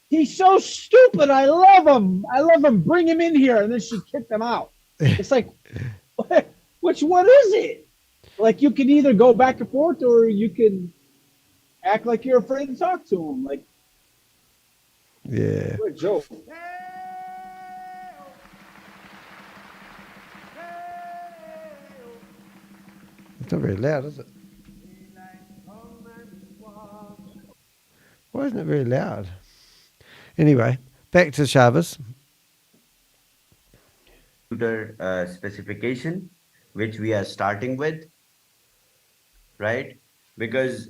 he's so stupid. I love him. I love him. Bring him in here. And then she kicked him out. It's like, which one is it? Like, you can either go back and forth or you can act like you're afraid to talk to him. Like, yeah. what a joke. It's not very loud, is it? Why isn't it very loud? Anyway, back to Chavez. Computer specification, which we are starting with, right? Because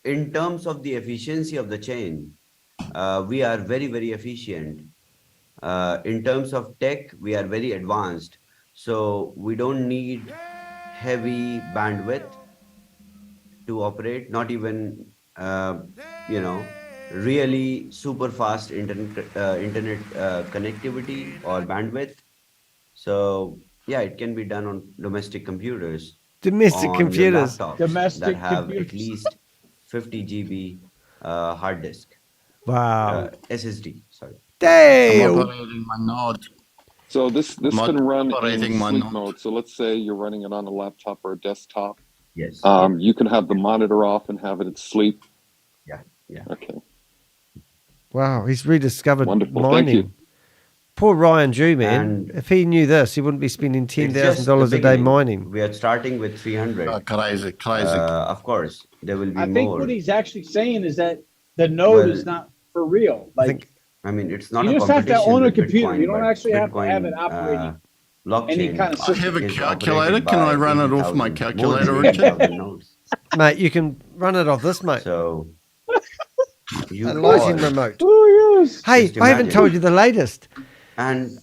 in terms of the efficiency of the chain, we are very, very efficient. In terms of tech, we are very advanced. So we don't need heavy bandwidth to operate, not even, really super fast internet connectivity or bandwidth. So yeah, it can be done on domestic computers. Domestic on computers. Your laptops Domestic that have computers. at least 50 GB hard disk. Wow. SSD, sorry. Damn. Operating my node. So this can run in operating my sleep node. mode. So let's say you're running it on a laptop or a desktop. Yes. You can have the monitor off and have it at sleep. Yeah. Okay. Wow, he's rediscovered Wonderful. mining. Thank you. Poor Ryan Jew, man. And if he knew this, he wouldn't be spending It's just $10,000 the a day beginning. mining. We are starting with 300. Crazy. Of course, there will be I think more. what he's actually saying is that the node is Well, not for real. Like, I mean, it's not you a just have to competition own a with computer. Bitcoin, You don't but actually have to have Bitcoin, it operating blockchain. any kind of I system. have a is calculator. operated Can I by run it off my 80,000 calculator, more than Richard? 80,000 nodes. Mate, you can run it off this, mate. So you A lighting can. remote. Oh, yes. Hey, Just I haven't imagine. told you the latest. And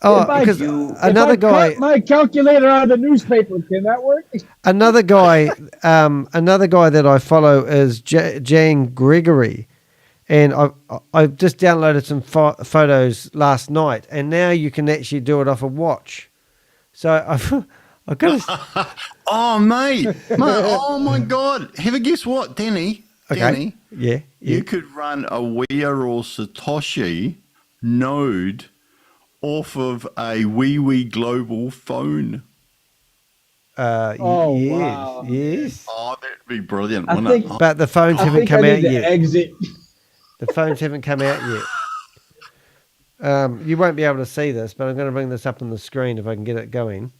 Oh, If I- because If another I guy, cut my calculator out of the newspaper, can that work? another guy that I follow is Jan Gregory, and I've just downloaded some photos last night, and now you can actually do it off a watch. So I've got to. Oh, mate. Oh, my God. Have a guess what, Danny? Okay. Danny, Yeah. you could run a We Are All Satoshi node off of a Wee Global phone. Oh, yes, wow. yes. Oh, that'd be brilliant, I wouldn't think- it? But the phones I haven't think I come need out to yet. exit. The phones haven't come out yet. You won't be able to see this, but I'm going to bring this up on the screen if I can get it going.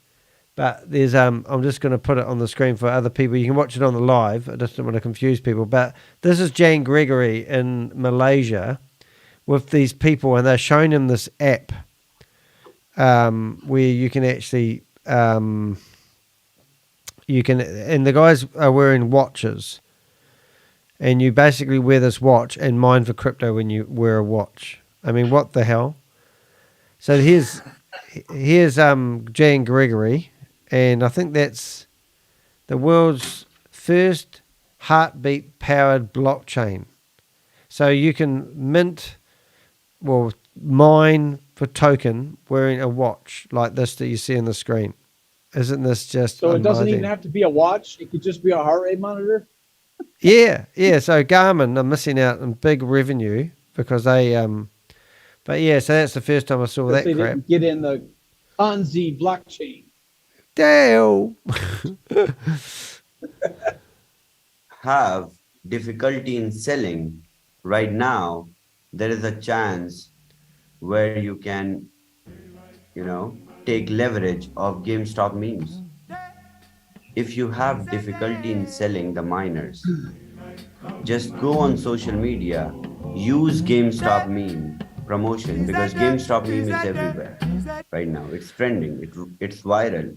But there's I'm just going to put it on the screen for other people. You can watch it on the live. I just don't want to confuse people. But this is Jan Gregory in Malaysia with these people, and they're showing him this app where you can actually and the guys are wearing watches, and you basically wear this watch and mine for crypto when you wear a watch. I mean, what the hell? So here's Jan Gregory. And I think that's the world's first heartbeat-powered blockchain. So you can mine for token wearing a watch like this that you see on the screen. Isn't this just So it doesn't amazing? even have to be a watch. It could just be a heart rate monitor. Yeah. So Garmin are missing out on big revenue because they but yeah, so that's the first time I saw that They crap. didn't get in the Ponzi blockchain. Dale. Have difficulty in selling right now, there is a chance where you can, take leverage of GameStop memes. If you have difficulty in selling the miners, just go on social media, use GameStop meme promotion, because GameStop meme is everywhere right now. It's trending. It's viral.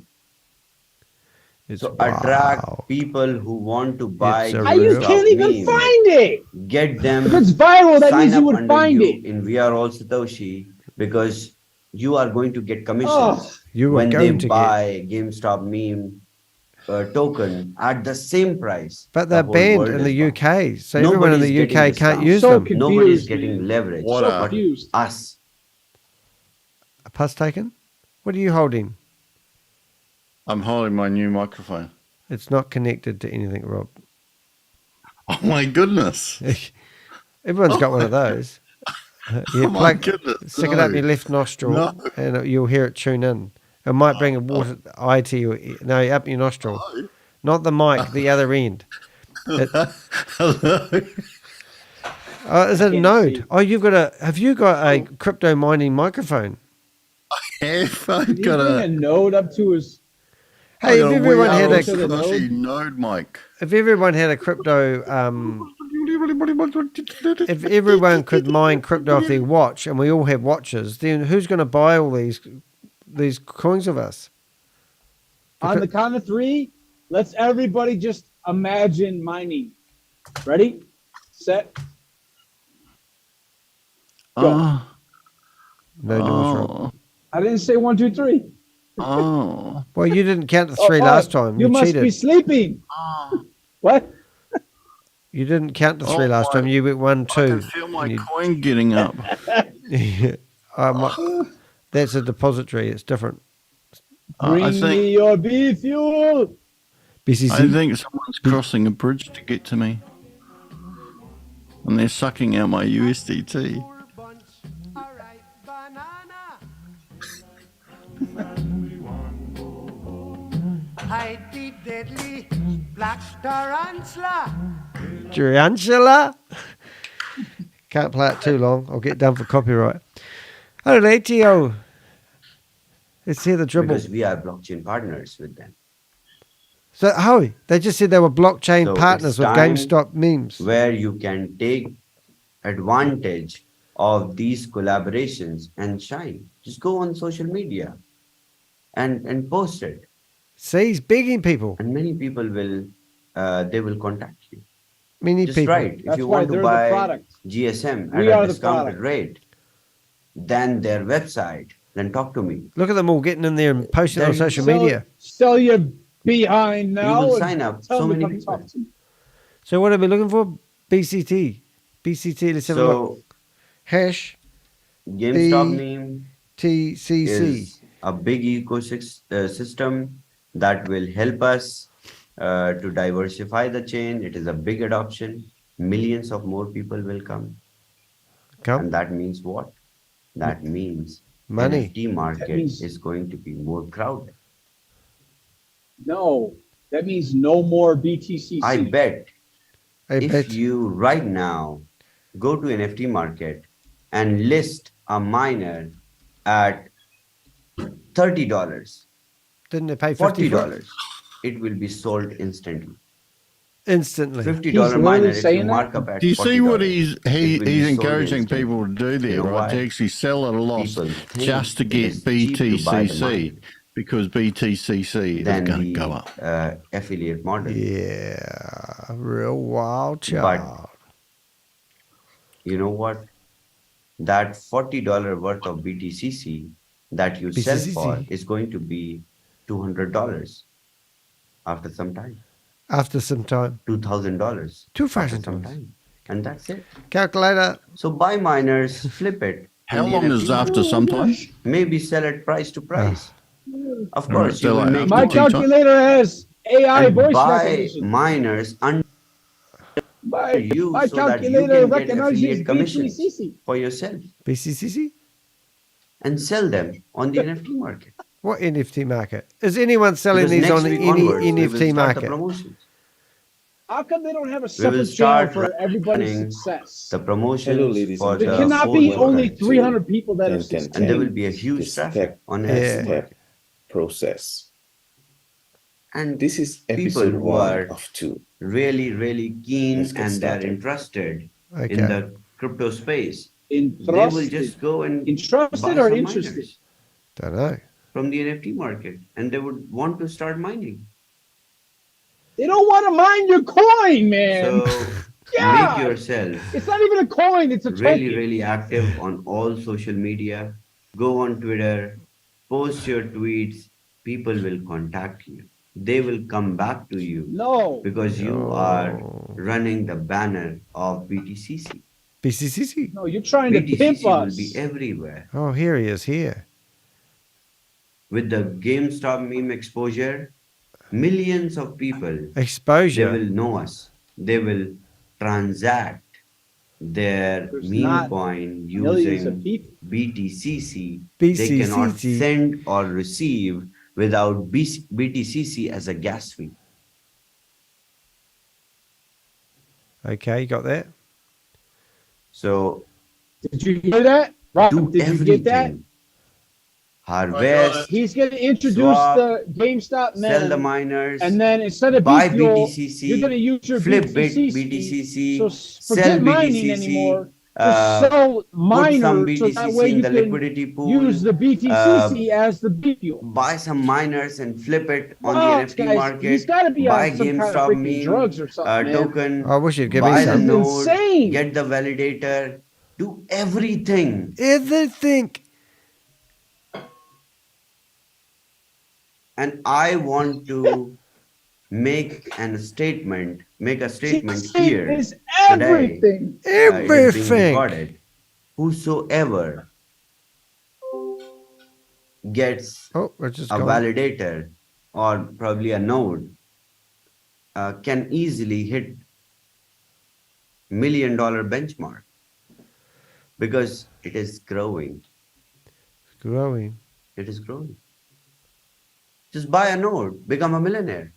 So attract people who want to buy. You can't even find it. Get them. If it's viral, that means you would find it. In We Are All Satoshi, because you are going to get commissions when they buy GameStop meme token at the same price. But they're banned in the UK, so everyone in the UK can't use them. Nobody's getting leverage. What us? A pus taken? What are you holding? I'm holding my new microphone. It's not connected to anything, Rob. Oh my goodness! Everyone's got one of those. My goodness! Stick it up your left nostril, and you'll hear it tune in. It might bring a water eye to you. No, up your nostril, not the mic, the other end. Hello. Is it a Node? Oh, have you got a crypto mining microphone? I've Did got he bring a Node up to his? Hey, if everyone had a Node mic. If everyone had a crypto, if everyone could mine crypto off their watch, and we all have watches, then who's going to buy all these coins of us? On the count of three, let's everybody just imagine mining. Ready, set, go. No doors, Rob. I didn't say 1, 2, 3. Oh. Well, you didn't count to three last time. You must cheated. be sleeping. What? You didn't count to three last time. You went 1, 2. I can feel my coin getting up. That's a depository. It's different. Bring me your B fuel. BCC. I think someone's crossing a bridge to get to me. And they're sucking out my USDT. Hide the deadly black tarantula. Tarantula? Can't play it too long. I'll get done for copyright. All right, Tio. Let's hear the dribble. Because we are blockchain partners with them. So, Howie, they just said they were blockchain partners with GameStop memes. Where you can take advantage of these collaborations and shine. Just go on social media and post it. See, he's begging people. And many people will, they will contact you. Many Just people. right. If you want to buy GSM at a discounted rate, then their website, then talk to me. Look at them all getting in there and posting on social media. Sell your behind now. You will sign up so many people. So what are we looking for? BCT. BCT, let's have a look. Hash. GameStop meme TCC. is a big ecosystem that will help us to diversify the chain. It is a big adoption. Millions of more people will come. And that means what? That means money. NFT market is going to be more crowded. No, that means no more BTC. I bet if you right now go to NFT market and list a miner at $30, Didn't they pay $40, it will be sold instantly. Instantly. $50 miner, if you mark up at Do you see what $40, he's encouraging people to do there, You know right? why? To actually sell at a loss People think just to it get is cheap to buy the miner BTCC because BTCC is than going to the go up. affiliate model. Yeah, real wild But child. you know what? That $40 worth of BTCC that you sell for BTCC. is going to be $200 after some time. After some time. $2,000 after some $2,000. time. And that's it. Calculator. So buy miners, flip it. How long is after some time? Maybe sell it price to price. Of All right, course, so you will like make after My tea time? calculator has AI and voice buy recognition. miners under you My so that you calculator can get recognizes affiliate commissions BTCC. for yourself BCCC? and sell them on the NFT market. What NFT market? Is anyone selling Because these next on week any onwards, we will NFT start the market? promotions. How come they don't have a We will separate channel start for everybody's running success? the promotions Hello, ladies for and the There gentlemen. cannot be whole only market. 300 people that are 10, 10, And there will 16. be a huge the traffic step on by NFT step market. process. And This is people episode who 1 are of 2. really, really keen Let's get and they're started. interested in Okay. the crypto space, they will Entrusted. just go and Entrusted buy or some interested? miners Don't know. from the NFT market, and they would want to start mining. They don't want to mine your coin, man. So God! make yourself It's not even a coin, it's a really, token. really active on all social media. Go on Twitter, post your tweets. People will contact you. They will come back to you No. because you are running the banner of BTCC. BCCC? No, you're trying to pimp BTCC will us. be everywhere. Oh, here he is here. With the GameStop meme exposure, millions of people, they Exposure. will know us. They will transact their There's meme not coin millions of using people. BTCC. They cannot BCCC. send or receive without BTCC as a gas fee. Okay, you got that? So Did you hear that? Rob, do did you get that? everything. Harvest, He's going to introduce swap, the GameStop sell the men, miners, and then instead of buy BTO, BTCC, you're going to use your flip BTCC. BTCC, So sell forget mining BTCC, anymore. Just sell put some miner so that BTCC way in you the can liquidity pool, use the BTCC as the BPO. buy some miners and flip it on the Fuck, NFT guys, market, he's got to be buy on some kind of GameStop freaking meme drugs or something, man. token, I wish you'd give me buy the some. node, insane. get the validator, do everything. Everything. And I want to make a statement This here is today. everything. It is being Everything. recorded. Whosoever gets Oh, we're just a going. validator or probably a node can easily hit $1 million benchmark because it is growing. Growing. It is growing. Just buy a node, become a millionaire.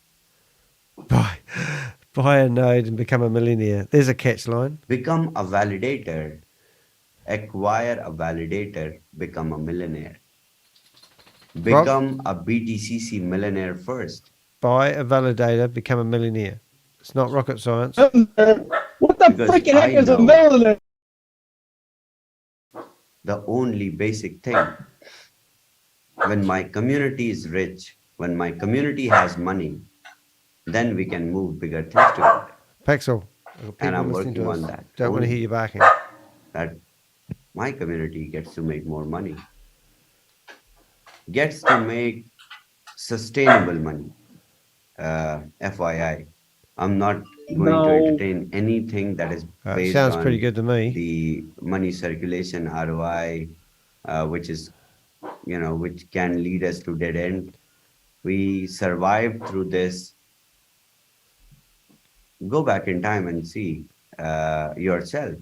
Buy a node and become a millionaire. There's a catch line. Become a validator. Acquire a validator, become a millionaire. Become a BTCC millionaire first. Buy a validator, become a millionaire. It's not rocket science. What the Because freaking heck I is a know millionaire? the only basic thing. When my community is rich, when my community has money, then we can move bigger things together. Paxel. And I'm listening working to on us that. Don't want to hear you barking. That my community gets to make more money. Gets to make sustainable money. FYI. I'm not going to entertain anything that is based sounds on pretty good to me. the money circulation ROI, which is, which can lead us to dead end. We survived through this. Go back in time and see yourself.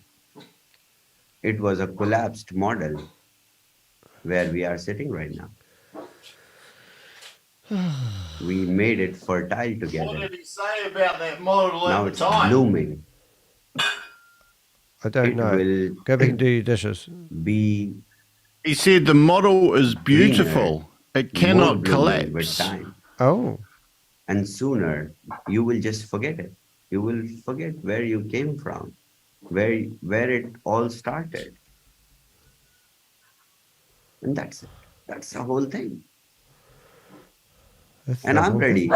It was a collapsed model where we are sitting right now. We made it fertile together. What did he say about that model Now at it's the time? blooming. I don't know. Go back and do your dishes. Be He said the model is beautiful. It more cannot blooming with collapse. time. Oh. And sooner you will just forget it. You will forget where you came from, where it all started. And that's it. That's the whole thing. And I'm ready.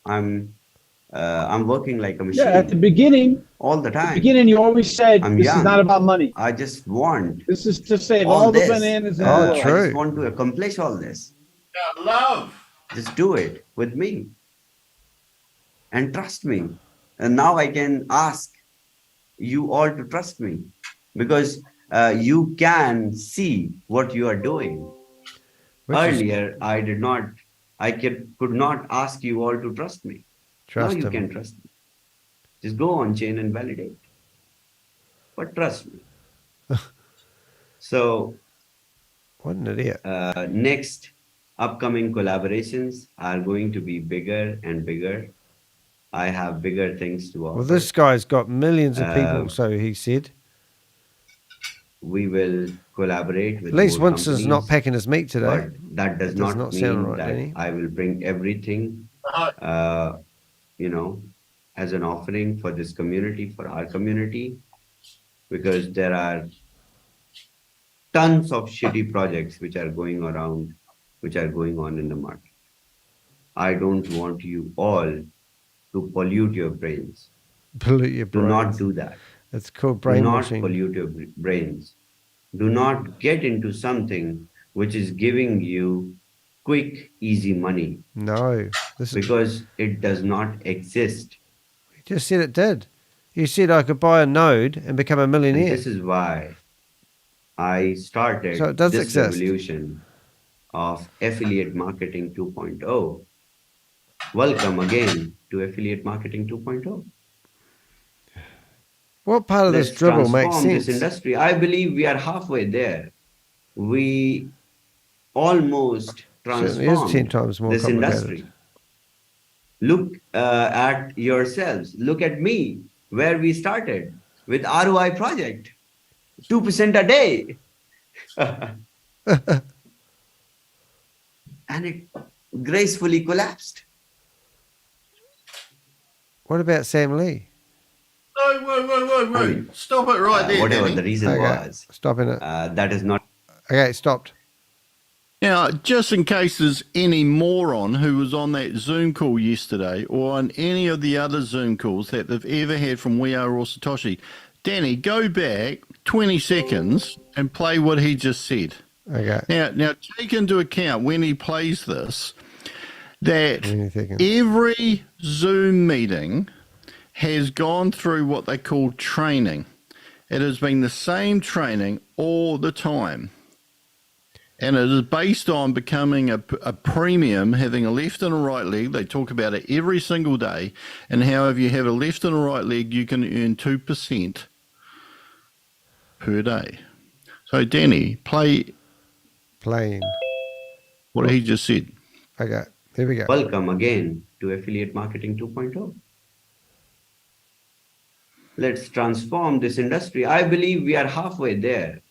I'm working like a machine. Yeah, at the beginning, all the time. You always said I'm this young. is not about money. I just want This is to save all the bananas in the world. I just want to accomplish all this. Love. Just do it with me. And trust me. And now I can ask you all to trust me because you can see what you are doing. Earlier, I could not ask you all to trust me. Trust now you him. can trust me. Just go on chain and validate. But trust me. So, what an idiot. Next upcoming collaborations are going to be bigger and bigger. I have bigger things to offer. Well, this guy's got millions of people, so he said. We will collaborate with At least more Winston's companies, not packing his meat today. But that does not mean sound right, that Danny. I will bring everything, as an offering for this community, for our community, because there are tons of shitty projects which are going around, which are going on in the market. I don't want you all to pollute your brains. Pollute your brains. Do not do that. It's called Do not brainwashing. pollute your brains. Do not get into something which is giving you quick, easy money. No. Because it does not exist. You just said it did. You said I could buy a node and become a millionaire. And this is why I started So it does this exist. revolution of affiliate marketing 2.0. Welcome again to affiliate marketing 2.0. What part of this Let's dribble makes transform sense? this industry. I believe we are halfway there. We almost Certainly is 10 transformed times more this complicated. industry. Look at yourselves. Look at me, where we started with ROI project, 2% a day. And it gracefully collapsed. What about Sam Lee? Whoa. Stop it right there, Whatever Danny. the reason was, stopping it. That is not. Okay, stopped. Now, just in case there's any moron who was on that Zoom call yesterday or on any of the other Zoom calls that they've ever had from We Are All Satoshi, Danny, go back 20 seconds and play what he just said. Okay. Now take into account when he plays this that every Zoom meeting has gone through what they call training. It has been the same training all the time. And it is based on becoming a premium, having a left and a right leg. They talk about it every single day. And how if you have a left and a right leg, you can earn 2% per day. So, Danny, Playing. what he just said. Okay, here we go. Welcome again to Affiliate Marketing 2.0. Let's transform this industry. I believe we are halfway there.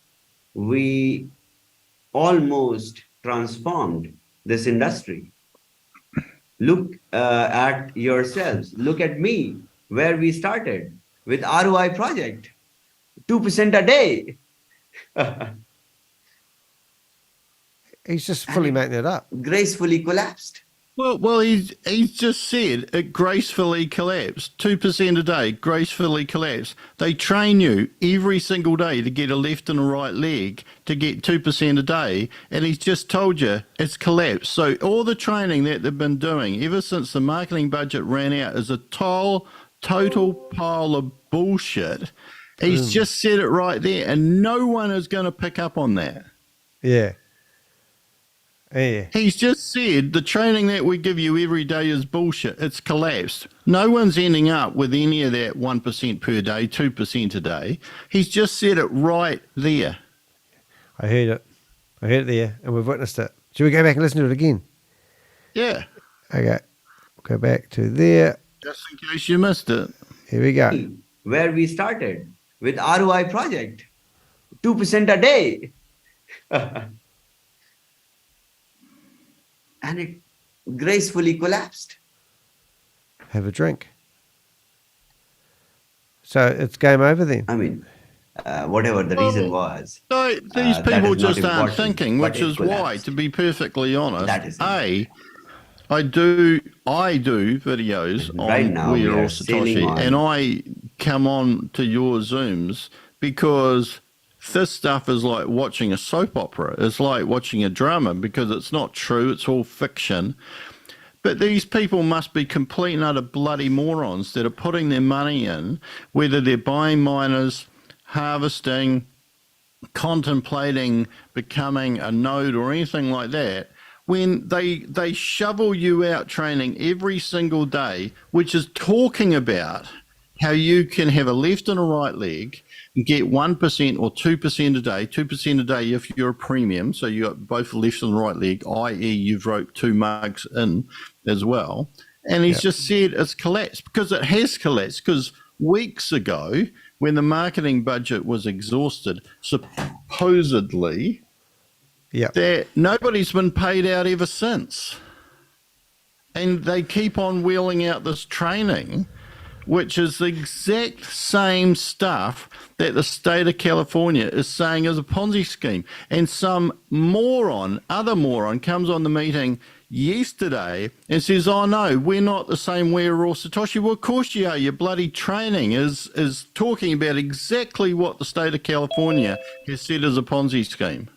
We almost transformed this industry. Look at yourselves. Look at me, where we started with ROI project, 2% a day. He's just fully making it up. Gracefully collapsed. Well, he's just said it gracefully collapsed. 2% a day, gracefully collapsed. They train you every single day to get a left and a right leg to get 2% a day, and he's just told you it's collapsed. So all the training that they've been doing ever since the marketing budget ran out is a total pile of bullshit. He's just said it right there, and no one is going to pick up on that. Yeah. Yeah. He's just said the training that we give you every day is bullshit. It's collapsed. No one's ending up with any of that 1% per day, 2% a day. He's just said it right there. I heard it there, and we've witnessed it. Should we go back and listen to it again? Yeah. Okay. Go back to there. Just in case you missed it. Here we go. Where we started with ROI project, 2% a day. and it gracefully collapsed. Have a drink. So it's game over then. I mean, whatever the reason was. No, these that people is not just aren't important, thinking, but which it is why, collapsed. to be perfectly honest, That is I do videos Right on now We we Are All are sailing Satoshi, on. and I come on to your Zooms because this stuff is like watching a soap opera. It's like watching a drama because it's not true. It's all fiction. But these people must be complete and utter bloody morons that are putting their money in, whether they're buying miners, harvesting, contemplating becoming a node or anything like that, when they shovel you out training every single day, which is talking about how you can have a left and a right leg and get 1% or 2% a day, 2% a day if you're a premium, so you got both the left and the right leg, i.e. you've roped 2 mugs in as well. And he's just said it's collapsed, because it has collapsed, because weeks ago, when the marketing budget was exhausted, supposedly, that nobody's been paid out ever since. And they keep on wheeling out this training, which is the exact same stuff that the state of California is saying is a Ponzi scheme. And some other moron comes on the meeting yesterday and says, oh no, we're not the same We Are All Satoshi. Well, of course you are. Your bloody training is talking about exactly what the state of California has said is a Ponzi scheme.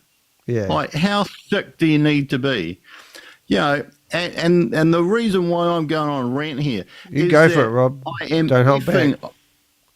Yeah. Like, how thick do you need to be? You know, and the reason why I'm going on a rant here You is go that for it, Rob. I am Don't hold back.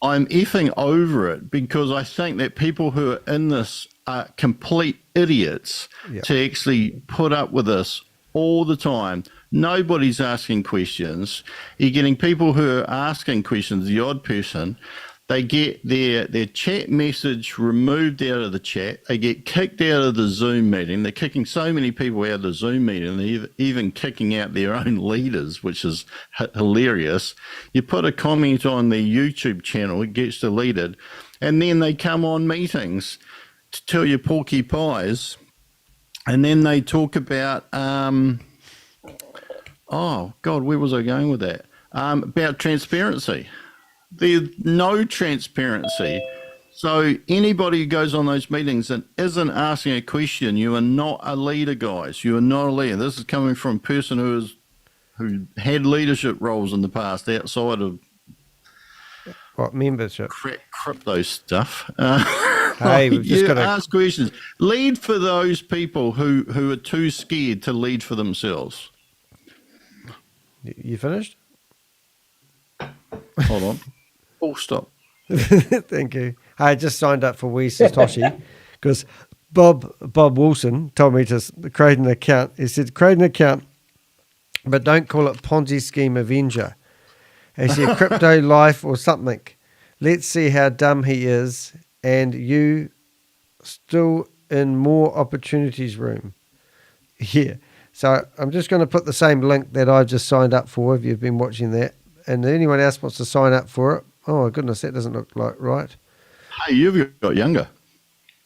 I'm effing over it, because I think that people who are in this are complete idiots to actually put up with this all the time. Nobody's asking questions. You're getting people who are asking questions, the odd person. They get their chat message removed out of the chat. They get kicked out of the Zoom meeting. They're kicking so many people out of the Zoom meeting. They're even kicking out their own leaders, which is hilarious. You put a comment on their YouTube channel, it gets deleted. And then they come on meetings to tell you porky pies. And then they talk about, oh, God, where was I going with that? About transparency. There's no transparency. So anybody who goes on those meetings and isn't asking a question, you are not a leader, guys. You are not a leader. This is coming from a person who had leadership roles in the past outside of what membership, crypto stuff. Hey, we've just got to ask questions. Lead for those people who are too scared to lead for themselves. You finished? Hold on. Full stop. Thank you. I just signed up for We Satoshi because Bob Wilson told me to create an account. He said, create an account, but don't call it Ponzi Scheme Avenger. He said, Crypto Life or something. Let's see how dumb he is, and you still in more opportunities room. Yeah. So I'm just going to put the same link that I just signed up for if you've been watching that. And anyone else wants to sign up for it, oh my goodness, that doesn't look like right. Hey, you've got younger.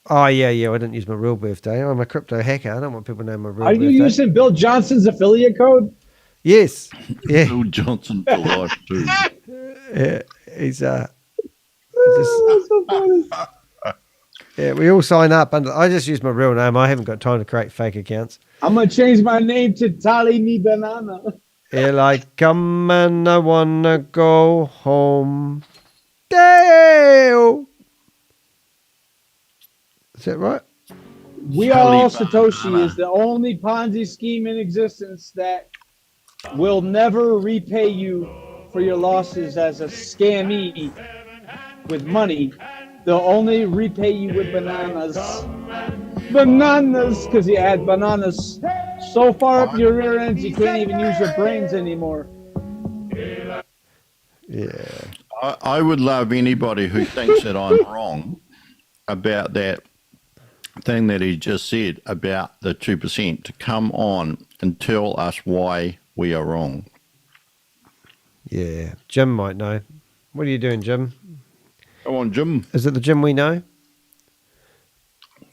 Oh, yeah, I didn't use my real birthday. I'm a crypto hacker. I don't want people to know my real birthday. Are you using Bill Johnson's affiliate code? Yes. Yeah. Bill Johnson for life, too. Yeah, he's so funny. Yeah, we all sign up. And I just use my real name. I haven't got time to create fake accounts. I'm going to change my name to Tali Me Banana. Here I come and I want to go home. Dale! Is that right? We Are All Satoshi is the only Ponzi scheme in existence that will never repay you for your losses as a scammy with money. They'll only repay you with bananas. Bananas, because you add bananas so far up your rear ends you can't even use your brains anymore. Yeah. I would love anybody who thinks that I'm wrong about that thing that he just said about the 2% to come on and tell us why we are wrong. Yeah. Jim might know. What are you doing, Jim? Go on, Jim. Is it the Jim we know?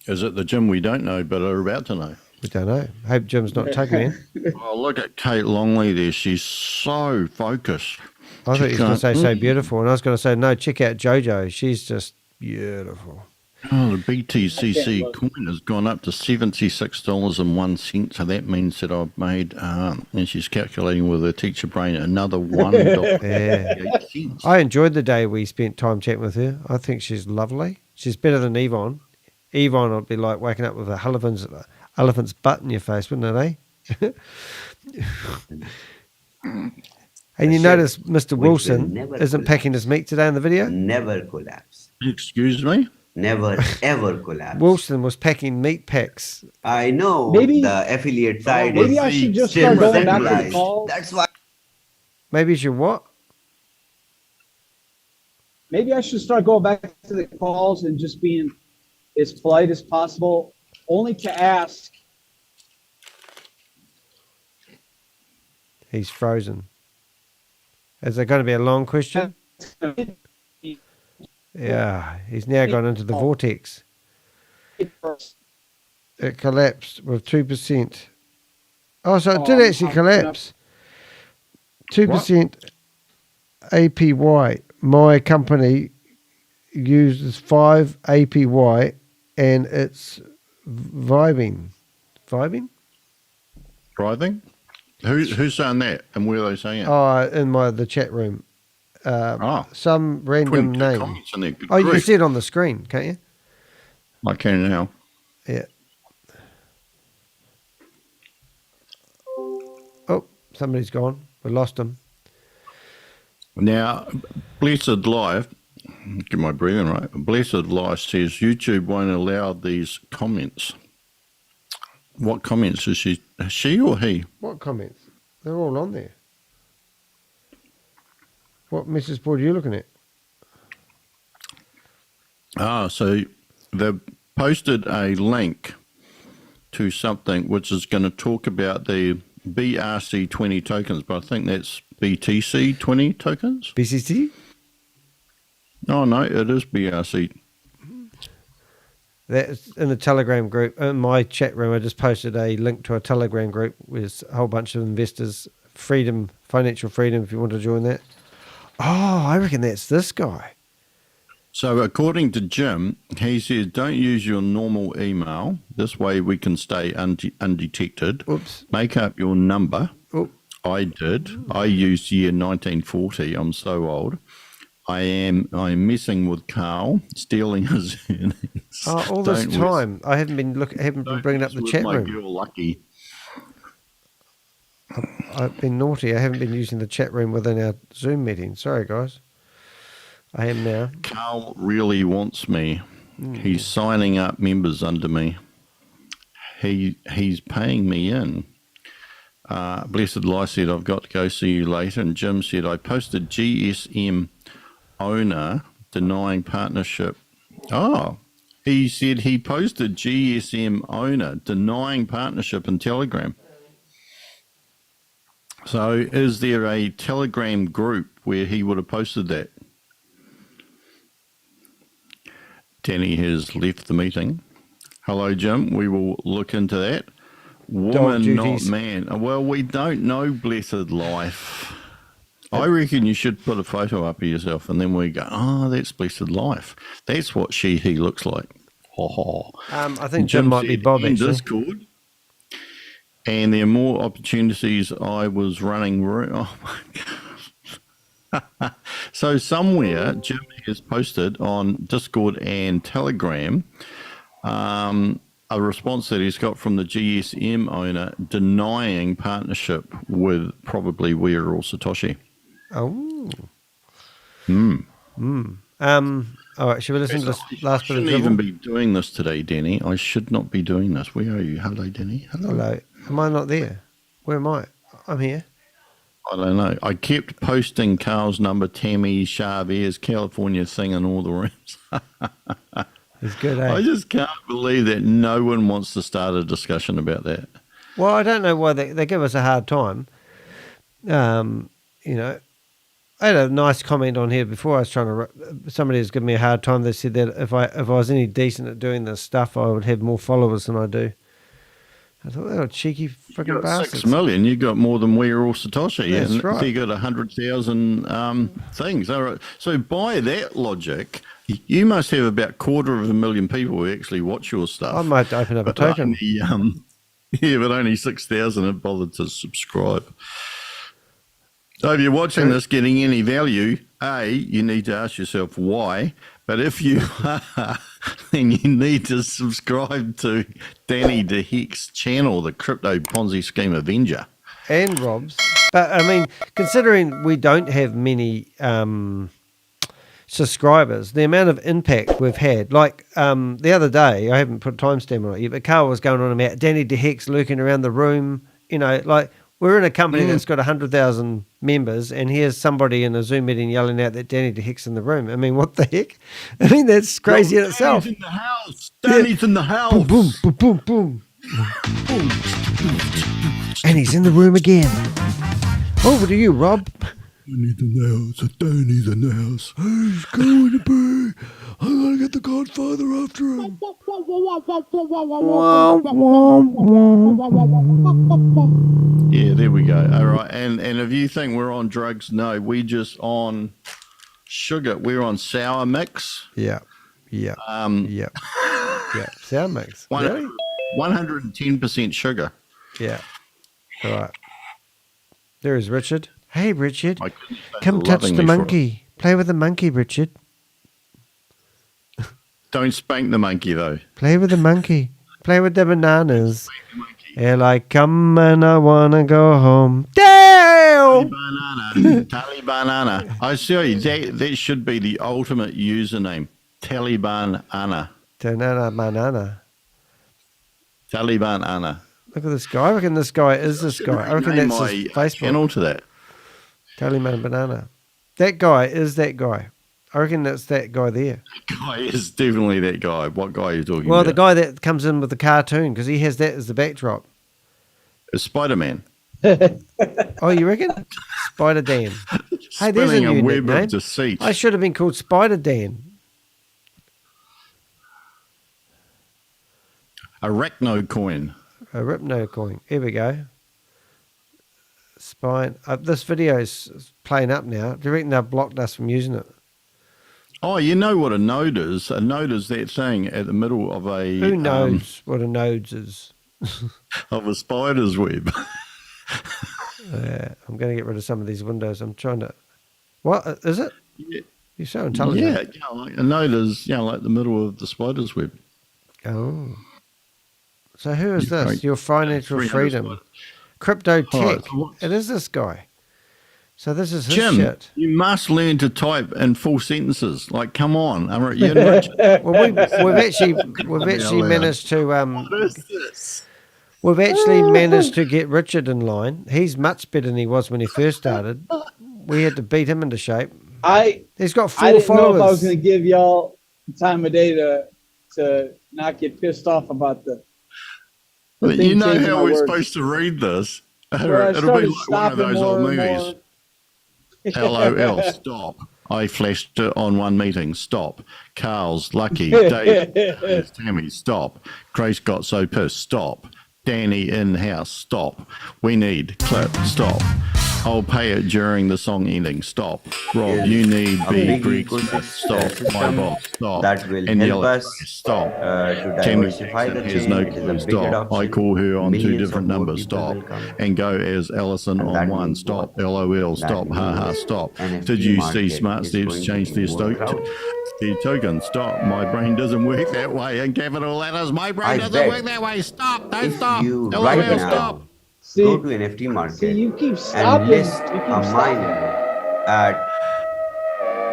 Is it the Jim we don't know but are about to know? We don't know. Hope Jim's not tugging in. Oh, look at Kate Longley there. She's so focused. I thought he was going to say so Mm. beautiful, and I was going to say, no, check out JoJo. She's just beautiful. Oh, the BTCC coin has gone up to $76.01. So that means that I've made, and she's calculating with her teacher brain, another $1. Yeah. I enjoyed the day we spent time chatting with her. I think she's lovely. She's better than Yvonne. Yvonne would be like waking up with a elephant's butt in your face, wouldn't it, eh? And you notice Mr. Wilson isn't packing his meat today in the video? Never collapse. Excuse me? Never, ever collapse. Wilson was packing meat packs. I know Maybe- the affiliate side maybe is I should just still start going back to the centralized. calls. That's why. Maybe you should what? Maybe I should start going back to the calls and just being as polite as possible, only to ask. He's frozen. Is there going to be a long question? Yeah, he's now gone into the vortex. It collapsed with 2%. Oh, so it did actually collapse. 2% APY. My company uses 5 APY and it's vibing. Vibing? Driving? Who's saying that? And where are they saying it? Oh, in the chat room. Some random 22 name. comments in there. Good Oh, you can grief. see it on the screen, can't you? I can now. Yeah. Oh, somebody's gone. We lost him. Now, Blessed Life, get my breathing right. Blessed Life says YouTube won't allow these comments. What comments is she or he? What comments? They're all on there. What message board are you looking at? So they've posted a link to something which is going to talk about the BRC20 tokens, but I think that's BTC20 tokens. BCC? Oh, no, it is BRC. That's in the Telegram group. In my chat room, I just posted a link to a Telegram group with a whole bunch of investors. Freedom, financial freedom, if you want to join that. Oh, I reckon that's this guy. So according to Jim, he says, don't use your normal email. This way we can stay undetected. Oops. Make up your number. Oop. I did. I used year 1940. I'm so old. I'm messing with Carl, stealing his earnings. Oh, all this time. I haven't been bringing up the chat my room. girl Lucky. I've been naughty. I haven't been using the chat room within our Zoom meeting. Sorry, guys. I am now. Carl really wants me. He's signing up members under me. He's paying me in. Blessed Lie said, I've got to go, see you later. And Jim said, I posted GSM owner denying partnership. Oh, he said he posted GSM owner denying partnership in Telegram. So is there a Telegram group where he would have posted that? Danny has left the meeting. Hello, Jim. We will look into that. Woman, not man. Well, we don't know, Blessed Life. I reckon you should put a photo up of yourself and then we go, oh, that's Blessed Life. That's what he looks like. I think Jim might be Bob, in actually. Discord. And there are more opportunities I was running. Oh, my God. So somewhere Jim has posted on Discord and Telegram a response that he's got from the GSM owner denying partnership with probably We Are All Satoshi. Oh. All right, should we listen to this last bit of I shouldn't dribble? even be doing this today, Danny. I should not be doing this. Where are you? Hello, Danny. Hello. Am I not there? Where am I? I'm here. I don't know. I kept posting Carl's number, Tammy, Chavez, California thing, and all the rest. It's good, eh? I just can't believe that no one wants to start a discussion about that. Well, I don't know why they give us a hard time. You know, I had a nice comment on here before. I was trying to. Somebody has given me a hard time. They said that if I was any decent at doing this stuff, I would have more followers than I do. I thought they were cheeky You freaking got bastards. 6 million. You got more than We Are All Satoshi. That's and right. They got 100,000 things. All right. So by that logic, you must have about 250,000 people who actually watch your stuff. I might open up a But token. but only 6,000 have bothered to subscribe. So if you're watching this getting any value, you need to ask yourself why. But if you are, then you need to subscribe to Danny de Hek's channel, the Crypto Ponzi Scheme Avenger. And Rob's. But, I mean, considering we don't have many subscribers, the amount of impact we've had, like the other day, I haven't put a timestamp on it yet, but Carl was going on about Danny de Hek's lurking around the room, like, we're in a company that's got 100,000 members, and here's somebody in a Zoom meeting yelling out that Danny de Hek's in the room. I mean, what the heck? I mean, that's crazy in itself. Danny's in the house. Danny's in the house. Boom, boom, boom, boom, boom. And he's in the room again. Over to you, Rob. Danny's in the house. Danny's in the house. He's going to be. I'm going to get the Godfather after him. Yeah, there we go. All right. And if you think we're on drugs, no, we just on sugar. We're on sour mix. Yeah. Yeah. Yeah. Sour mix. Really? 110% sugar. Yeah. All right. There is Richard. Hey, Richard. Come Come touch the monkey. Play with the monkey, Richard. Don't spank the monkey, though. Play with the monkey. Play with the bananas. Here I come and I want to go home. Damn! Taliban. I see. That should be the ultimate username. Taliban Anna. Banana. Taliban Anna. Look at this guy. I reckon this guy is this guy. I reckon that's his Facebook. Channel to that. Taliban Banana. That guy is that guy. I reckon that's that guy there. That guy is definitely that guy. What guy are you talking Well, about? the guy that comes in with the cartoon, because he has that as the backdrop. It's Spider-Man. Oh, you reckon? Spider Dan. Hey, there's a Spinning new web nickname. of deceit. I should have been called Spider Dan. Arachno coin. A Ripno coin. Here we go. Spine. This video is playing up now. Do you reckon they've blocked us from using it? Oh, you know what a node is? A node is that thing at the middle of a... Who knows what a node is? of a spider's web. I'm going to get rid of some of these windows. I'm trying to... What? Is it? Yeah. You're so intelligent. Yeah, like a node is, like the middle of the spider's web. Oh. So who is this? Your financial freedom. Spiders. Crypto Tech. Oh, it is this guy. So this is his Jim, shit. you must learn to type in full sentences. Like, come on. Well, we've actually managed to what is this? we've actually managed to get Richard in line. He's much better than he was when he first started. We had to beat him into shape. He's got 4 I didn't followers. know if I was going to give y'all the time of day to not get pissed off about the You know changing how my we're words. supposed to read this? Well, I It'll be started like one of those stopping old more and movies. LOL, stop. I flashed it on one meeting. Stop. Carl's, Lucky, Dave, Tammy, stop. Grace got so pissed. Stop. Danny in-house. Stop. We need clip. Stop. I'll pay it during the song ending. Stop. Rob, you need A be big Greek. ecosystem Stop. My boss. Stop. that will And help yell at us Grace, stop. to Tammy diversify the has chain. no It is a clue. big Stop. adoption. I call her on 2 Millions different of more numbers. people Stop. will come. And go as Ellison And on that one. means Stop. what? LOL. That Stop. Haha. means Stop. NFT Did you see market Smart is Steps going change to their be more crowded. their token? Stop. My brain doesn't work that way. In capital letters, my brain I doesn't bet work that way. Stop. Don't if stop. you LOL. right now Stop. go to NFT market you keep and stopping. list You keep a stopping. miner at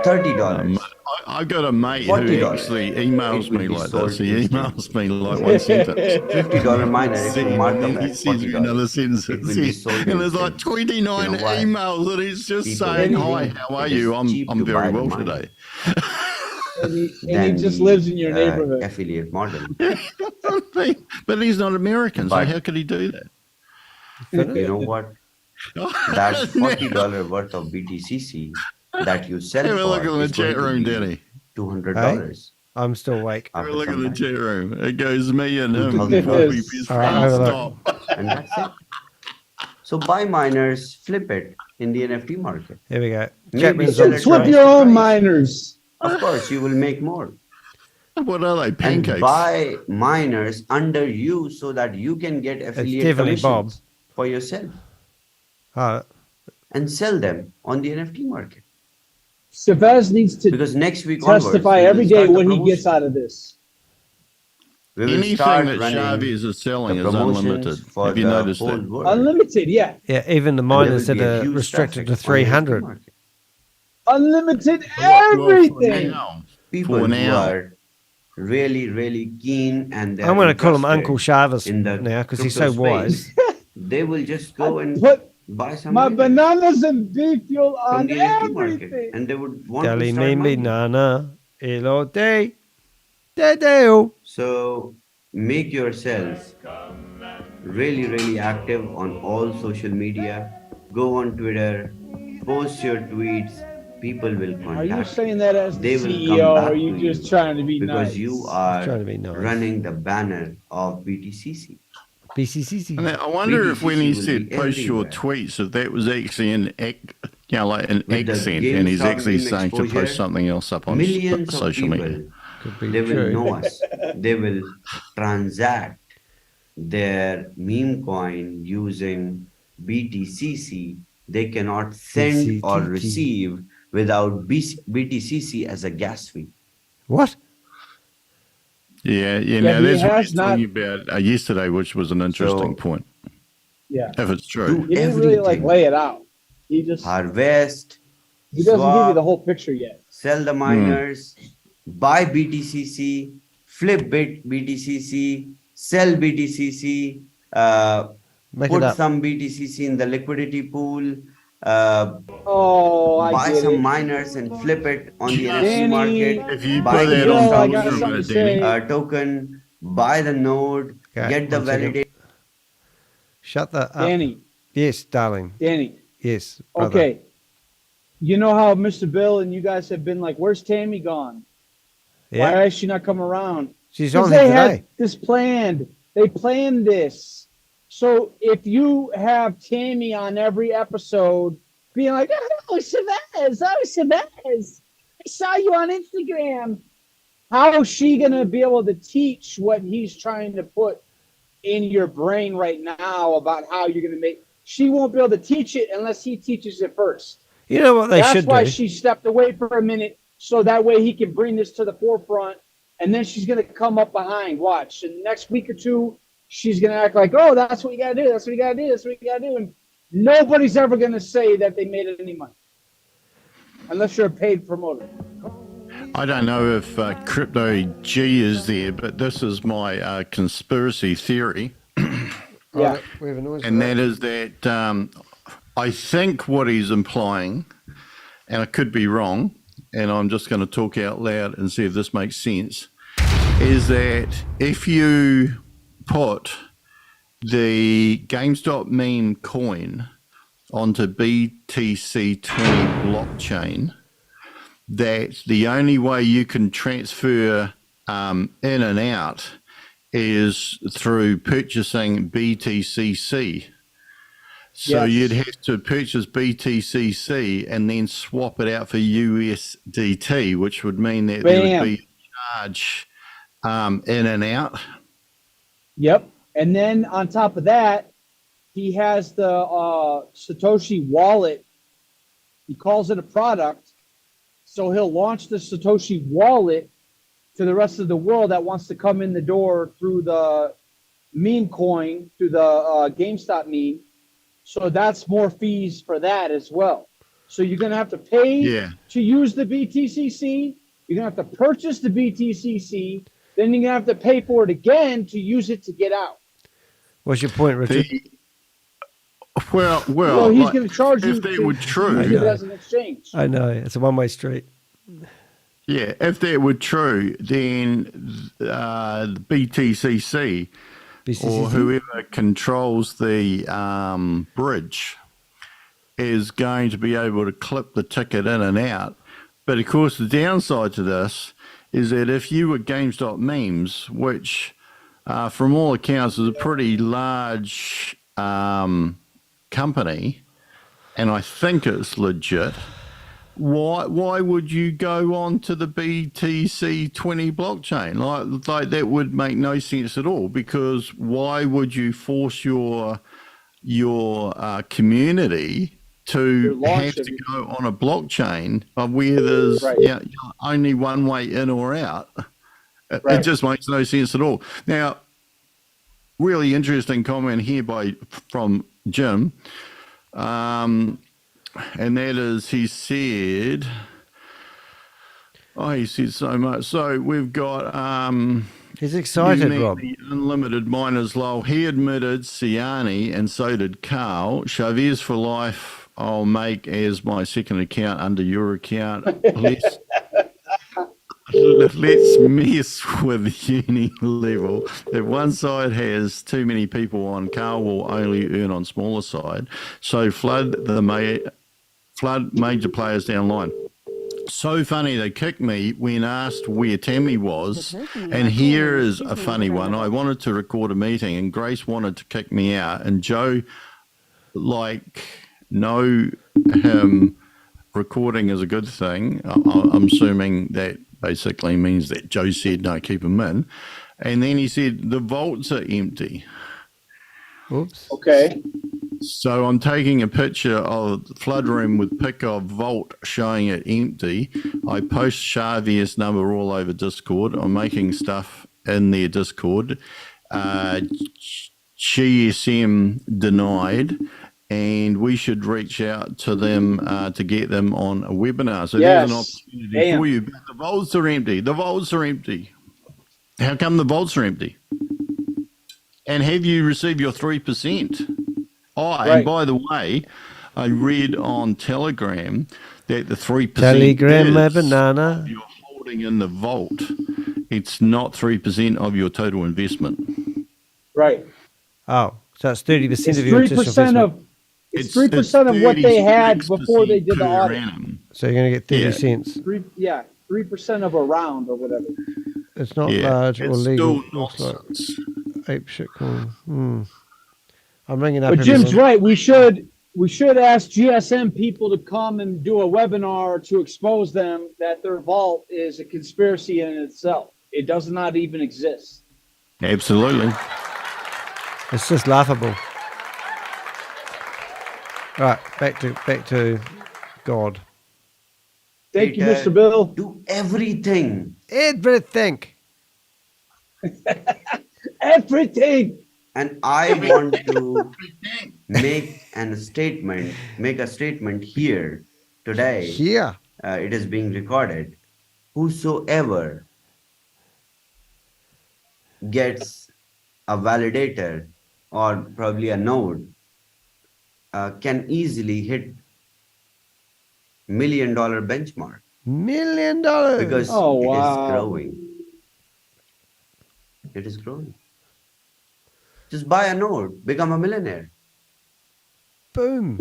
$30. I've got a mate who $40. actually emails It will me be like sold this. He instantly. emails me like one sentence. $50 miner if you mark up He at sends me $40. another sentence. It will be sold And there's like instantly. 29 You know why? emails and he's just People saying, think hi, how are it you? is cheap I'm to buy very the well mine. today. And he Than just the, lives in your neighborhood. affiliate model. But he's not American, so But- how could he do that? You know what? That's $40 worth of BTCC that you sell Have a look for in the is going chat to room, be Danny. $200. I'm still awake. Have a look at the chat room. It goes me and him. 2000 All right, stop. and that's it. So buy miners, flip it in the NFT market. Here we go. Maybe sell it Flip twice your the own price. miners. Of course, you will make more. What are they? And Pancakes? buy miners under you so that you can get affiliate definitely commissions Bob. for yourself. Oh, And sell them on the NFT market. ShaveZ needs to Because next week onwards, testify we will every day start the what he promotion. gets out of this. We will Anything start that running ShaveZ is selling the is promotions unlimited. for Have you the noticed whole that? world. Unlimited, yeah. yeah, even the And there miners will that be a are huge restricted to traffic on the NFT 300. market. Unlimited Well, for everything. now. People For who now. are really, really keen and they're I'm going to call him interested Uncle Shavis in the now because he's crypto so wise. space, they will just go and Put buy some my miners bananas and beef fuel from on the NFT market, everything. and they would want to Dali start mimi mining. nana elote dedeo. So make yourselves really, really active on all social media. Go on Twitter, post your tweets. People will Are contact you saying that as the They will CEO, come or back are you to just you trying to be because nice? you are Trying to be nice. running the banner of BTCC. BCCC. And I wonder if when BTCC he will said be post your everywhere. tweets, if that was actually an like an With the accent, and he's GameStop actually meme saying to exposure, post something else up on millions of social people, media. Could be they will true. know us. They will transact their meme coin using BTCC. They cannot send or BCTT. receive without BTCC as a gas fee. What? Yeah. Yeah, Now he that's what has he's not. talking about yesterday, which was an interesting So point. Yeah, If it's true. do he didn't really like everything. lay it out. He just Harvest, he doesn't give you the swap, whole picture yet. sell the miners, buy BTCC, flip BTCC, sell BTCC, Make it put up. some BTCC in the liquidity pool, Oh, I buy get some it. miners and flip it on the Just NFT Danny, market, if you buy put the that on Bill, I pause got for a something to minute, Danny. say. token, buy the node, Okay, get the 1 second. validation. Shut that up. Danny, Yes, darling. Danny. Yes, brother. Okay. You know how Mr. Bill and you guys have been like, where's Tammy gone? Yeah. Why is she not coming around? She's 'Cause on here they today. had this planned. They planned this. So if you have Tammy on every episode being like, oh, ShaveZ, I saw you on Instagram. How is she going to be able to teach what he's trying to put in your brain right now about how you're going to make? She won't be able to teach it unless he teaches it first. You know what they That's should why do? she stepped away for a minute, so that way he can bring this to the forefront, and then she's going to come up behind. Watch. In the next week or two, she's going to act like, oh, that's what you got to do. That's what you got to do. That's what you got to do. And nobody's ever going to say that they made any money unless you're a paid promoter. I don't know if Crypto G is there, but this is my conspiracy theory. Yeah. We have a noise. And that is that I think what he's implying, and I could be wrong, and I'm just going to talk out loud and see if this makes sense, is that if you put the GameStop meme coin onto BTC20 blockchain, that the only way you can transfer in and out is through purchasing BTCC. So Yes. you'd have to purchase BTCC and then swap it out for USDT, which would mean that there Bam. would be a charge in and out. Yep. And then on top of that, he has the Satoshi wallet. He calls it a product. So he'll launch the Satoshi wallet to the rest of the world that wants to come in the door through the meme coin, through the GameStop meme. So that's more fees for that as well. So you're going to have to pay to use the BTCC. You're going to have to purchase the BTCC. Then you're going to have to pay for it again to use it to get out. What's your point, Richard? Well, he's like, going to charge you if that to were true, use it as an exchange. I know. It's a one-way street. yeah, if that were true, then the BTCC or whoever controls the bridge is going to be able to clip the ticket in and out. But of course, the downside to this is that if you were GameStop Memes, which from all accounts is a pretty large company, and I think it's legit, why would you go on to the BTC20 blockchain? Like that would make no sense at all, because why would you force your community to have to go on a blockchain of where there's only one way in or out? It just makes no sense at all. Now, really interesting comment here from Jim. And that is, he said so much. So we've got he's excited, Rob. The unlimited miners lol. He admitted Ciani, and so did Carl. ShaveZ for life. I'll make as my second account under your account. Let's mess with uni level. If one side has too many people on, Carl will only earn on smaller side. So flood major players down line. So funny, they kicked me when asked where Tammy was. And here is a funny one. I wanted to record a meeting and Grace wanted to kick me out. And Joe, no, recording is a good thing. I'm assuming that basically means that Joe said, no, keep him in. And then he said, the vaults are empty. Oops. Okay. So I'm taking a picture of the flood room with pic of vault showing it empty. I post ShaveZ number all over Discord. I'm making stuff in their Discord. GSM denied, and we should reach out to them to get them on a webinar. So there's an opportunity for you. But the vaults are empty. The vaults are empty. How come the vaults are empty? And have you received your 3%? And by the way, I read on Telegram that the 3% Telegram, my banana. You're holding in the vault. It's not 3% of your total investment. Right. Oh, so it's 30% of your total investment. It's 3% of what they had before they did the audit. So you're going to get 30 cents. 3% of a round or whatever. It's not large or legal. Looks like ape shitcoin. I'm ringing up. But Jim's right. We should ask GSM people to come and do a webinar to expose them that their vault is a conspiracy in itself. It does not even exist. Absolutely. It's just laughable. Right, back to God. Thank you, Mr. Bill. Do everything. Everything. Everything. And I want to make a statement here today. Here. It is being recorded. Whosoever gets a validator or probably a node can easily hit $1 million benchmark. $1 million. Because it is growing. It is growing. Just buy a node, become a millionaire. Boom.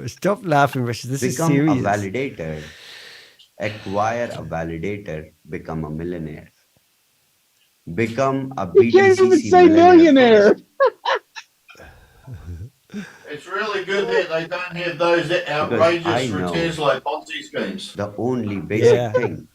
Stop laughing, Richard. This is serious. Become a validator. Acquire a validator. Become a millionaire. Become a BTC. You can't even say millionaire. It's really good that they don't have those outrageous returns like Ponzi schemes. The only basic thing.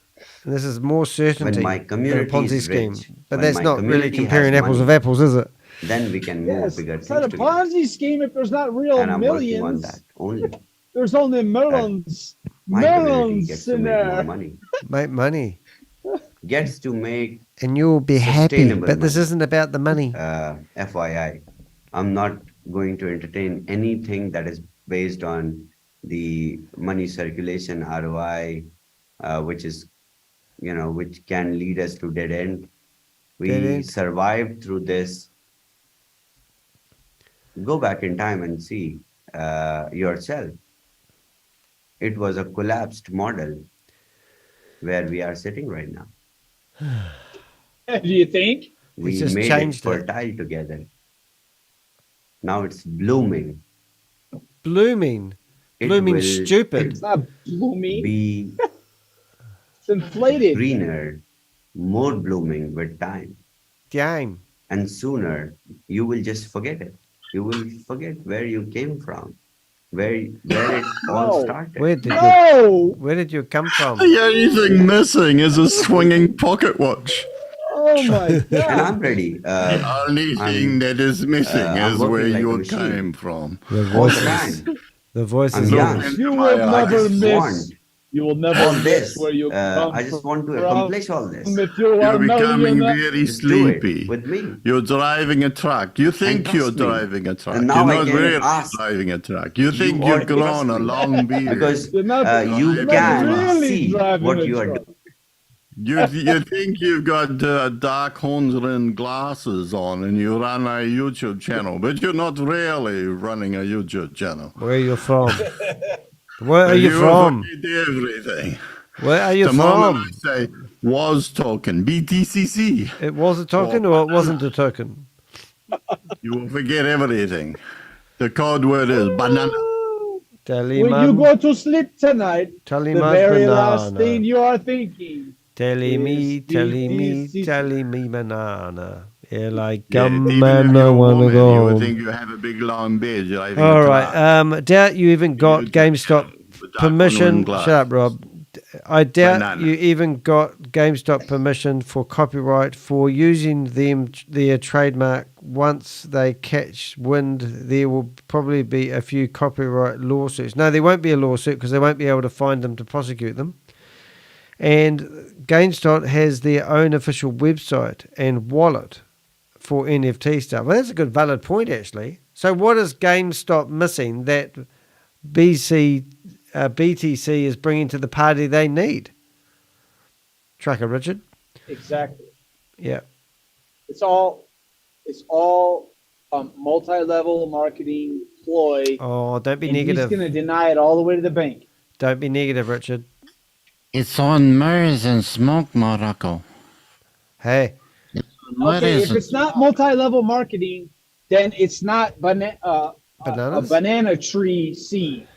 And this is more certainty my community than a Ponzi is scheme. rich, But when that's my not really community comparing has apples money, with apples, is it? Then we can move bigger It's things not a together. Ponzi scheme if there's not real And I'm working on millions. that only. There's only millions. My community Millions gets to in make more there. money. Make money. Gets to make And you'll be happy. sustainable But this money. isn't about the money. FYI, I'm not going to entertain anything that is based on the money circulation ROI, which is, which can lead us to dead end. We survived through this. Go back in time and see yourself. It was a collapsed model where we are sitting right now. Do you think? We made it fertile together. Now it's blooming. Blooming. It Blooming will stupid. It's not blooming. Be It's inflated. Greener, more blooming with time. Game. And sooner, you will just forget it. You will forget where you came from, where it all started. Where did you come from? The only thing missing is a swinging pocket watch. Oh my God. And I'm ready. The only thing that is missing I'm is working where like a you machine. came from. The All the voices. time. The voices. I'm young. You will I never just miss. want You will never all miss this. where you come I just from. want to accomplish all this. If you are You're becoming millionaire. very Just do it sleepy. with me. You're driving a truck. You think trust you're me. driving a truck. And now You're I not can really ask driving a truck. You think all you've to trust grown a me. long beard. Because You're not you can see what you are doing. You think you've got dark horn glasses on and you run a YouTube channel, but you're not really running a YouTube channel. Where are you from? Where are you will from? forget everything. Where are you the from? moment I say was token, BTCC. It was a token or it wasn't a token? You will forget everything. The code word is banana. When you go to sleep tonight, the Taliman very last banana. thing you are thinking. Telling me, BTCC. telling me banana. Yeah, like Yeah, gum even man, if I you're a wanna woman, go you would home. think you have a big long bed. You're having All a right. truck. Doubt you even got GameStop permission. glass. Shut up, Rob. I doubt Banana. you even got GameStop permission for copyright for using their trademark. Once they catch wind, there will probably be a few copyright lawsuits. No, there won't be a lawsuit because they won't be able to find them to prosecute them. And GameStop has their own official website and wallet for NFT stuff. Well, that's a good, valid point, actually. So what is GameStop missing that BTC is bringing to the party they need? Tracker Richard? Exactly. Yeah. It's all multi-level marketing ploy. Oh, don't be and negative. He's going to deny it all the way to the bank. Don't be negative, Richard. It's on Mars and Smoke, Morocco. Hey. Okay, if it's not multi-level marketing, then it's not a banana tree seed.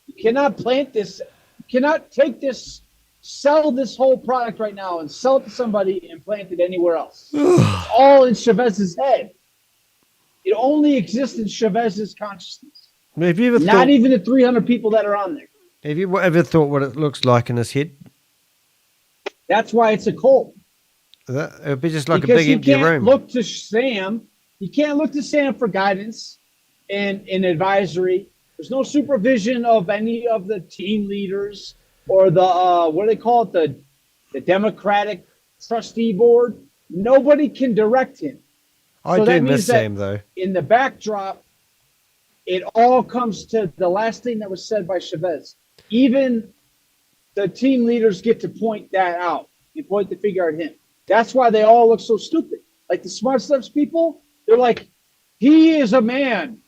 You cannot plant this. You cannot take this, sell this whole product right now and sell it to somebody and plant it anywhere else. It's all in ChavezZ's head. It only exists in ChavezZ's consciousness. Have you ever not even the 300 people that are on there. Have you ever thought what it looks like in his head? That's why it's a cult. It would be just like because a big empty he can't room. look to Sam. You can't look to Sam for guidance and advisory. There's no supervision of any of the team leaders or the what do they call it, the Democratic trustee board. Nobody can direct him. I do miss Sam though. In the backdrop, it all comes to the last thing that was said by ChavezZ. Even the team leaders get to point that out and point the finger at him. That's why they all look so stupid. Like the Smart Steps people, they're like, he is a man.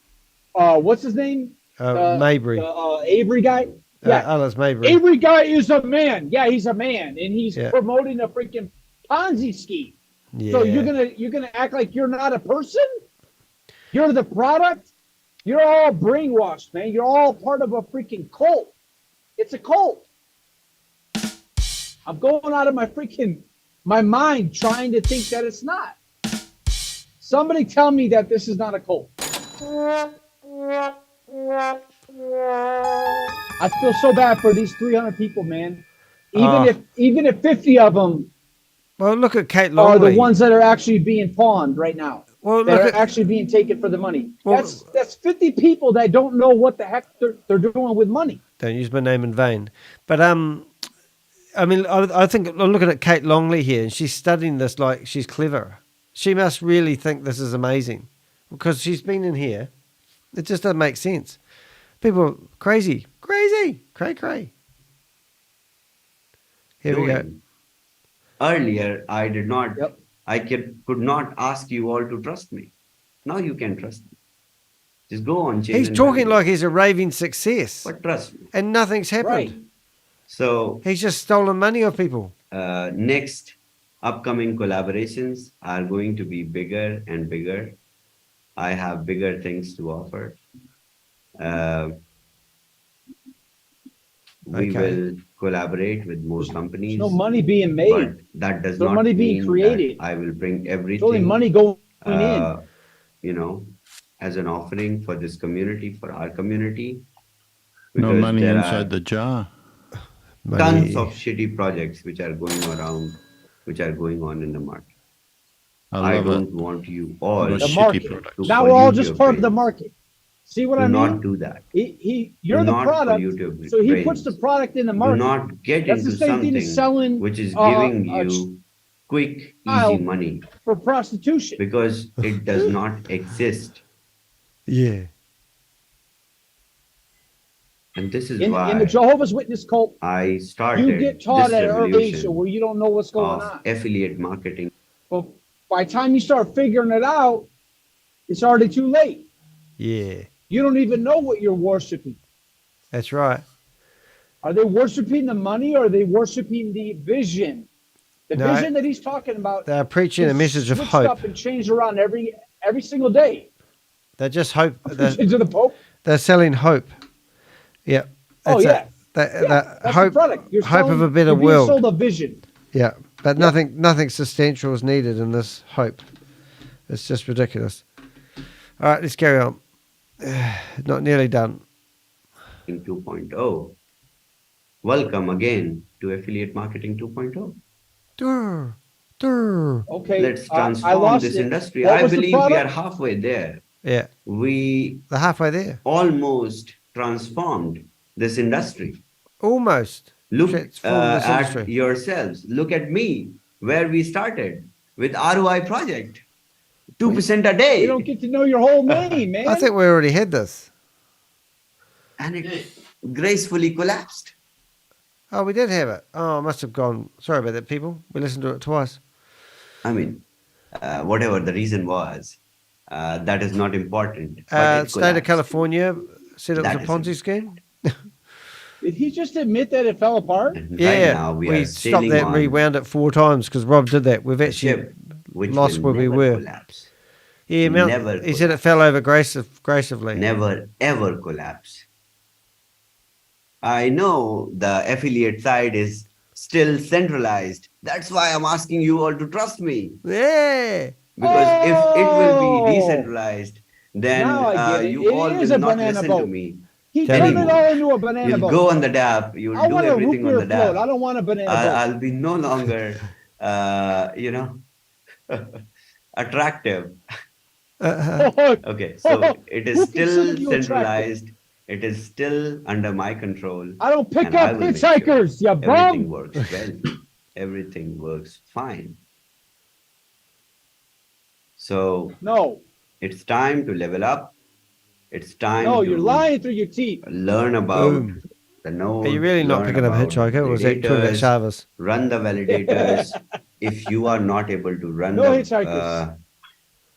What's his name? Mabry. Avery guy. Yeah, Alice Mabry. Avery guy is a man. Yeah, he's a man, and he's promoting a freaking Ponzi scheme. Yeah. So you're gonna act like you're not a person? You're the product? You're all brainwashed, man. You're all part of a freaking cult. It's a cult. I'm going out of my mind trying to think that it's not. Somebody tell me that this is not a cult. I feel so bad for these 300 people, man. Even if 50 of them look at Kate Longley. are the ones that are actually being pawned right now. Well, that are actually being taken for the money. That's 50 people that don't know what the heck they're doing with money. Don't use my name in vain. But I mean, I think I'm looking at Kate Longley here, and she's studying this like she's clever. She must really think this is amazing because she's been in here. It just doesn't make sense. People crazy. Cray. Here we go. Earlier, I did not. I could not ask you all to trust me. Now you can trust me. Just go on. He's talking like he's a raving success. But trust me. And nothing's happened. Right. So he's just stolen money off people. Next upcoming collaborations are going to be bigger and bigger. I have bigger things to offer. we will collaborate with more companies. There's no money being made. But that does There's not money being mean created. that I will bring everything. It's only money going in. You know, as an offering for this community, for our community. No Because money there inside are the jar. tons of shitty projects which are going around, which are going on in the market. I don't want you all The market. to Now we're all pollute just your part of the brains. market. See what Do I mean? not do that. You're Do the not product, pollute your so he brains. puts the product in the Do market. not get That's into the same thing as something selling which is giving you quick, easy money. For prostitution. Because it does not exist. Yeah. And this is In why the Jehovah's Witness cult, I started you get taught this at an early age revolution where you don't know what's going of on. affiliate marketing. But by the time you start figuring it out, it's already too late. Yeah. You don't even know what you're worshiping. That's right. Are they worshiping the money or are they worshiping the vision? The No. vision that he's talking about. They're preaching a is message of switched hope. up and changed around every single day. They're just hope. To the Pope. They're selling hope. Yeah. Oh, yeah. That That's hope. the product. You're Hope of selling- a better you're being world. sold a vision. Yeah, but nothing substantial is needed in this hope. It's just ridiculous. All right, let's carry on. Not nearly done. 2.0. Welcome again to Affiliate Marketing 2.0. Durr, durr. Okay. Let's I transform lost this it. industry. What I was the believe we product? are halfway there. Yeah. We They're halfway there. almost transformed this industry. Almost. Look Transformed this at industry. yourselves. Look at me, where we started with ROI project. 2% a day. We don't get to know your whole name, man. I think we already had this. And it gracefully collapsed. Oh, we did have it. Oh, I must have gone. Sorry about that, people. We listened to it twice. I mean, whatever the reason was, that is not important. but it State of collapsed. California said it was That a is Ponzi scheme. Did he just admit that it fell apart? Yeah, now we we are stopped sailing that and on rewound it 4 times because Rob did that. We've actually ship which lost will where we never were. collapse. Yeah, Never he said it fell over gracefully. Never ever collapse. I know the affiliate side is still centralized. That's why I'm asking you all to trust me. Yeah. Because if it will be decentralized, then Now I get it. you It all is will a not banana listen boat. to me. He turned it anymore. all into a banana You'll boat. go on the dab. You'll I do want a root everything on beer the dab. float. I don't want a banana boat. I'll be no longer, attractive. Okay, so it is Who still considered you centralized. It is still under my control. I don't pick and I up will make sure hitchhikers, you everything bum. works well. Everything works fine. So No, it's time to level up. It's time no, to you're lying through your teeth. learn about Boom. the node. Are you really not learn picking up a about hitchhiker, or was that talking about validators, Chavez? Run the validators. If you are not able to run No the hitchhikers.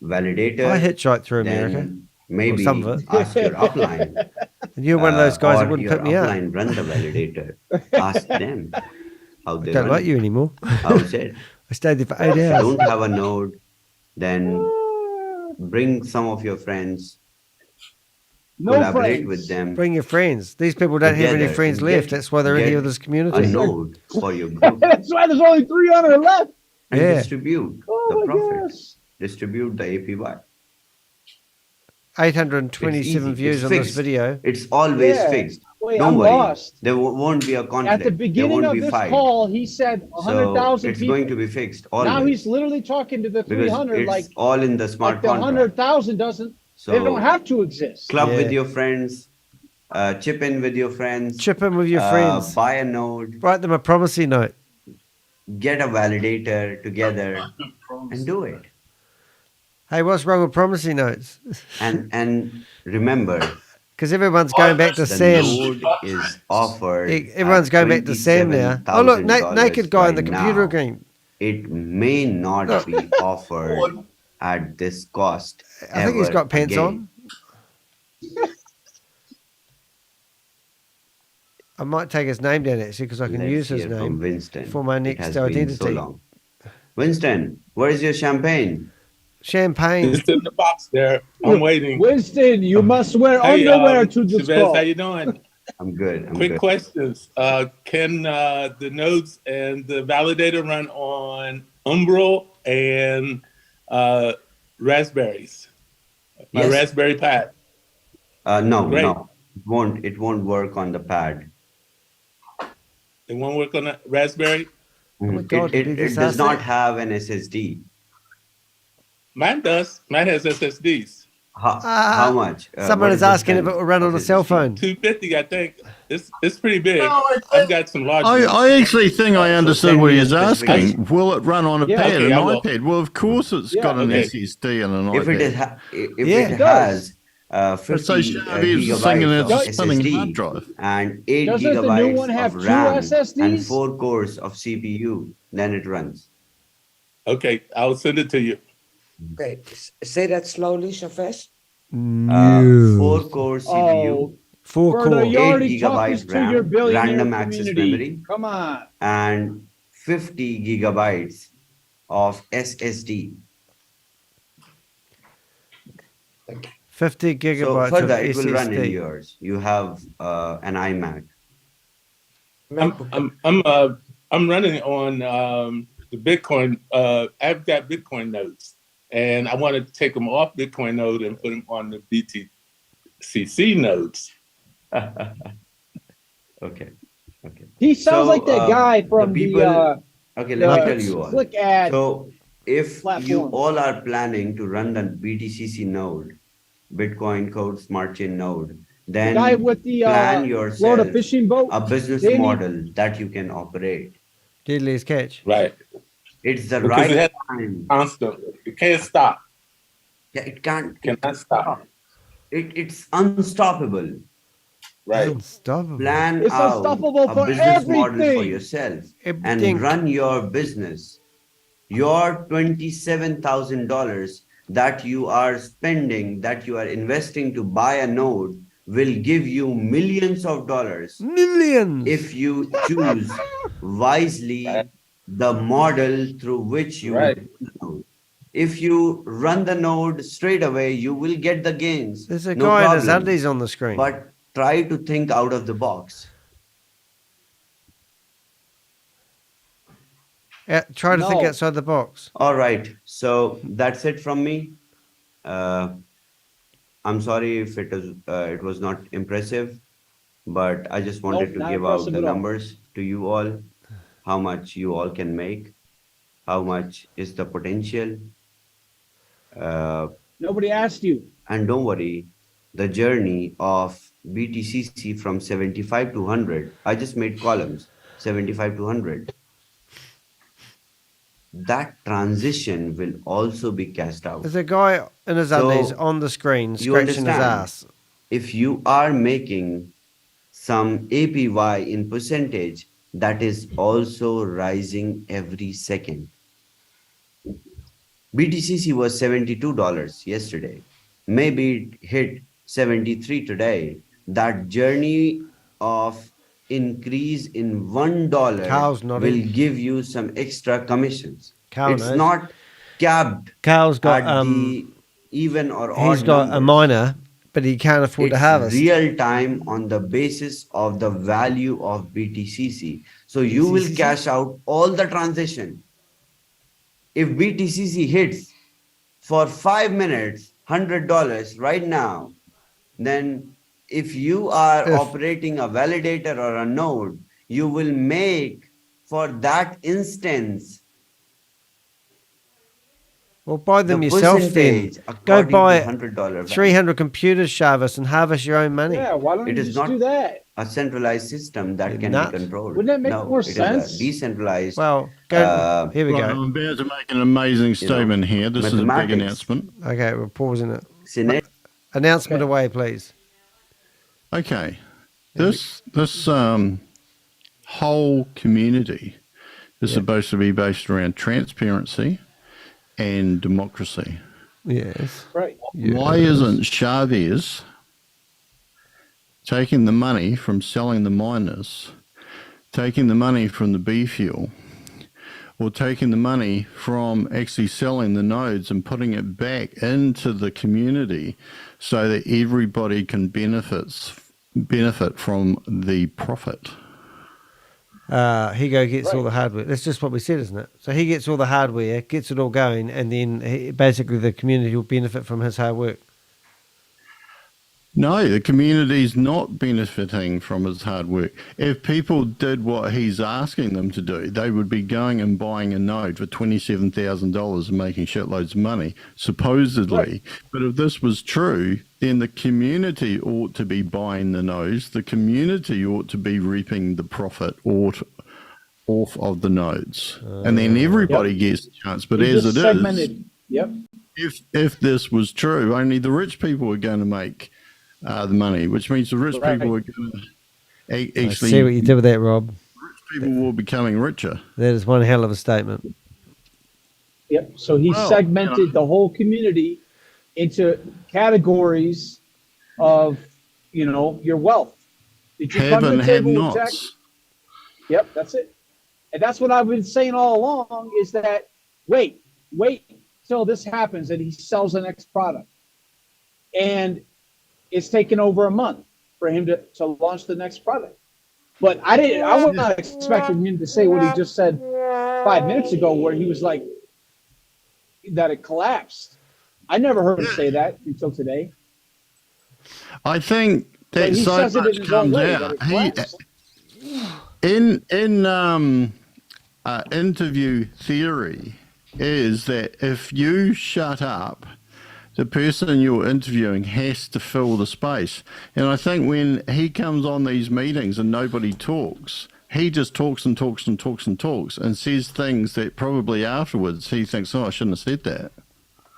validator, I hitchhiked through then America. maybe some of it. ask your upline. And you're one of those guys that or wouldn't your pick me up. upline run the validator. Ask them how I they don't run like it. you anymore. How's it? I stayed there for 8 If you hours. don't have a node, then bring some of your friends. No collaborate friends. with them. Bring your friends. These people don't have any together friends and left. get- That's why they're in get here with this a community. node for your group That's why there's only 300 left. and Yeah. distribute the Oh my profit. gosh. Distribute the APY. 827 It's easy. views It's on this fixed. video. It's always Yeah. fixed. Wait, Don't I'm worry. lost. There won't be a conflict. At the there beginning won't of be this fight. call, he said So 100,000 it's people. going to be fixed always. Now he's literally talking to the because 300 it's like all in the smart the contract. 100,000 doesn't. So They don't have to exist. club Yeah. with your friends. Chip in with your friends. Chip in with your friends. Buy a node. Write them a promising note. Get a validator together and do it. Hey, what's wrong with promising notes? And remember, Because everyone's going back to the Sam. node is offered. Everyone's at going back to Sam now. Oh, look, $27,000 naked guy in the by computer now. again. It may not Look. be offered at this cost. I think he's ever got pants again. on. I might take his name down actually because I can Let's use his hear from name Winston. for my It next has been identity. so long. Winston, where is your champagne? Champagne. It's in the box there. I'm waiting. Winston, you must wear Hey, underwear to this Shabazz, call. how you doing? I'm good. I'm Quick good. questions. Can the nodes and the validator run on Umbral and Raspberries? My Yes. Raspberry Pi. No, Great. no, it won't work on the pad. It won't work on the Raspberry? Oh my God, did he It just does ask not that? have an SSD. Mine does. Mine has SSDs. How much? Someone What is the asking if it strength will run of on a cell SSD? phone. 250, I think. It's pretty big. I've got some large ones. I actually think I understood send what me a he's asking. specification. Will it run on a pad, Okay, an I will. iPad? Well, of course it's got an Okay. SSD and an If it is, iPad. if Yeah, it it has So 50 Xavier is saying gigabytes it's of a spinning hard SSD drive. and 8 Doesn't the new one gigabytes have of two RAM and SSDs? 4 cores of CPU, then it runs. Okay, I'll send it to you. Okay, say that slowly, Chavez. 4 core CPU, Oh, 4 Berto, core. you 8 already talked this gigabyte to your RAM, billionaire random access community. memory, Come on. and 50 gigabytes of SSD. 50 So gigabytes further, of it will run in SSD. yours. You have an iMac. I'm running on the Bitcoin. I've got Bitcoin nodes, and I want to take them off Bitcoin node and put them on the BTCC nodes. Okay. He sounds like that guy from okay, let me tell the you all. Click ad So if you platform. all are planning to run the BTCC node, Bitcoin Code Smart Chain node, then guy with the plan Florida yourself fishing boat. a business Danny. model that you can operate. Deadliest catch. Right. It's the Because right it has time. constantly. It can't stop. Yeah, it can't. It cannot stop. It's unstoppable. Right. Unstoppable. Plan It's out unstoppable a for business model for everything. yourself Everything. and run your business. Your $27,000 that you are spending, that you are investing to buy a node will give you millions of dollars. Millions. If you choose wisely the model through which you will Right. run the node. If you run the node straight away, you will get the gains. There's a No guy in his problem. undies on the screen. But try to think out of the box. Try to think No. outside the box. All right. So that's it from me. I'm sorry if it was not impressive, but I just wanted Nope, to not give out impressive the at all. numbers to you all, how much you all can make, how much is the potential. Nobody asked you. And don't worry, the journey of BTCC from 75 to 100, I just made columns, 75 to 100. That transition will also be cast out. There's a guy in his So, undies on the screen you scratching his understand? ass. If you are making some APY in percentage, that is also rising every second. BTCC was $72 yesterday. Maybe it hit 73 today. That journey of increase in $1 will give you some extra commissions. Carl It's knows. not capped Carl's got at the even or odd he's got a numbers. miner, but he can't afford to It's harvest. real time on the basis of the value of BTCC. So you will BTCC? cash out all the transaction. If BTCC hits for 5 minutes, $100 right now, then if you are operating a validator or a node, you will make for that instance Well, buy them the yourself then. percentage Go according buy to $100 300 computers, Shavis, and harvest your own money. Yeah, why don't It you is just not do that? a centralized system that can nuts. be controlled. Wouldn't that make No, more it is sense? a decentralized. Well, go. Here we Right, go. I'm about to make an amazing statement here. This is a big mathematics. announcement. Okay, we're pausing it. Synergy. Announcement away, please. Okay, this whole community is supposed to be based around transparency and democracy. Yes. Right. Why isn't Chavez taking the money from selling the miners, taking the money from the B fuel, or taking the money from actually selling the nodes and putting it back into the community so that everybody can benefit benefit from the profit. Higo gets all the hardware. That's just what we said, isn't it? So he gets all the hardware, gets it all going, and then basically the community will benefit from his hard work. No, the community's not benefiting from his hard work. If people did what he's asking them to do, they would be going and buying a node for $27,000 and making shitloads of money, supposedly. Right. But if this was true, then the community ought to be buying the nodes. The community ought to be reaping the profit off of the nodes. And then everybody gets a chance. But as it segmented. is, if this was true, only the rich people are going to make the money, which means the rich people are going to actually see what you did with that, Rob. Rich people will be becoming richer. That is one hell of a statement. Yep. So he segmented the whole community into categories of, your wealth. Did you come to the table with tech? Yep, that's it. And that's what I've been saying all along is that wait till this happens and he sells the next product. And it's taken over a month for him to launch the next product. But I was not expecting him to say what he just said 5 minutes ago, where he was like, that it collapsed. I never heard him say that until today. I think that so much comes out. In interview theory is that if you shut up, the person you're interviewing has to fill the space. And I think when he comes on these meetings and nobody talks, he just talks and talks and talks and talks and says things that probably afterwards he thinks, I shouldn't have said that.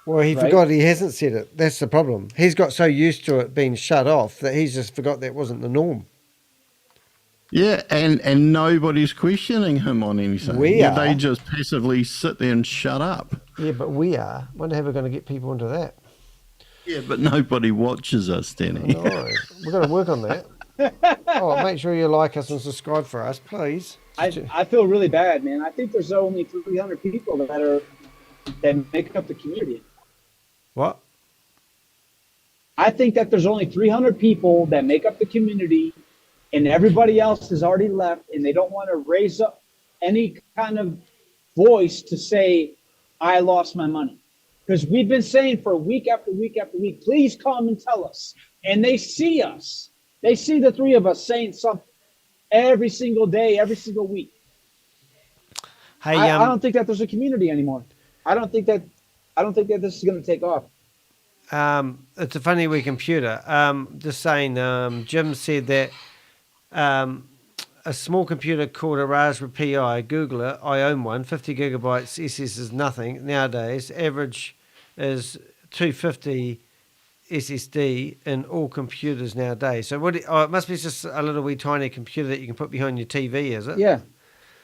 Well, he forgot he hasn't said it. That's the problem. He's got so used to it being shut off that he's just forgot that wasn't the norm. Yeah, and nobody's questioning him on anything. They just passively sit there and shut up. Yeah, but we are. Wonder how we're going to get people into that. Yeah, but nobody watches us, Danny. No, we've got to work on that. Make sure you like us and subscribe for us, please. I feel really bad, man. I think there's only 300 people that make up the community. What? I think that there's only 300 people that make up the community, and everybody else has already left, and they don't want to raise up any kind of voice to say, I lost my money. Because we've been saying for week after week after week, please come and tell us. And they see us. They see the three of us saying something every single day, every single week. Hey, I don't think that there's a community anymore. I don't think that this is going to take off. It's a funny wee computer. Just saying, Jim said that a small computer called a Raspberry Pi, Google it, I own one, 50 gigabytes SS is nothing nowadays. Average is 250 SSD in all computers nowadays. So it must be just a little wee tiny computer that you can put behind your TV, is it? Yeah.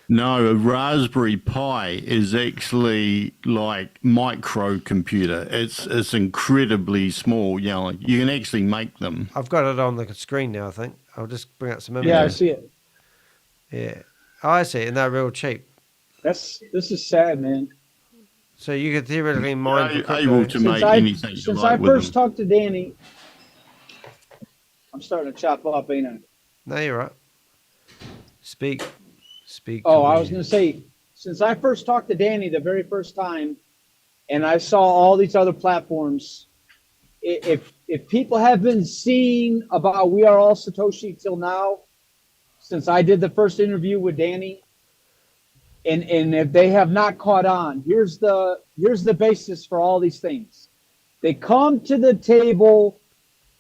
No, a Raspberry Pi is actually like micro computer. It's incredibly small. You can actually make them. I've got it on the screen now, I think. I'll just bring up some images. Yeah, I see it. Yeah. Oh, I see it. And they're real cheap. This is sad, man. So you could theoretically mine for able to make anything. Since I first talked to Danny, I'm starting to chop up, ain't I? No, you're right. Speak. Oh, I was going to say, since I first talked to Danny the very first time, and I saw all these other platforms, if people have been seeing about We Are All Satoshi till now, since I did the first interview with Danny, and if they have not caught on, here's the basis for all these things. They come to the table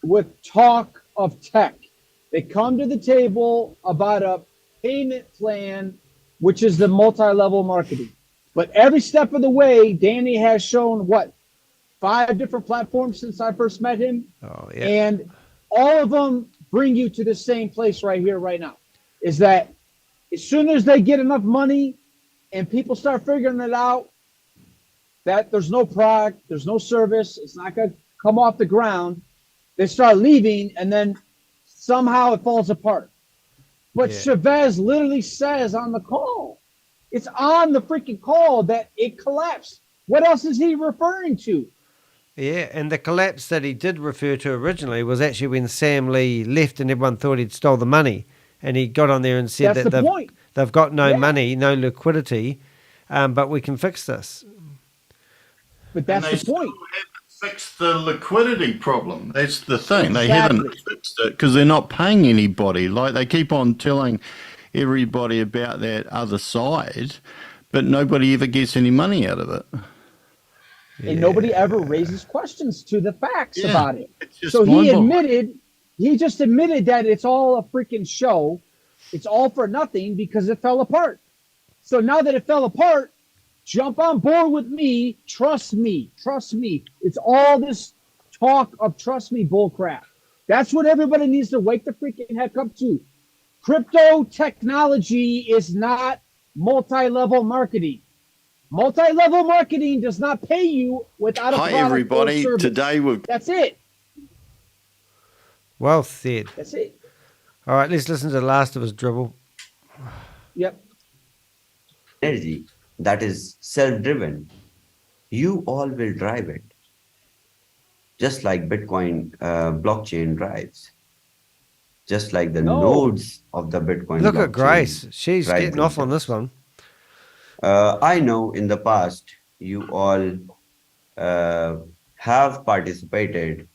with talk of tech. They come to the table about a payment plan, which is the multi-level marketing. But every step of the way, Danny has shown 5 different platforms since I first met him. Oh, yeah. And all of them bring you to the same place right here, right now. Is that as soon as they get enough money and people start figuring it out, that there's no product, there's no service, it's not going to come off the ground, they start leaving, and then somehow it falls apart. But ShaveZ literally says on the call, it's on the freaking call that it collapsed. What else is he referring to? Yeah, and the collapse that he did refer to originally was actually when Sam Lee left and everyone thought he'd stole the money. And he got on there and said That's the point. they've got no Yeah. money, no liquidity, but we can fix this. But that's And they the point. Fix the liquidity problem. That's the thing. They Exactly. haven't fixed it because they're not paying anybody. Like they keep on telling everybody about that other side, but nobody ever gets any money out of it. And nobody ever raises questions to the facts Yeah, about it. it's just So he mind-boggling. just admitted that it's all a freaking show. It's all for nothing because it fell apart. So now that it fell apart, jump on board with me. Trust me. Trust me. It's all this talk of trust me bullcrap. That's what everybody needs to wake the freaking heck up to. Crypto technology is not multi-level marketing. Multi-level marketing does not pay you without a Hi, product everybody. or service. Today we've That's it. Well said. That's it. All right, let's listen to the last of his dribble. Yep. Energy that is self-driven, you all will drive it. Just like Bitcoin blockchain drives. Just like the nodes of the Bitcoin Look blockchain. at Grace. She's drive getting off on themselves. this one. I know in the past you all have participated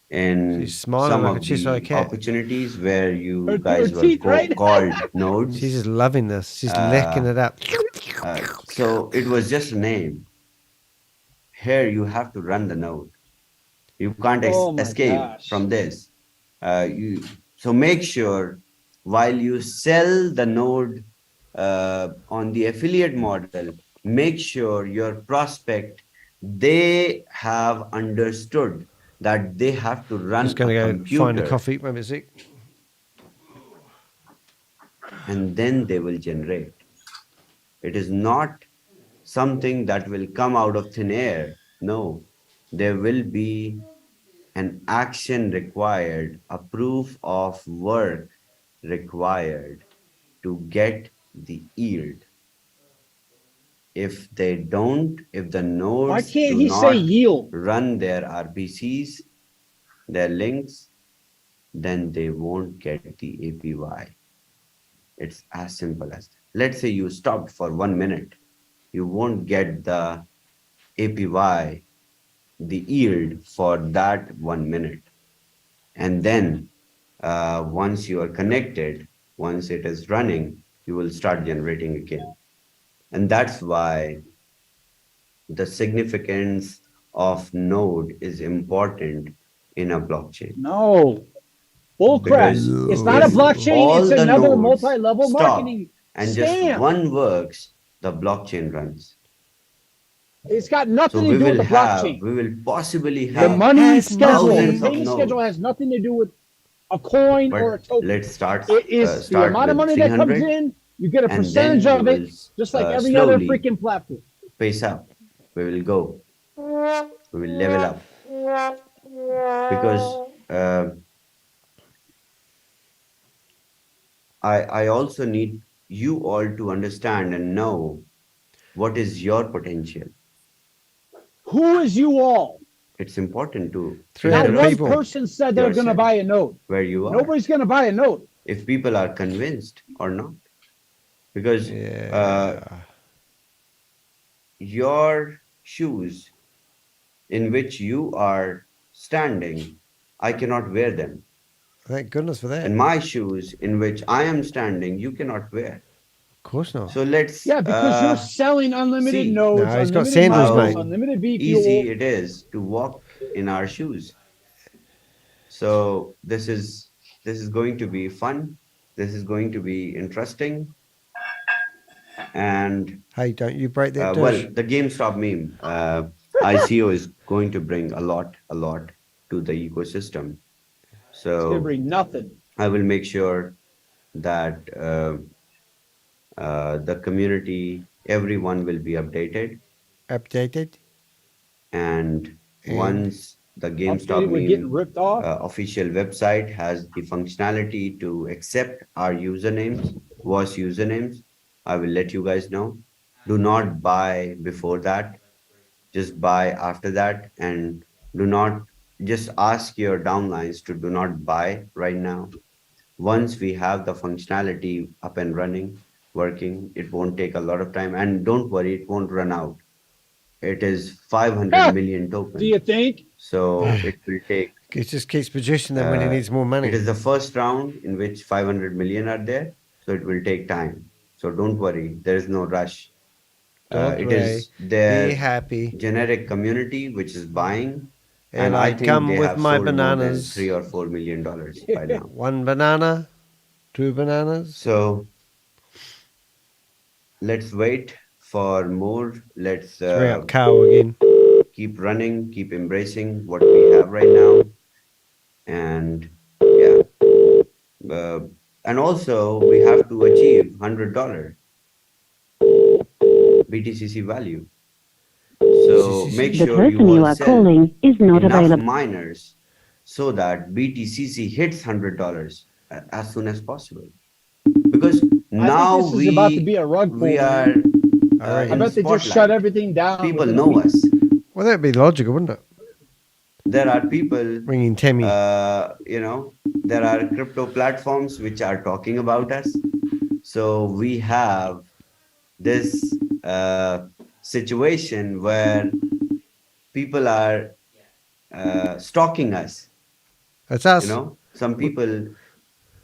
in She's smiling some like a of Cheshire the cat. opportunities where you Her guys were teeth, right? called nodes. She's just loving this. She's lacking it up. So it was just a name. Here you have to run the node. You can't Oh my escape gosh. from this. So make sure while you sell the node on the affiliate model, make sure your prospect, they have understood that they have to run Just going a to go computer, find a coffee. Wait a sec. and then they will generate. It is not something that will come out of thin air. No, there will be an action required, a proof of work required to get the yield. If they don't, if the nodes Why can't do he say not yield? run their RPCs, their links, then they won't get the APY. It's as simple as that. Let's say you stopped for 1 minute. You won't get the APY, the yield for that 1 minute. And then once you are connected, once it is running, you will start generating again. And that's why the significance of node is important in a blockchain. No. Bullcrap. Because It's not a if blockchain. all It's the another nodes multi-level stop marketing and just scam. one works, the blockchain runs. It's got So nothing we to do with will the blockchain. we will possibly The have money schedule, the thousands of payment schedule nodes. has nothing to do with a coin or a But token. let's start It is the start amount of with money that comes 300, in. You get a and percentage then of we it, will just like every other slowly freaking platform. pace up. We will go. We will level up. Because I also need you all to understand and know what is your potential. Who is you all? It's important to Not figure one out person said they're going to yourself, buy a node. where you are. Nobody's going to buy a node. If people are convinced or not. Because your shoes in which you are standing, I cannot wear them. Thank goodness for that. And my shoes in which I am standing, you cannot wear. Of course not. So let's Yeah, because you're selling unlimited see nodes, No, he's got unlimited sandals, miles, mate. unlimited V easy fuel. it is to walk in our shoes. So this is going to be fun. This is going to be interesting. And hey, don't you break that dish. well, the GameStop meme, ICO is going to bring a lot to the ecosystem. It's going to So bring nothing. I will make sure that the community, everyone will be updated. And once the GameStop Updated, we're getting meme ripped off. official website has the functionality to accept our usernames, WAAS usernames, I will let you guys know. Do not buy before that. Just buy after that. And do not just ask your downlines to do not buy right now. Once we have the functionality up and running, working, it won't take a lot of time. And don't worry, it won't run out. It is 500 million tokens. Do you think? So it will take. It just keeps producing them when he needs more money. It is the first round in which 500 million are there. So it will take time. So don't worry, there is no rush. It is their be happy. generic community which is buying. And I I think come they with have my sold more than bananas. $3 or $4 million by now. 1 banana, 2 bananas. So let's wait for more. Let's bring up Carl again. Keep running, keep embracing what we have right now. And yeah. And also we have to achieve $100 BTCC value. So make sure you all sell enough miners so that BTCC hits $100 as soon as possible. Because now I think this is about to be a rug pull. we are I bet they just shut everything down. People know us. Well, that'd be logical, wouldn't it? There are people ringing Timmy. You know, there are crypto platforms which are talking about us. So we have this situation where people are stalking us. That's us. You know, some people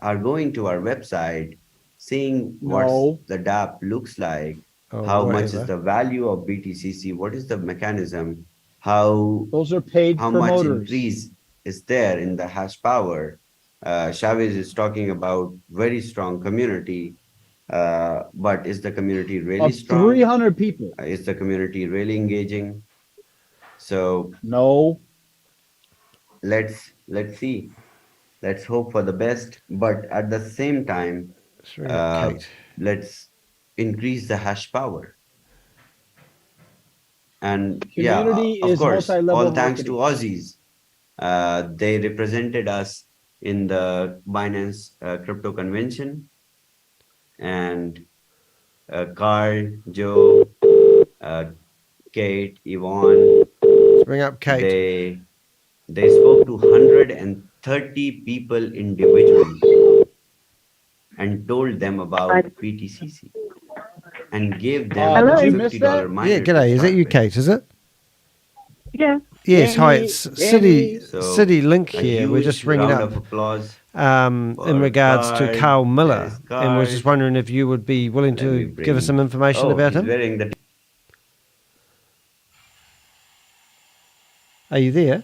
are going to our website, seeing what the DApp looks like, how much is the value of BTCC, what is the mechanism, how those are paid how promoters. much increase is there in the hash power. ShaveZ is talking about very strong community, but is the community really of strong? 300 people. Is the community really engaging? So no. Let's see. Let's hope for the best, but at the same time, let's increase the hash power. And community yeah, of is course, multi-level all thanks to marketing. Aussies. They represented us in the Binance crypto convention, and Carl, Joe, Kate, Yvonne. Let's bring up Kate. They spoke to 130 people individually and told them about BTCC and gave them a $50 miner. Yeah, g'day. Is that you, Kate? Is it? Yeah. Yes. Hi, it's City Link a here. We're just huge ringing round up of applause in regards to Carl Millar, and we're just wondering if you would be willing to give us some information about him. Are you there?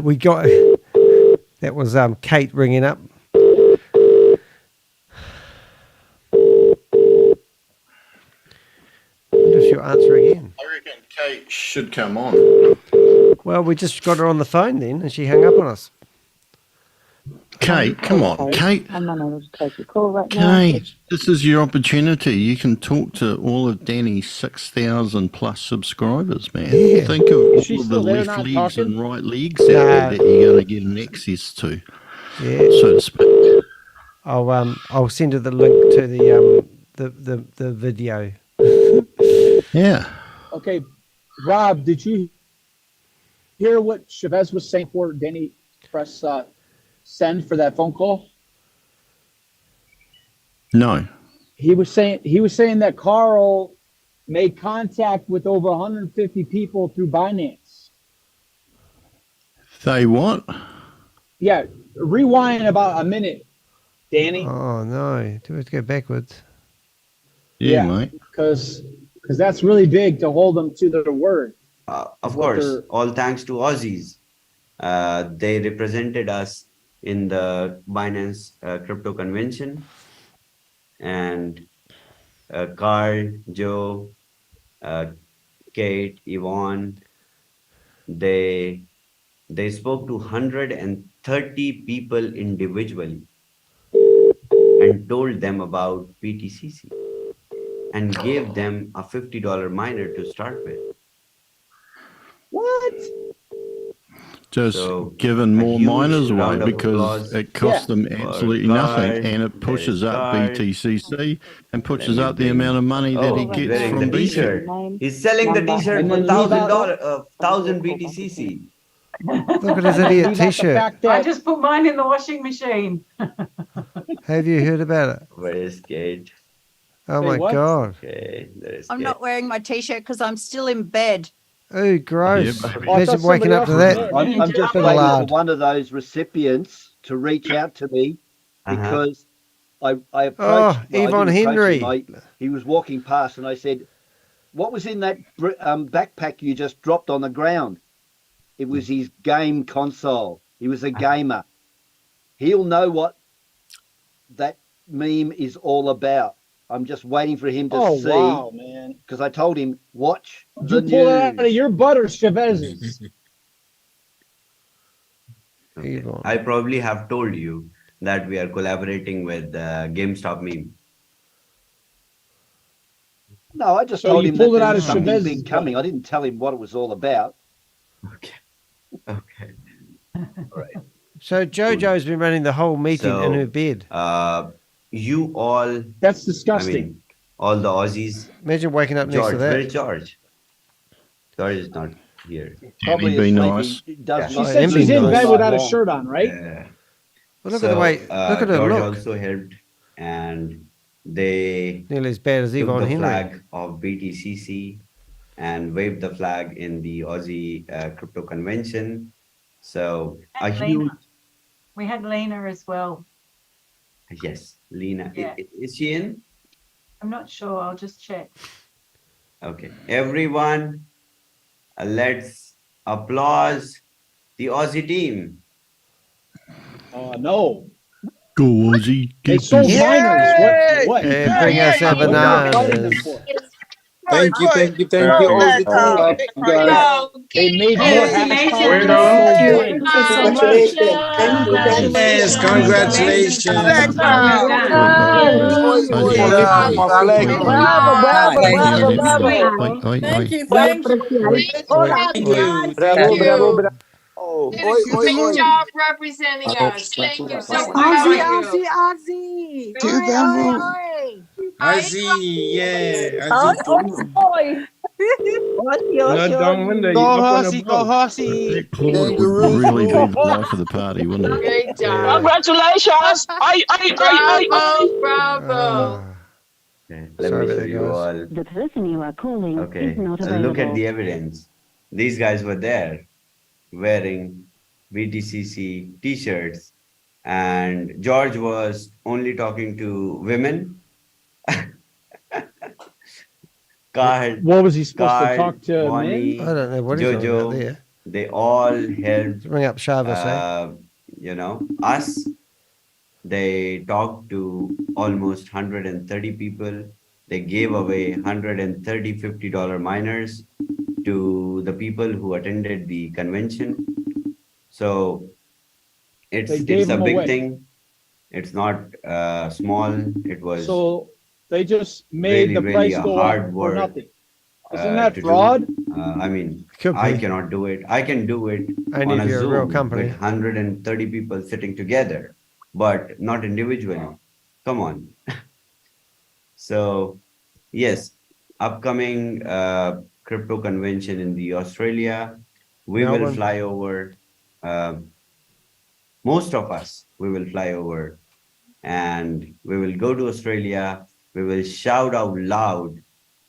We got that was Kate ringing up. Wonder if she'll answer again. I reckon Kate should come on. Well, we just got her on the phone then, and she hung up on us. Kate, come on, Kate. I'm not able to take your call right now. Kate, this is your opportunity. You can talk to all of Danny's 6,000 plus subscribers, man. Yeah. Think of all she of the still there, left not legs talking? and right legs out there that you're going to get an access to, so to speak. I'll send her the link to the video. Yeah. Okay, Rob, did you hear what ShaveZ was saying for Danny? Press send for that phone call. No. He was saying that Carl made contact with over 150 people through Binance. They what? Yeah, rewind about a minute, Danny. Oh no, do we have to go backwards? Yeah, mate. Because that's really big to hold them to their word. Of course, all thanks to Aussies. They represented us in the Binance crypto convention, and Carl, Joe, Kate, Yvonne, they spoke to 130 people individually and told them about BTCC and gave them a $50 miner to start with. What? just So, given a more huge miners away round of because applause it costs them for absolutely nothing, Card. and it There pushes is up Card. BTCC and Let pushes me up the bring. amount of money that he Oh, he's gets wearing the from BT. T-shirt. He's selling the T-shirt And for then leave out- $1,000 BTCC. Look at his idiot leave out the T-shirt. fact I that just put mine in the washing machine. Have you heard about it? Where is Kate? Oh Say my what? God. Okay, there is I'm Kate. not wearing my t-shirt because I'm still in bed. Oh, gross. Yeah, baby. Oh, I Imagine thought waking somebody up to else was that. there. I'm just For the waiting for lard. one of those recipients to reach out to me because I approached. Oh, well, I Yvonne didn't approach him. Henry. He was walking past, and I said, "What was in that backpack you just dropped on the ground?" It was his game console. He was a gamer. He'll know what that meme is all about. I'm just waiting for him to Oh, see. wow, man. Because I told him, watch Did the you pull it out of news. your butt or Chavez's? Okay. I probably have told you that we are collaborating with GameStop meme. No, I just So told you him that pulled it there out was of something Chavez's big coming. I didn't tell him what it was all about. Okay. All right. So Jojo's been running the whole meeting in her bed. You all. That's disgusting. I mean, all the Aussies. Imagine waking up next George, to that. where's George? George is not here. Probably be asleep. nice. He does She not said sleep she's in all bed night without a long. shirt on, right? Well, look at the way. Look at her George look. also helped, and they Nearly as bad as took Yvonne the Henry. flag of BTCC and waved the flag in the Aussie crypto convention. So a And huge, Lena. We had Lena as well. yes, Lena. Yeah. Is she in? I'm not sure. I'll just check. Okay, everyone, let's applause the Aussie team. No. Go Aussie. They Get sold busy. miners. What? And bring us our What are you fighting them bananas. for? Thank you, Aussie team. They made more hash power than Congratulations. sold miners. Congratulations. Yes, congratulations. Well done. My flag. Bravo, bravo, Thank bravo, you. bravo. Thank you. Thank you. Hola. Thank you. Bravo, bravo, bravo. Great job representing us. Thank you so much. Aussie, Aussie, Aussie. Oi, oi, oi. Aussie, yeah. Oi, Aussie. oi, oi. Go Horsey, go Horsey. That Claude would really be the life of the party, wouldn't he? Great job. Congratulations. Bravo. Okay, let Sorry me about show that, you guys. all. The person you are calling Okay, is not so available. look at the evidence. These guys were there wearing BTCC t-shirts, and George was only talking to women. Card, What was he supposed to Card, talk to Bonnie, men? I don't know what he's talking about Jojo, there. they all helped, Bring up ShaveZ, us. They talked to almost 130 people. They gave away $130 $50 miners to the people who attended the convention. So They gave it's a them big away. thing. It's not small. It was So they just made the really price a go hard up for work. nothing. Isn't that to do. fraud? I mean, Could I be. cannot do it. I can do it Only on if a you're a real Zoom company. with 130 people sitting together, but not individually. Come on. So, yes, upcoming crypto convention in the Australia. We will Melbourne. fly over. Most of us, we will fly over, and we will go to Australia. We will shout out loud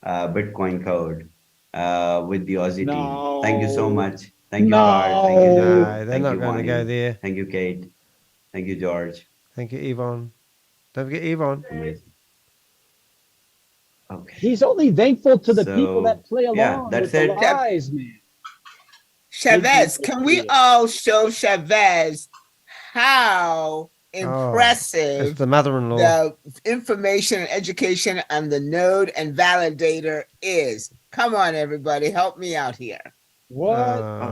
Bitcoin code with the Aussie team. Thank you so much. Thank you, Carl. Thank you, No, Jojo. they're Thank not you, going to Bonnie. go there. Thank you, Kate. Thank you, George. Thank you, Yvonne. Don't forget Yvonne. Amazing. Okay. He's only thankful to the So, people that play along yeah, that's with the it. lies, man. ShaveZ, can we all show ShaveZ how impressive It's the mother-in-law. the information and education on the node and validator is? Come on, everybody, help me out here. What?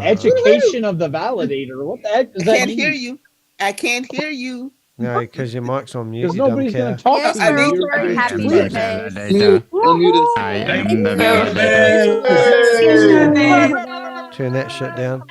Education of the validator. What the heck does I that can't mean? hear you. I can't hear you. No, because your mic's on mute, Because you dumb nobody's cow. going to talk Yes, to we're you. all You're- very you're happy clear. with this. I am the validator. Turn that shit down.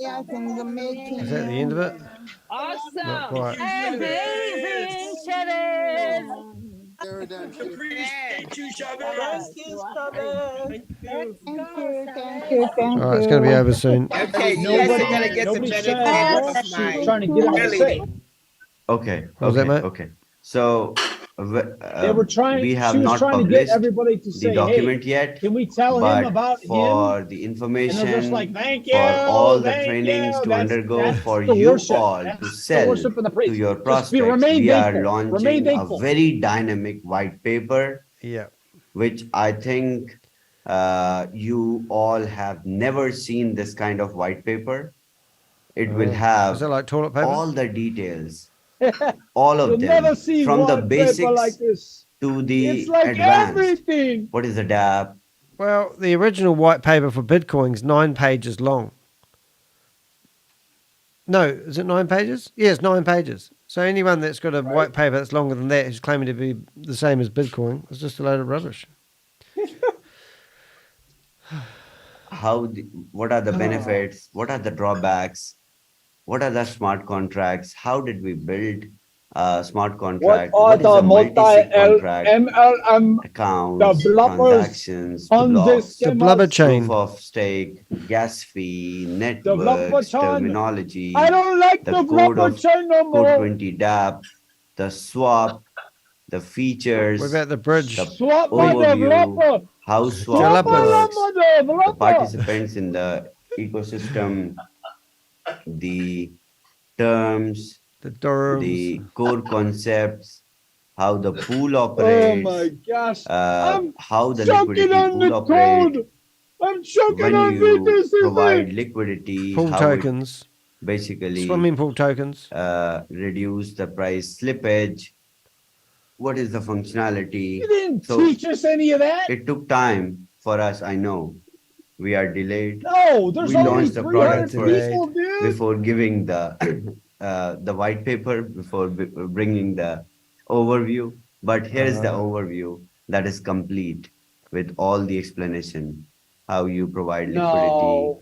Is that the end of it? Awesome. Not quite. Amazing, Chavez. Thank you, Chavez. All right, it's going to be over soon. Okay, you guys are gonna get the Nobody benefit said of what she was my trying to get out of say. Okay. What was that, Okay. mate? Okay. So They were trying. we have She was not trying to get published everybody to the say, document "Hey, yet, can we tell him but about him?" for the And they're just information, like, "Thank you, for all the thank trainings you." to undergo, for the you worship. all to That's the sell worship of the to praise. your Just be prospects, remain we are thankful. Remain launching a thankful. very dynamic white paper, Yeah. which I think you all have never seen this kind of white paper. It will Is have that like toilet paper? all the details, all of You'll them, never see from the white paper like basics this. to It's the like advanced. everything. What is a dApp? Well, the original white paper for Bitcoin's 9 pages long. No, is it 9 pages? Yeah, it's 9 pages. So anyone that's got a white paper that's longer than that who's claiming to be the same as Bitcoin is just a load of rubbish. What are the benefits? What are the drawbacks? What are the smart contracts? How did we build a smart What contract? are What is the a multi-sig contract? MLM Accounts, developers transactions, on this blocks, The blubber chain. proof of stake, gas fee, Developer networks, chain. terminology, I don't like the code developer of chain no Code more. 20 dApp, the swap, the features, What about the bridge? the Swap my overview, developer. how swap Developers. works, My the developer. participants in the ecosystem, the terms, The terms. the core concepts, how the pool Oh operates, my gosh. how the choking liquidity on pool the operates, code. I'm choking when on you BTC. provide liquidity, Pool how tokens. it basically Swimming pool tokens. reduce the price slippage. What is the functionality? You didn't teach us any of that. It took time for us, I know. We are delayed. No, there's We only launched the 300 product first people, dude. before giving the white paper, before bringing the overview. But here's the overview that is complete with all the explanation: how you provide liquidity,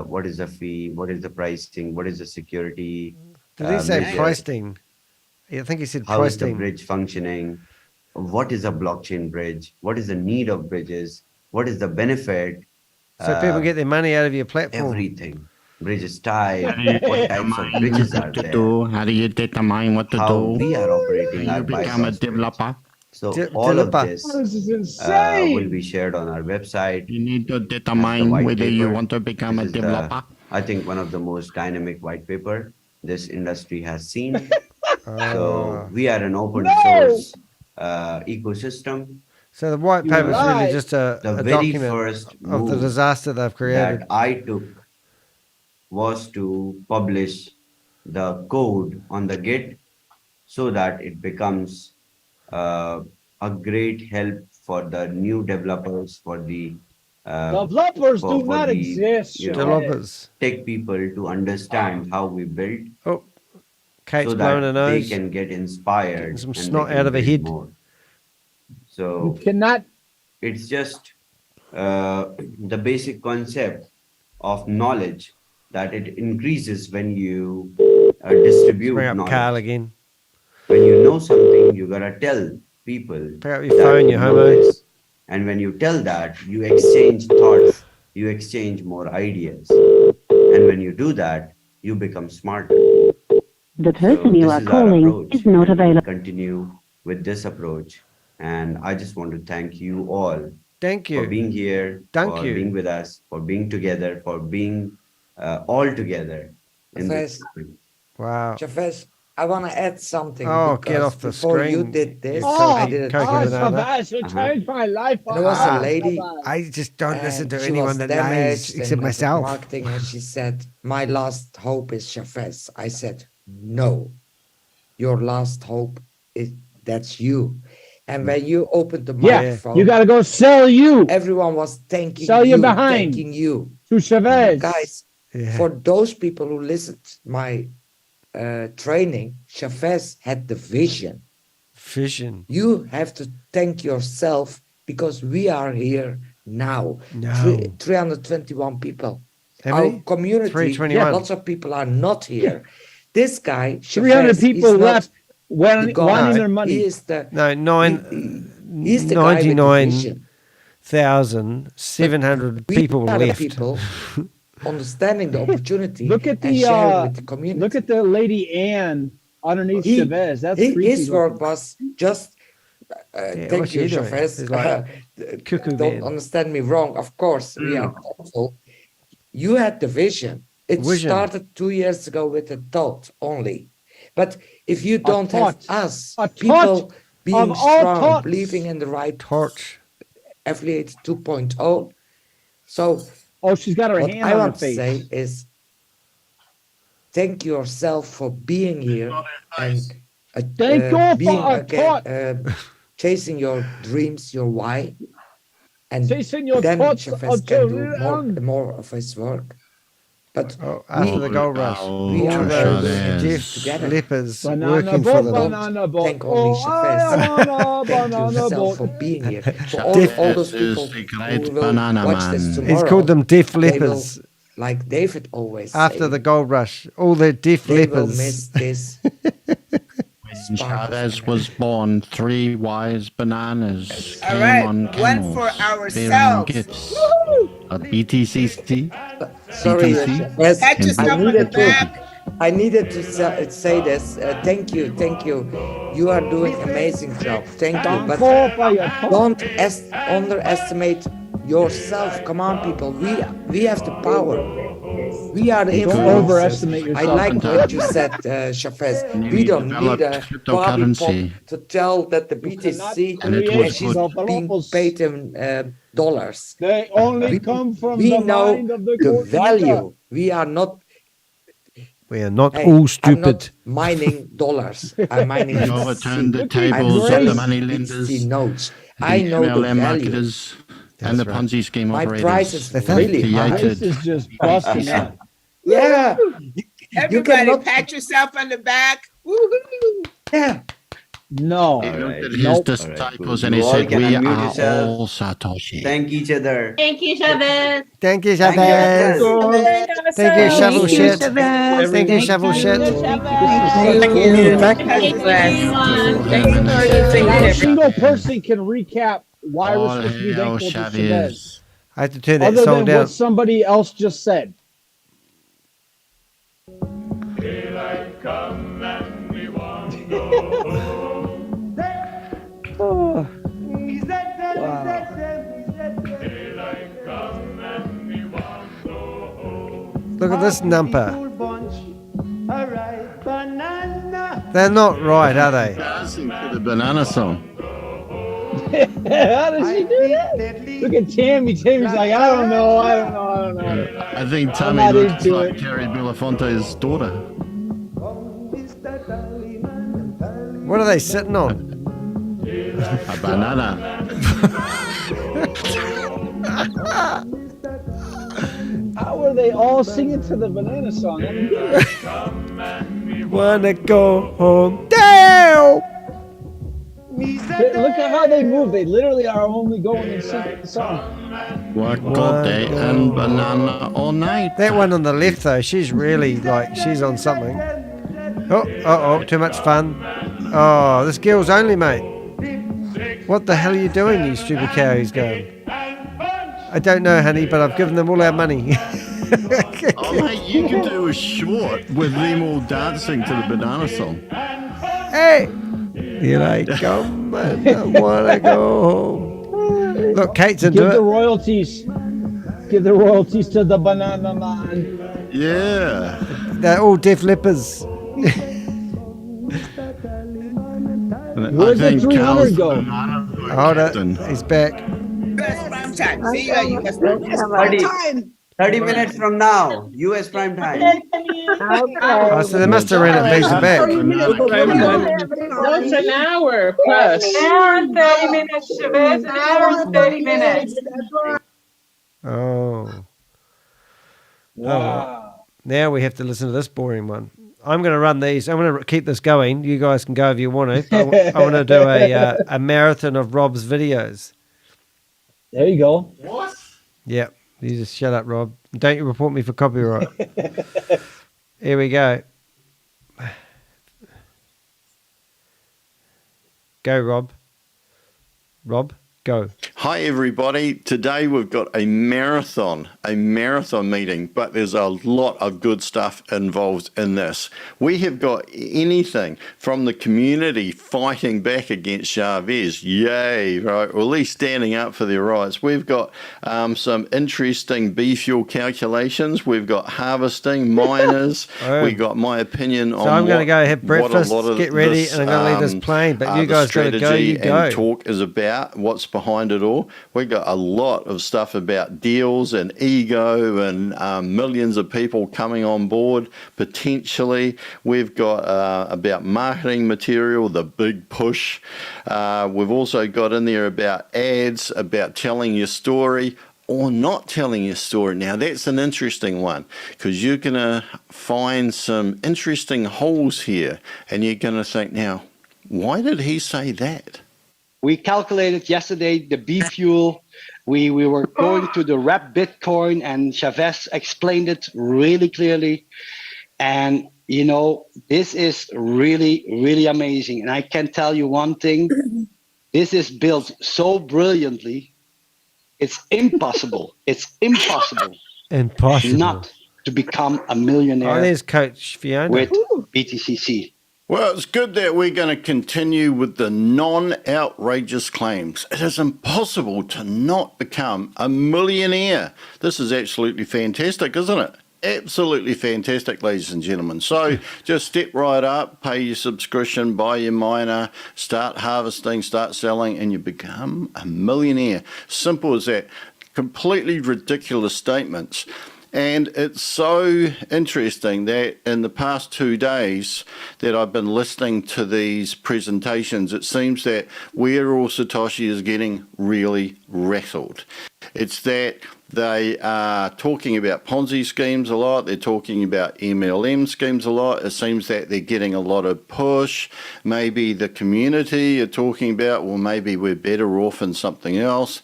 what is the fee, what is the pricing, what is the security. Did he say measure, pricing? I think he said how is the pricing. bridge functioning? What is a blockchain bridge? What is the need of bridges? What is the benefit? So people get their money out of your platform. Everything. Bridges type, How do you what types of bridges are to there? do? How do you determine what to How do? we are operating How our you become a bypass bridge. developer? So all of developer. this This is insane. will be shared on our website. You need to as the determine white whether you paper. want to become This a is developer. I think one of the most dynamic white paper this industry has seen. So we are an open source ecosystem. So the white paper is really just The a very document first of the move disaster they've created. that I took was to publish the code on the Git so that it becomes a great help for the new developers, for the Developers do not the, exist. Developers. tech people to understand how we build. Oh, Kate's so blowing that her nose. they can get inspired, Getting some and snot they can out of her build head. more. So You cannot. it's just the basic concept of knowledge that it increases when you distribute Bring up knowledge. Carl again. When you know something, you gotta tell people. Pick up your phone, you homo. This. And when you tell that, you exchange thoughts, you exchange more ideas. And when you do that, you become smarter. The person you are calling is not available. Continue with this approach. And I just want to thank you all. Thank you. For being here, Thank for you. being with us, for being together, for being all together. In this. Wow. Chavez, I want to add something. Oh, because get off the before screen. you did this, Oh, I did it Coco twice. banana. You changed my life. And there was a lady. I just don't listen to and she anyone was that knows damaged except in myself. marketing, and she said, "My last hope is Chavez." I said, "No, your last hope is that's you." And when you opened the Yeah, microphone, you got to go sell you. everyone was thanking Sell you, you behind. thanking you. To Chavez. Guys, Yeah. for those people who listened my training, Chavez had the vision. Vision. You have to thank yourself because we are here now. No. 321 people. How Our many? community, 321. lots of people are not here. This guy, 300 Chavez, people is not left the wanting God. their money. He is the No, he's the guy with the vision. 99,700 people We are left. the people understanding the opportunity Look at and the sharing with the community. look at the lady Anne underneath Chavez. That's creepy. His work was just what's thank she you, doing? Chavez. It's like cuckoo Don't man. understand me wrong. Of course, we are thoughtful. You had the vision. It Vision. started 2 years ago with a thought only. But if you don't have us, A people thought being of all strong, thoughts. believing in the right Torch. affiliate 2.0. So she's got her what hand I on want her to face. say is thank yourself for being here and Thank you being for a again, thought. chasing your dreams, your why, and Chasing your then thoughts Chavez until can do the more, end. more of his work. But After the gold rush, we all are those all deaf together. lepers Banana working boat, for them. banana boat. Thank only Oh, Chavez. I want a Thank banana yourself for boat. being here. For Deaf- all those This people is the who great will banana watch this man. tomorrow. He's called them deaf they will, lepers. like David always After say, the gold rush, all the deaf they will lepers. miss this. When Chavez was born, 3 wise bananas All came right, on one camels, for bearing ourselves. gifts. A BTCC, Sorry, BTC, Chavez, Pat and yourself on the back. I needed to say this. Thank you. You are doing amazing job. Thank you. Don't But fall for your thought. don't underestimate yourself. Come on, people. We have the power. We are the Don't influencers. overestimate yourself. I like what you said, Chavez. We don't need a Bobby Pop cryptocurrency. to tell that the cannot BTC And it create was and she's good. being levels. paid in dollars. They only come from We the know mind of the the coordinator. value. We are not. We are not Hey, all I'm stupid. not mining dollars. I'm mining We BTC. overturned the Look at tables Grace. of the money lenders, BTC notes. the I know the MLM value. marketers, and the That's right. Ponzi scheme My operators. price is They think- really high. Grace is just busting up. Yeah. You Everybody, cannot. pat yourself on the back. Woohoo! Yeah. No. He looked at Nope. his disciples and You he all said, can "We unmute are yourself. all Satoshi." Thank each other. Thank you, Chavez. Thank you, Thank you, Chavez. Chavez. Thank you, shovel shit. Chavez. Thank you, shovel shit. Thank you. Back to Thank you, everyone. Thank you for listening. Not a single person can recap why we're All supposed to be hail thankful to Chavez. Chavez. I have to turn that Other song than down. what somebody else just said. Oh. Look at this number. They're not right, are they? Dancing to the banana song. How does she do that? Look at Tammy. Tammy's like, I don't know. I think I'm Tammy not looks into like it. Terry Belafonte's daughter. What are they sitting on? A banana. How are they all singing to the banana song? I don't get it. Wanna go home down. Look at how they move. They literally are only going and singing the song. Work all day and banana all night. That one on the left, though, she's really like, she's on something. Oh, too much fun. Oh, this girl's only, mate. What the hell are you doing, you stupid cow? He's going. I don't know, honey, but I've given them all our money. Oh, mate, you could do a short with them all dancing to the banana song. Hey! Here I come, and I wanna go home. Look, Kate's into Give the it. royalties. Give the royalties to the banana man. Yeah. They're all deaf lepers. Where'd the 300 go? Hold it, he's back. US prime time. See you at US prime time. 30 minutes from now, US prime time. Oh, so they must have ran it back to back. That's an hour plus. An hour and 30 minutes, Chavez. An hour and 30 minutes. Oh. Wow. Oh. Now we have to listen to this boring one. I'm going to run these. I'm going to keep this going. You guys can go if you want to. I want to do a marathon of Rob's videos. There you go. What? Yeah. You just shut up, Rob. Don't you report me for copyright. Here we go. Go, Rob. Rob, go. Hi, everybody. Today we've got a marathon meeting, but there's a lot of good stuff involved in this. We have got anything from the community fighting back against ShaveZ, yay, right, or at least standing up for their rights. We've got some interesting B fuel calculations. We've got harvesting, miners. We've got my opinion on. So I'm going to go have breakfast, get ready, and I'm going to leave this plane. But you guys got to go. You go. And talk is about what's behind it all. We got a lot of stuff about deals and ego and millions of people coming on board potentially. We've got about marketing material, the big push. We've also got in there about ads, about telling your story or not telling your story. Now that's an interesting one because you're going to find some interesting holes here and you're going to think, now, why did he say that? We calculated yesterday the B fuel. We were going to the wrap Bitcoin, and ShaveZ explained it really clearly. And you know, this is really, really amazing. And I can tell you one thing: this is built so brilliantly. It's impossible. It's impossible. Impossible. Not to become a millionaire. Oh, there's Coach Fiona with BTCC. Well, it's good that we're going to continue with the non-outrageous claims. It is impossible to not become a millionaire. This is absolutely fantastic, isn't it? Absolutely fantastic, ladies and gentlemen. So just step right up, pay your subscription, buy your miner, start harvesting, start selling, and you become a millionaire. Simple as that. Completely ridiculous statements. And it's so interesting that in the past 2 days that I've been listening to these presentations, it seems that We Are All Satoshi is getting really rattled. It's that they are talking about Ponzi schemes a lot. They're talking about MLM schemes a lot. It seems that they're getting a lot of push. Maybe the community are talking about, well, maybe we're better off in something else.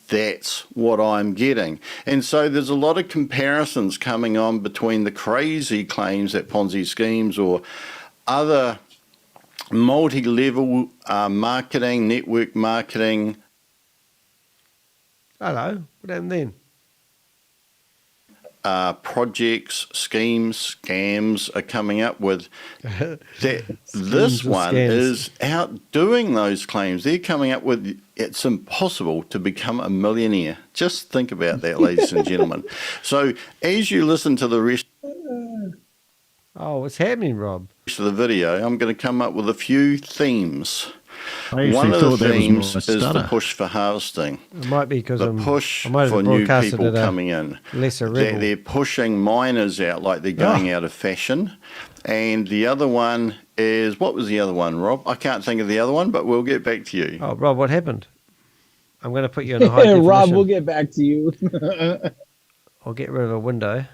That's what I'm getting. And so there's a lot of comparisons coming on between the crazy claims that Ponzi schemes or other multi-level marketing, network marketing. Hello, what happened then? Projects, schemes, scams are coming up with that this one is outdoing those claims. They're coming up with it's impossible to become a millionaire. Just think about that, ladies and gentlemen. So as you listen to the rest what's happening, Rob? of the video, I'm going to come up with a few themes. One of the themes is the push for harvesting. It might be because the push for new people coming in. Lesser they're pushing miners out like they're going out of fashion. And the other one is, what was the other one, Rob? I can't think of the other one, but we'll get back to you. Oh, Rob, what happened? I'm going to put you in a high definition. Rob, we'll get back to you. I'll get rid of a window.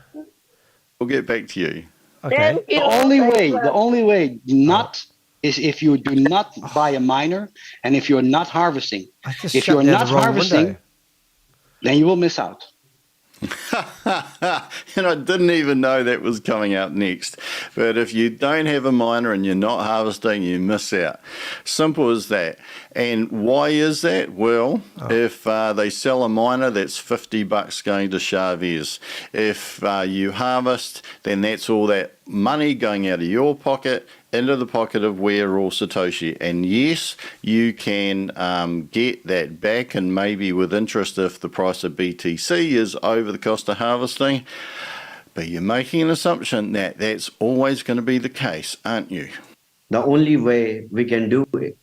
We'll get back to you. Okay. The only way not is if you do not buy a miner and if you're not harvesting. If you're not harvesting, then you will miss out. And I didn't even know that was coming up next. But if you don't have a miner and you're not harvesting, you miss out. Simple as that. And why is that? Well, if they sell a miner, that's $50 going to ShaveZ. If you harvest, then that's all that money going out of your pocket into the pocket of We Are All Satoshi. And yes, you can get that back, and maybe with interest if the price of BTC is over the cost of harvesting. But you're making an assumption that that's always going to be the case, aren't you? The only way we can do it,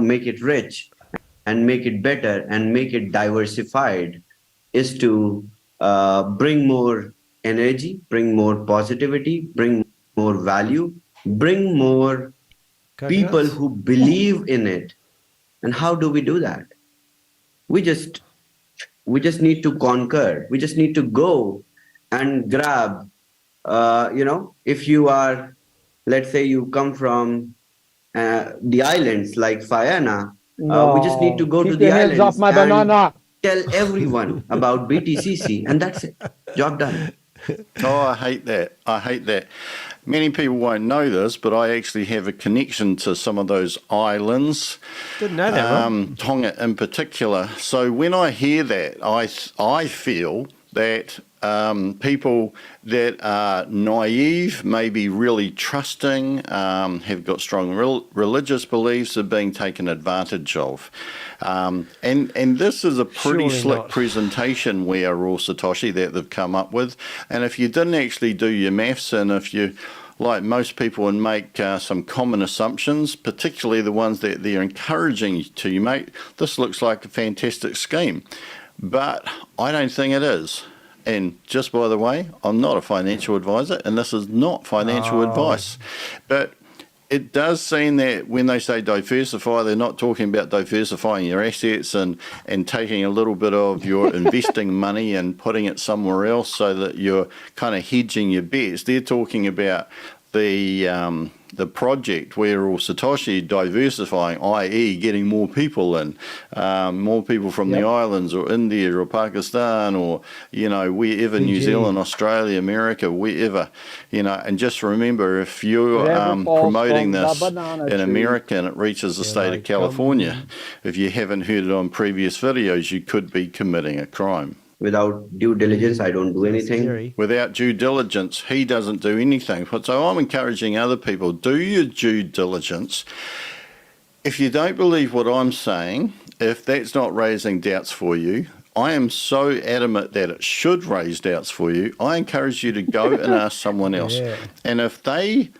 make it rich and make it better and make it diversified is to bring more energy, bring more positivity, bring more value, bring more people Coconuts. who believe in it. And how do we do that? We just need to conquer. We just need to go and grab. If you are, let's say, you come from the islands like Fayana, we just need to No, go to keep the your hands off islands my and banana. tell everyone about BTCC, and that's it. Job done. Oh, I hate that. I hate that. Many people won't know this, but I actually have a connection to some of those islands. Didn't know that, Rob. Tonga in particular. So when I hear that, I feel that people that are naive, maybe really trusting, have got strong religious beliefs, are being taken advantage of. And this is a pretty Surely slick not. presentation, We Are All Satoshi, that they've come up with. And if you didn't actually do your maths, and if you, like most people, and make some common assumptions, particularly the ones that they're encouraging you to, you make, this looks like a fantastic scheme. But I don't think it is. And just by the way, I'm not a financial advisor, and this is not financial advice. But it does seem that when they say diversify, they're not talking about diversifying your assets and taking a little bit of your investing money and putting it somewhere else so that you're kind of hedging your bets. They're talking about the project We Are All Satoshi diversifying, i.e. getting more people in, more people from the islands or India or Pakistan or, wherever, New Zealand, Australia, America, wherever, and just remember, if you're promoting this in America and it reaches the state of California, if you haven't heard it on previous videos, you could be committing a crime. Without due diligence, I don't do anything. Without due diligence, he doesn't do anything. So I'm encouraging other people, do your due diligence. If you don't believe what I'm saying, if that's not raising doubts for you, I am so adamant that it should raise doubts for you. I encourage you to go and ask someone else. Yeah. And if they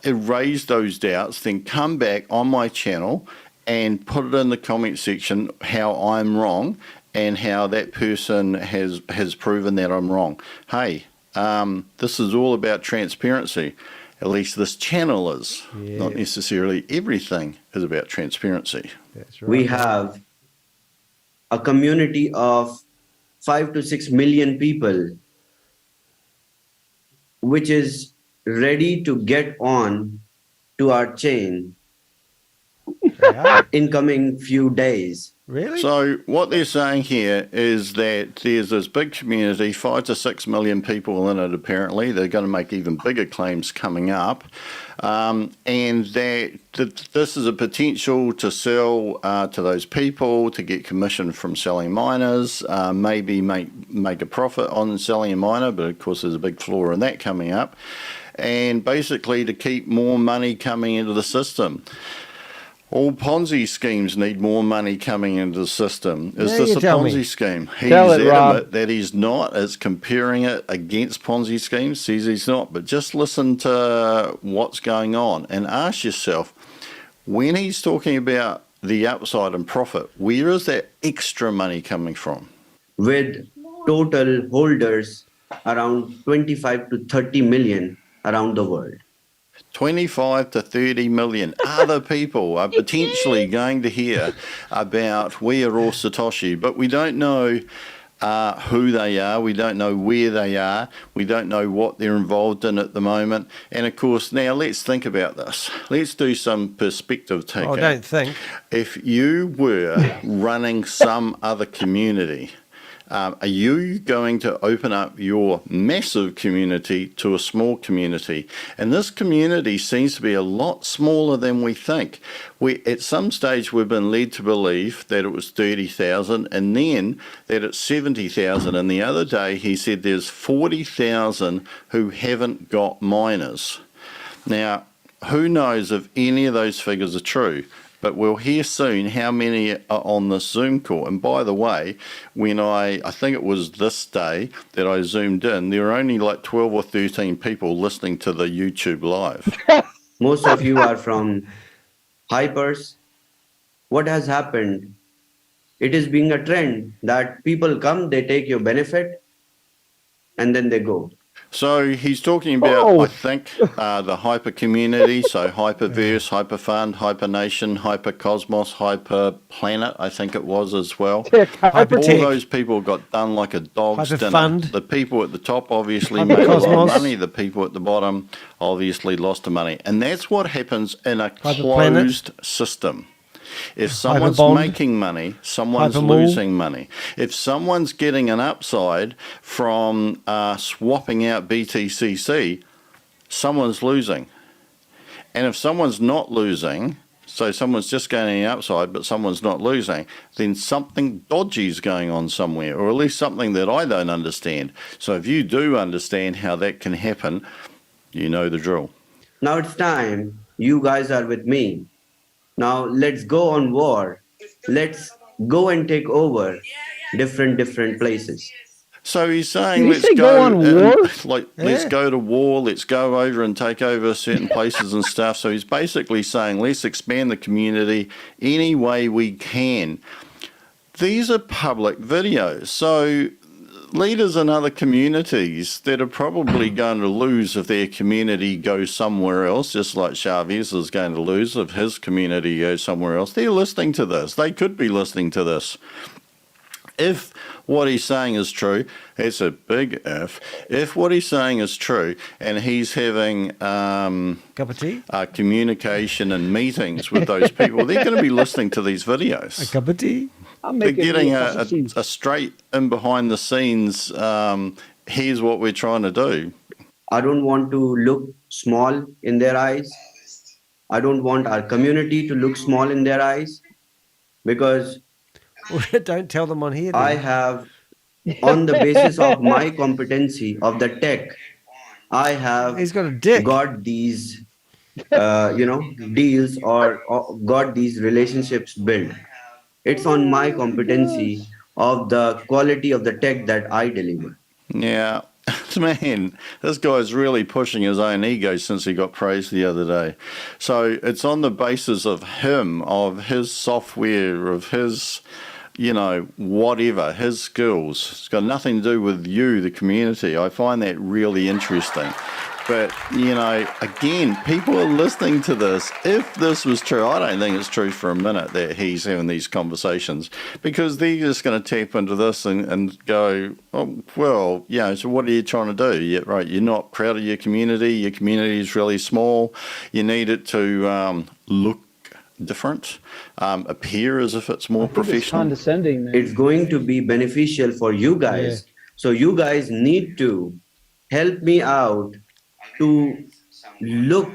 raise those doubts, then come back on my channel and put it in the comment section how I'm wrong and how that person has proven that I'm wrong. Hey, this is all about transparency. At least this channel is. Yeah. Not necessarily everything is about transparency. That's right. We have a community of 5 to 6 million people which is ready to get on to our chain in coming few days. Really? So what they're saying here is that there's this big community, 5 to 6 million people in it apparently. They're going to make even bigger claims coming up. And that this is a potential to sell to those people, to get commission from selling miners, maybe make a profit on selling a miner, but of course there's a big flaw in that coming up. And basically to keep more money coming into the system. All Ponzi schemes need more money coming into the system. Is this a Ponzi scheme? He's adamant that he's not. It's comparing it against Ponzi schemes. Says he's not. But just listen to what's going on and ask yourself, when he's talking about the upside and profit, where is that extra money coming from? With total holders around 25 to 30 million around the world. 25 to 30 million other people are potentially going to hear about We Are All Satoshi, but we don't know who they are, we don't know where they are, we don't know what they're involved in at the moment. And of course, now let's think about this. Let's do some perspective taking. Oh, don't think. If you were running some other community, are you going to open up your massive community to a small community? And this community seems to be a lot smaller than we think. At some stage, we've been led to believe that it was 30,000 and then that it's 70,000. And the other day, he said there's 40,000 who haven't got miners. Now, who knows if any of those figures are true? But we'll hear soon how many are on this Zoom call. And by the way, when I think it was this day that I zoomed in, there were only like 12 or 13 people listening to the YouTube live. Most of you are from hypers. What has happened? It is being a trend that people come, they take your benefit, and then they go. So he's talking about, I think, the hyper community. So Hyperverse, Hyperfund, Hypernation, Hypercosmos, Hyperplanet, I think it was as well. All those people got done like a dog's dinner. Hyperfund. The people at the top obviously made a lot of money. The people at the bottom obviously lost the money. And that's what happens in a closed system. If someone's making money, someone's losing money. If someone's getting an upside from swapping out BTCC, someone's losing. And if someone's not losing, so someone's just gaining an upside, but someone's not losing, then something dodgy is going on somewhere, or at least something that I don't understand. So if you do understand how that can happen, you know the drill. Now it's time. You guys are with me. Now let's go on war. Let's go and take over different places. So he's saying, let's go to war, let's go over and take over certain places and stuff. So he's basically saying, let's expand the community any way we can. These are public videos. So leaders in other communities that are probably going to lose if their community goes somewhere else, just like ShaveZ is going to lose if his community goes somewhere else. They're listening to this. They could be listening to this. If what he's saying is true, it's a big if. If what he's saying is true, and he's having cup of tea, communication and meetings with those people, they're going to be listening to these videos. A cup of tea. They're getting a straight in behind the scenes. Here's what we're trying to do. I don't want to look small in their eyes. I don't want our community to look small in their eyes, because don't tell them on here. Then. I have, on the basis of my competency of the tech, I have got these, deals or got these relationships built. It's on my competency of the quality of the tech that I deliver. Yeah. Man, this guy's really pushing his own ego since he got praised the other day. So it's on the basis of him, of his software, of his, whatever, his skills. It's got nothing to do with you, the community. I find that really interesting. But, again, people are listening to this. If this was true, I don't think it's true for a minute that he's having these conversations, because they're just going to tap into this and go, oh, well, so what are you trying to do? You're not proud of your community is really small, you need it to look different, appear as if it's more professional. It's condescending, man. It's going to be beneficial for you guys. Yeah. So you guys need to help me out to look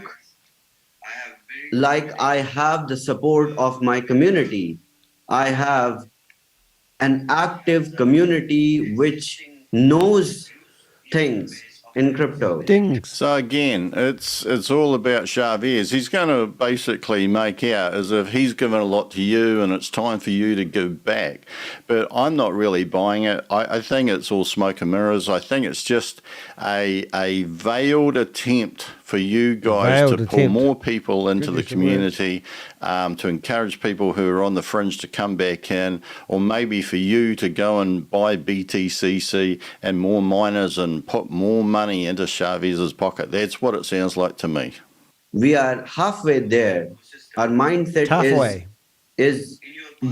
like I have the support of my community. I have an active community which knows things in crypto. So again, it's all about ShaveZ. He's going to basically make out as if he's given a lot to you and it's time for you to give back. But I'm not really buying it. I think it's all smoke and mirrors. I think it's just a veiled attempt for you guys to pull more people into the community, to encourage people who are on the fringe to come back in, or maybe for you to go and buy BTCC and more miners and put more money into ShaveZ's pocket. That's what it sounds like to me. We are halfway there. Our mindset is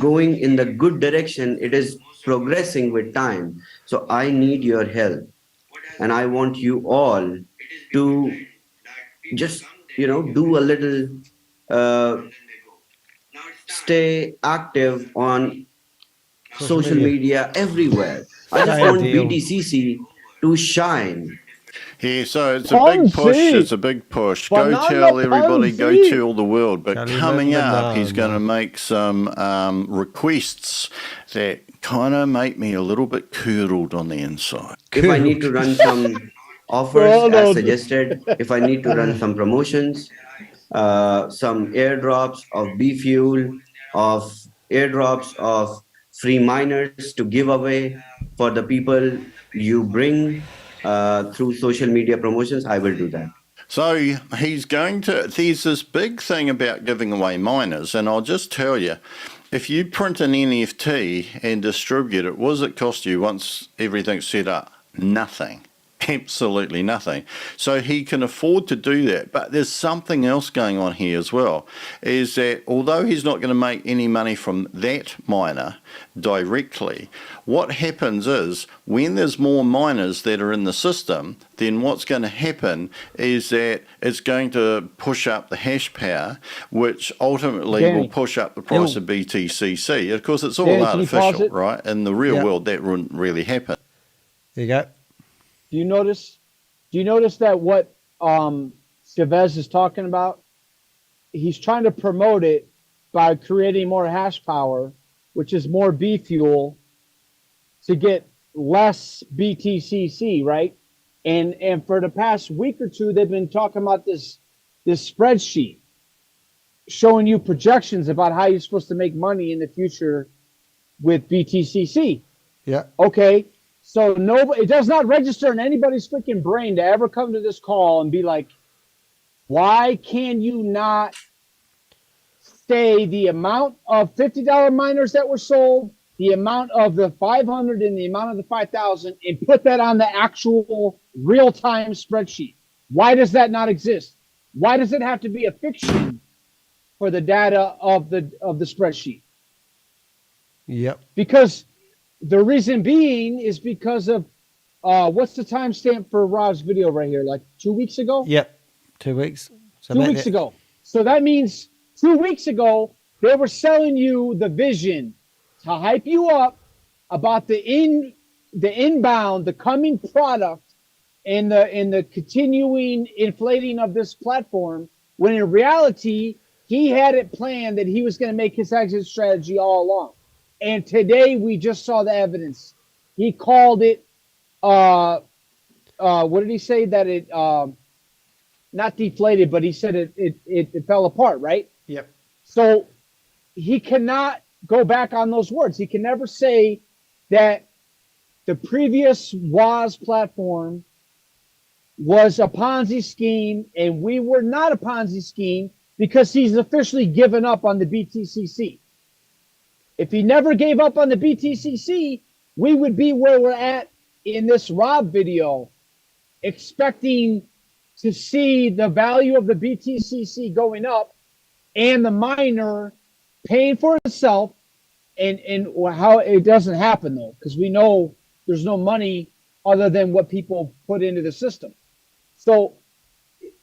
going in the good direction. It is progressing with time. So I need your help. And I want you all to just, do a little, stay active on social media everywhere. I just want BTCC to shine. Yeah, so it's a big push. It's a big push. Go tell everybody, go tell the world. But coming up, he's going to make some requests that kind of make me a little bit curdled on the inside. If I need to run some offers as suggested, if I need to run some promotions, some airdrops of B fuel, of airdrops of free miners to give away for the people you bring through social media promotions, I will do that. So he's going to, there's this big thing about giving away miners, and I'll just tell you, if you print an NFT and distribute it, what does it cost you once everything's set up? Nothing. absolutely nothing. So he can afford to do that. But there's something else going on here as well, is that although he's not going to make any money from that miner directly, what happens is when there's more miners that are in the system, then what's going to happen is that it's going to push up the hash power, which ultimately will push up the price of BTCC. Of course, it's all Danny, artificial, right? In the real world, that wouldn't really happen. There you go. Do you notice that what ShaveZ is talking about? He's trying to promote it by creating more hash power, which is more B fuel, to get less BTCC, right? And for the past week or two, they've been talking about this spreadsheet showing you projections about how you're supposed to make money in the future with BTCC. Yeah. Okay. So it does not register in anybody's freaking brain to ever come to this call and be like, why can you not say the amount of $50 miners that were sold, the amount of the 500 and the amount of the 5,000, and put that on the actual real-time spreadsheet? Why does that not exist? Why does it have to be a fiction for the data of the spreadsheet? Yep. Because the reason being is because of what's the timestamp for Rob's video right here? Like 2 weeks ago? Yep. 2 weeks. So 2 weeks ago. So that means 2 weeks ago, they were selling you the vision to hype you up about the inbound, the coming product, and the continuing inflating of this platform, when in reality, he had it planned that he was going to make his exit strategy all along. And today we just saw the evidence. He called it, what did he say? That it, not deflated, but he said it fell apart, right? Yep. So he cannot go back on those words. He can never say that the previous WAAS platform was a Ponzi scheme and we were not a Ponzi scheme, because he's officially given up on the BTCC. If he never gave up on the BTCC, we would be where we're at in this Rob video, expecting to see the value of the BTCC going up and the miner paying for itself, and how it doesn't happen though, because we know there's no money other than what people put into the system. So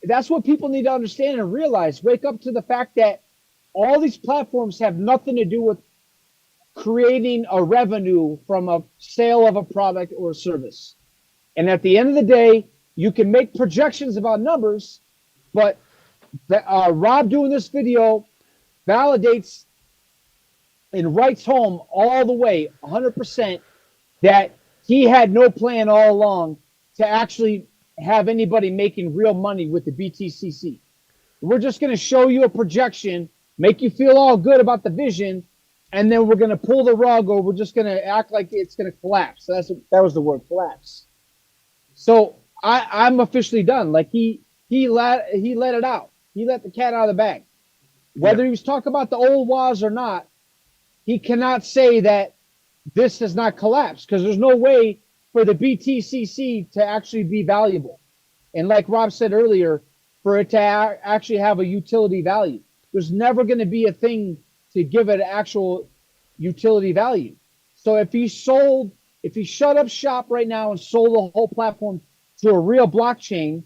that's what people need to understand and realize. Wake up to the fact that all these platforms have nothing to do with creating a revenue from a sale of a product or a service. And at the end of the day, you can make projections about numbers, but Rob doing this video validates and writes home all the way 100% that he had no plan all along to actually have anybody making real money with the BTCC. We're just going to show you a projection, make you feel all good about the vision, and then we're going to pull the rug, or we're just going to act like it's going to collapse. So that was the word, collapse. So I'm officially done. Like he let it out. He let the cat out of the bag. Whether he was talking about the old WAAS or not, he cannot say that this has not collapsed, because there's no way for the BTCC to actually be valuable. And like Rob said earlier, for it to actually have a utility value, there's never going to be a thing to give it actual utility value. So if he shut up shop right now and sold the whole platform to a real blockchain,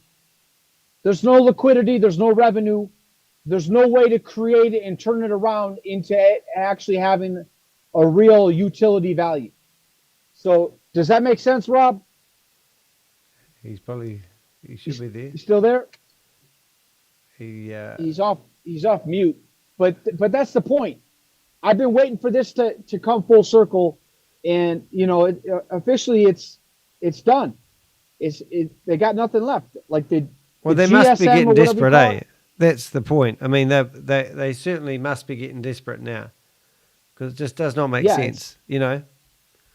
there's no liquidity, there's no revenue, there's no way to create it and turn it around into actually having a real utility value. So does that make sense, Rob? He should be there. He's still there? He's off mute. But that's the point. I've been waiting for this to come full circle, and officially it's done. They got nothing left. Like they must be getting desperate, eh? That's the point. I mean, they certainly must be getting desperate now, because it just does not make sense.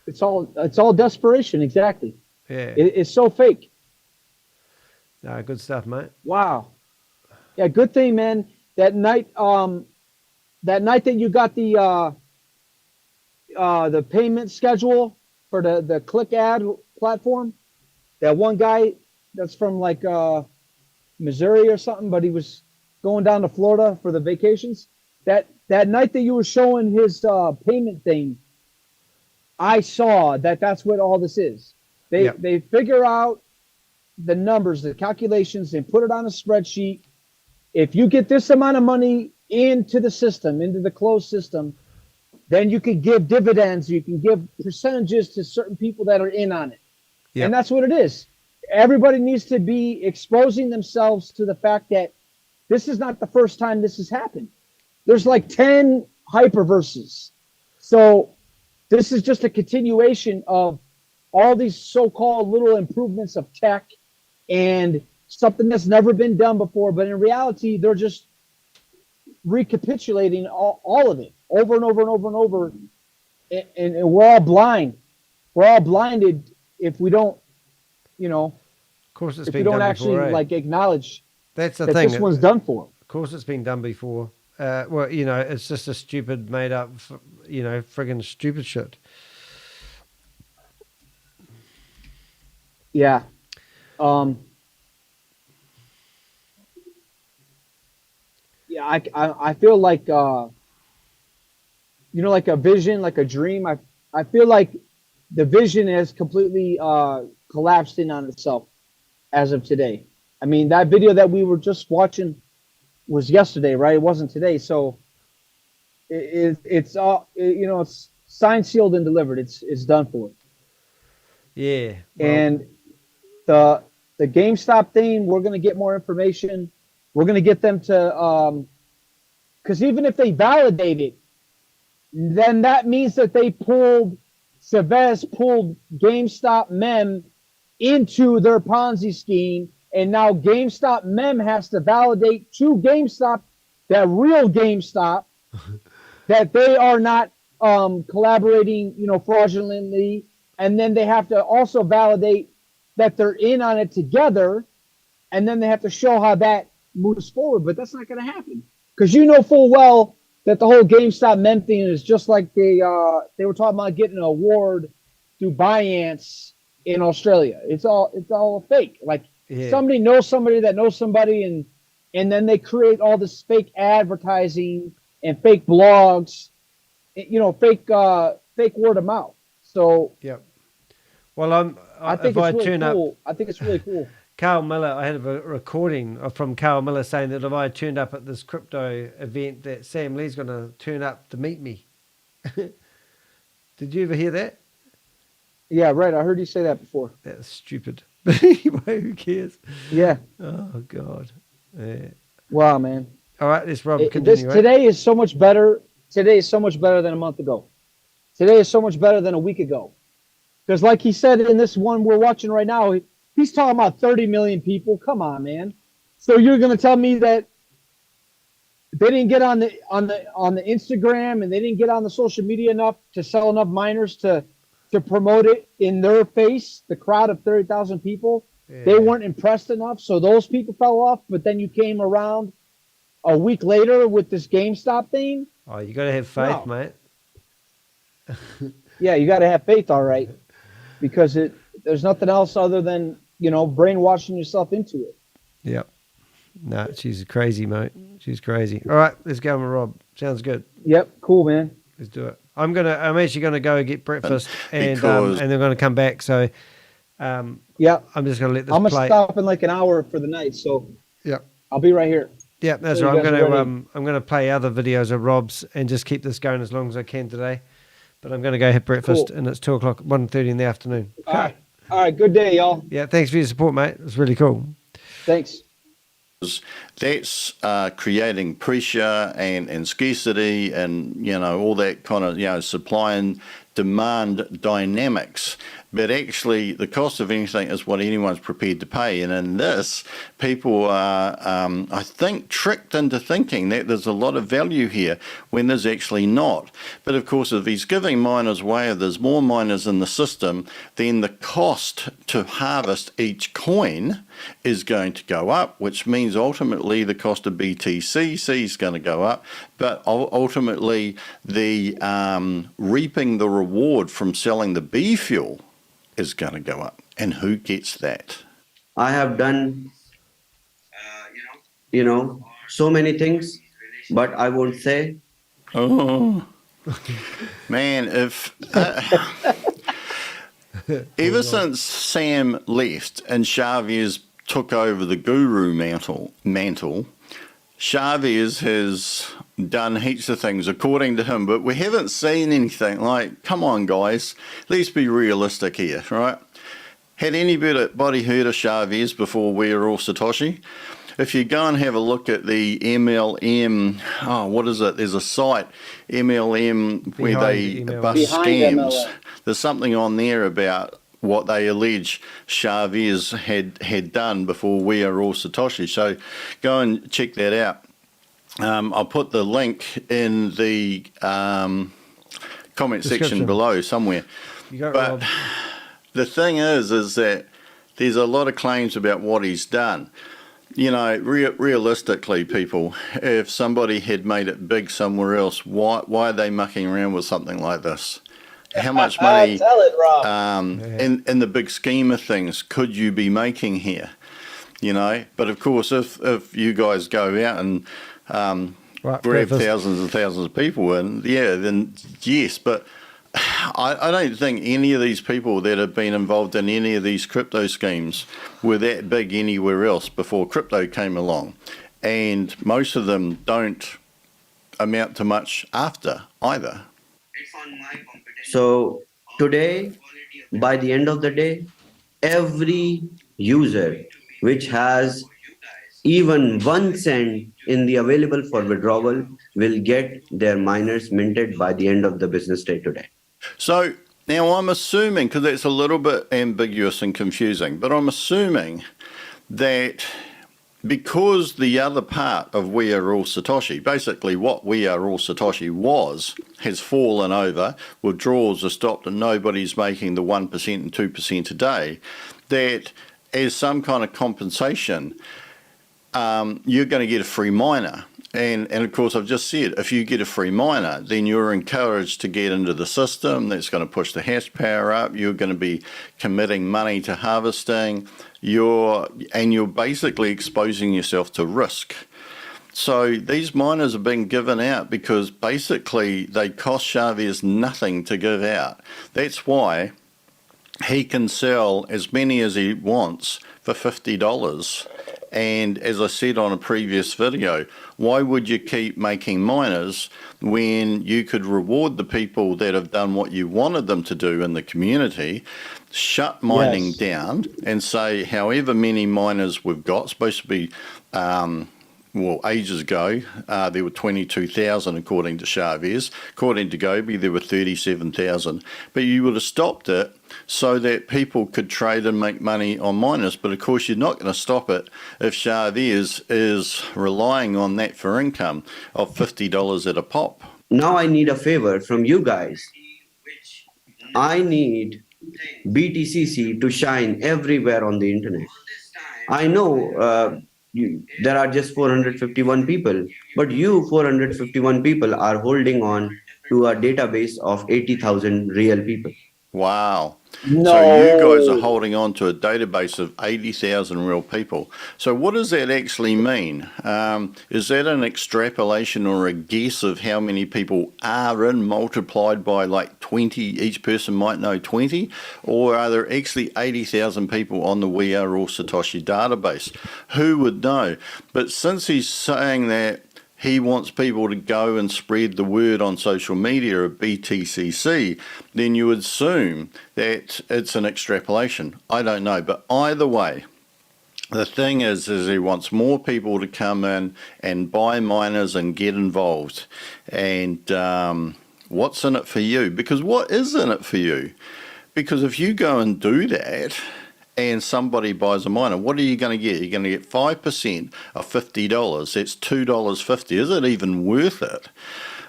It's all desperation. Exactly. Yeah. It's so fake. Good stuff, mate. Wow. Yeah, good thing, man. That night that you got the payment schedule for the click ad platform, that one guy that's from like Missouri or something, but he was going down to Florida for the vacations. That night that you were showing his payment thing, I saw that's what all this is. They figure out the numbers, the calculations, and put it on a spreadsheet. If you get this amount of money into the system, into the closed system, then you can give dividends, you can give percentages to certain people that are in on it. Yep. And that's what it is. Everybody needs to be exposing themselves to the fact that this is not the first time this has happened. There's like 10 hyperverses. So this is just a continuation of all these so-called little improvements of tech and something that's never been done before. But in reality, they're just recapitulating all of it over and over and over and over. And we're all blind. We're all blinded if we don't, of course it's if been we don't done actually before, like acknowledge that's the that thing. this one's done for. Of course it's been done before. Well, it's just a stupid, made up, friggin' stupid shit. Yeah. Yeah, I feel like, like a vision, like a dream. I feel like the vision has completely collapsed in on itself as of today. I mean, that video that we were just watching was yesterday, right? It wasn't today. So it's all, it's signed, sealed, and delivered. It's done for. Yeah. Well, and the GameStop thing, we're going to get more information. We're going to get them to, because even if they validate it, then that means that they ShaveZ pulled GameStop Mem into their Ponzi scheme. And now GameStop Mem has to validate to GameStop, that real GameStop, that they are not collaborating, fraudulently. And then they have to also validate that they're in on it together. And then they have to show how that moves forward. But that's not going to happen. Because you know full well that the whole GameStop Mem thing is just like they were talking about getting an award through Binance in Australia. It's all fake. Like somebody knows somebody that knows somebody, and then they create all this fake advertising and fake blogs, fake word of mouth. So yeah. Well, I think it's really cool. I think it's really cool. Carl Miller, I had a recording from Carl Miller saying that if I turned up at this crypto event, that Sam Lee's going to turn up to meet me. Did you ever hear that? Yeah, right. I heard you say that before. That's stupid. But anyway, who cares? Yeah. Oh, God. Yeah. Wow, man. All right, let's continue. Today is so much better. Today is so much better than a month ago. Today is so much better than a week ago. Because like he said in this one we're watching right now, he's talking about 30 million people. Come on, man. So you're going to tell me that they didn't get on the Instagram and they didn't get on the social media enough to sell enough miners to promote it in their face, the crowd of 30,000 people? Yeah. They weren't impressed enough, so those people fell off. But then you came around a week later with this GameStop thing. Oh, you got to have faith, mate. Yeah, you got to have faith, all right, because there's nothing else other than brainwashing yourself into it. Yep. No, she's crazy, mate. She's crazy. All right, let's go with Rob. Sounds good. Yep, cool, man. Let's do it. I'm actually gonna go get breakfast and they're gonna come back. So yeah, I'm just gonna let this. I'm gonna stop in like an hour for the night. So yeah, I'll be right here. Yeah, that's right. I'm gonna play other videos of Rob's and just keep this going as long as I can today. But I'm gonna go have breakfast and it's 2:00, 1:30 in the afternoon. Okay. All right. Good day, y'all. Yeah. Thanks for your support, mate. It's really cool. Thanks. That's creating pressure and scarcity and all that kind of supply and demand dynamics. But actually, the cost of anything is what anyone's prepared to pay. And in this, people are, I think, tricked into thinking that there's a lot of value here when there's actually not. But of course, if he's giving miners away, if there's more miners in the system, then the cost to harvest each coin is going to go up, which means ultimately the cost of BTC is going to go up. But ultimately, the reaping the reward from selling the B fuel is going to go up. and who gets that? I have done, so many things, but I won't say. Oh, man, if ever since Sam left and ShaveZ took over the guru mantle, ShaveZ has done heaps of things according to him, but we haven't seen anything. Like, come on, guys, let's be realistic here, right? Had anybody heard of ShaveZ before We Are All Satoshi? If you go and have a look at the MLM, what is it? There's a site, MLM, where they bust scams. There's something on there about what they allege ShaveZ had done before We Are All Satoshi. So go and check that out. I'll put the link in the comment section below somewhere. But the thing is that there's a lot of claims about what he's done. You know, realistically, people, if somebody had made it big somewhere else, why are they mucking around with something like this? How much money in the big scheme of things could you be making here? You know, but of course, if you guys go out and grab thousands and thousands of people in, then yes, but I don't think any of these people that have been involved in any of these crypto schemes were that big anywhere else before crypto came along. And most of them don't amount to much after either. So today, by the end of the day, every user which has even 1 cent in the available for withdrawal will get their miners minted by the end of the business day today. So now I'm assuming, because it's a little bit ambiguous and confusing, but I'm assuming that because the other part of We Are All Satoshi, basically what We Are All Satoshi was, has fallen over, withdrawals are stopped and nobody's making the 1% and 2% a day, that as some kind of compensation, you're going to get a free miner. And of course, I've just said, if you get a free miner, then you're encouraged to get into the system. That's going to push the hash power up. You're going to be committing money to harvesting. You're basically exposing yourself to risk. So these miners are being given out because basically they cost ShaveZ nothing to give out. That's why he can sell as many as he wants for $50. And as I said on a previous video, why would you keep making miners when you could reward the people that have done what you wanted them to do in the community, shut mining down and say however many miners we've got, supposed to be, ages ago, there were 22,000 according to ShaveZ. According to Gobi, there were 37,000. But you would have stopped it so that people could trade and make money on miners. But of course, you're not going to stop it if ShaveZ is relying on that for income of $50 at a pop. Now I need a favor from you guys. I need BTCC to shine everywhere on the internet. I know there are just 451 people, but you 451 people are holding on to a database of 80,000 real people. Wow. No. So you guys are holding on to a database of 80,000 real people. So what does that actually mean? Is that an extrapolation or a guess of how many people are in, multiplied by like 20, each person might know 20? Or are there actually 80,000 people on the We Are All Satoshi database? Who would know? But since he's saying that he wants people to go and spread the word on social media of BTCC, then you would assume that it's an extrapolation. I don't know, but either way, the thing is he wants more people to come in and buy miners and get involved. And what's in it for you? Because what is in it for you? Because if you go and do that, and somebody buys a miner, what are you going to get? You're going to get 5% of $50. That's $2.50. Is it even worth it?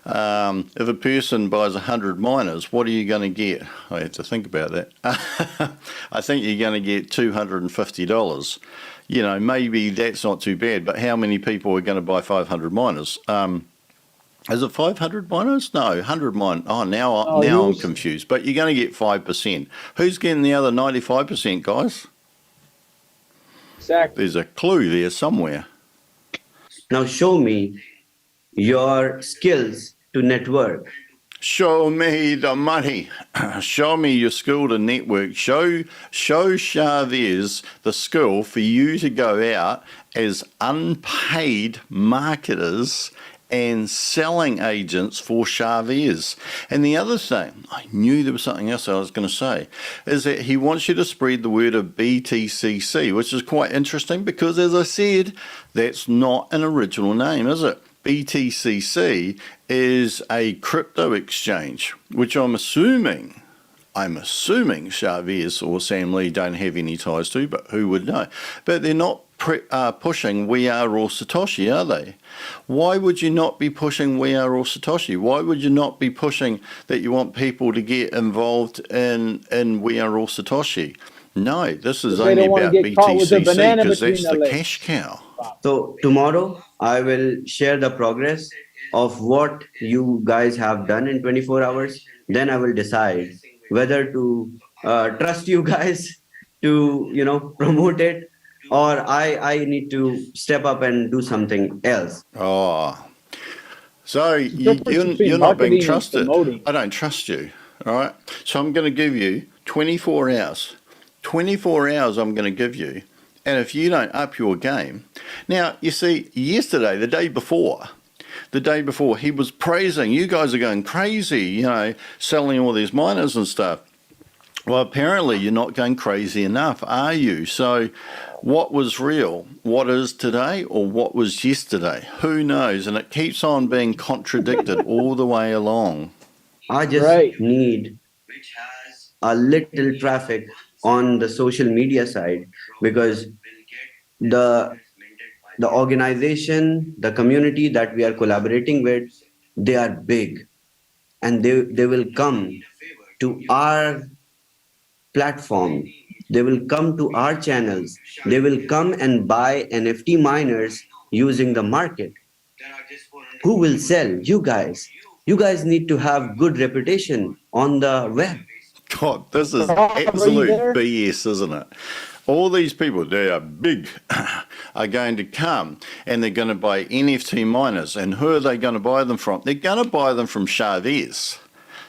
If a person buys 100 miners, what are you going to get? I have to think about that. I think you're going to get $250. You know, maybe that's not too bad, but how many people are going to buy 500 miners? Is it 500 miners? No, 100 mine. Oh, now I'm confused. But you're going to get 5%. Who's getting the other 95%, guys? Exactly. There's a clue there somewhere. Now show me your skills to network. Show me the money. Show me your skill to network. Show ShaveZ the skill for you to go out as unpaid marketers and selling agents for ShaveZ. And the other thing, I knew there was something else I was going to say, is that he wants you to spread the word of BTCC, which is quite interesting because, as I said, that's not an original name, is it? BTCC is a crypto exchange, which I'm assuming ShaveZ or Sam Lee don't have any ties to, but who would know? But they're not pushing We Are All Satoshi, are they? Why would you not be pushing We Are All Satoshi? Why would you not be pushing that you want people to get involved in We Are All Satoshi? No, this is only about BTCC because that's the cash cow. So tomorrow I will share the progress of what you guys have done in 24 hours. Then I will decide whether to trust you guys to, promote it, or I need to step up and do something else. Oh, so you're not being trusted. I don't trust you, all right? So I'm going to give you 24 hours. 24 hours I'm going to give you. And if you don't up your game. Now, you see, yesterday, the day before, he was praising, you guys are going crazy, selling all these miners and stuff. Well, apparently you're not going crazy enough, are you? So what was real? What is today or what was yesterday? Who knows? And it keeps on being contradicted all the way along. I just need a little traffic on the social media side, because the organization, the community that we are collaborating with, they are big, and they will come to our platform. They will come to our channels. They will come and buy NFT miners using the market. Who will sell? You guys. You guys need to have good reputation on the web. God, this is absolute BS, isn't it? All these people, they are big, are going to come and they're going to buy NFT miners. And who are they going to buy them from? They're going to buy them from ShaveZ.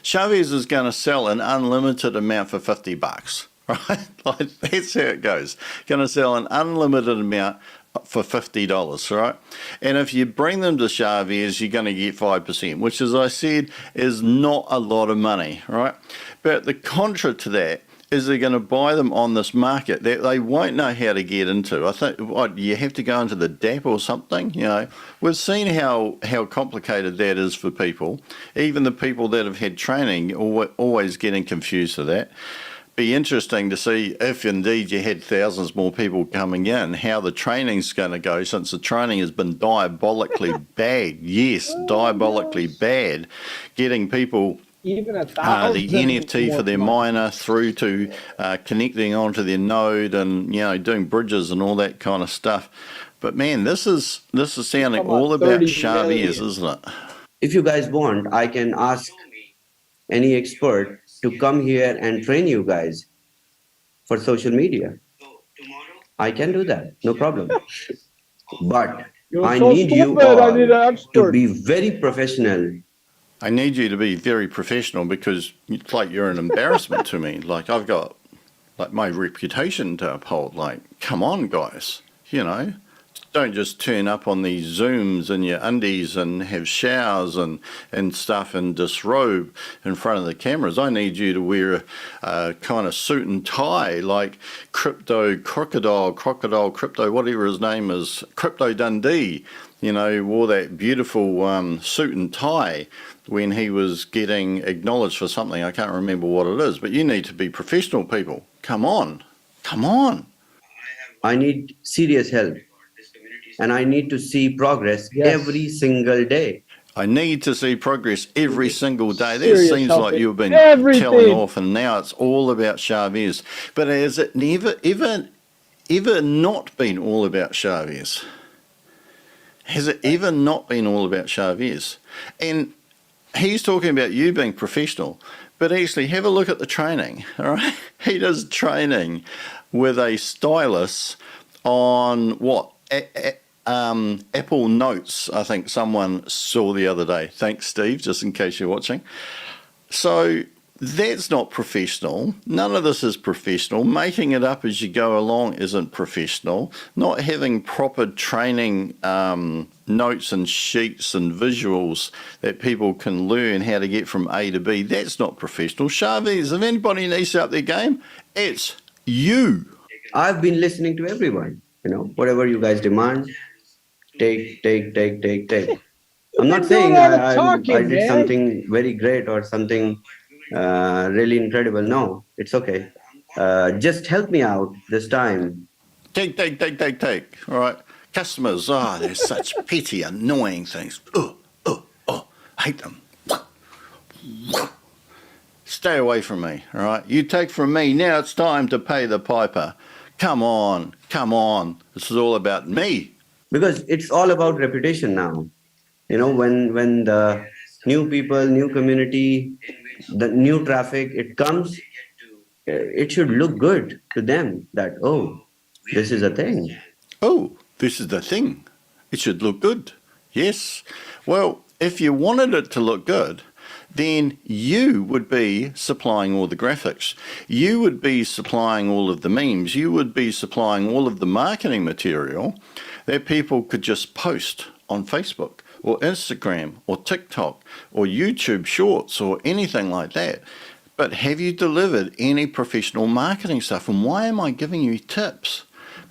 ShaveZ is going to sell an unlimited amount for $50, right? Like, that's how it goes. Going to sell an unlimited amount for $50, right? And if you bring them to ShaveZ, you're going to get 5%, which, as I said, is not a lot of money, right? But the contra to that is they're going to buy them on this market that they won't know how to get into. I think you have to go into the DApp or something. We've seen how complicated that is for people. Even the people that have had training always getting confused with that. Be interesting to see if indeed you had thousands more people coming in, how the training's going to go, since the training has been diabolically bad. Yes, diabolically bad. Getting people even the NFT for their miner through to connecting onto their node and doing bridges and all that kind of stuff. But man, this is sounding all about ShaveZ, isn't it? If you guys want, I can ask any expert to come here and train you guys for social media. I can do that, no problem. But I need you all to be very professional. I need you to be very professional because it's like you're an embarrassment to me. Like, I've got my reputation to uphold. Like, come on, guys, don't just turn up on these Zooms in your undies and have showers and stuff and disrobe in front of the cameras. I need you to wear a kind of suit and tie, like Crypto, whatever his name is, Crypto Dundee, wore that beautiful suit and tie when he was getting acknowledged for something. I can't remember what it is, but you need to be professional, people. Come on. I need serious help. And I need to see progress every single day. I need to see progress every single day. That seems like you've been telling off, and now it's all about ShaveZ. But has it never, ever not been all about ShaveZ? has it ever not been all about ShaveZ? And he's talking about you being professional, but actually have a look at the training, all right? He does training with a stylus on what? Apple Notes, I think someone saw the other day. Thanks, Steve, just in case you're watching. So that's not professional. None of this is professional. Making it up as you go along isn't professional. Not having proper training notes and sheets and visuals that people can learn how to get from A to B, that's not professional. ShaveZ, if anybody needs to up their game, it's you. I've been listening to everyone. Whatever you guys demand, take. I'm not saying I did something very great or something really incredible. No, it's okay. Just help me out this time. Take. All right. Customers, they're such petty, annoying things. Hate them. Stay away from me, all right? You take from me. Now it's time to pay the piper. Come on. This is all about me. Because it's all about reputation now. When the new people, new community, the new traffic, it comes, it should look good to them that, oh, this is a thing. Oh, this is the thing. It should look good. Yes. Well, if you wanted it to look good, then you would be supplying all the graphics. You would be supplying all of the memes. You would be supplying all of the marketing material that people could just post on Facebook or Instagram or TikTok or YouTube Shorts or anything like that. But have you delivered any professional marketing stuff? And why am I giving you tips?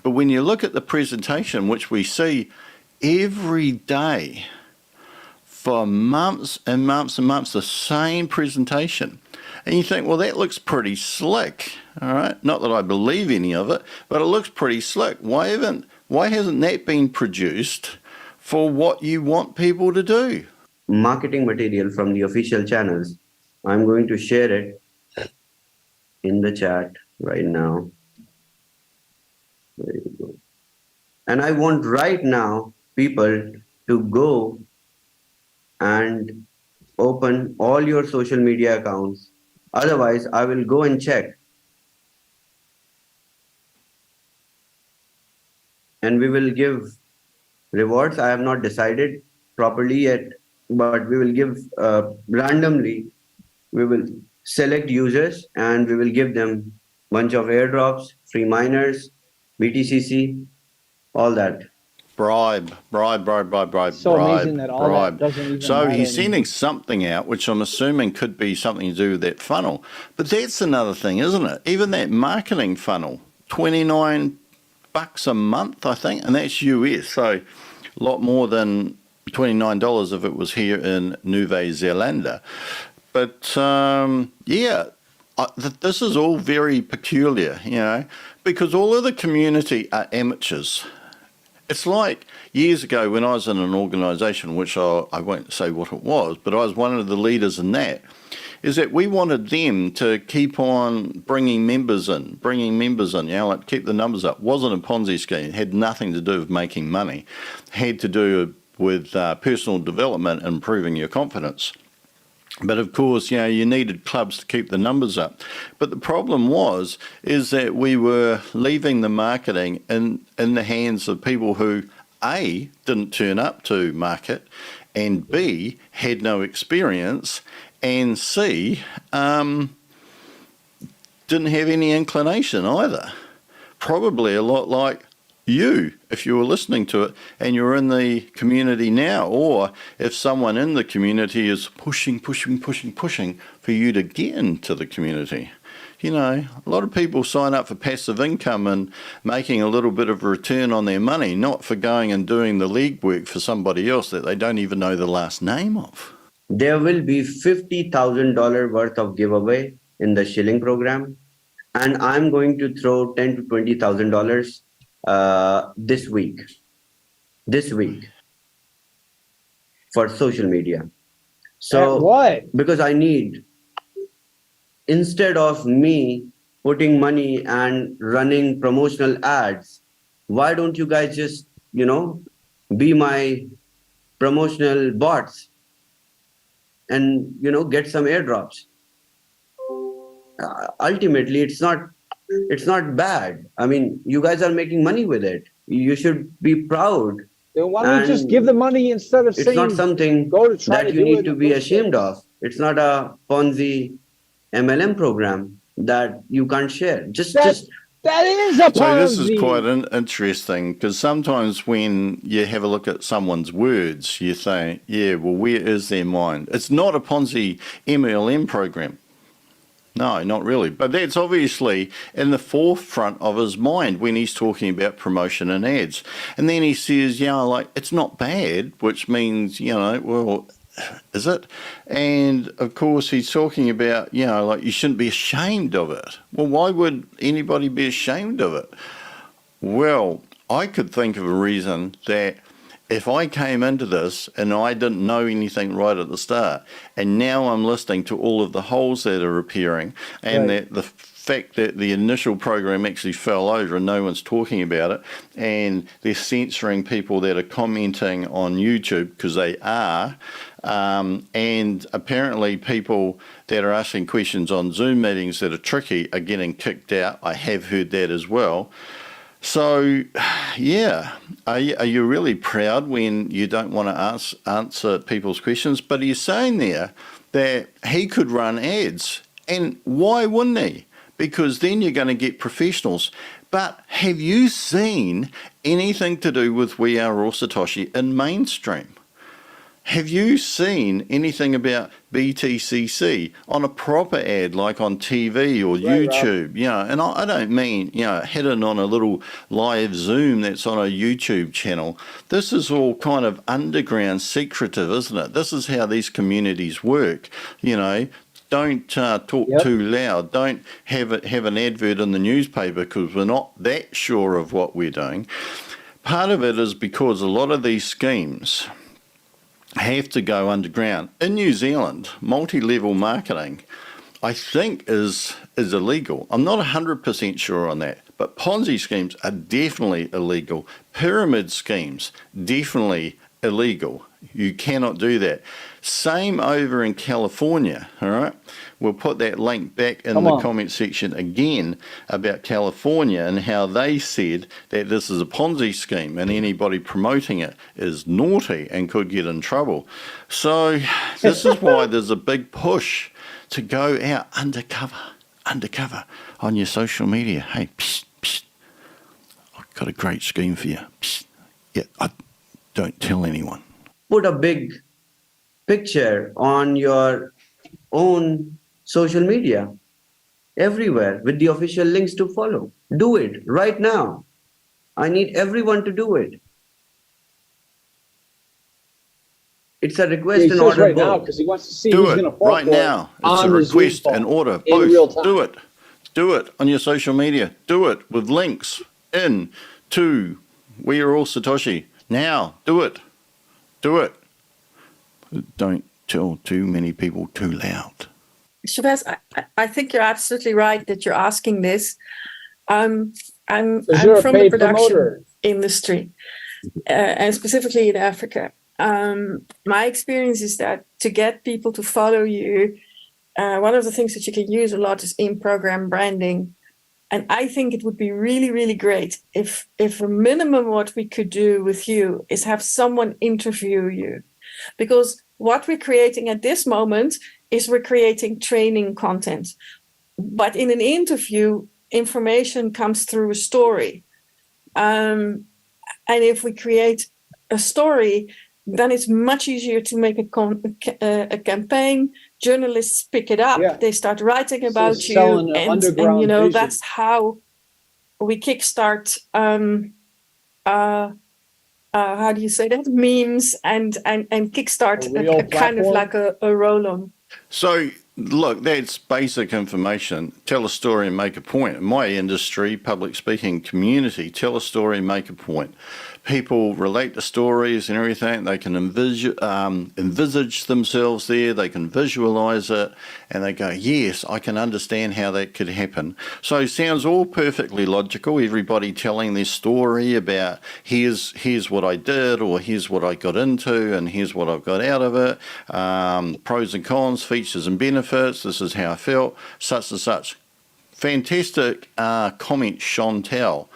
But when you look at the presentation, which we see every day for months and months and months, the same presentation, and you think, well, that looks pretty slick, all right? Not that I believe any of it, but it looks pretty slick. Why hasn't that been produced for what you want people to do? Marketing material from the official channels. I'm going to share it in the chat right now. There you go. And I want right now people to go and open all your social media accounts. Otherwise, I will go and check. And we will give rewards. I have not decided properly yet, but we will give randomly. We will select users and we will give them bunch of airdrops, free miners, BTCC, all that. Bribe. So amazing that all that doesn't even So matter he's sending anymore. something out, which I'm assuming could be something to do with that funnel. But that's another thing, isn't it? Even that marketing funnel, $29 a month, I think, and that's US. So a lot more than $29 if it was here in New Zealand. But this is all very peculiar, because all of the community are amateurs. It's like years ago when I was in an organisation, which I won't say what it was, but I was one of the leaders in that, is that we wanted them to keep on bringing members in, like keep the numbers up. It wasn't a Ponzi scheme. It had nothing to do with making money. It had to do with personal development and improving your confidence. But of course, you needed clubs to keep the numbers up. But the problem is that we were leaving the marketing in the hands of people who, A, didn't turn up to market, and B, had no experience, and C, didn't have any inclination either. Probably a lot like you, if you were listening to it and you're in the community now, or if someone in the community is pushing for you to get into the community. A lot of people sign up for passive income and making a little bit of a return on their money, not for going and doing the legwork for somebody else that they don't even know the last name of. There will be $50,000 worth of giveaway in the shilling program, and I'm going to throw $10,000 to $20,000 this week for social media. So what? Because I need, instead of me putting money and running promotional ads, why don't you guys just be my promotional bots and, get some airdrops. Ultimately, it's not bad. I mean, you guys are making money with it. You should be proud. Then why don't you just give the money instead of it's saying not something go to try that to you do need it to in be the first ashamed place? of. It's not a Ponzi MLM program that you can't share. That is a Ponzi. So this is quite interesting, because sometimes when you have a look at someone's words, you think, yeah, well, where is their mind? It's not a Ponzi MLM program. No, not really. But that's obviously in the forefront of his mind when he's talking about promotion and ads. And then he says, it's not bad, which means, well, is it? And of course, he's talking about, you shouldn't be ashamed of it. Well, why would anybody be ashamed of it? Well, I could think of a reason that if I came into this and I didn't know anything right at the start, and now I'm listening to all of the holes that are appearing, and that the fact that the initial program actually fell over and no one's talking about it, and they're censoring people that are commenting on YouTube, because they are, and apparently people that are asking questions on Zoom meetings that are tricky are getting kicked out. I have heard that as well. So, yeah, are you really proud when you don't want to answer people's questions? But he's saying there that he could run ads. And why wouldn't he? Because then you're going to get professionals. But have you seen anything to do with We Are All Satoshi in mainstream? Have you seen anything about BTCC on a proper ad, like on TV or YouTube? And I don't mean, hidden on a little live Zoom that's on a YouTube channel. This is all kind of underground, secretive, isn't it? This is how these communities work. Don't talk too loud. Don't have an advert in the newspaper, because we're not that sure of what we're doing. Part of it is because a lot of these schemes have to go underground. In New Zealand, multi-level marketing, I think, is illegal. I'm not 100% sure on that, but Ponzi schemes are definitely illegal. Pyramid schemes, definitely illegal. You cannot do that. Same over in California, all right? We'll put that link back in the comment section again about California and how they said that this is a Ponzi scheme and anybody promoting it is naughty and could get in trouble. So this is why there's a big push to go out undercover on your social media. Hey, I've got a great scheme for you. Yeah, don't tell anyone. Put a big picture on your own social media everywhere with the official links to follow. Do it right now. I need everyone to do it. It's a request and order. Right now, because he wants to see who's going to fall right now. It's a request and order. Both. Do it. Do it on your social media. Do it with links in to We Are All Satoshi. Now, do it. Do it. Don't tell too many people too loud. ShaveZ, I think you're absolutely right that you're asking this. I'm from the production industry, and specifically in Africa. My experience is that to get people to follow you, one of the things that you can use a lot is in-program branding. And I think it would be really, really great if a minimum what we could do with you is have someone interview you. Because what we're creating at this moment is we're creating training content. But in an interview, information comes through a story. And if we create a story, then it's much easier to make a campaign. Journalists pick it up. They start writing about you. And you know, that's how we kickstart, how do you say that? Memes and kickstart a kind of like a roll-on. So, look, that's basic information. Tell a story and make a point. In my industry, public speaking community, tell a story and make a point. people relate the stories and everything. They can envisage themselves there. They can visualize it, and they go, yes, I can understand how that could happen. So it sounds all perfectly logical. Everybody telling their story about here's what I did, or here's what I got into, and here's what I've got out of it. Pros and cons, features and benefits. This is how I felt, such and such. Fantastic comment, Chantel.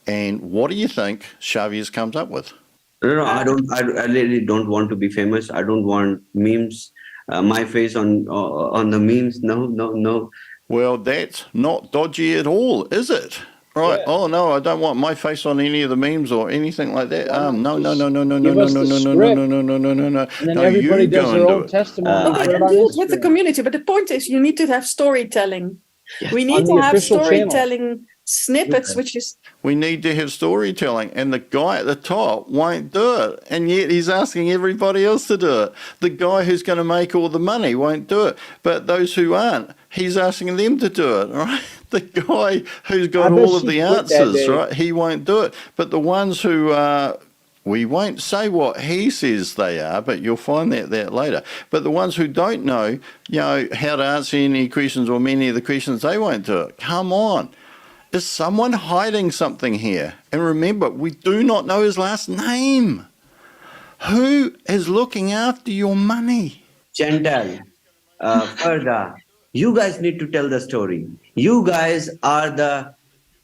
And what do you think ShaveZ comes up with? No, I don't. I really don't want to be famous. I don't want memes. My face on the memes. No. Well, that's not dodgy at all, is it? Right. Yeah. Oh no, I don't want my face on any of the memes or anything like that. No. And then everybody does their own testimony. We can do it with the community, but the point is, you need to have storytelling. Yes. We need to have storytelling snippets, which is. We need to have storytelling, and the guy at the top won't do it, and yet he's asking everybody else to do it. The guy who's going to make all the money won't do it, but those who aren't, he's asking them to do it, right? The guy who's got all of the answers, right, he won't do it. But the ones who we won't say what he says they are, but you'll find that later. But the ones who don't know, how to answer any questions or many of the questions, they won't do it. Come on. Is someone hiding something here? And remember, we do not know his last name. Who is looking after your money? Chantal, Ferda, you guys need to tell the story. You guys are the,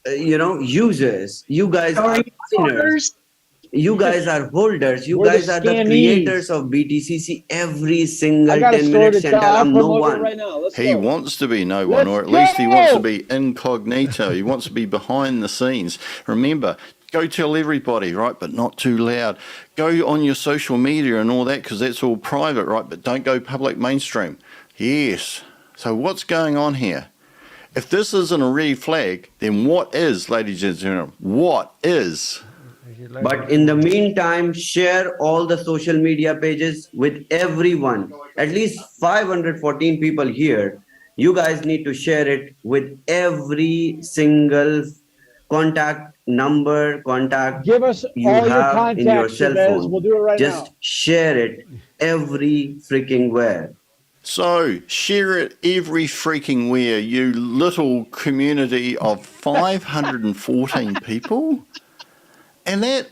users. You guys are winners. You guys are holders. You guys are the creators of BTCC. Every single 10 minutes, Chantal, I'm no one. Right he wants to be no one, or at least he wants to be incognito. He wants to be behind the scenes. Remember, go tell everybody, right, but not too loud. Go on your social media and all that, because that's all private, right, but don't go public mainstream. Yes. So what's going on here? If this isn't a red flag, then what is, ladies and gentlemen? What is? But in the meantime, share all the social media pages with everyone. At least 514 people here. You guys need to share it with every single contact number, Give us you all have your in your contacts, cell phone. We'll do it right now. Just share it every freaking where. So share it every freaking where, you little community of 514 people. And that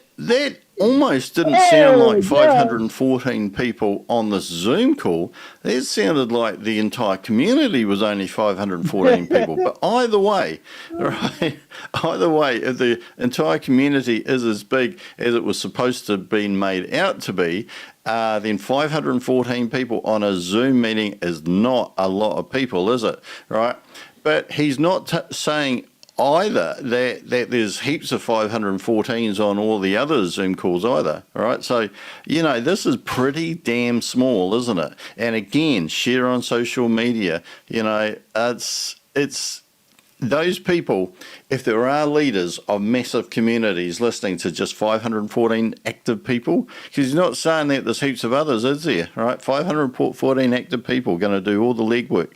almost didn't sound like 514 people on this Zoom call. That sounded like the entire community was only 514 people. But either way, right? Either way, if the entire community is as big as it was supposed to have been made out to be, then 514 people on a Zoom meeting is not a lot of people, is it? Right? But he's not saying either that there's heaps of 514s on all the other Zoom calls either, all right? So, this is pretty damn small, isn't it? And again, share on social media, it's those people, if there are leaders of massive communities listening to just 514 active people, because he's not saying that there's heaps of others, is there, right? 514 active people going to do all the legwork.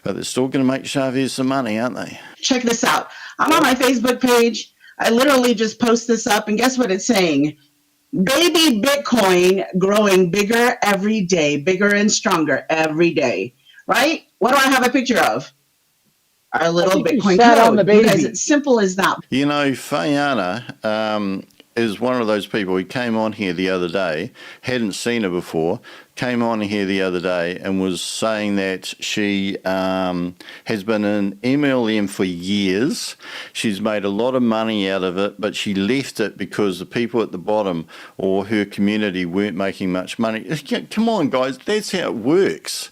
But they're still going to make ShaveZ some money, aren't they? Check this out. I'm on my Facebook page. I literally just post this up, and guess what it's saying? Baby Bitcoin growing bigger every day, bigger and stronger every day, right? What do I have a picture of? Our little Bitcoin code, because it's simple as that. Fayana is one of those people who came on here the other day, hadn't seen her before, came on here the other day and was saying that she has been in MLM for years. She's made a lot of money out of it, but she left it because the people at the bottom or her community weren't making much money. Come on, guys, that's how it works.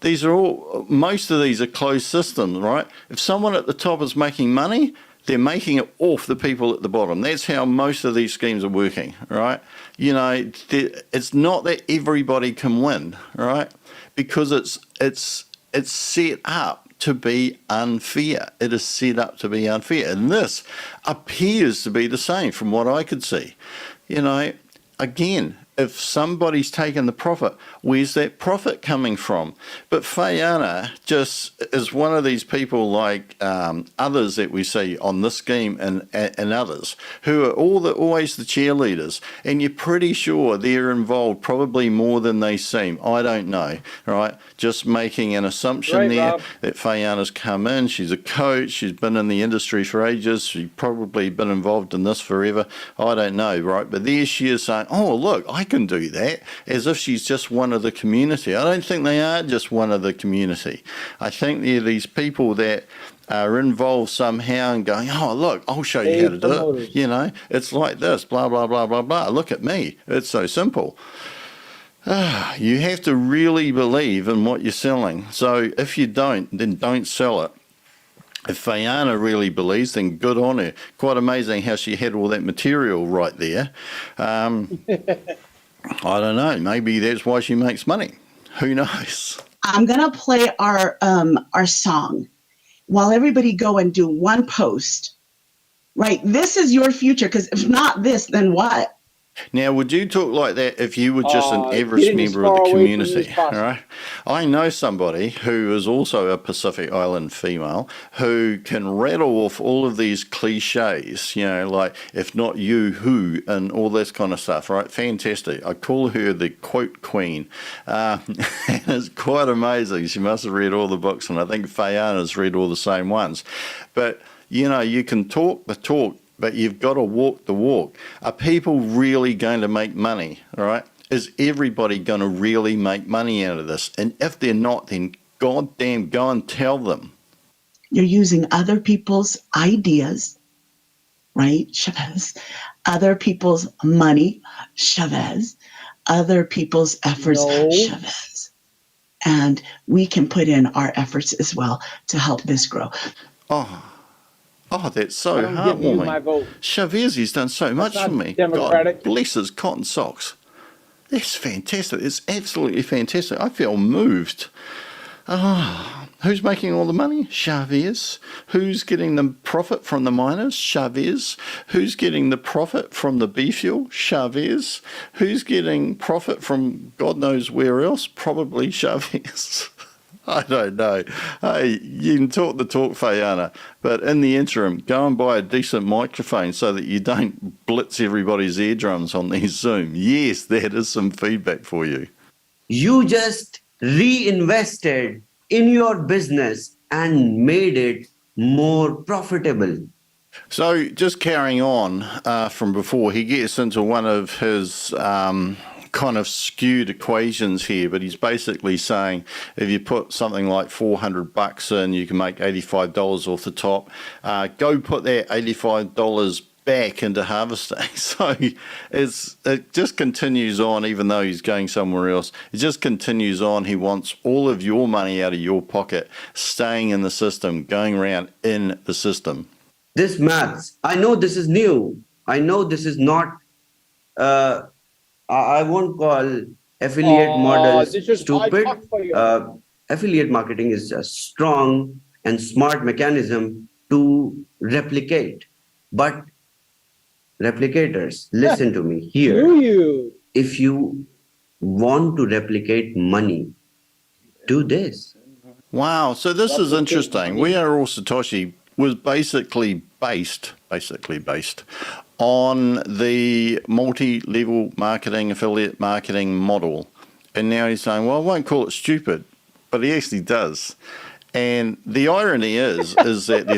Most of these are closed systems, right? If someone at the top is making money, they're making it off the people at the bottom. That's how most of these schemes are working, right? It's not that everybody can win, right? Because it's set up to be unfair. It is set up to be unfair. And this appears to be the same from what I could see. Again, if somebody's taken the profit, where's that profit coming from? But Fayana just is one of these people like others that we see on this scheme and others who are always the cheerleaders, and you're pretty sure they're involved probably more than they seem. I don't know, right? Just making an assumption there, Rob, that Fayana's come in. She's a coach. She's been in the industry for ages. She's probably been involved in this forever. I don't know, right? But there she is saying, oh, look, I can do that, as if she's just one of the community. I don't think they are just one of the community. I think they're these people that are involved somehow and going, oh, look, I'll show you how to do it. You know, it's like this, blah, blah, blah, blah, blah. Look at me. It's so simple. You have to really believe in what you're selling. So if you don't, then don't sell it. If Fayana really believes, then good on her. Quite amazing how she had all that material right there. I don't know. Maybe that's why she makes money. Who knows? I'm gonna play our song while everybody go and do one post. Right, this is your future. Because if not this, then what? Now, would you talk like that if you were just an average member of the community? All right. I know somebody who is also a Pacific Island female who can rattle off all of these cliches, you know, like if not you, who, and all this kind of stuff, right? Fantastic. I call her the quote queen. And it's quite amazing. She must have read all the books, and I think Fayana's read all the same ones. But, you know, you can talk the talk, but you've got to walk the walk. Are people really going to make money, all right? Is everybody going to really make money out of this? And if they're not, then goddamn, go and tell them. You're using other people's ideas, right, ShaveZ? Other people's money, ShaveZ. Other people's efforts, ShaveZ. And we can put in our efforts as well to help this grow. Oh, that's so heartwarming. ShaveZ has done so much for me. God bless his cotton socks. That's fantastic. It's absolutely fantastic. I feel moved. Who's making all the money? ShaveZ. Who's getting the profit from the miners? ShaveZ. Who's getting the profit from the B-fuel? ShaveZ. Who's getting profit from God knows where else? Probably ShaveZ. I don't know. Hey, you can talk the talk, Fayana, but in the interim, go and buy a decent microphone so that you don't blitz everybody's eardrums on these Zoom. Yes, that is some feedback for you. You just reinvested in your business and made it more profitable. So just carrying on from before, he gets into one of his kind of skewed equations here, but he's basically saying if you put something like $400 in, you can make $85 off the top. Go put that $85 back into harvesting. So it just continues on, even though he's going somewhere else. It just continues on. He wants all of your money out of your pocket, staying in the system, going around in the system. This maths, I know this is new. I know this is not I won't call affiliate models stupid. Affiliate marketing is a strong and smart mechanism to replicate. But replicators, listen to me here. If you want to replicate money, do this. Wow, so this is interesting. We Are All Satoshi was basically based on the multi-level marketing, affiliate marketing model. And now he's saying, well, I won't call it stupid, but he actually does. And the irony is that the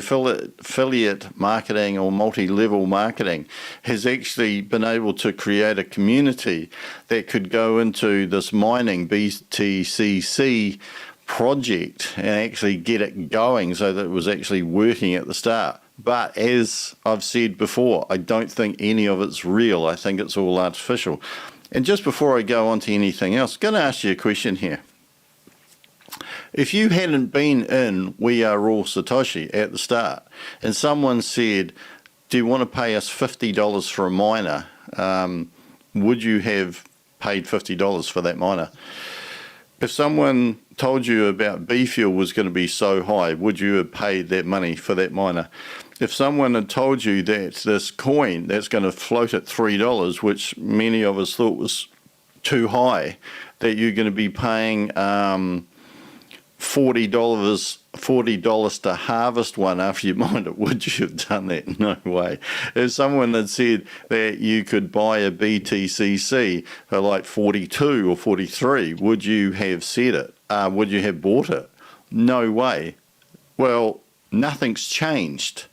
affiliate marketing or multi-level marketing has actually been able to create a community that could go into this mining BTCC project and actually get it going so that it was actually working at the start. But as I've said before, I don't think any of it's real. I think it's all artificial. And just before I go on to anything else, I'm going to ask you a question here. If you hadn't been in We Are All Satoshi at the start and someone said, do you want to pay us $50 for a miner, would you have paid $50 for that miner? If someone told you about B-fuel was going to be so high, would you have paid that money for that miner? If someone had told you that this coin that's going to float at $3, which many of us thought was too high, that you're going to be paying $40 to harvest one after you mined it. Would you have done that? No way. If someone had said that you could buy a BTCC for like 42 or 43, would you have said it? Would you have bought it? No way. Well, nothing's changed.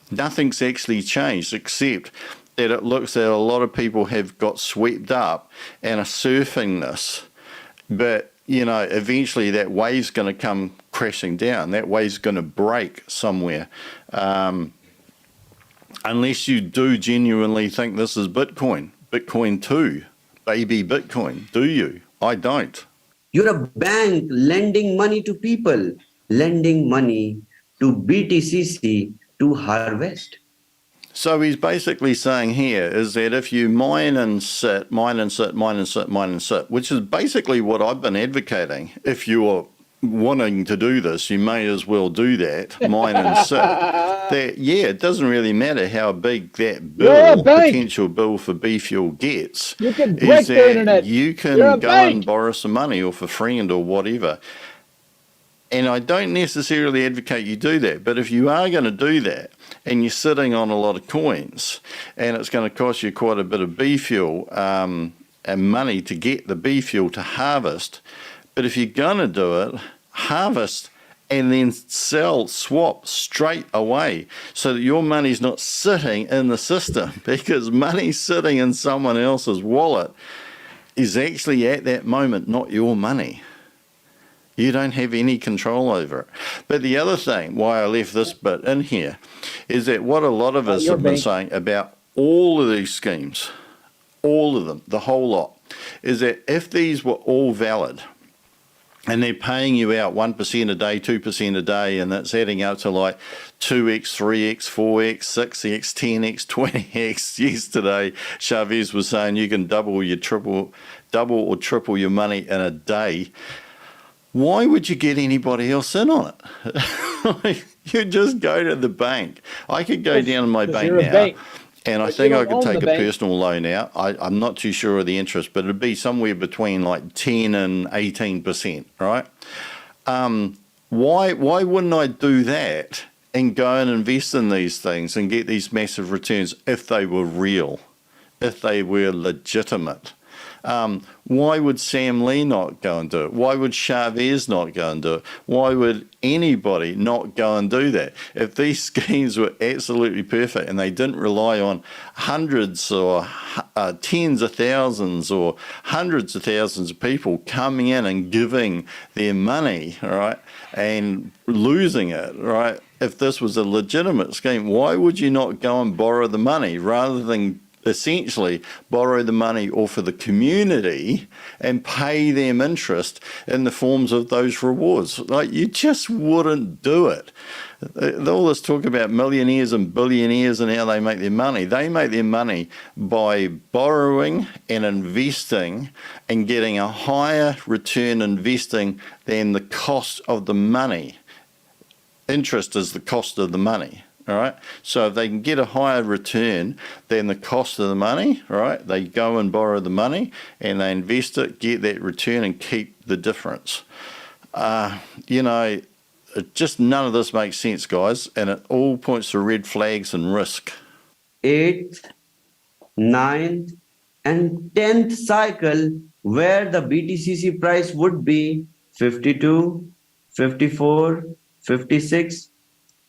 Nothing's actually changed, except that it looks that a lot of people have got swept up and are surfing this. But, you know, eventually that wave's going to come crashing down. That wave's going to break somewhere. Unless you do genuinely think this is Bitcoin. Bitcoin 2. Baby Bitcoin. Do you? I don't. You're a bank lending money to people, lending money to BTCC to harvest. So he's basically saying here is that if you mine and sit, which is basically what I've been advocating, if you're wanting to do this, you may as well do that, mine and sit. That, yeah, it doesn't really matter how big that bill, potential bill for B-Fuel gets. You can break the internet. You can go and borrow some money off a friend or whatever. And I don't necessarily advocate you do that, but if you are going to do that and you're sitting on a lot of coins and it's going to cost you quite a bit of B-Fuel and money to get the B-Fuel to harvest, but if you're going to do it, harvest and then swap straight away so that your money's not sitting in the system, because money sitting in someone else's wallet is actually at that moment not your money. You don't have any control over it. But the other thing, why I left this bit in here, is that what a lot of us have been saying about all of these schemes, all of them, the whole lot, is that if these were all valid, and they're paying you out 1% a day, 2% a day, and that's adding up to like 2x, 3x, 4x, 6x, 10x, 20x. Yesterday, ShaveZ was saying you can double or triple your money in a day. Why would you get anybody else in on it? You just go to the bank. I could go down to my bank now, and I think I could take a personal loan out. I'm not too sure of the interest, but it'd be somewhere between like 10 and 18%, right? Why wouldn't I do that and go and invest in these things and get these massive returns if they were real, if they were legitimate? Why would Sam Lee not go and do it? Why would ShaveZ not go and do it? Why would anybody not go and do that? If these schemes were absolutely perfect and they didn't rely on hundreds or tens of thousands or hundreds of thousands of people coming in and giving their money, right, and losing it, right? If this was a legitimate scheme, why would you not go and borrow the money rather than essentially borrow the money off of the community and pay them interest in the forms of those rewards? Like, you just wouldn't do it. All this talk about millionaires and billionaires and how they make their money, they make their money by borrowing and investing and getting a higher return investing than the cost of the money. Interest is the cost of the money. All right. So if they can get a higher return than the cost of the money, right, they go and borrow the money and they invest it, get that return and keep the difference. You know, just none of this makes sense, guys, and it all points to red flags and risk. 8th, 9th, and 10th cycle where the BTCC price would be 52, 54, 56,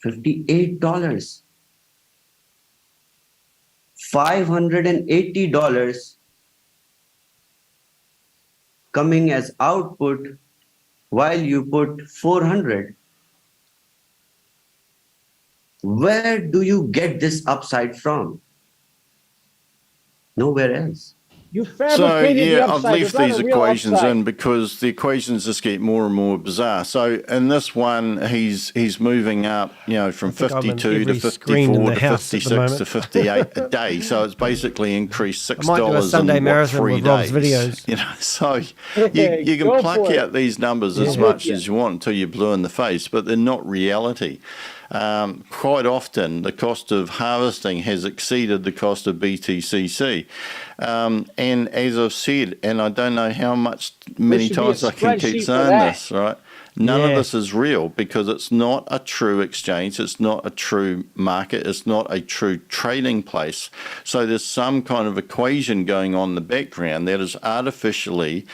$58, $580 coming as output while you put 400. Where do you get this upside from? Nowhere else. You fabricated the upside. I've left these equations in because the equations just get more and more bizarre. So in this one, he's moving up, you know, from 52 to 54 to 56 to 58 a day. So it's basically increased $6 in what, 3 days. Videos. You know, so you can pluck out these numbers as much as you want until you're blue in the face, but they're not reality. quite often the cost of harvesting has exceeded the cost of BTCC. And as I've said, and I don't know how many times I can keep saying this, right? None of this is real because it's not a true exchange. It's not a true market. It's not a true trading place. So there's some kind of equation going on in the background that is artificially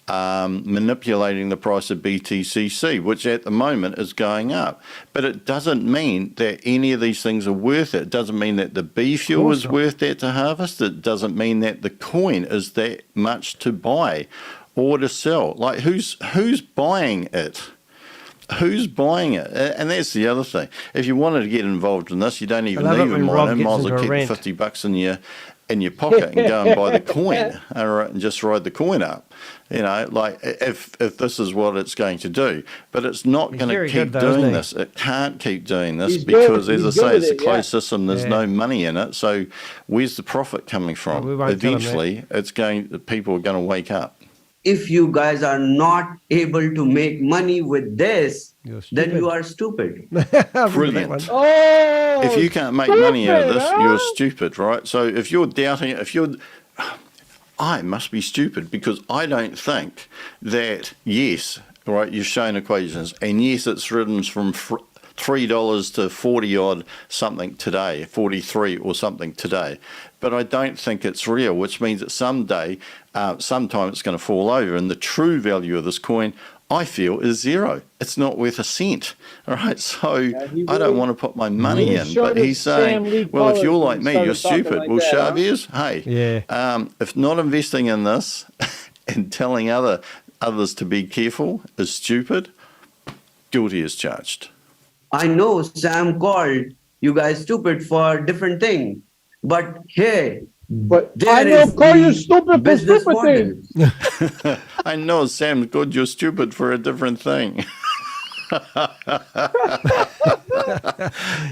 manipulating the price of BTCC, which at the moment is going up. But it doesn't mean that any of these things are worth it. It doesn't mean that the bee fuel is worth that to harvest. It doesn't mean that the coin is that much to buy or to sell. Like who's buying it? Who's buying it? And that's the other thing. If you wanted to get involved in this, you don't even need a miner. Might as well keep $50 in your pocket and go and buy the coin, and just ride the coin up. You know, like if this is what it's going to do, but it's not going to keep doing this. It can't keep doing this because, as I say, it's a closed system. There's no money in it. So where's the profit coming from? Eventually, people are going to wake up. If you guys are not able to make money with this, then you are stupid. Brilliant. If you can't make money out of this, you're stupid, right? So if you're doubting it, I must be stupid because I don't think that, yes, right, you've shown equations, and yes, it's written from $3 to 40 odd something today, 43 or something today. But I don't think it's real, which means that sometime it's going to fall over. And the true value of this coin, I feel, is zero. It's not worth a cent. All right. So I don't want to put my money in. But he's saying, well, if you're like me, you're stupid. Well, ShaveZ, hey, if not investing in this and telling others to be careful is stupid, guilty as charged. I know Sam called you guys stupid for different things, but hey, I know call you stupid for stupid things. I know Sam called you stupid for a different thing.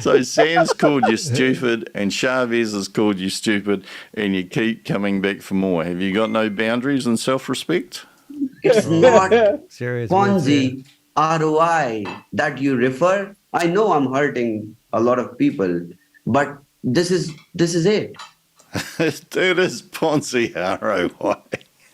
So Sam's called you stupid and ShaveZ has called you stupid, and you keep coming back for more. Have you got no boundaries and self-respect? It's not Ponzi ROI that you refer. I know I'm hurting a lot of people, but this is it. It is Ponzi ROI.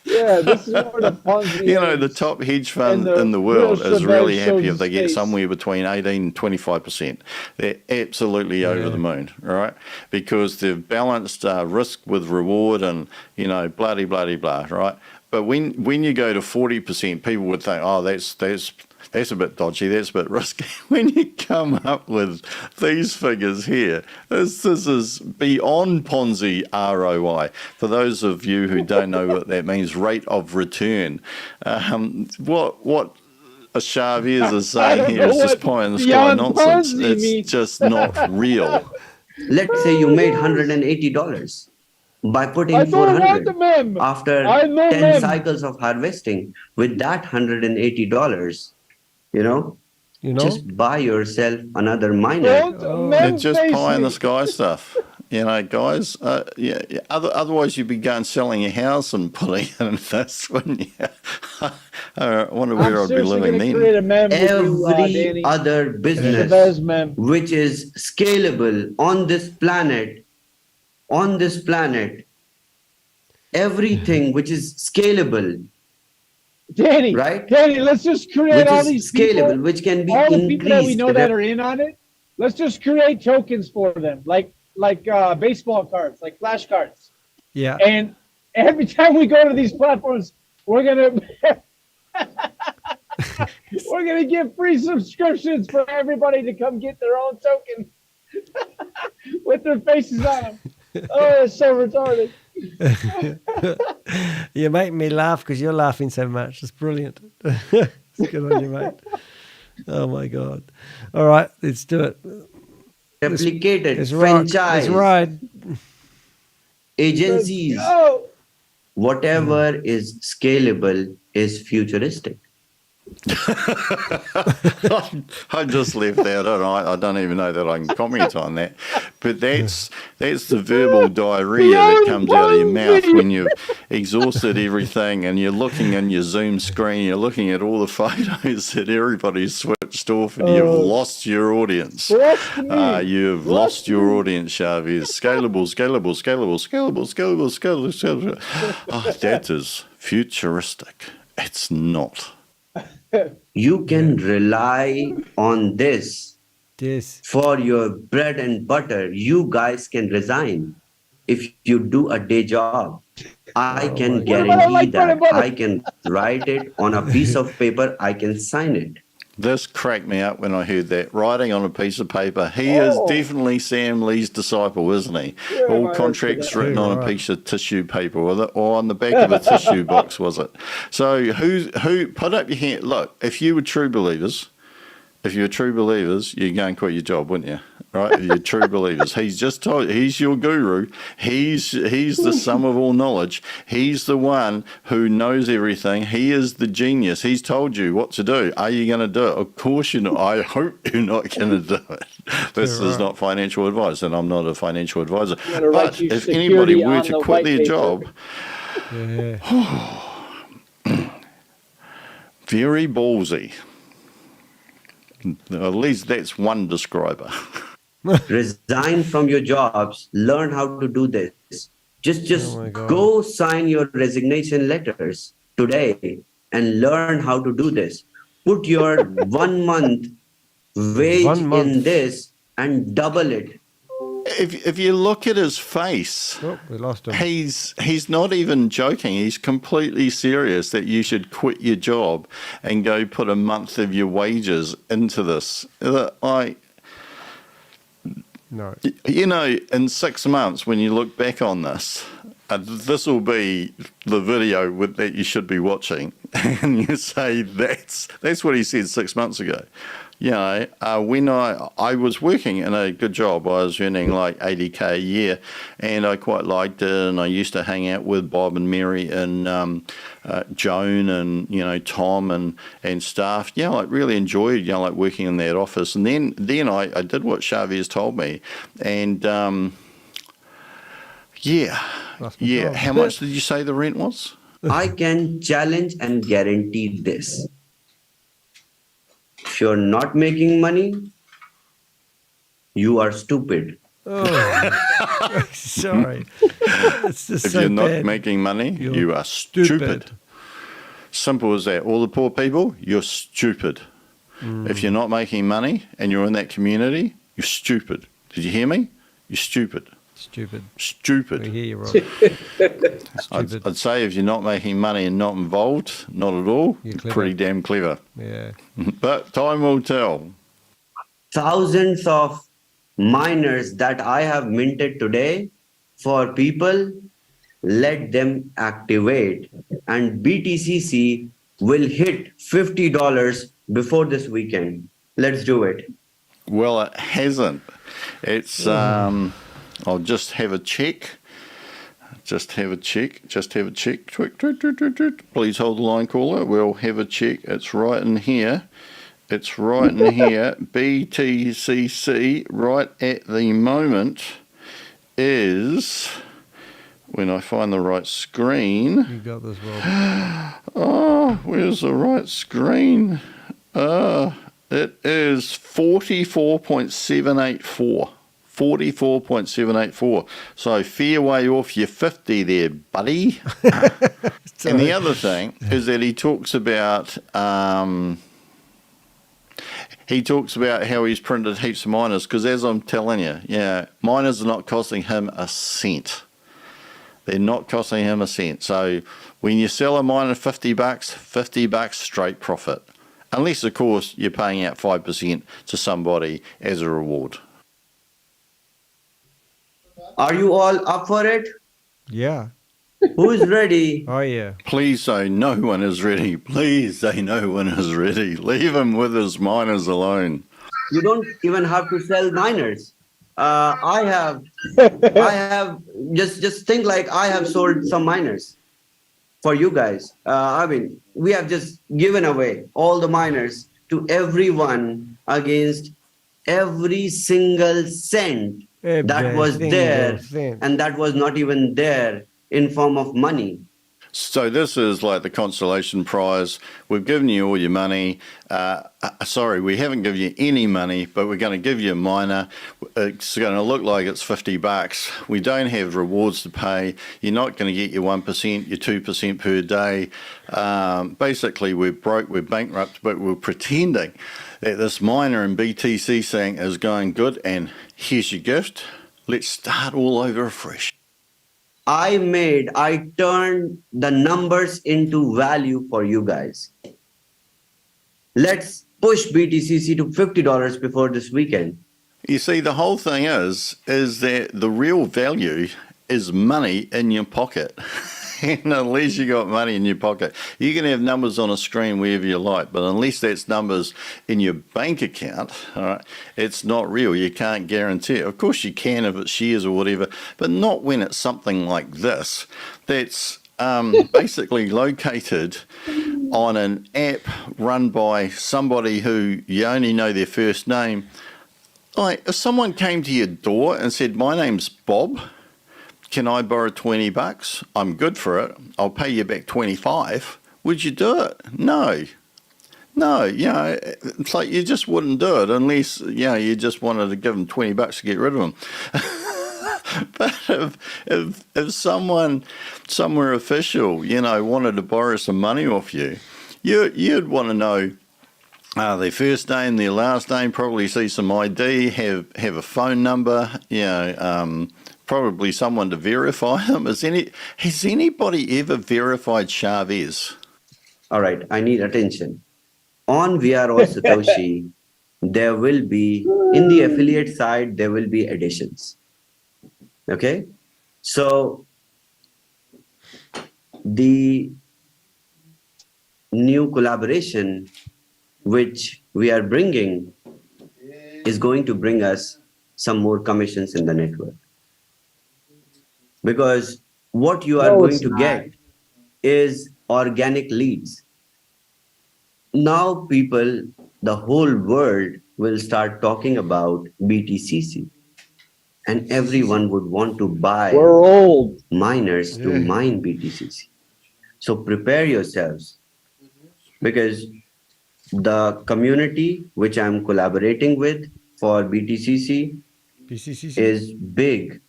Yeah, this is what a Ponzi You know, the top hedge fund in the world is really happy if they get somewhere between 18 and 25%. They're absolutely over the moon, right? Because they've balanced risk with reward and, you know, bloody, bloody, blah, right? But when you go to 40%, people would think, oh, that's a bit dodgy, that's a bit risky. When you come up with these figures here, this is beyond Ponzi ROI. For those of you who don't know what that means, rate of return. What a ShaveZ is saying here is just pie in the sky nonsense. It's just not real. Let's say you made $180 by putting 400 after 10 cycles of harvesting. With that $180, you know, just buy yourself another miner. It's just pie in the sky stuff. You know, guys, otherwise you'd be going selling your house and putting in this, wouldn't you? I wonder where I'd be living then. Every other business which is scalable on this planet, everything which is scalable, Danny, right? Danny, let's just create all these scalable, people, which can be all the increased. people that we know that are in on it. Let's just create tokens for them, like baseball cards, like flashcards. Yeah. And every time we go to these platforms, we're gonna give free subscriptions for everybody to come get their own token with their faces on them. Oh, it's so retarded. You're making me laugh because you're laughing so much. It's brilliant. It's good on you, mate. Oh my God. All right, let's do it. Replicated, Let's franchise, ride. Agencies, whatever is scalable is futuristic. I just left that. I don't even know that I can comment on that. But that's the verbal diarrhea that comes out of your mouth when you've exhausted everything and you're looking in your Zoom screen, you're looking at all the photos that everybody's switched off and you've lost your audience. You've lost your audience, ShaveZ. Scalable. Oh, that is futuristic. It's not. You can rely on this for your bread and butter. You guys can resign if you do a day job. I can guarantee that. I can write it on a piece of paper. I can sign it. This cracked me up when I heard that. Writing on a piece of paper. He is definitely Sam Lee's disciple, isn't he? All contracts written on a piece of tissue paper, or on the back of a tissue box, was it? So who put up your hand? Look, if you were true believers, you're going to quit your job, wouldn't you? Right? If you're true believers. He's just told you, he's your guru. He's the sum of all knowledge. He's the one who knows everything. He is the genius. He's told you what to do. Are you going to do it? Of course you're not. I hope you're not going to do it. This is not financial advice, and I'm not a financial advisor. But if anybody were to quit their job, very ballsy. At least that's one describer. Resign from your jobs. Learn how to do this. Just go sign your resignation letters today and learn how to do this. Put your 1 month wage in this and double it. If you look at his face, we lost him. He's not even joking. He's completely serious that you should quit your job and go put a month of your wages into this. No. You know, in 6 months, when you look back on this, this will be the video that you should be watching, and you say that's what he said 6 months ago. You know, when I was working in a good job, I was earning like 80K a year, and I quite liked it. And I used to hang out with Bob and Mary and Joan and Tom and staff. You know, I really enjoyed like working in that office. And then I did what ShaveZ told me, and How much did you say the rent was? I can challenge and guarantee this. If you're not making money, you are stupid. Oh, sorry. It's just if so you're not bad. making money, you are stupid. Simple as that. All the poor people, you're stupid. If you're not making money and you're in that community, you're stupid. Did you hear me? You're stupid. Stupid. I hear you, Rob. I'd say if you're not making money and not involved, not at all, you're pretty damn clever. Yeah. But time will tell. Thousands of miners that I have minted today for people, let them activate. And BTCC will hit $50 before this weekend. Let's do it. Well, it hasn't. It's... I'll just have a check. Just have a check. Please hold the line, caller. We'll have a check. It's right in here. BTCC right at the moment is, when I find the right screen. You got this, Rob. Oh, where's the right screen? It is 44.784. 44.784. So fair way off your 50 there, buddy. And the other thing is that he talks about how he's printed heaps of miners, because as I'm telling you, miners are not costing him a cent. They're not costing him a cent. So when you sell a miner $50, $50 straight profit. Unless, of course, you're paying out 5% to somebody as a reward. Are you all up for it? Yeah. Who is ready? Oh, yeah. Please say no one is ready. Please say no one is ready. Leave him with his miners alone. You don't even have to sell miners. I have, just think like I have sold some miners. for you guys. I mean, we have just given away all the miners to everyone against every single cent that was there, and that was not even there in form of money. So this is like the consolation prize. We've given you all your money. Sorry, we haven't given you any money, but we're going to give you a miner. It's going to look like it's $50. We don't have rewards to pay. You're not going to get your 1%, your 2% per day. Basically, we're broke, we're bankrupt, but we're pretending that this miner in BTC thing is going good, and here's your gift. Let's start all over afresh. I turned the numbers into value for you guys. Let's push BTCC to $50 before this weekend. You see, the whole thing is that the real value is money in your pocket. And unless you got money in your pocket, you can have numbers on a screen wherever you like, but unless that's numbers in your bank account, all right, it's not real. You can't guarantee it. Of course you can if it's shares or whatever, but not when it's something like this that's basically located on an app run by somebody who you only know their first name. Like, if someone came to your door and said, "My name's Bob, can I borrow $20? I'm good for it. I'll pay you back 25. Would you do it? No. No, you know, it's like you just wouldn't do it unless, you know, you just wanted to give them $20 to get rid of them. But if someone, somewhere official, you know, wanted to borrow some money off you, you'd want to know their first name, their last name, probably see some ID, have a phone number, you know, probably someone to verify them. Has anybody ever verified ShaveZ? All right, I need attention. On We Are All Satoshi, there will be, in the affiliate side, there will be additions. Okay? So, the new collaboration which we are bringing is going to bring us some more commissions in the network. Because what you are going to get is organic leads. Now people, the whole world will start talking about BTCC, and everyone would want to buy miners to mine BTCC. So prepare yourselves, because the community which I'm collaborating with for BTCC is big.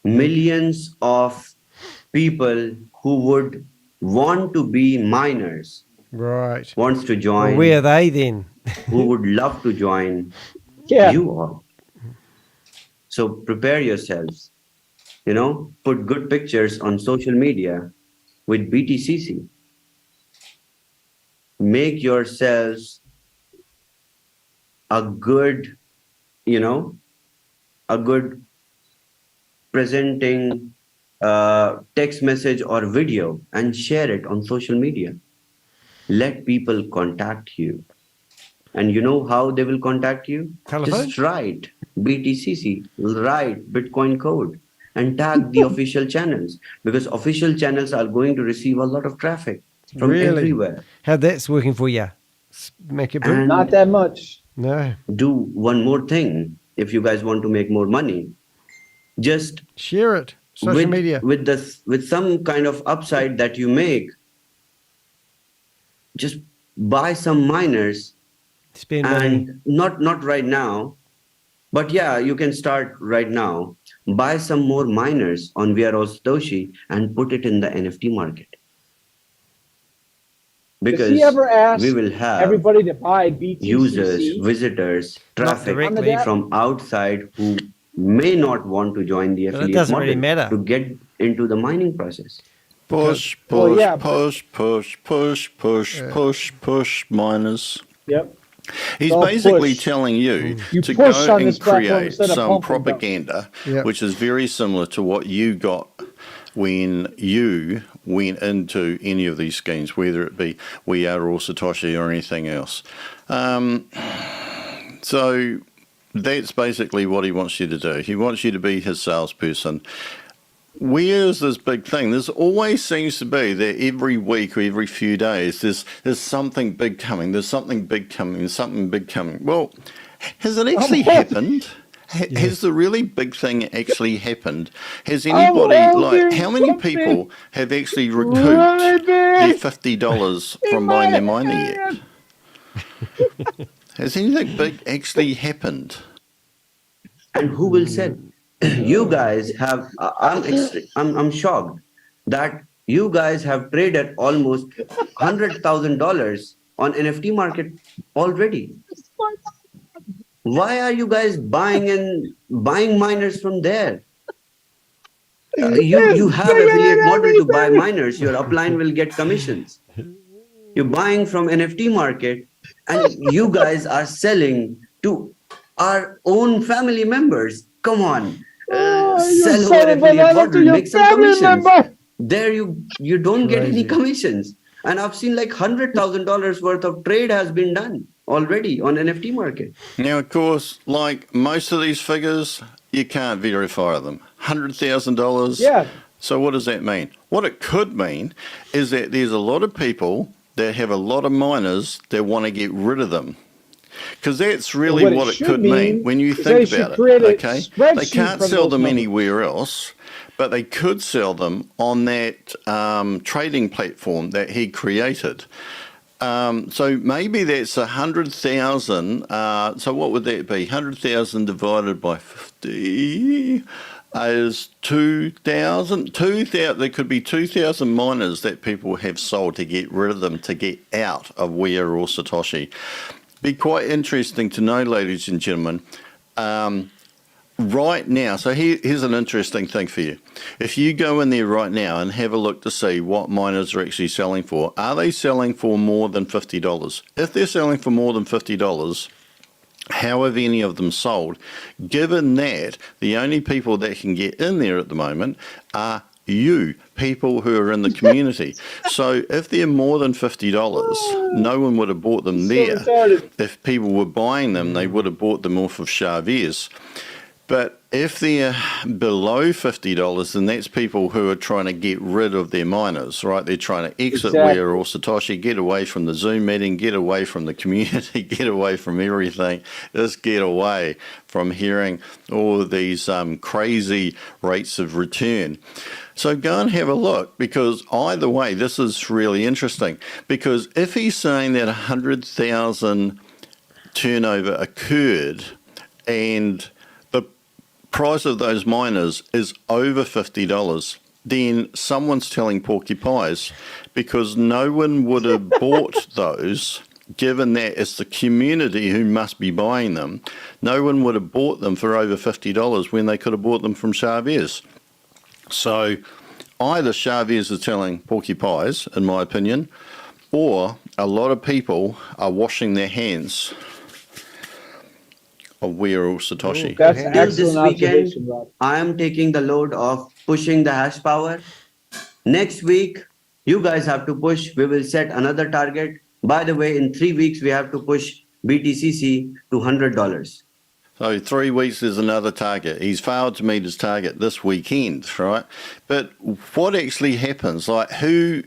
Millions of people who would want to be miners wants to join. Well, where are they then? Who would love to join you all. So prepare yourselves, you know, put good pictures on social media with BTCC. Make yourselves a good, you know, a good presenting text message or video and share it on social media. Let people contact you. And you know how they will contact you? Telephone? Just write BTCC, write Bitcoin code and tag the official channels, because official channels are going to receive a lot of traffic from everywhere. How that's working for you? Make it And not that much. No. Do one more thing. If you guys want to make more money, just share it. Social media. With some kind of upside that you make, just buy some miners. Spend money. Not right now, but yeah, you can start right now. Buy some more miners on We Are All Satoshi and put it in the NFT market. Because Does he ever ask we will have everybody to buy BTCC? Users, visitors, traffic from outside who may not want to join the affiliate doesn't model really matter. to get into the mining process. Push miners. Yep. He's Don't basically push. telling you to push go on and this platform create instead of some pumping propaganda, Yep. which is very similar to what you got when you went into any of these schemes, whether it be We Are All Satoshi or anything else. So that's basically what he wants you to do. He wants you to be his salesperson. where's this big thing? There's always seems to be that every week or every few days there's something big coming. There's something big coming. There's something big coming. Well, has it actually happened? Has the really big thing actually happened? Has anybody, like, how many people have actually recouped their $50 from buying their miner yet? Has anything big actually happened? And who will sell? You guys have, I'm shocked that you guys have traded almost $100,000 on NFT market already. Why are you guys buying miners from there? You have affiliate model to buy miners. Your upline will get commissions. You're buying from NFT market, and you guys are selling to our own family members. Come on, sell over affiliate model, make some commissions. There you don't get any commissions. And I've seen like $100,000 worth of trade has been done already on NFT market. Now, of course, like most of these figures, you can't verify them. $100,000. Yeah. So what does that mean? What it could mean is that there's a lot of people that have a lot of miners that want to get rid of them. Because that's really what it could mean when you think about it. Okay, they can't sell them anywhere else, but they could sell them on that trading platform that he created. So maybe that's 100,000. So what would that be? 100,000 divided by 50 is 2,000. There could be 2,000 miners that people have sold to get rid of them, to get out of We Are All Satoshi. Be quite interesting to know, ladies and gentlemen. Right now, so here's an interesting thing for you. If you go in there right now and have a look to see what miners are actually selling for, are they selling for more than $50? If they're selling for more than $50, how have any of them sold? Given that the only people that can get in there at the moment are you, people who are in the community. So if they're more than $50, no one would have bought them there. If people were buying them, they would have bought them off of ShaveZ. But if they're below $50, then that's people who are trying to get rid of their miners, right? They're trying to exit We Are All Satoshi, get away from the Zoom meeting, get away from the community, get away from everything, just get away from hearing all of these crazy rates of return. So go and have a look, because either way, this is really interesting. Because if he's saying that 100,000 turnover occurred and the price of those miners is over $50, then someone's telling porcupines, because no one would have bought those, given that it's the community who must be buying them. No one would have bought them for over $50 when they could have bought them from ShaveZ. So either ShaveZ is telling porcupines, in my opinion, or a lot of people are washing their hands of We Are All Satoshi. That's this weekend, I am taking the load of pushing the hash power. Next week, you guys have to push. We will set another target. By the way, in 3 weeks, we have to push BTCC to $100. So 3 weeks is another target. He's failed to meet his target this weekend, right? But what actually happens? Like, who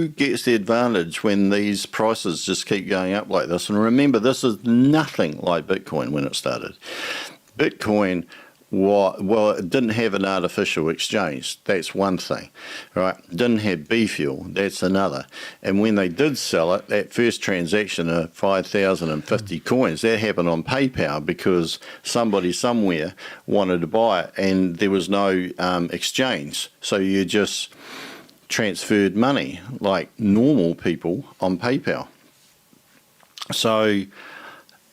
gets the advantage when these prices just keep going up like this? And remember, this is nothing like Bitcoin when it started. Bitcoin, well, it didn't have an artificial exchange. That's one thing, right? It didn't have B-fuel. That's another. And when they did sell it, that first transaction of 5,050 coins, that happened on PayPal because somebody somewhere wanted to buy it and there was no exchange. So you just transferred money like normal people on PayPal. So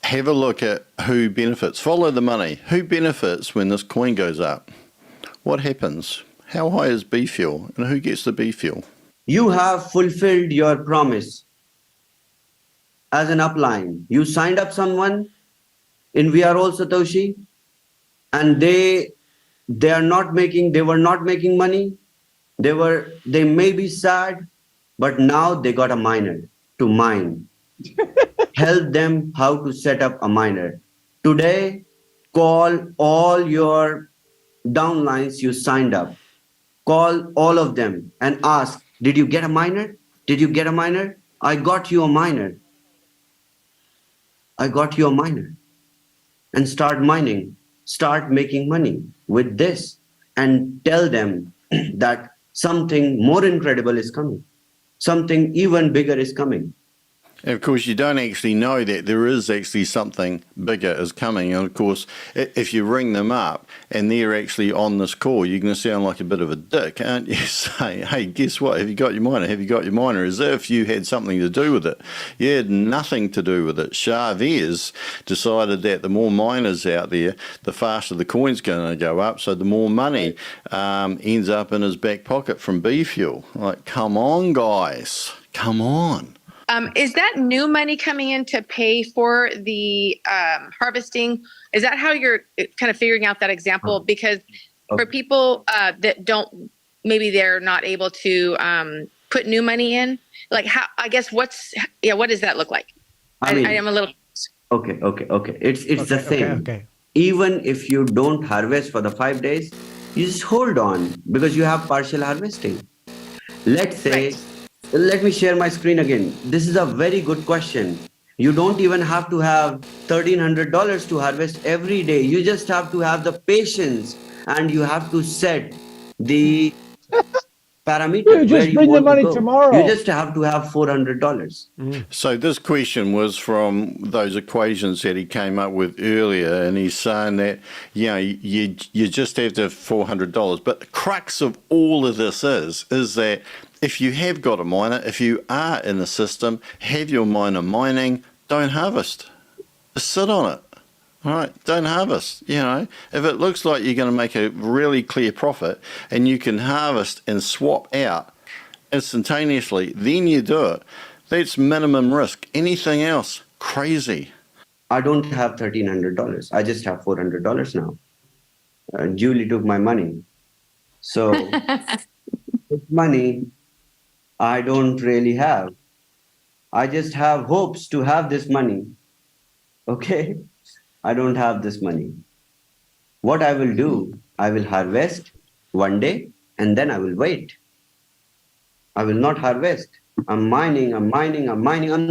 have a look at who benefits. Follow the money. Who benefits when this coin goes up? What happens? How high is B-fuel? And who gets the B-fuel? You have fulfilled your promise as an upline. You signed up someone in We Are All Satoshi, and they were not making money. They may be sad, but now they got a miner to mine. Help them how to set up a miner. Today, call all your downlines you signed up Call all of them and ask, did you get a miner? Did you get a miner? I got you a miner. I got you a miner. And start mining. Start making money with this. And tell them that something more incredible is coming. Something even bigger is coming. And of course, you don't actually know that there is actually something bigger is coming. And of course, if you ring them up and they're actually on this call, you're going to sound like a bit of a dick, aren't you? Saying, hey, guess what? Have you got your miner? Have you got your miner? As if you had something to do with it. You had nothing to do with it. ShaveZ decided that the more miners out there, the faster the coin's going to go up. So the more money ends up in his back pocket from B Fuel. Like, come on, guys. Come on. Is that new money coming in to pay for the harvesting? Is that how you're kind of figuring out that example? Because for people that don't, maybe they're not able to put new money in, like how, I guess what does that look like? I am a little. Okay. It's the same. Okay. Even if you don't harvest for the 5 days, you just hold on because you have partial harvesting. Let's say, let me share my screen again. This is a very good question. You don't even have to have $1,300 to harvest every day. You just have to have the patience and you have to set the parameter. You just bring the money tomorrow. You just have to have $400. So this question was from those equations that he came up with earlier, and he's saying that, you just have to have $400. But the crux of all of this is that if you have got a miner, if you are in the system, have your miner mining, don't harvest. Just sit on it. All right, don't harvest. If it looks like you're going to make a really clear profit and you can harvest and swap out instantaneously, then you do it. That's minimum risk. Anything else, crazy. I don't have $1,300. I just have $400 now. Julie took my money. So this money I don't really have. I just have hopes to have this money. Okay? I don't have this money. What I will do, I will harvest one day and then I will wait. I will not harvest. I'm mining. I'm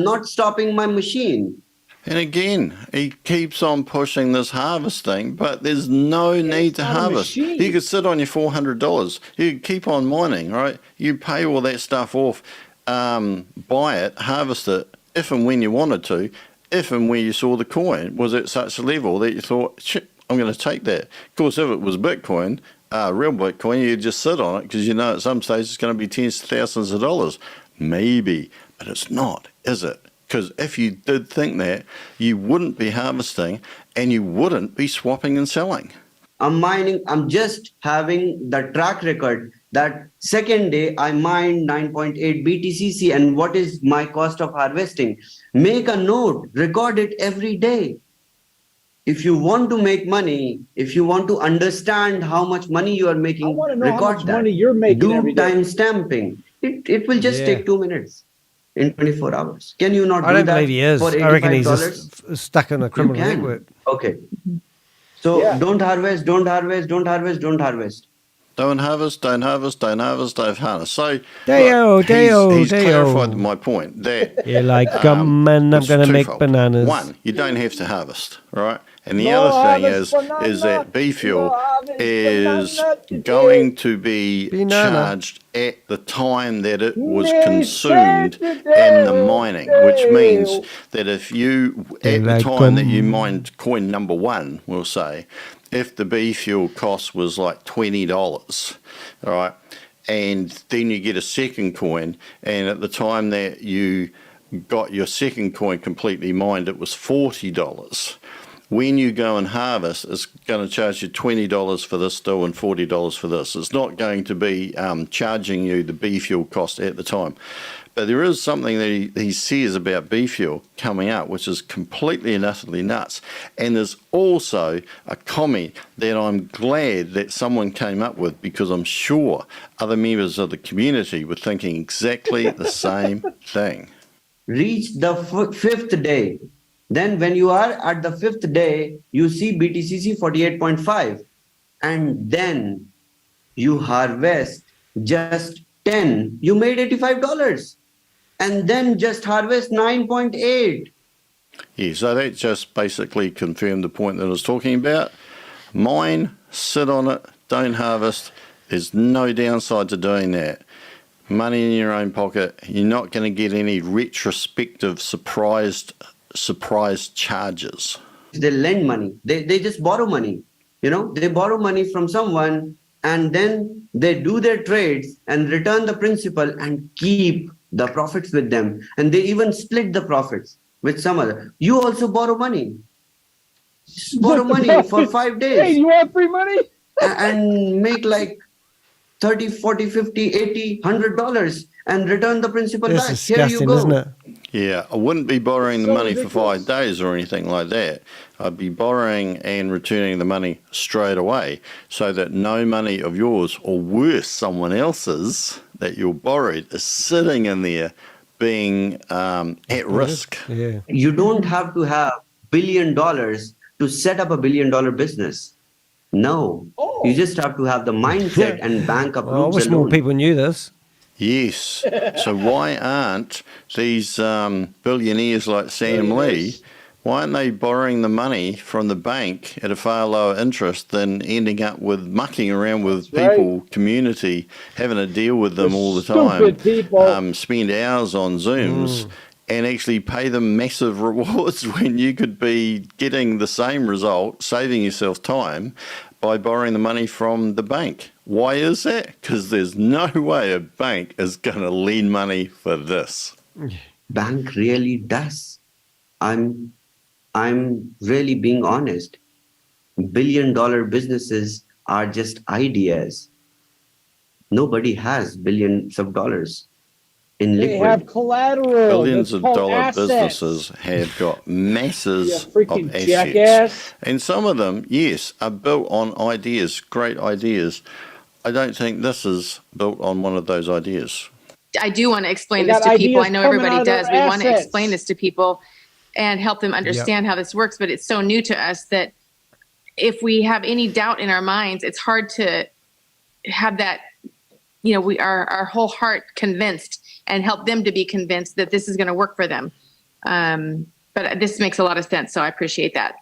not stopping my machine. And again, he keeps on pushing this harvesting, but there's no need to harvest. You could sit on your $400. You could keep on mining, right? You pay all that stuff off, buy it, harvest it, if and when you wanted to, if and when you saw the coin was at such a level that you thought, shit, I'm going to take that. Of course, if it was Bitcoin, real Bitcoin, you'd just sit on it because at some stage it's going to be tens of thousands of dollars. Maybe, but it's not, is it? Because if you did think that, you wouldn't be harvesting and you wouldn't be swapping and selling. I'm mining. I'm just having the track record that second day I mined 9.8 BTCC. And what is my cost of harvesting? Make a note, record it every day. If you want to make money, if you want to understand how much money you are making, record that. Money you're making Do every day. time stamping. It will just take 2 minutes. In 24 hours. Can you not do that? I don't believe he is. For I reckon he's $85? just stuck in a criminal network. Okay. So don't harvest. Don't harvest, don't harvest, don't harvest. So he's clarified my point that you're like, man, I'm going to make bananas. One, you don't have to harvest, right? And the other thing is that B Fuel is going to be charged at the time that it was consumed in the mining, which means that if you, at the time that you mined coin number one, we'll say, if the B Fuel cost was like $20, all right, and then you get a second coin, and at the time that you got your second coin completely mined, it was $40. When you go and harvest, it's going to charge you $20 for this still and $40 for this. It's not going to be charging you the B Fuel cost at the time. But there is something that he says about B Fuel coming up, which is completely and utterly nuts. And there's also a comment that I'm glad that someone came up with, because I'm sure other members of the community were thinking exactly the same thing. Reach the fifth day. Then when you are at the fifth day, you see BTCC 48.5. And then you harvest just 10, you made $85. And then just harvest 9.8. Yeah, so that just basically confirmed the point that I was talking about. Mine, sit on it, don't harvest. There's no downside to doing that. Money in your own pocket. You're not going to get any retrospective surprise charges. They lend money. They just borrow money. They borrow money from someone and then they do their trades and return the principal and keep the profits with them. And they even split the profits with some other. You also borrow money. Just borrow money for 5 days. Hey, you want free money? And make like 30, 40, 50, 80, $100 and return the principal back. Here you go. Isn't it? Yeah, I wouldn't be borrowing the money ridiculous. for 5 days or anything like that. I'd be borrowing and returning the money straight away so that no money of yours, or worse, someone else's that you borrowed, is sitting in there being at risk. Yeah. You don't have to have $1 billion to set up a $1 billion business. No, you just have to have the mindset and bank up. I wish more people knew this. Yes. So why aren't these billionaires like Sam Lee, why aren't they borrowing the money from the bank at a far lower interest than ending up with mucking around with people, community, having to deal with them all the time, spend hours on Zooms and actually pay them massive rewards when you could be getting the same result, saving yourself time by borrowing the money from the bank? Why is that? Because there's no way a bank is going to lend money for this. Bank really does. I'm really being honest. $1 billion businesses are just ideas. Nobody has billions of dollars in liquid. They have collateral. Billions of dollar assets. businesses have got masses of assets. Jackass. And some of them, yes, are built on ideas, great ideas. I don't think this is built on one of those ideas. I do want to explain They this got to people. I ideas know coming everybody out of their does. We want to assets. explain this to people and help them understand how this works, but it's so new to us that if we have any doubt in our minds, it's hard to have that, we are our whole heart convinced and help them to be convinced that this is going to work for them. But this makes a lot of sense, so I appreciate that.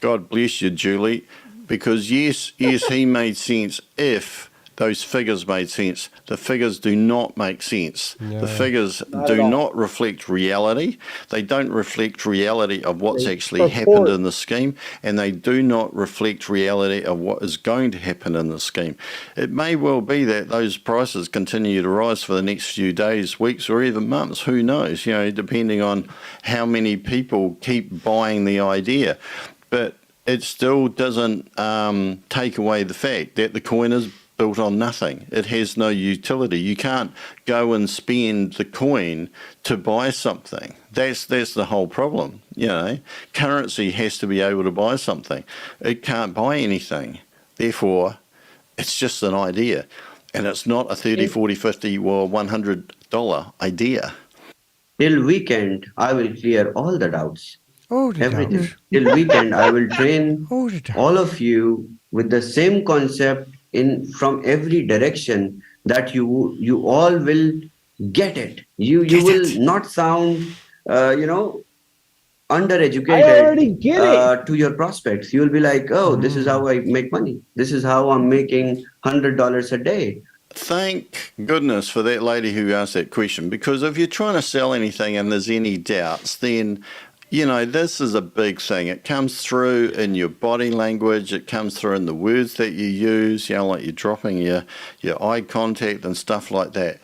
God bless you, Julie, because yes, he made sense if those figures made sense. The figures do not make sense. No. The figures do not reflect reality. They don't reflect reality of what's actually happened in the scheme, and they do not reflect reality of what is going to happen in the scheme. It may well be that those prices continue to rise for the next few days, weeks, or even months. Who knows? Depending on how many people keep buying the idea. But it still doesn't take away the fact that the coin is built on nothing. It has no utility. You can't go and spend the coin to buy something. That's the whole problem. Currency has to be able to buy something. It can't buy anything. Therefore, it's just an idea. And it's not a $30, $40, $50, or $100 idea. Till weekend, I will clear all the doubts. Everything. Doubts. Till weekend, I will train all of you with the same concept from every direction that you all will get it. You will not sound undereducated. I already get it. To your prospects. You will be like, oh, this is how I make money. This is how I'm making $100 a day. Thank goodness for that lady who asked that question, because if you're trying to sell anything and there's any doubts, then this is a big thing. It comes through in your body language. It comes through in the words that you use, like you're dropping your eye contact and stuff like that.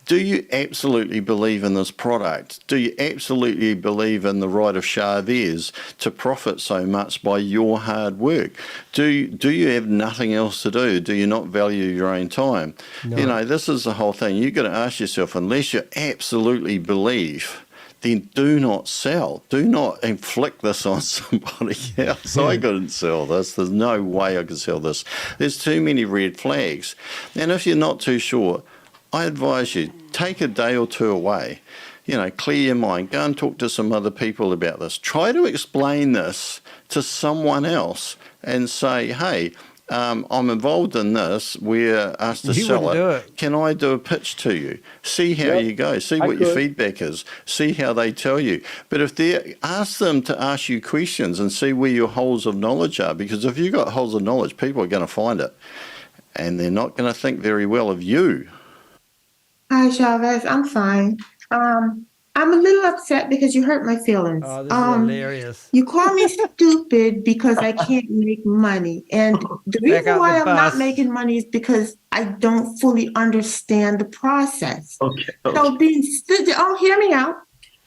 Do you absolutely believe in this product? Do you absolutely believe in the right of ShaveZ to profit so much by your hard work? Do you have nothing else to do? Do you not value your own time? No. This is the whole thing. You've got to ask yourself, unless you absolutely believe, then do not sell. Do not inflict this on somebody else. I couldn't sell this. There's no way I could sell this. There's too many red flags. And if you're not too sure, I advise you, take a day or two away. Clear your mind. Go and talk to some other people about this. Try to explain this to someone else and say, hey, I'm involved in this. We're asked to You sell wouldn't do it. Can I do a pitch to you? See how you go. See what your feedback is. See how they tell you. But if they ask them to ask you questions and see where your holes of knowledge are, because if you've got holes of knowledge, people are going to find it. And they're not going to think very well of you. Hi, Chavez. I'm fine. I'm a little upset because you hurt my feelings. Oh, this is hilarious. You call me stupid because I can't make money. And the reason why I'm not making money is because I don't fully understand the process. Okay. So being stupid, hear me out.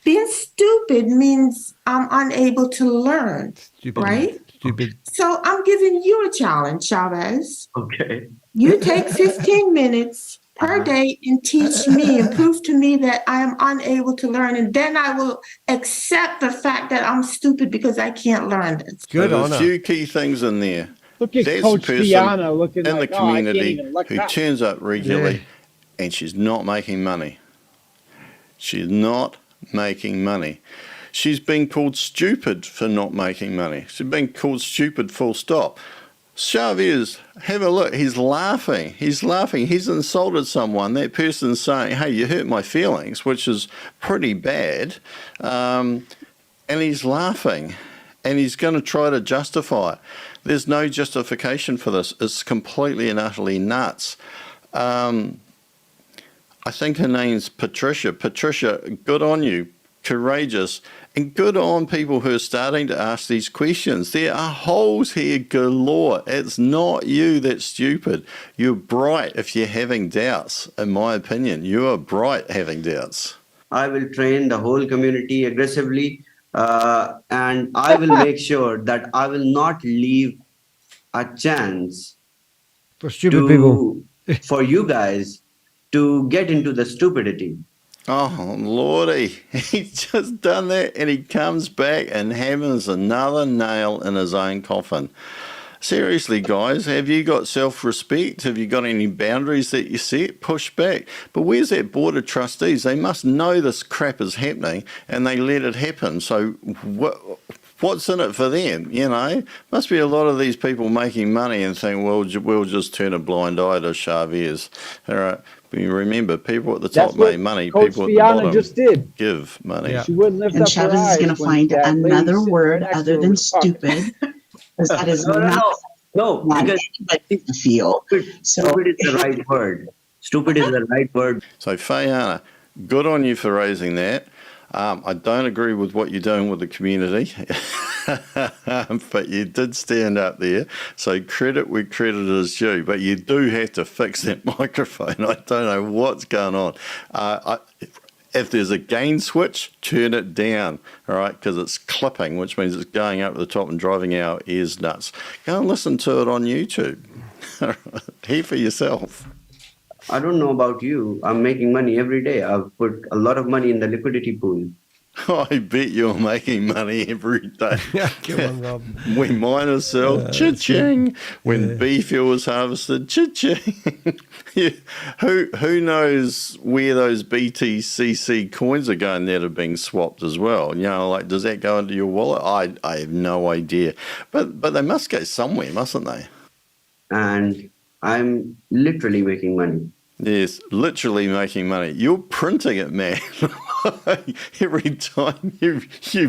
Being stupid means I'm unable to learn, right? Stupid. So I'm giving you a challenge, Chavez. Okay. You take 15 minutes per day and teach me and prove to me that I am unable to learn. And then I will accept the fact that I'm stupid because I can't learn this. Good on a few key things in there. Look at There's Coach a person Fiona looking in like, the oh, I can't community even look who up. turns up regularly and she's not making money. She's not making money. She's been called stupid for not making money. She's been called stupid full stop. Chavez, have a look. He's laughing. He's laughing. He's insulted someone. That person's saying, hey, you hurt my feelings, which is pretty bad. And he's laughing. And he's going to try to justify it. There's no justification for this. It's completely and utterly nuts. I think her name's Patricia. Patricia, good on you. Courageous. And good on people who are starting to ask these questions. There are holes here galore. It's not you that's stupid. You're bright if you're having doubts, in my opinion. You are bright having doubts. I will train the whole community aggressively, and I will make sure that I will not leave a chance for stupid people, for you guys to get into the stupidity. Oh, Lordy, he's just done that and he comes back and hammers another nail in his own coffin. Seriously, guys, have you got self-respect? Have you got any boundaries that you set? Push back. But where's that board of trustees? They must know this crap is happening and they let it happen. So what's in it for them, you know? Must be a lot of these people making money and saying, well, we'll just turn a blind eye to Chavez. All right. But you remember, people at the top made money. Coach People at Fiona the bottom just did. give money. Yeah. She wouldn't lift And up Chavez her is eyes going to when find that lady another sitting word next to other her than was talking. stupid. Because that is No, not because to feel. Stupid is the right word. Stupid is the right word. So, Fiona, good on you for raising that. I don't agree with what you're doing with the community, but you did stand up there. So credit where credit is due. But you do have to fix that microphone. I don't know what's going on. If there's a gain switch, turn it down, all right, because it's clipping, which means it's going up to the top and driving our ears nuts. Go and listen to it on YouTube. Hear for yourself. I don't know about you. I'm making money every day. I've put a lot of money in the liquidity pool. I bet you're making money every day. Come on, Rob. When miners sell, cha-ching. When beef fuel is harvested, cha-ching. Who knows where those BTCC coins are going that are being swapped as well? You know, like, does that go into your wallet? I have no idea. But they must go somewhere, mustn't they? And I'm literally making money. Yes, literally making money. You're printing it, man. Every time you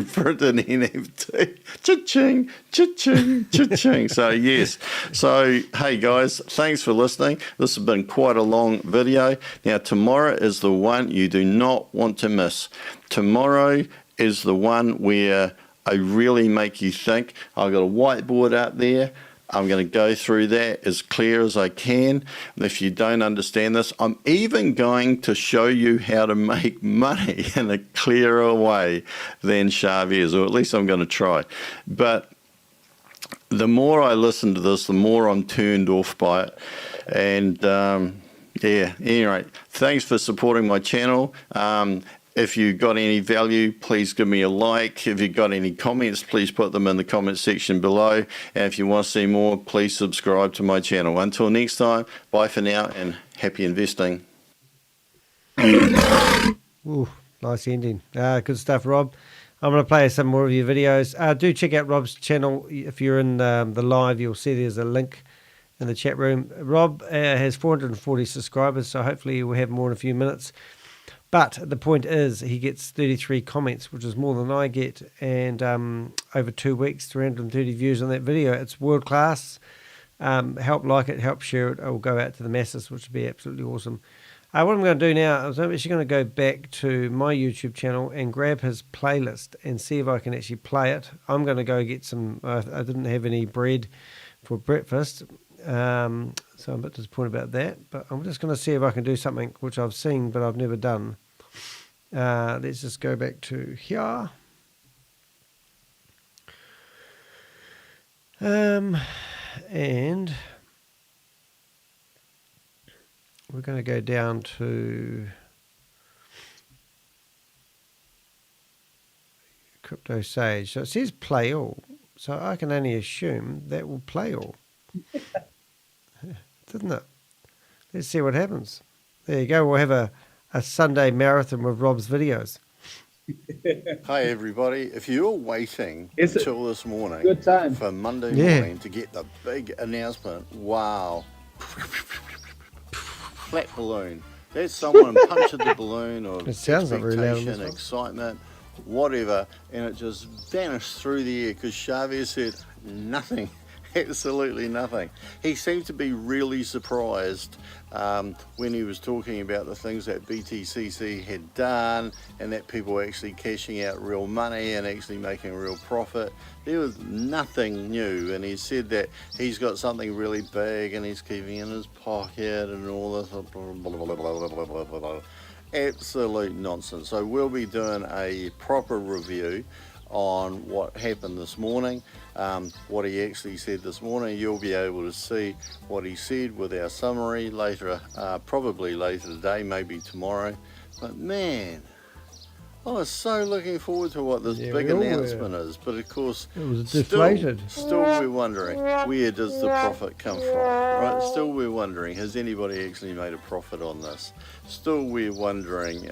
print an NFT, cha-ching, cha-ching, cha-ching. So, yes. So, hey, guys, thanks for listening. This has been quite a long video. Now, tomorrow is the one you do not want to miss. Tomorrow is the one where I really make you think. I've got a whiteboard out there. I'm going to go through that as clear as I can. If you don't understand this, I'm even going to show you how to make money in a clearer way than Chavez, or at least I'm going to try. But the more I listen to this, the more I'm turned off by it. And yeah, anyway, thanks for supporting my channel. If you got any value, please give me a like. If you got any comments, please put them in the comment section below. And if you want to see more, please subscribe to my channel. Until next time, bye for now and happy investing. Ooh, nice ending. Good stuff, Rob. I'm going to play some more of your videos. Do check out Rob's channel. If you're in the live, you'll see there's a link in the chat room. Rob has 440 subscribers, so hopefully we'll have more in a few minutes. But the point is, he gets 33 comments, which is more than I get, and over 2 weeks, 330 views on that video. It's world class. Help like it, help share it. It will go out to the masses, which would be absolutely awesome. What I'm going to do now is I'm actually going to go back to my YouTube channel and grab his playlist and see if I can actually play it. I'm going to go get some. I didn't have any bread for breakfast. So I'm a bit disappointed about that, but I'm just going to see if I can do something which I've seen but I've never done. Let's just go back to here. And we're going to go down to CryptoSage. So it says play all, so I can only assume that will play all. Didn't it? Let's see what happens. There you go. We'll have a Sunday marathon with Rob's videos. Hi everybody. If you're waiting until this morning for Monday morning to get the big announcement, wow. Flat balloon. That's someone punctured the balloon or it sounds expectation, like really excitement, whatever, and it just vanished through the air because ShaveZ said nothing. Absolutely nothing. He seemed to be really surprised when he was talking about the things that BTCC had done and that people were actually cashing out real money and actually making real profit. There was nothing new, and he said that he's got something really big and he's keeping in his pocket and all this blah, blah, blah, blah, blah, blah, blah. Absolute nonsense. So we'll be doing a proper review on what happened this morning, what he actually said this morning. You'll be able to see what he said with our summary later, probably later today, maybe tomorrow. But man, I was so looking forward to what this big announcement is, but of course it was deflated. Still we're wondering, where does the profit come from, right? Still we're wondering, has anybody actually made a profit on this? Still we're wondering,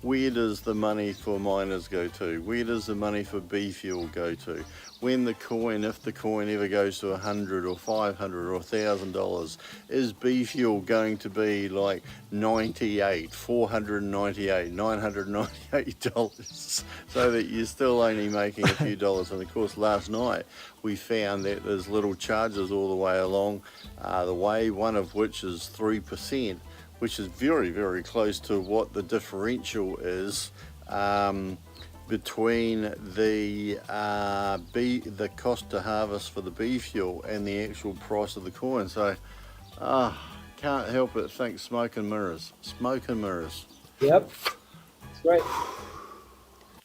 where does the money for miners go to? Where does the money for B fuel go to? When the coin, if the coin ever goes to $100 or $500 or $1,000, is B fuel going to be like $98, $498, $998, so that you're still only making a few dollars? And of course, last night we found that there's little charges all the way along the way, one of which is 3%, which is very, very close to what the differential is between the cost to harvest for the B fuel and the actual price of the coin. So can't help but think smoke and mirrors. Smoke and mirrors. Yep, that's right.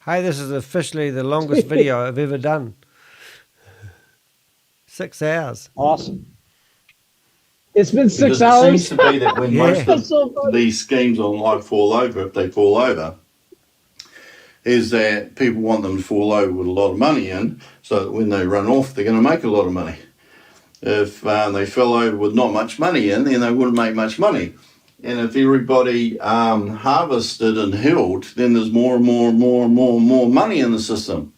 Hey, this is officially the longest video I've ever done. 6 hours. Awesome. It's been 6 hours. It seems to be that when most of these schemes online fall over, if they fall over, is that people want them to fall over with a lot of money in, so that when they run off, they're going to make a lot of money. If they fell over with not much money in, then they wouldn't make much money. And if everybody harvested and held, then there's more and more and more and more and more money in the system.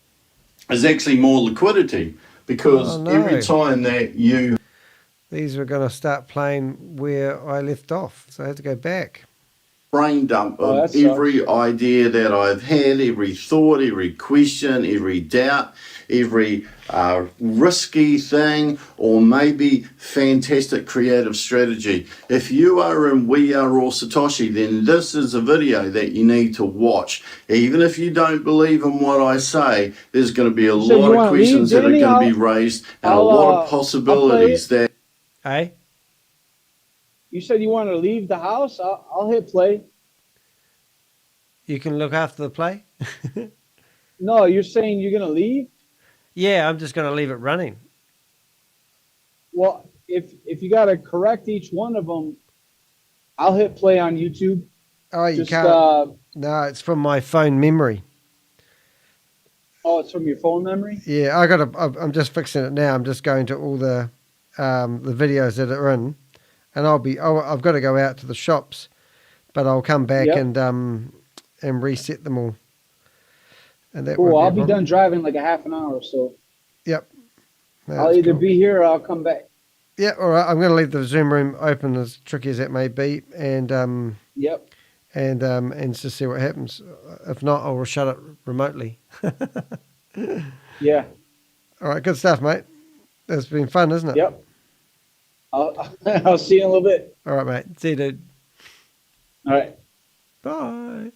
There's actually more liquidity, because every time that you... These were going to start playing where I left off, so I had to go back. Brain dump of every idea that I've had, every thought, every question, every doubt, every risky thing, or maybe fantastic creative strategy. If you are in We Are All Satoshi, then this is a video that you need to watch. Even if you don't believe in what I say, there's going to be a lot of questions that are going to be raised, and a lot of possibilities that... Hey? You said you want to leave the house? I'll hit play. You can look after the play? No, you're saying you're going to leave? Yeah, I'm just going to leave it running. Well, if you got to correct each one of them, I'll hit play on YouTube. Oh, you can't. No, it's from my phone memory. Oh, it's from your phone memory? Yeah, I'm just fixing it now. I'm just going to all the videos that are in, and I've got to go out to the shops, but I'll come back and reset them all. And that cool. I'll be done driving like a half an hour or so. Yep. I'll either be here or I'll come back. Yeah, all right. I'm going to leave the Zoom room open, as tricky as that may be, and Yep. and just see what happens. If not, I'll shut it remotely. Yeah. All right, good stuff, mate. It's been fun, isn't it? Yep. I'll see you in a little bit. All right, mate. See you, dude. All right. Bye.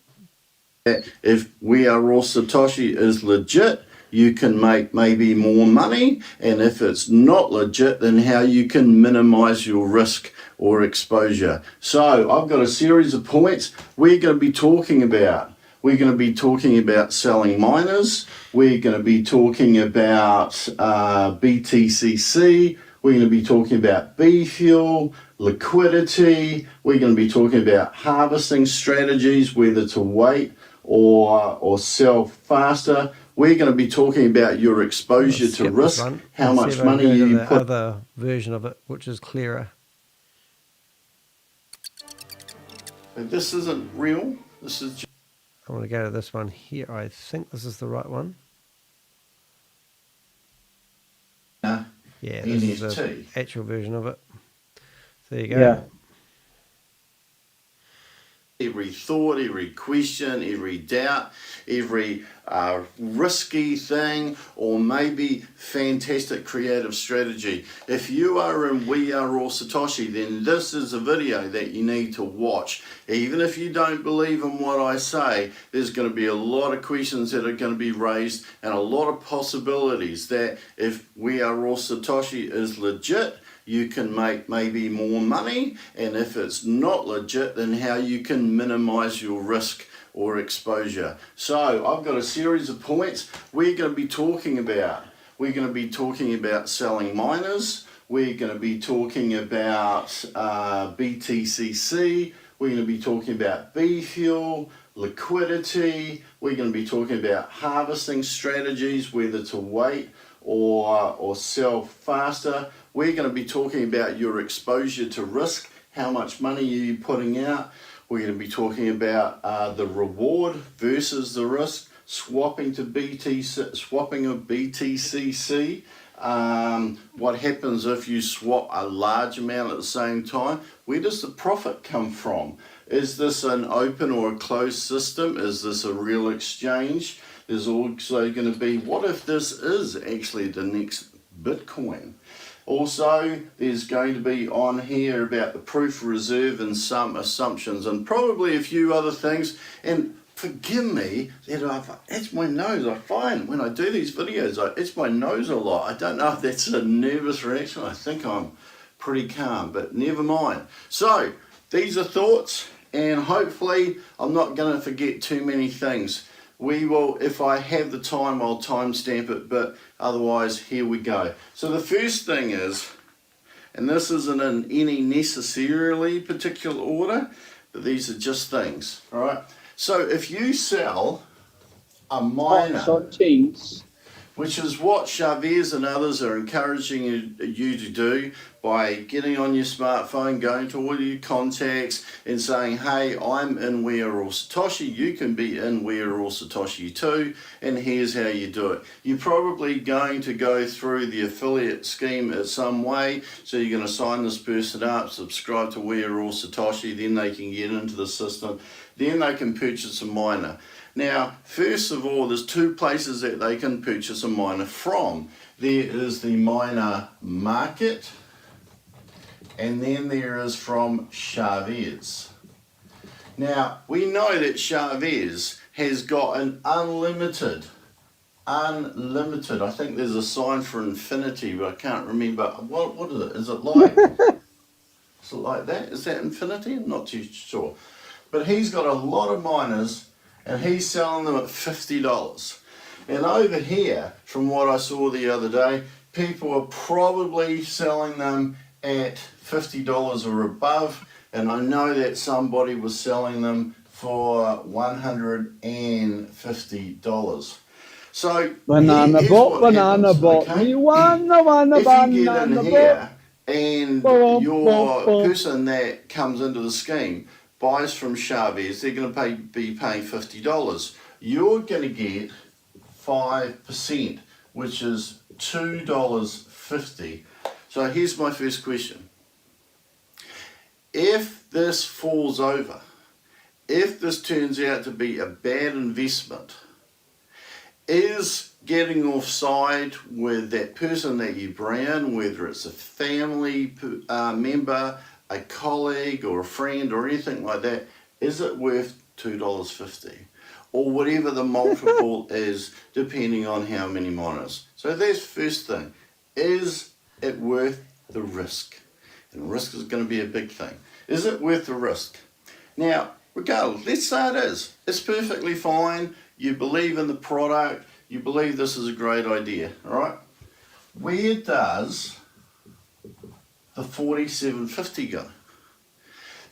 If We Are All Satoshi is legit, you can make maybe more money. And if it's not legit, then how you can minimize your risk or exposure. So I've got a series of points we're going to be talking about. We're going to be talking about selling miners. We're going to be talking about BTCC. We're going to be talking about B fuel, liquidity. We're going to be talking about harvesting strategies, whether to wait or sell faster. We're going to be talking about your exposure to risk, how much money you put. Other version of it, which is clearer. This isn't real. This is. I want to go to this one here. I think this is the right one. Yeah, this is the actual version of it. There you go. Yeah. Every thought, every question, every doubt, every risky thing, or maybe fantastic creative strategy. If you are in We Are All Satoshi, then this is a video that you need to watch. Even if you don't believe in what I say, there's going to be a lot of questions that are going to be raised and a lot of possibilities that if We Are All Satoshi is legit, you can make maybe more money, and if it's not legit, then how you can minimize your risk or exposure. So I've got a series of points we're going to be talking about. We're going to be talking about selling miners. We're going to be talking about BTCC. We're going to be talking about B fuel, liquidity. We're going to be talking about harvesting strategies, whether to wait or sell faster. We're going to be talking about your exposure to risk, how much money are you putting out. We're going to be talking about the reward versus the risk, swapping of BTCC. What happens if you swap a large amount at the same time? Where does the profit come from? Is this an open or a closed system? Is this a real exchange? There's also going to be, what if this is actually the next Bitcoin? Also, there's going to be on here about the proof of reserve and some assumptions and probably a few other things. And forgive me, it's my nose. I find when I do these videos, it's my nose a lot. I don't know if that's a nervous reaction. I think I'm pretty calm, but never mind. So, these are thoughts, and hopefully I'm not going to forget too many things. We will, if I have the time, I'll timestamp it, but otherwise, here we go. So the first thing is, and this isn't in any necessarily particular order, but these are just things, all right? So if you sell a miner, which is what ShaveZ and others are encouraging you to do by getting on your smartphone, going to all your contacts and saying, hey, I'm in We Are All Satoshi, you can be in We Are All Satoshi too, and here's how you do it. You're probably going to go through the affiliate scheme in some way, so you're going to sign this person up, subscribe to We Are All Satoshi, then they can get into the system, then they can purchase a miner. Now, first of all, there's two places that they can purchase a miner from. There is the miner market, and then there is from ShaveZ. Now, we know that ShaveZ has got an unlimited, I think there's a sign for infinity, but I can't remember. What is it? Is it like, is it like that? Is that infinity? I'm not too sure. But he's got a lot of miners, and he's selling them at $50. And over here, from what I saw the other day, people are probably selling them at $50 or above, and I know that somebody was selling them for $150. So banana boat, okay? You want no banana, if you get in here and your person that comes into the scheme buys from ShaveZ, they're going to be paying $50. You're going to get 5%, which is $2.50. So here's my first question. If this falls over, if this turns out to be a bad investment, is getting offside with that person that you bring, whether it's a family member, a colleague or a friend or anything like that, is it worth $2.50? Or whatever the multiple is, depending on how many miners. So that's the first thing. Is it worth the risk? And risk is going to be a big thing. Is it worth the risk? Now, regardless, let's say it is. It's perfectly fine. You believe in the product. You believe this is a great idea, all right? Where does the 4750 go?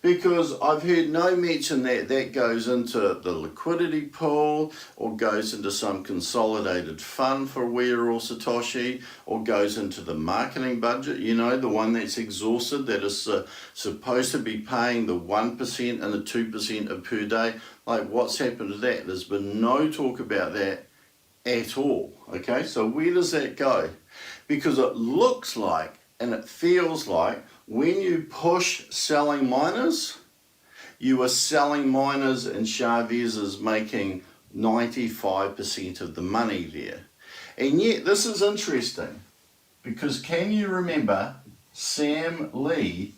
Because I've heard no mention that that goes into the liquidity pool or goes into some consolidated fund for We Are All Satoshi or goes into the marketing budget, you know, the one that's exhausted, that is supposed to be paying the 1% and the 2% per day. Like, what's happened to that? There's been no talk about that at all, okay? So where does that go? Because it looks like and it feels like when you push selling miners, you are selling miners and ShaveZ is making 95% of the money there. And yet this is interesting because can you remember Sam Lee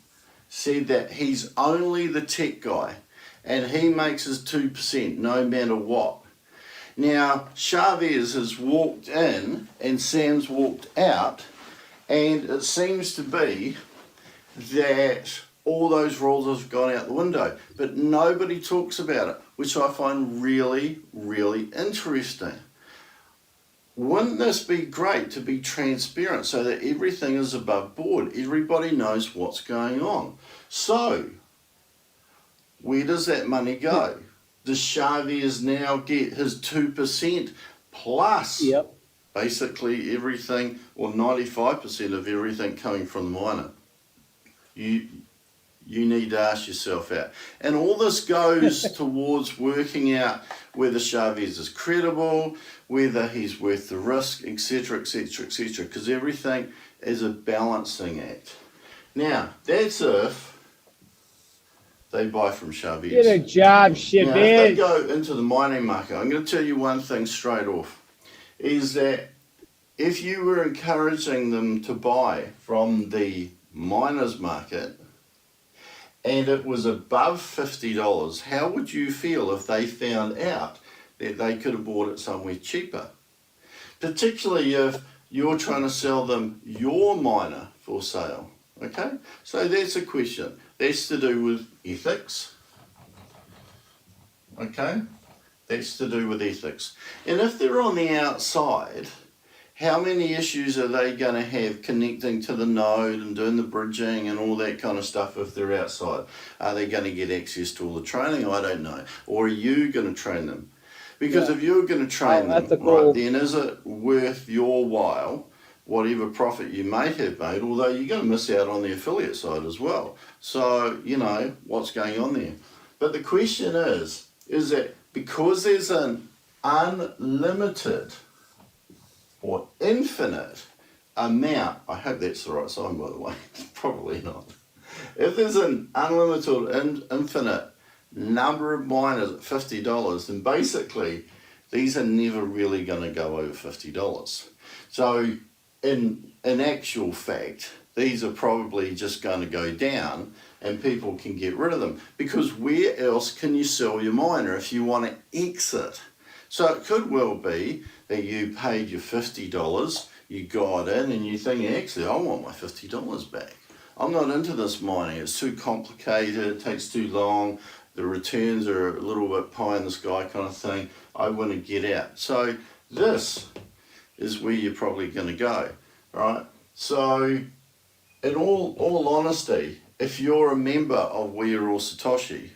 said that he's only the tech guy and he makes his 2% no matter what. Now ShaveZ has walked in and Sam's walked out, and it seems to be that all those rules have gone out the window, but nobody talks about it, which I find really, really interesting. Wouldn't this be great to be transparent so that everything is above board? Everybody knows what's going on. So, where does that money go? Does ShaveZ now get his 2% plus basically everything, or 95% of everything coming from the miner? You need to ask yourself out. And all this goes towards working out whether ShaveZ is credible, whether he's worth the risk, etc., etc., etc., because everything is a balancing act. Now, that's if they buy from ShaveZ. Get a job, ShaveZ. Now, if they go into the mining market, I'm going to tell you one thing straight off, is that if you were encouraging them to buy from the miners market and it was above $50, how would you feel if they found out that they could have bought it somewhere cheaper? Particularly if you're trying to sell them your miner for sale, okay? So that's a question. That's to do with ethics, okay? That's to do with ethics. And if they're on the outside, how many issues are they going to have connecting to the node and doing the bridging and all that kind of stuff if they're outside? Are they going to get access to all the training? I don't know. Or are you going to train them? Because if you're going to train them, right, then is it worth your while, whatever profit you may have made, although you're going to miss out on the affiliate side as well. So, you know, what's going on there? But the question is that because there's an unlimited or infinite amount, I hope that's the right sign, by the way, probably not. If there's an unlimited or infinite number of miners at $50, then basically these are never really going to go over $50. So in actual fact, these are probably just going to go down and people can get rid of them, because where else can you sell your miner if you want to exit? So it could well be that you paid your $50, you got in and you think, actually, I want my $50 back. I'm not into this mining, it's too complicated, it takes too long, the returns are a little bit pie in the sky kind of thing, I want to get out. So this is where you're probably going to go, right? So in all honesty, if you're a member of We Are All Satoshi,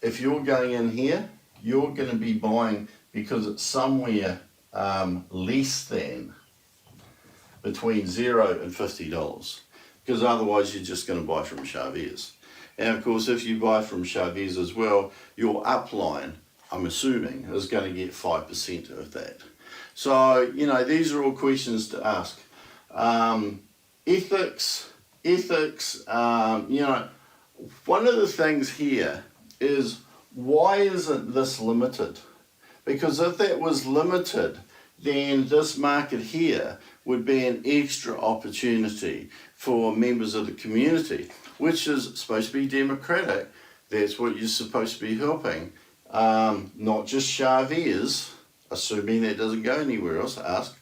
if you're going in here, you're going to be buying because it's somewhere less than between $0 and $50, because otherwise you're just going to buy from ShaveZ. And of course, if you buy from ShaveZ as well, your upline, I'm assuming, is going to get 5% of that. So, you know, these are all questions to ask. Ethics, you know, one of the things here is, why isn't this limited? Because if that was limited, then this market here would be an extra opportunity for members of the community, which is supposed to be democratic. That's what you're supposed to be helping. Not just ShaveZ, assuming that doesn't go anywhere else, ask,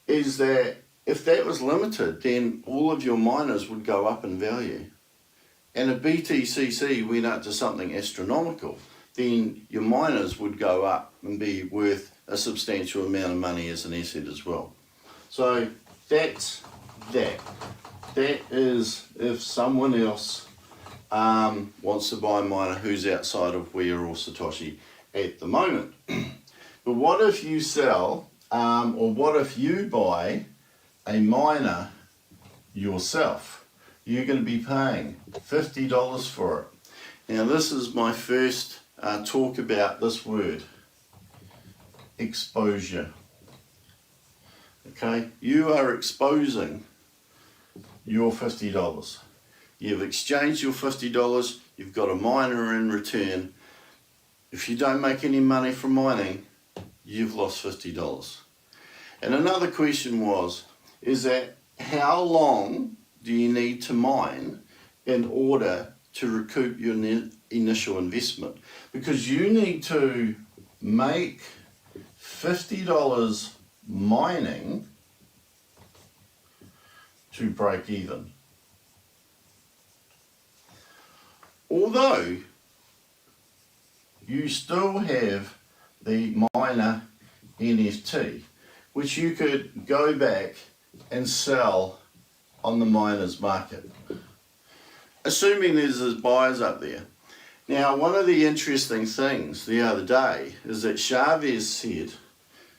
is that if that was limited, then all of your miners would go up in value. And if BTCC went up to something astronomical, then your miners would go up and be worth a substantial amount of money as an asset as well. So that's that. That is if someone else wants to buy a miner who's outside of We Are All Satoshi at the moment. But what if you sell, or what if you buy a miner yourself? You're going to be paying $50 for it. Now this is my first talk about this word, exposure. Okay, you are exposing your $50. You've exchanged your $50, you've got a miner in return. If you don't make any money from mining, you've lost $50. And another question is that how long do you need to mine in order to recoup your initial investment? Because you need to make $50 mining to break even. Although you still have the miner NFT, which you could go back and sell on the miners market, assuming there's buyers up there. Now, one of the interesting things the other day is that ShaveZ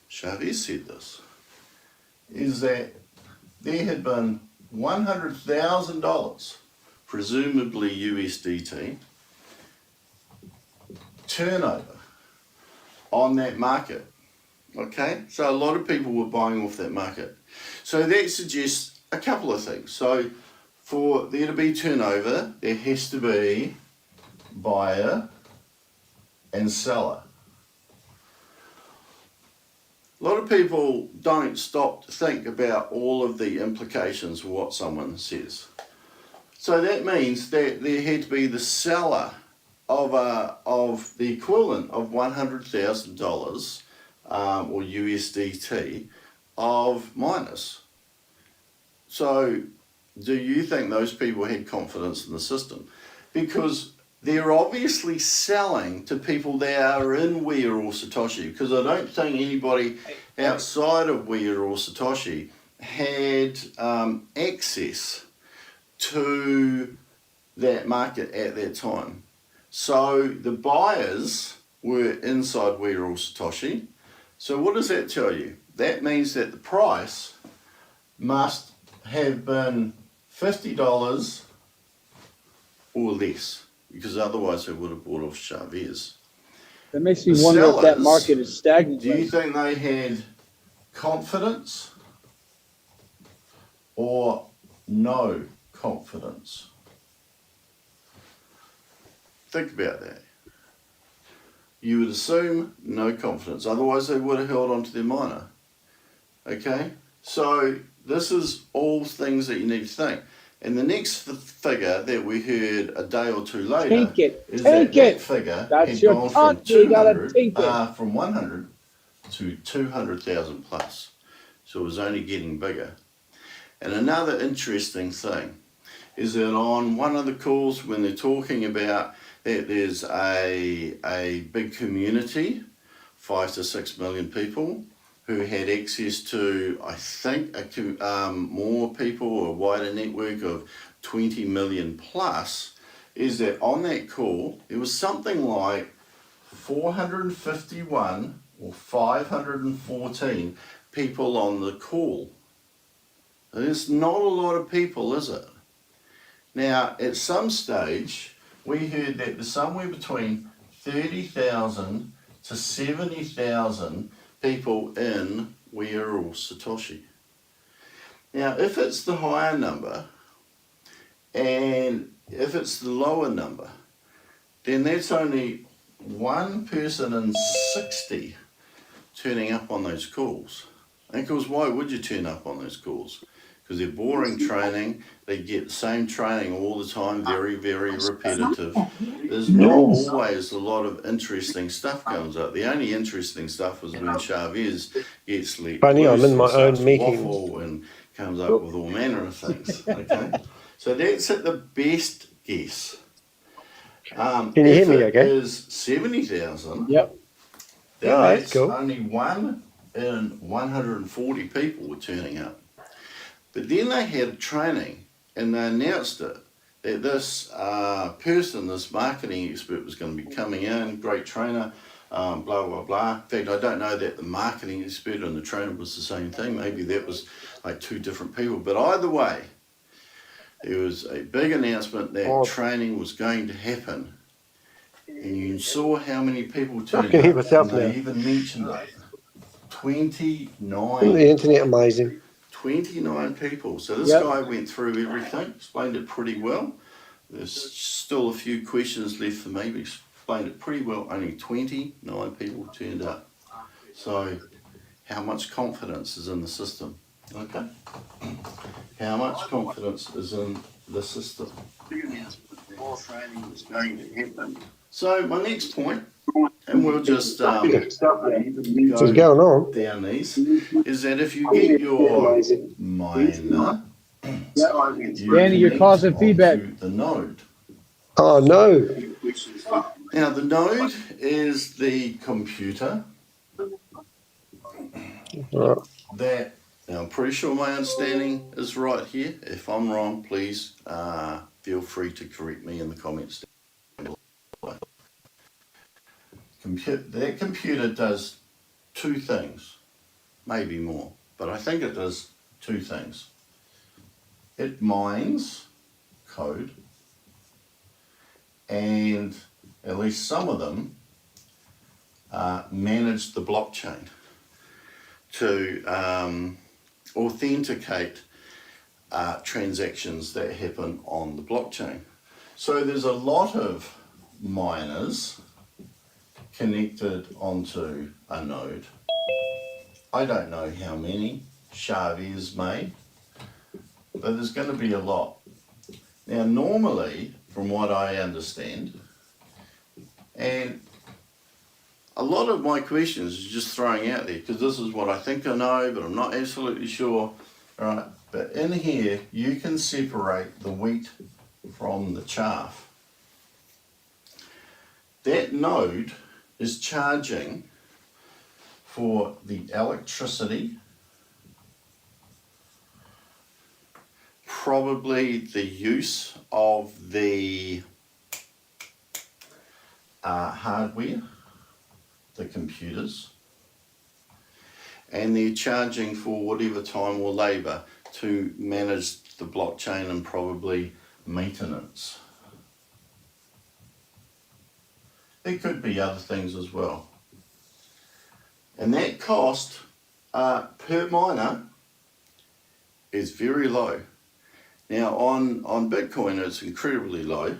said this, is that there had been $100,000, presumably USDT, turnover on that market. Okay, so a lot of people were buying off that market. So that suggests a couple of things. So for there to be turnover, there has to be buyer and seller. A lot of people don't stop to think about all of the implications of what someone says. So that means that there had to be the seller of the equivalent of $100,000 or USDT of miners. So do you think those people had confidence in the system? Because they're obviously selling to people that are in We Are All Satoshi, because I don't think anybody outside of We Are All Satoshi had access to that market at that time. So the buyers were inside We Are All Satoshi. So what does that tell you? That means that the price must have been $50 or less, because otherwise they would have bought off ShaveZ. That makes me wonder if that market is stagnant. Do you think they had confidence or no confidence? Think about that. You would assume no confidence, otherwise they would have held on to their miner. Okay, so this is all things that you need to think. And the next figure that we heard a day or two later is that figure had gone from 200, from 100 to 200,000 plus. So it was only getting bigger. And another interesting thing is that on one of the calls, when they're talking about that there's a big community, 5 to 6 million people, who had access to, I think, more people, or a wider network of 20 million plus, is that on that call, there was something like 451 or 514 people on the call. There's not a lot of people, is it? Now, at some stage, we heard that there's somewhere between 30,000 to 70,000 people in We Are All Satoshi. Now, if it's the higher number and if it's the lower number, then that's only one person in 60 turning up on those calls. And of course, why would you turn up on those calls? Because they're boring training, they get the same training all the time, very, very repetitive. There's not always a lot of interesting stuff comes up. The only interesting stuff is when ShaveZ gets let Funny, I'm loose in my and starts own to meeting. waffle and comes up with all manner of things, okay? So that's at the best guess. Can you hear me okay? Is 70,000. Yep. Then Oh, that's that's cool. only 1 in 140 people were turning up. But then they had training and they announced it, that this person, this marketing expert was going to be coming in, great trainer, blah, blah, blah. In fact, I don't know that the marketing expert and the trainer was the same thing. Maybe that was like two different people. But either way, there was a big announcement that training was going to happen. And you saw how many people turned can hear up, myself and they now. even mentioned it. 29. Isn't the internet amazing? 29 people. So this guy went through everything, explained it pretty well. There's still a few questions left for me, but explained it pretty well. Only 29 people turned up. So how much confidence is in the system? Okay. How much confidence is in the system? More training was going to happen. So my next point, and we'll just go down these, is that if you get your miner, Danny, you're causing feedback. The node. Oh no. Now the node is the computer that, now I'm pretty sure my understanding is right here. If I'm wrong, please feel free to correct me in the comments. That computer does two things, maybe more, but I think it does two things. It mines code, and at least some of them manage the blockchain to authenticate transactions that happen on the blockchain. So there's a lot of miners connected onto a node. I don't know how many ShaveZ made, but there's going to be a lot. Now normally, from what I understand, and a lot of my questions is just throwing out there because this is what I think I know, but I'm not absolutely sure. All right, but in here you can separate the wheat from the chaff. That node is charging for the electricity, probably the use of the hardware, the computers, and they're charging for whatever time or labour to manage the blockchain and probably maintenance. There could be other things as well. And that cost per miner is very low. Now on Bitcoin it's incredibly low,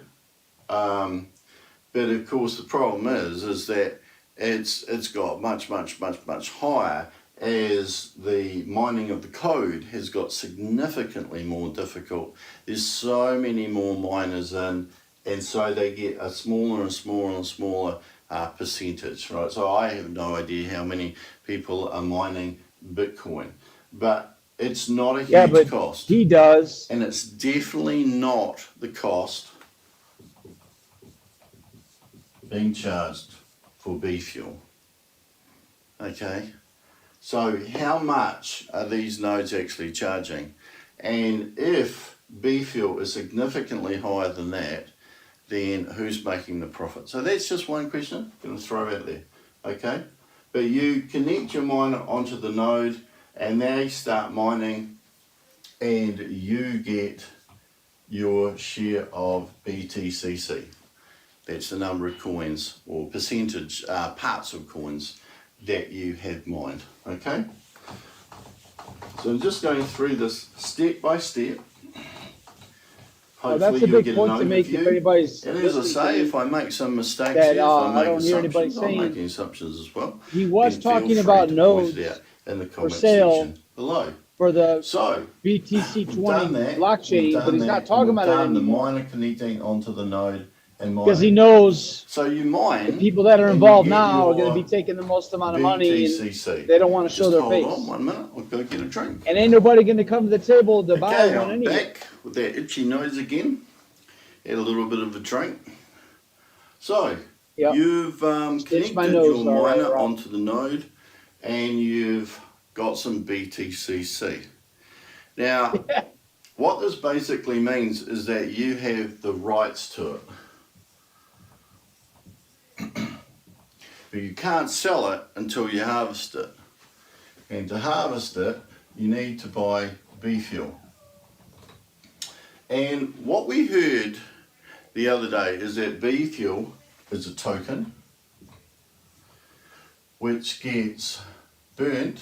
but of course the problem is that it's got much higher as the mining of the code has got significantly more difficult. There's so many more miners in, and so they get a smaller and smaller percentage, right? So I have no idea how many people are mining Bitcoin, but it's not a huge cost. He does. And it's definitely not the cost being charged for B fuel. Okay, so how much are these nodes actually charging? And if B fuel is significantly higher than that, then who's making the profit? So that's just one question I'm going to throw out there, okay? But you connect your miner onto the node and they start mining and you get your share of BTCC. That's the number of coins or percentage parts of coins that you have mined, okay? So I'm just going through this step by step. Well, that's a big point to make if anybody's And as I say, if I make some mistakes that, here, if I I make don't hear anybody assumptions, I'm saying making assumptions as well. he was And feel talking free about to nodes point it out in the for comment sale section below. for the So BTC20 done that, blockchain, but he's not talking about it the anymore miner connecting onto the node and mining. because he knows so you mine the people that are and involved you get now are going to your be taking the most amount of money, and BTCC. they don't want to show Just their hold face. on 1 minute, I'll go get a drink. And ain't nobody going to come to the table to buy Okay, one I'm anyway. back with that itchy nose again. Had a little bit of a drink. So you've connected your miner onto the node and you've got some BTCC. Now, what this basically means is that you have the rights to it. But you can't sell it until you harvest it. And to harvest it, you need to buy bee fuel. And what we heard the other day is that bee fuel is a token which gets burnt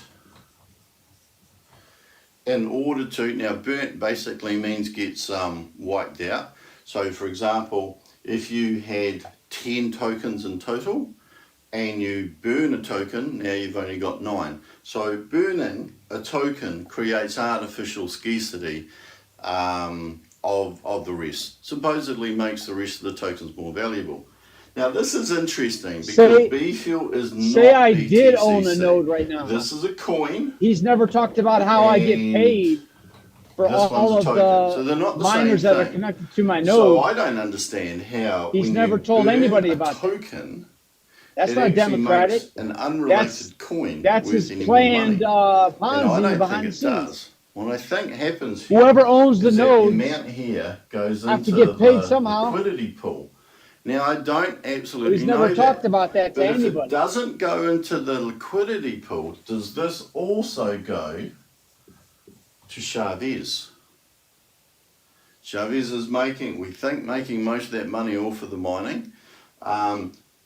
in order to, now burnt basically means gets wiped out. So for example, if you had 10 tokens in total and you burn a token, now you've only got 9. So burning a token creates artificial scarcity of the rest. Supposedly makes the rest of the tokens more valuable. Now this is interesting because bee fuel is not Say I BTCC. did own a node right now. This is a coin. He's never talked about how I get paid for all of the miners that are connected to my node. So I don't understand how he's never told anybody about token. That's not democratic. An unrelated coin. That's his planned Ponzi behind the scenes. What I think happens here, whoever owns the nodes the amount here goes have into to get paid the somehow. liquidity pool. Now I don't absolutely He's never know talked about that to but if anybody. it doesn't go into the liquidity pool, does this also go to ShaveZ? ShaveZ is making most of that money off of the mining.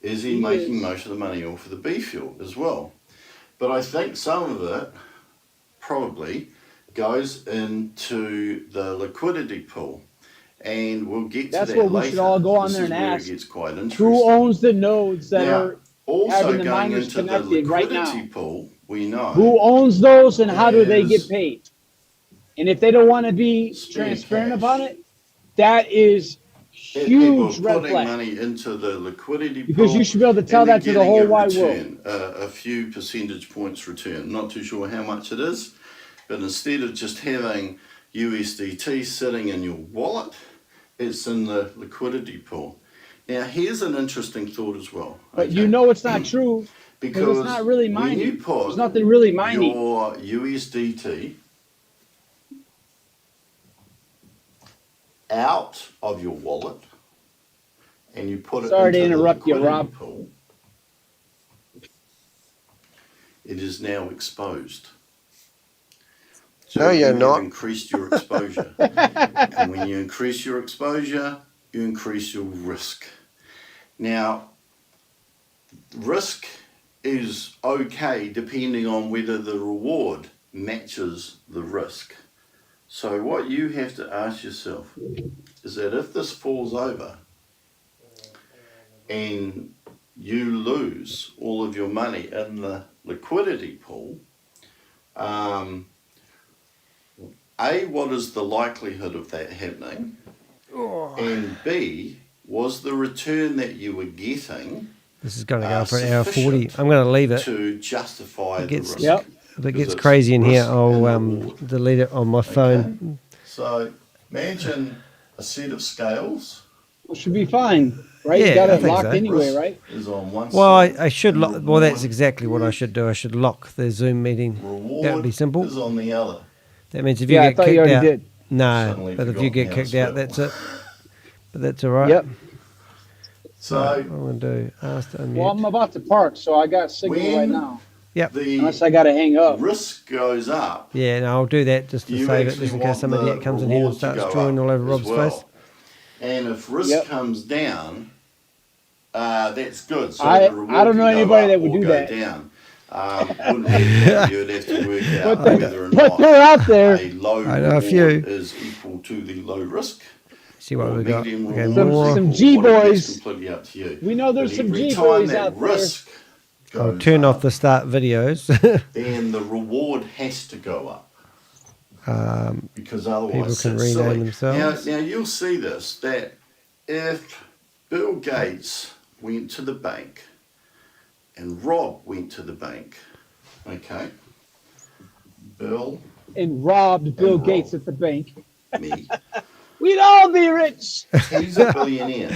Is he making most of the money off of the bee fuel as well? But I think some of it probably goes into the liquidity pool. And we'll get That's to that what later. we should all go on This there is and where ask. It gets quite interesting. Who owns the nodes that Now, are also having the going miners into the connected right liquidity now? pool, we know. Who owns those and how do they is get paid? And if they don't want to be transparent about it, that is huge people red putting flag. money into the liquidity pool. Because you should be able to tell and that to the they're whole getting a wide world. return, a few percentage points return. Not too sure how much it is, but instead of just having USDT sitting in your wallet, it's in the liquidity pool. Now, here's an interesting thought as well. But you know it's not true Because it's not really when mining. you put There's nothing really mining. your USDT out of your wallet and you put Sorry it to into interrupt the you, liquidity Rob. pool, it is now exposed. So No, you're you not. have increased your exposure. And when you increase your exposure, you increase your risk. Now, risk is okay depending on whether the reward matches the risk. So what you have to ask yourself is that if this falls over and you lose all of your money in the liquidity pool, A, what is the likelihood of that happening? And B, was the return that you were getting This is going to go for an hour 40. I'm going to leave it. to justify the risk? If it gets crazy in here, I'll delete it on my phone. So imagine a set of scales. It should be fine, right? Yeah, you got I it think locked so. anyway, right? Is on one Well, side. I should lock. Well, that's exactly what I should do. I should lock the Zoom meeting. That would be simple. Is on the other. That means if you Yeah, I get thought kicked you already out, did. no. Suddenly But if forgot you get how to kicked out, spell. that's it. But that's all right. Yep. So I'm going to do ask to unmute. Well, I'm about to park, so I got signal When right now. Yep. Unless I got to hang up. risk goes up. Yeah, no, I'll do that just to You save it, actually just in case want somebody the that comes in here and reward to starts go drawing up all over as Rob's well. face. And if risk comes down, that's good. So I the reward don't know can go anybody up that would or do go that. down. wouldn't really count. You'd have to work out But whether or but not they're out there. a low I know a reward few. is equal to the low risk. See what or we got. medium Okay, reward more. is Some equal, G-boys. That's completely up to you. We know there's But some every G-boys time that out there. risk I'll goes turn up, off the start videos. then the reward has to go up. Because people otherwise can it's rename silly. themselves. Now you'll see this, that if Bill Gates went to the bank and Rob went to the bank, okay, Bill And robbed Bill Rob. Gates at the bank. me, We'd all be rich. he's a billionaire.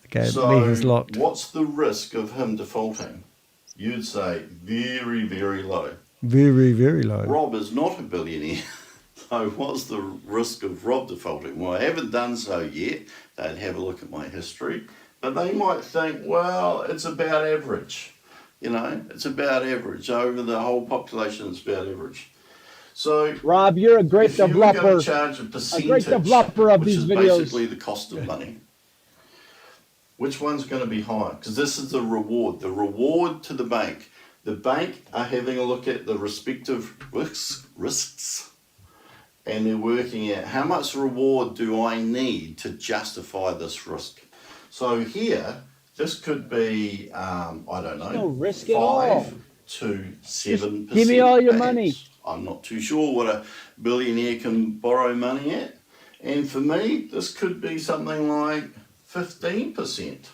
Okay, So me is locked. what's the risk of him defaulting? You'd say very, very low. Very, very low. Rob is not a billionaire. So what's the risk of Rob defaulting? Well, I haven't done so yet. They'd have a look at my history. But they might think, well, it's about average. You know, it's about average. Over the whole population, it's about average. So, Rob, you're a great if you were developer. going to charge a percentage, great developer of which these is videos. basically the cost of money, which one's going to be higher? Because this is the reward. The reward to the bank. The bank are having a look at the respective risks, and they're working out how much reward do I need to justify this risk. So here, this could be, I don't know, No risk at all. 5 to 7%. Give me all your perhaps. money. I'm not too sure what a billionaire can borrow money at. And for me, this could be something like 15%.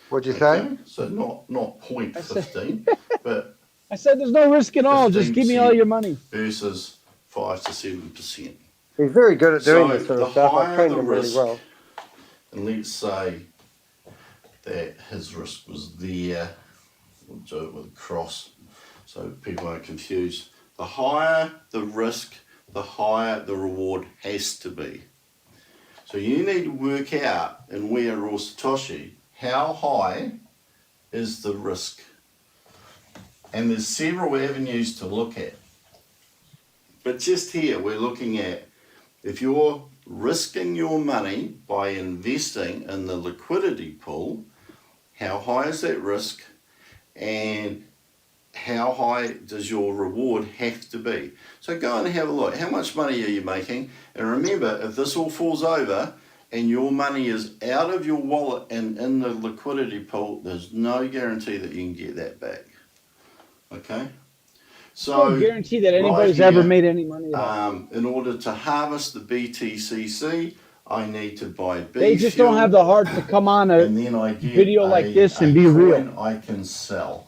What'd you say? So not 0.15, but I said there's no risk at all. Just give me all your money. versus 5 to 7%. He's very good at doing So this sort the of stuff. I've higher trained the him really risk, well. and let's say that his risk was there, we'll do it with a cross so people aren't confused. The higher the risk, the higher the reward has to be. So you need to work out in We Are All Satoshi, how high is the risk? And there's several avenues to look at. But just here, we're looking at if you're risking your money by investing in the liquidity pool, how high is that risk? And how high does your reward have to be? So go and have a look. How much money are you making? And remember, if this all falls over and your money is out of your wallet and in the liquidity pool, there's no guarantee that you can get that back. Okay? So No guarantee that anybody's right ever here, made any money at all. in order to harvest the BTCC, I need to buy B They just fuel, don't have the heart to come on a and then I get video like this and be coin real. I can sell.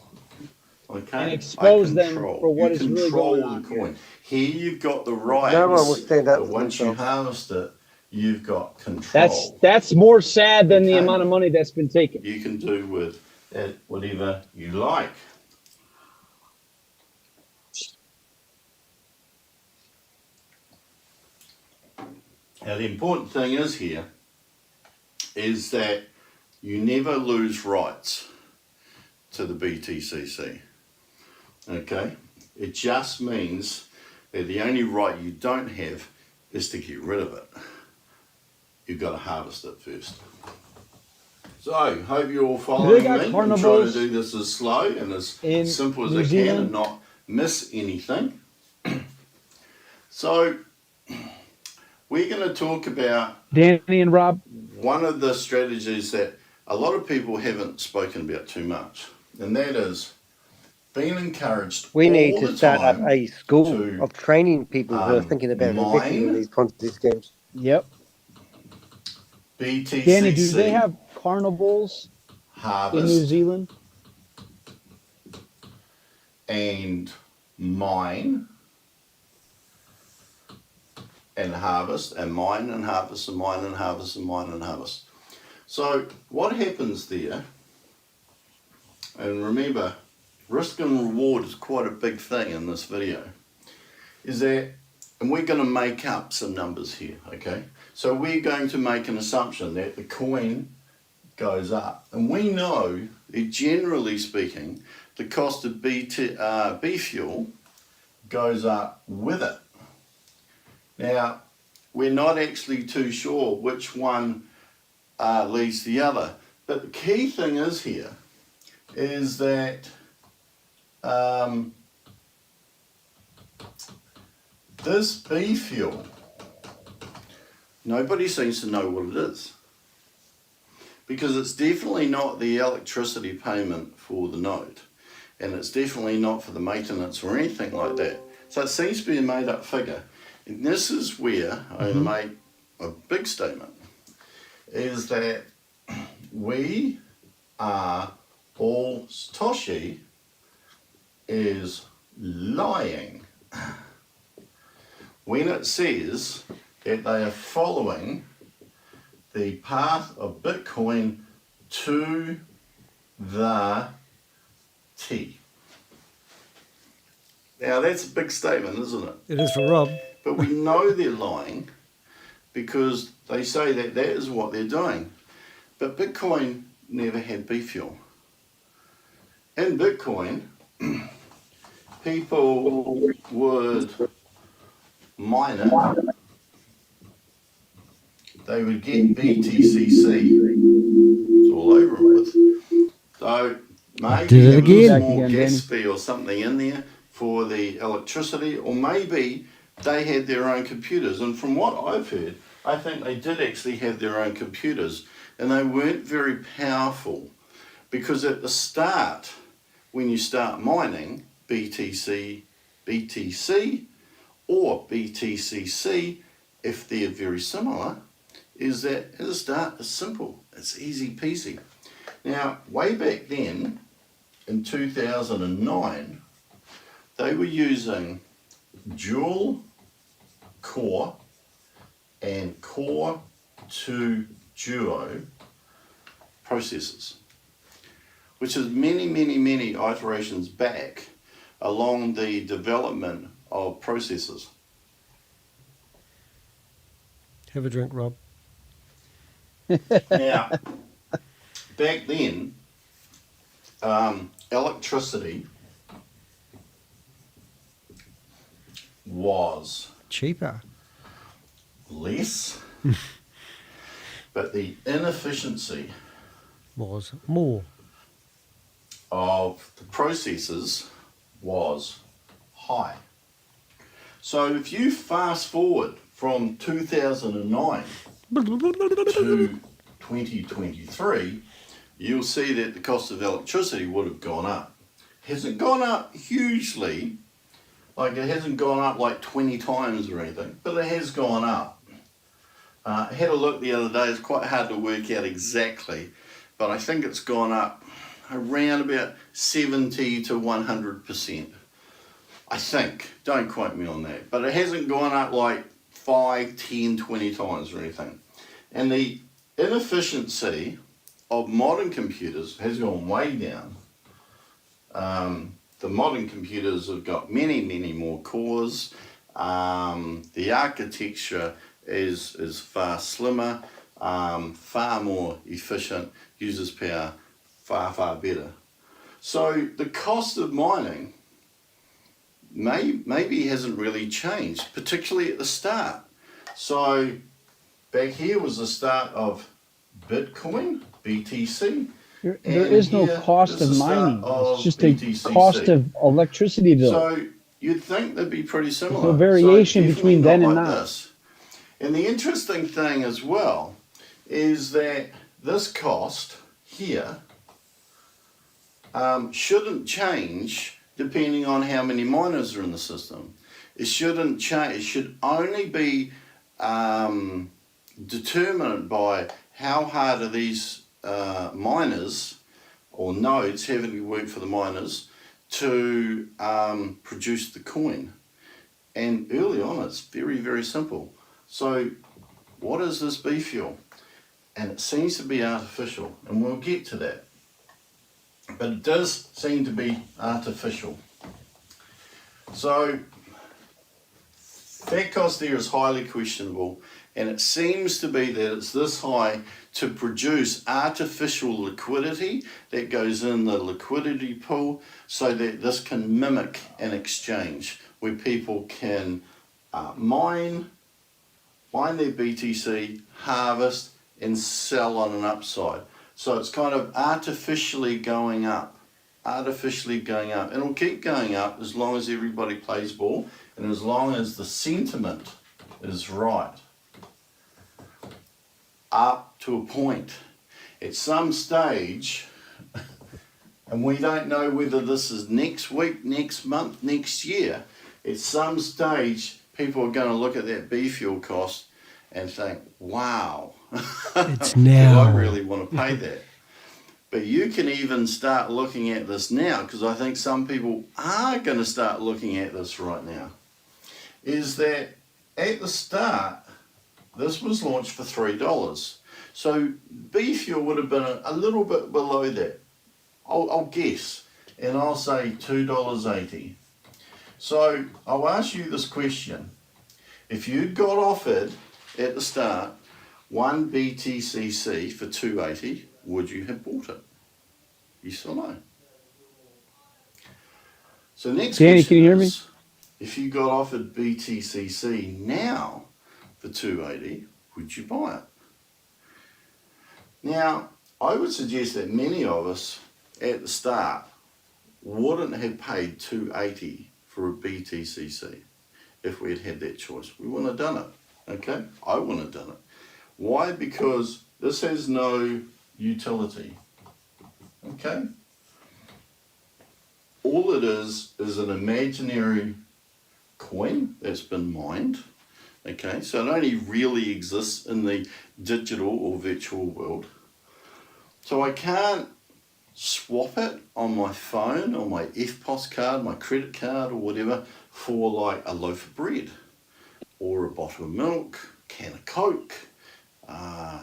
Okay? And expose I them control. for what You is really control going on the coin. Here you've got the rights. No one will stand up but for once you themselves. harvest it, you've got control. That's more sad than the Okay. amount of money that's been taken. You can do with it whatever you like. Now the important thing is here is that you never lose rights to the BTCC. Okay? It just means that the only right you don't have is to get rid of it. You've got to harvest it first. So, hope you're all following me. I'm trying to carnivals do this as slow and as in simple as New I can Zealand? and not miss anything. So, we're going to talk about Danny and Rob. one of the strategies that a lot of people haven't spoken about too much, and that is being encouraged We need all to the start up time a school to, of training people who are thinking about investing in mine these Ponzi schemes. Yep. BTCC, Danny, do they have carnivals in New harvest, Zealand? and mine, and harvest, and mine and harvest, and mine and harvest, and mine and harvest. So what happens there, and remember, risk and reward is quite a big thing in this video, is that, and we're going to make up some numbers here, okay? So we're going to make an assumption that the coin goes up. And we know that generally speaking, the cost of B fuel goes up with it. Now, we're not actually too sure which one leads the other. But the key thing is here is that This B fuel, nobody seems to know what it is, because it's definitely not the electricity payment for the node, and it's definitely not for the maintenance or anything like that. So it seems to be a made-up figure. And this is where I make a big statement, is that We Are All Satoshi is lying when it says that they are following the path of Bitcoin to the T. Now that's a big statement, isn't it? It is for Rob. But we know they're lying because they say that that is what they're doing. But Bitcoin never had B fuel. In Bitcoin, people would mine it. They would get BTCC. It's all over it with. So maybe there was more gas fee or something in there for the electricity, or maybe they had their own computers. And from what I've heard, I think they did actually have their own computers, and they weren't very powerful, because at the start, when you start mining BTC, or BTCC, if they're very similar, is that at the start it's simple, it's easy peasy. Now, way back then, in 2009, they were using dual core and core to duo processors, which is many, many, many iterations back along the development of processors. Have a drink, Rob. Now, back then, electricity was cheaper, less, but the inefficiency was more of the processors was high. So if you fast forward from 2009 to 2023, you'll see that the cost of electricity would have gone up. Hasn't gone up hugely, like it hasn't gone up like 20 times or anything, but it has gone up. I had a look the other day, it's quite hard to work out exactly, but I think it's gone up around about 70 to 100%. I think, don't quote me on that, but it hasn't gone up like 5, 10, 20 times or anything. And the inefficiency of modern computers has gone way down. The modern computers have got many, many more cores. The architecture is far slimmer, far more efficient, uses power far, far better. So the cost of mining maybe hasn't really changed, particularly at the start. So back here was the start of Bitcoin, BTC. There is no cost of mining. It's just BTCC. a cost of electricity bill. So you'd think they'd be pretty similar. There's no variation so between then and like now. This. And the interesting thing as well is that this cost here shouldn't change depending on how many miners are in the system. It shouldn't change. It should only be determined by how hard are these miners or nodes having to work for the miners to produce the coin. And early on, it's very, very simple. So what is this B fuel? And it seems to be artificial, and we'll get to that. But it does seem to be artificial. So that cost there is highly questionable, and it seems to be that it's this high to produce artificial liquidity that goes in the liquidity pool so that this can mimic an exchange where people can mine their BTC, harvest, and sell on an upside. So it's kind of artificially going up artificially going up, and it'll keep going up as long as everybody plays ball and as long as the sentiment is right, up to a point. At some stage, and we don't know whether this is next week, next month, next year, at some stage people are going to look at that B fuel cost and think, wow, it's now. I really want to pay that. But you can even start looking at this now, because I think some people are going to start looking at this right now, is that at the start, this was launched for $3. So B fuel would have been a little bit below that. I'll guess, and I'll say $2.80. So I'll ask you this question. If you got offered at the start 1 BTCC for $2.80, would you have bought it? Yes or no? So next Danny, question can you hear me? is, if you got offered BTCC now for $2.80, would you buy it? Now, I would suggest that many of us at the start wouldn't have paid $2.80 for a BTCC if we had had that choice. We wouldn't have done it, okay? I wouldn't have done it. Why? Because this has no utility, okay? All it is an imaginary coin that's been mined, okay? So it only really exists in the digital or virtual world. So I can't swap it on my phone, on my FPOS card, my credit card or whatever for like a loaf of bread or a bottle of milk, can of Coke,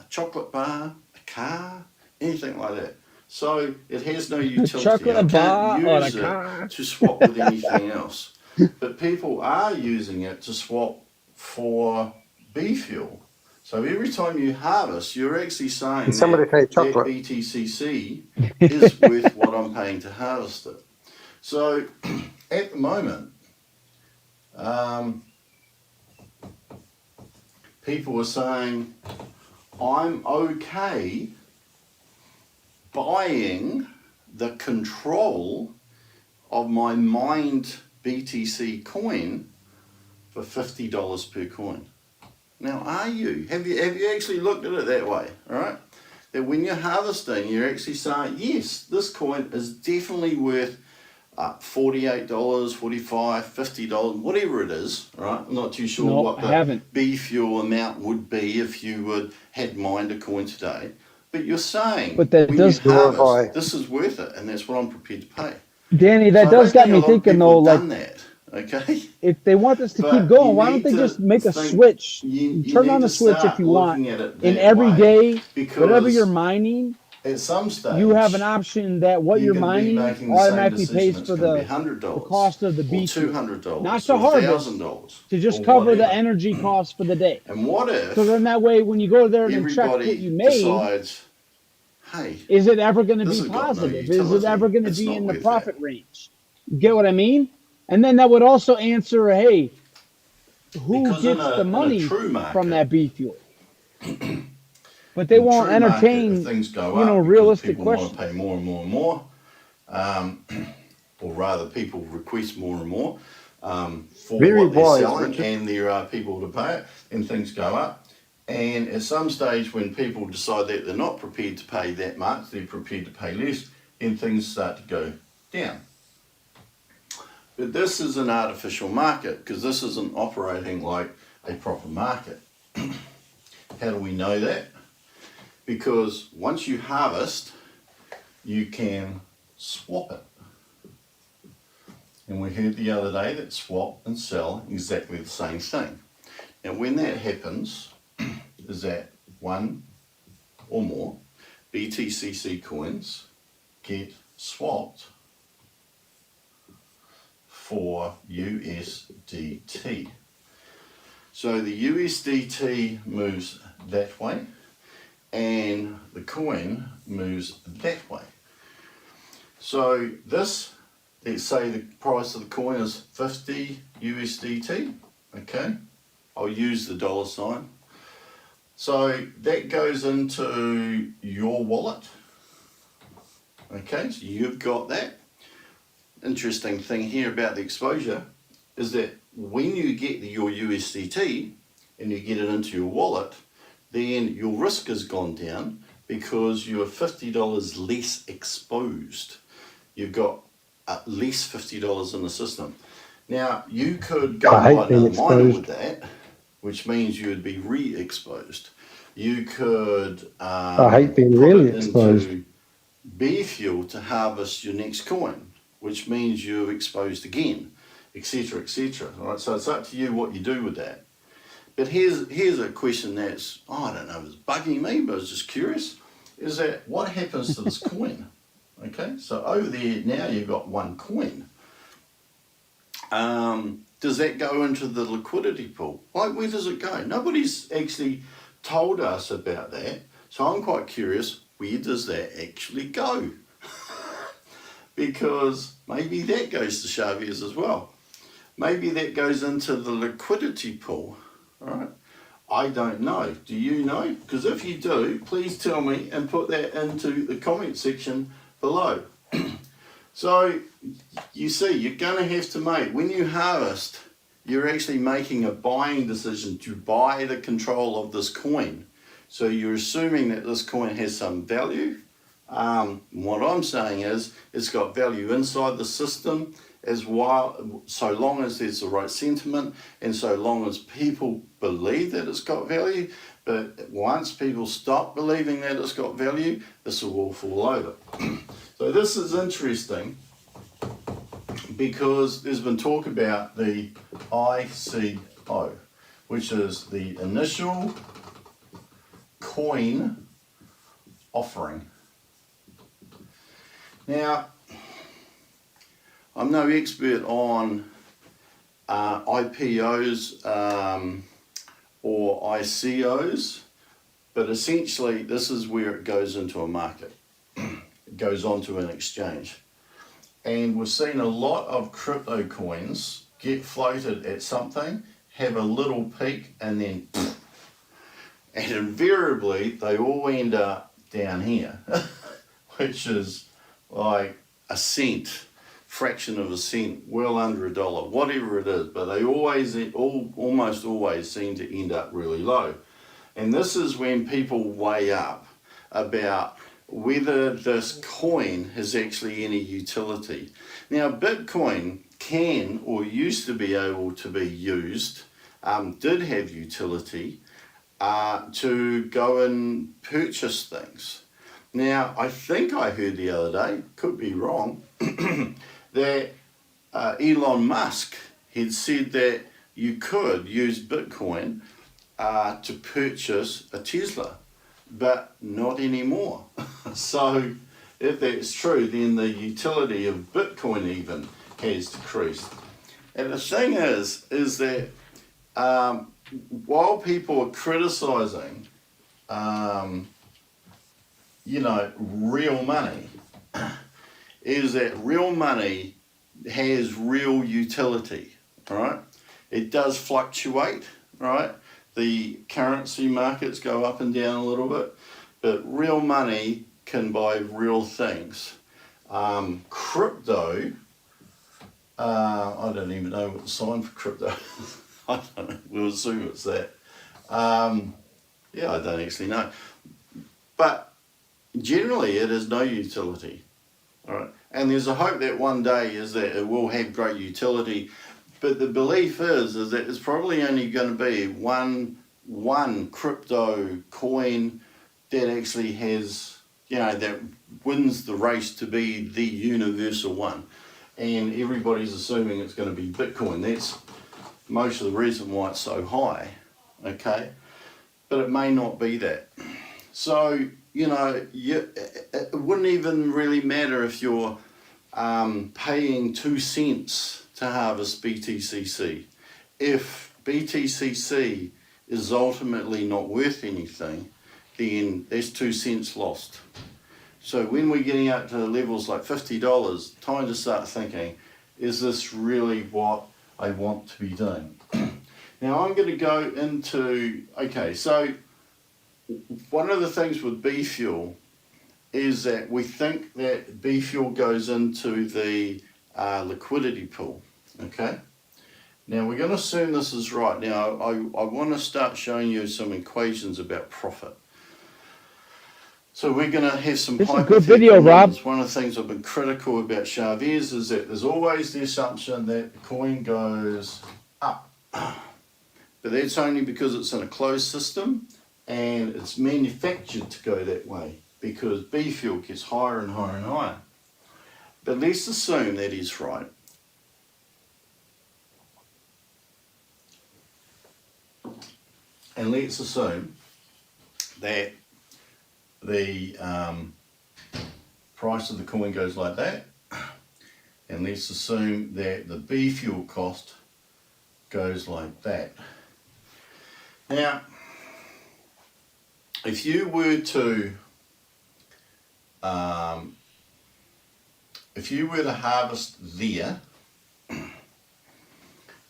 chocolate bar, a car, anything like that. So it has no utility. Chocolate I bar can't or use a car. it to swap with anything else. But people are using it to swap for B fuel. So every time you harvest, you're actually saying Can somebody that, pay that chocolate? BTCC is worth what I'm paying to harvest it. So at the moment, people are saying, I'm okay buying the control of my mined BTC coin for $50 per coin. Now, are you? Have you actually looked at it that way, all right? That when you're harvesting, you're actually saying, yes, this coin is definitely worth $48, $45, $50, whatever it is, all right? I'm not too sure No, what I the haven't. B fuel amount would be if you had mined a coin today. But you're saying, But that when does you harvest, this is worth it, and that's what I'm prepared to pay. Danny, that So I does don't got think me a lot of thinking people though, have like done that, okay? if they want this to But keep you going, why don't need they to just make a think- switch? you Turn need on to a switch if start you want. looking at it And that every way, day, because whatever you're mining, at some stage you have an option that what you're you can be mining making the same automatically decision. pays It's for going to be the $100 cost of the or B fuel. $200 Not to or harvest, $1,000 to just or cover the whatever. energy cost for the day. And what if So then that way, when you go there and then check what everybody you made, decides, hey, is it ever going to this be has got no positive? Is utility. it ever going to It's be not in the worth profit range? You get what I mean? And then that would also answer, hey, who Because in gets a- the in a money true market- from that B fuel? But they in a won't true market, entertain, if things go you know, up because realistic people want questions. to pay more and more and more, or rather people request more and more for Very what they're wise, selling, Richard. and there are people to pay it, and things go up. And at some stage when people decide that they're not prepared to pay that much, they're prepared to pay less, then things start to go down. But this is an artificial market because this isn't operating like a proper market. How do we know that? Because once you harvest, you can swap it. And we heard the other day that swap and sell exactly the same thing. Now when that happens, is that one or more BTCC coins get swapped for USDT. So the USDT moves that way and the coin moves that way. So this, let's say the price of the coin is 50 USDT, okay? I'll use the dollar sign. So that goes into your wallet, okay? So you've got that, interesting thing here about the exposure is that when you get your USDT and you get it into your wallet, then your risk has gone down because you are $50 less exposed. You've got at least $50 in the system. Now, you could go buy another miner with that, which means you would be re-exposed. You could I hate being really exposed. into B fuel to harvest your next coin, which means you're exposed again, etc., etc. All right, so it's up to you what you do with that. But here's a question that's, I don't know, it's bugging me, but I was just curious, is that what happens to this coin? Okay, so over there now you've got one coin. Does that go into the liquidity pool? Like, where does it go? Nobody's actually told us about that. So I'm quite curious, where does that actually go? Because maybe that goes to ShaveZ as well. Maybe that goes into the liquidity pool, all right? I don't know. Do you know? Because if you do, please tell me and put that into the comment section below. So you see, you're going to have to make, when you harvest, you're actually making a buying decision to buy the control of this coin. So you're assuming that this coin has some value. What I'm saying is it's got value inside the system as well, so long as there's the right sentiment and so long as people believe that it's got value. But once people stop believing that it's got value, this will all fall over. So this is interesting because there's been talk about the ICO, which is the initial coin offering. Now, I'm no expert on IPOs or ICOs, but essentially this is where it goes into a market. It goes onto an exchange. And we've seen a lot of crypto coins get floated at something, have a little peak, and then and invariably they all end up down here, which is like a cent, fraction of a cent, well under $1, whatever it is, but they almost always seem to end up really low. And this is when people weigh up about whether this coin has actually any utility. Now, Bitcoin can or used to be able to be used, did have utility to go and purchase things. Now, I think I heard the other day, could be wrong, that Elon Musk had said that you could use Bitcoin to purchase a Tesla, but not anymore. So if that's true, then the utility of Bitcoin even has decreased. And the thing is that while people are criticizing, real money, is that real money has real utility, right? It does fluctuate, right? The currency markets go up and down a little bit, but real money can buy real things. Crypto, I don't even know what the sign for crypto is. I don't know, we'll assume it's that. I don't actually know. But generally it has no utility, all right? And there's a hope that one day is that it will have great utility, but the belief is that it's probably only going to be one crypto coin that actually has, that wins the race to be the universal one. And everybody's assuming it's going to be Bitcoin. That's most of the reason why it's so high, okay? But it may not be that. So, it wouldn't even really matter if you're paying 2 cents to harvest BTCC. If BTCC is ultimately not worth anything, then there's 2 cents lost. So when we're getting up to levels like $50, time to start thinking, is this really what I want to be doing? Now I'm going to go into, so one of the things with B fuel is that we think that B fuel goes into the liquidity pool. Okay. Now we're going to assume this is right. Now I want to start showing you some equations about profit. So we're going to have some This is a good video, Rob. One of the things I've been critical about ShaveZ is that there's always the assumption that the coin goes up. But that's only because it's in a closed system and it's manufactured to go that way because B fuel gets higher and higher and higher. But let's assume that is right. And let's assume that the price of the coin goes like that. And let's assume that the B fuel cost goes like that. Now, if you were to harvest there,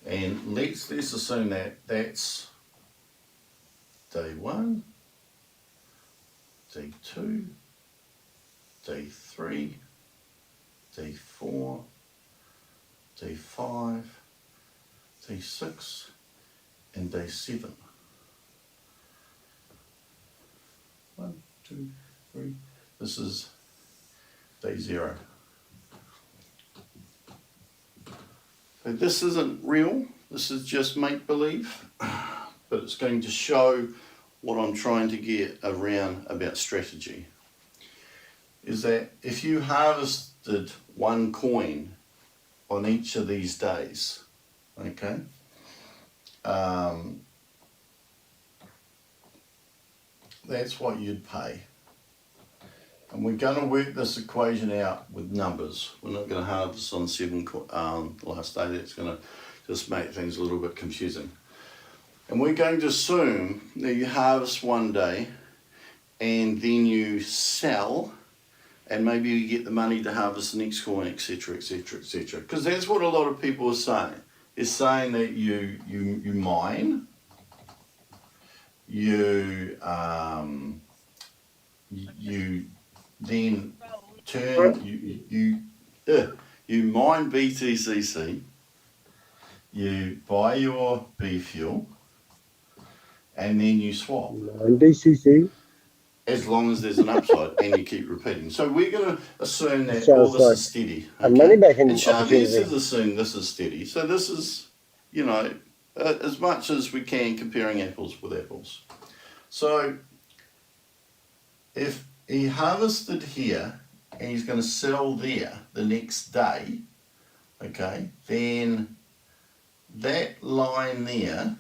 and let's assume that that's day 1, day 2, day 3, day 4, day 5, day 6, and day 7. 1, 2, 3. This is day 0. So this isn't real. This is just make-believe, but it's going to show what I'm trying to get around about strategy. Is that if you harvested one coin on each of these days, okay, that's what you'd pay. And we're going to work this equation out with numbers. We're not going to harvest on 7 last day. That's going to just make things a little bit confusing. And we're going to assume that you harvest one day and then you sell and maybe you get the money to harvest the next coin, etc., etc., etc. Because that's what a lot of people are saying. Is saying that you mine, you then turn you mine BTCC, you buy your B fuel, and then you swap. And DCC. As long as there's an upside, and you keep repeating. So we're going to assume that all this is steady. Okay? Money making and ShaveZ has assumed this is steady. So this is, you know, as much as we can comparing apples with apples. So if he harvested here and he's going to sell there the next day, okay, then that line there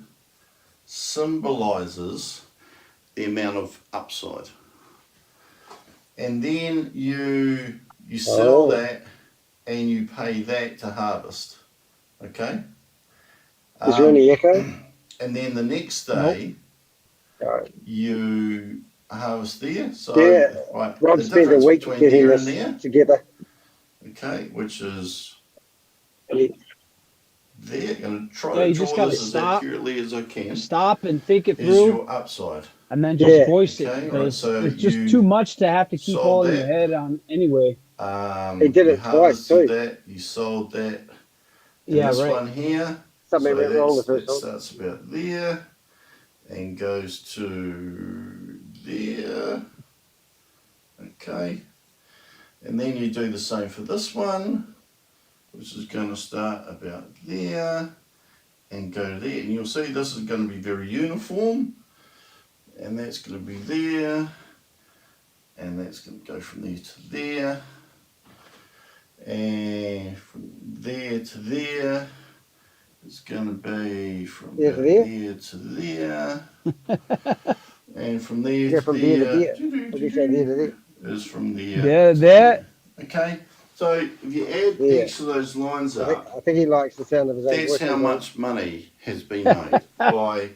symbolizes the amount of upside. And then you sell that and you pay that to harvest. Okay? Is there any echo? And then the next day you harvest there. So right, Rob spent a week getting this together. Okay, which is there. Going to try you to just draw gotta this as stop, accurately as I can. Stop and think it Is through. your upside. And then just voice it. Okay, Because right, so it's just too much to have to keep all in your head on anyway. He did it twice too. That, you sold that. Yeah, this right. one here. Something went wrong with that this one. starts about there and goes to there. Okay. And then you do the same for this one, which is going to start about there and go there. And you'll see this is going to be very uniform. And that's going to be there. And that's going to go from there to there. And from there to there. It's going to be from there to there. And from there to there. Is from there. There. Okay. So if you add each of those lines up, I think he likes the sound of his own voice. that's how much money has been made by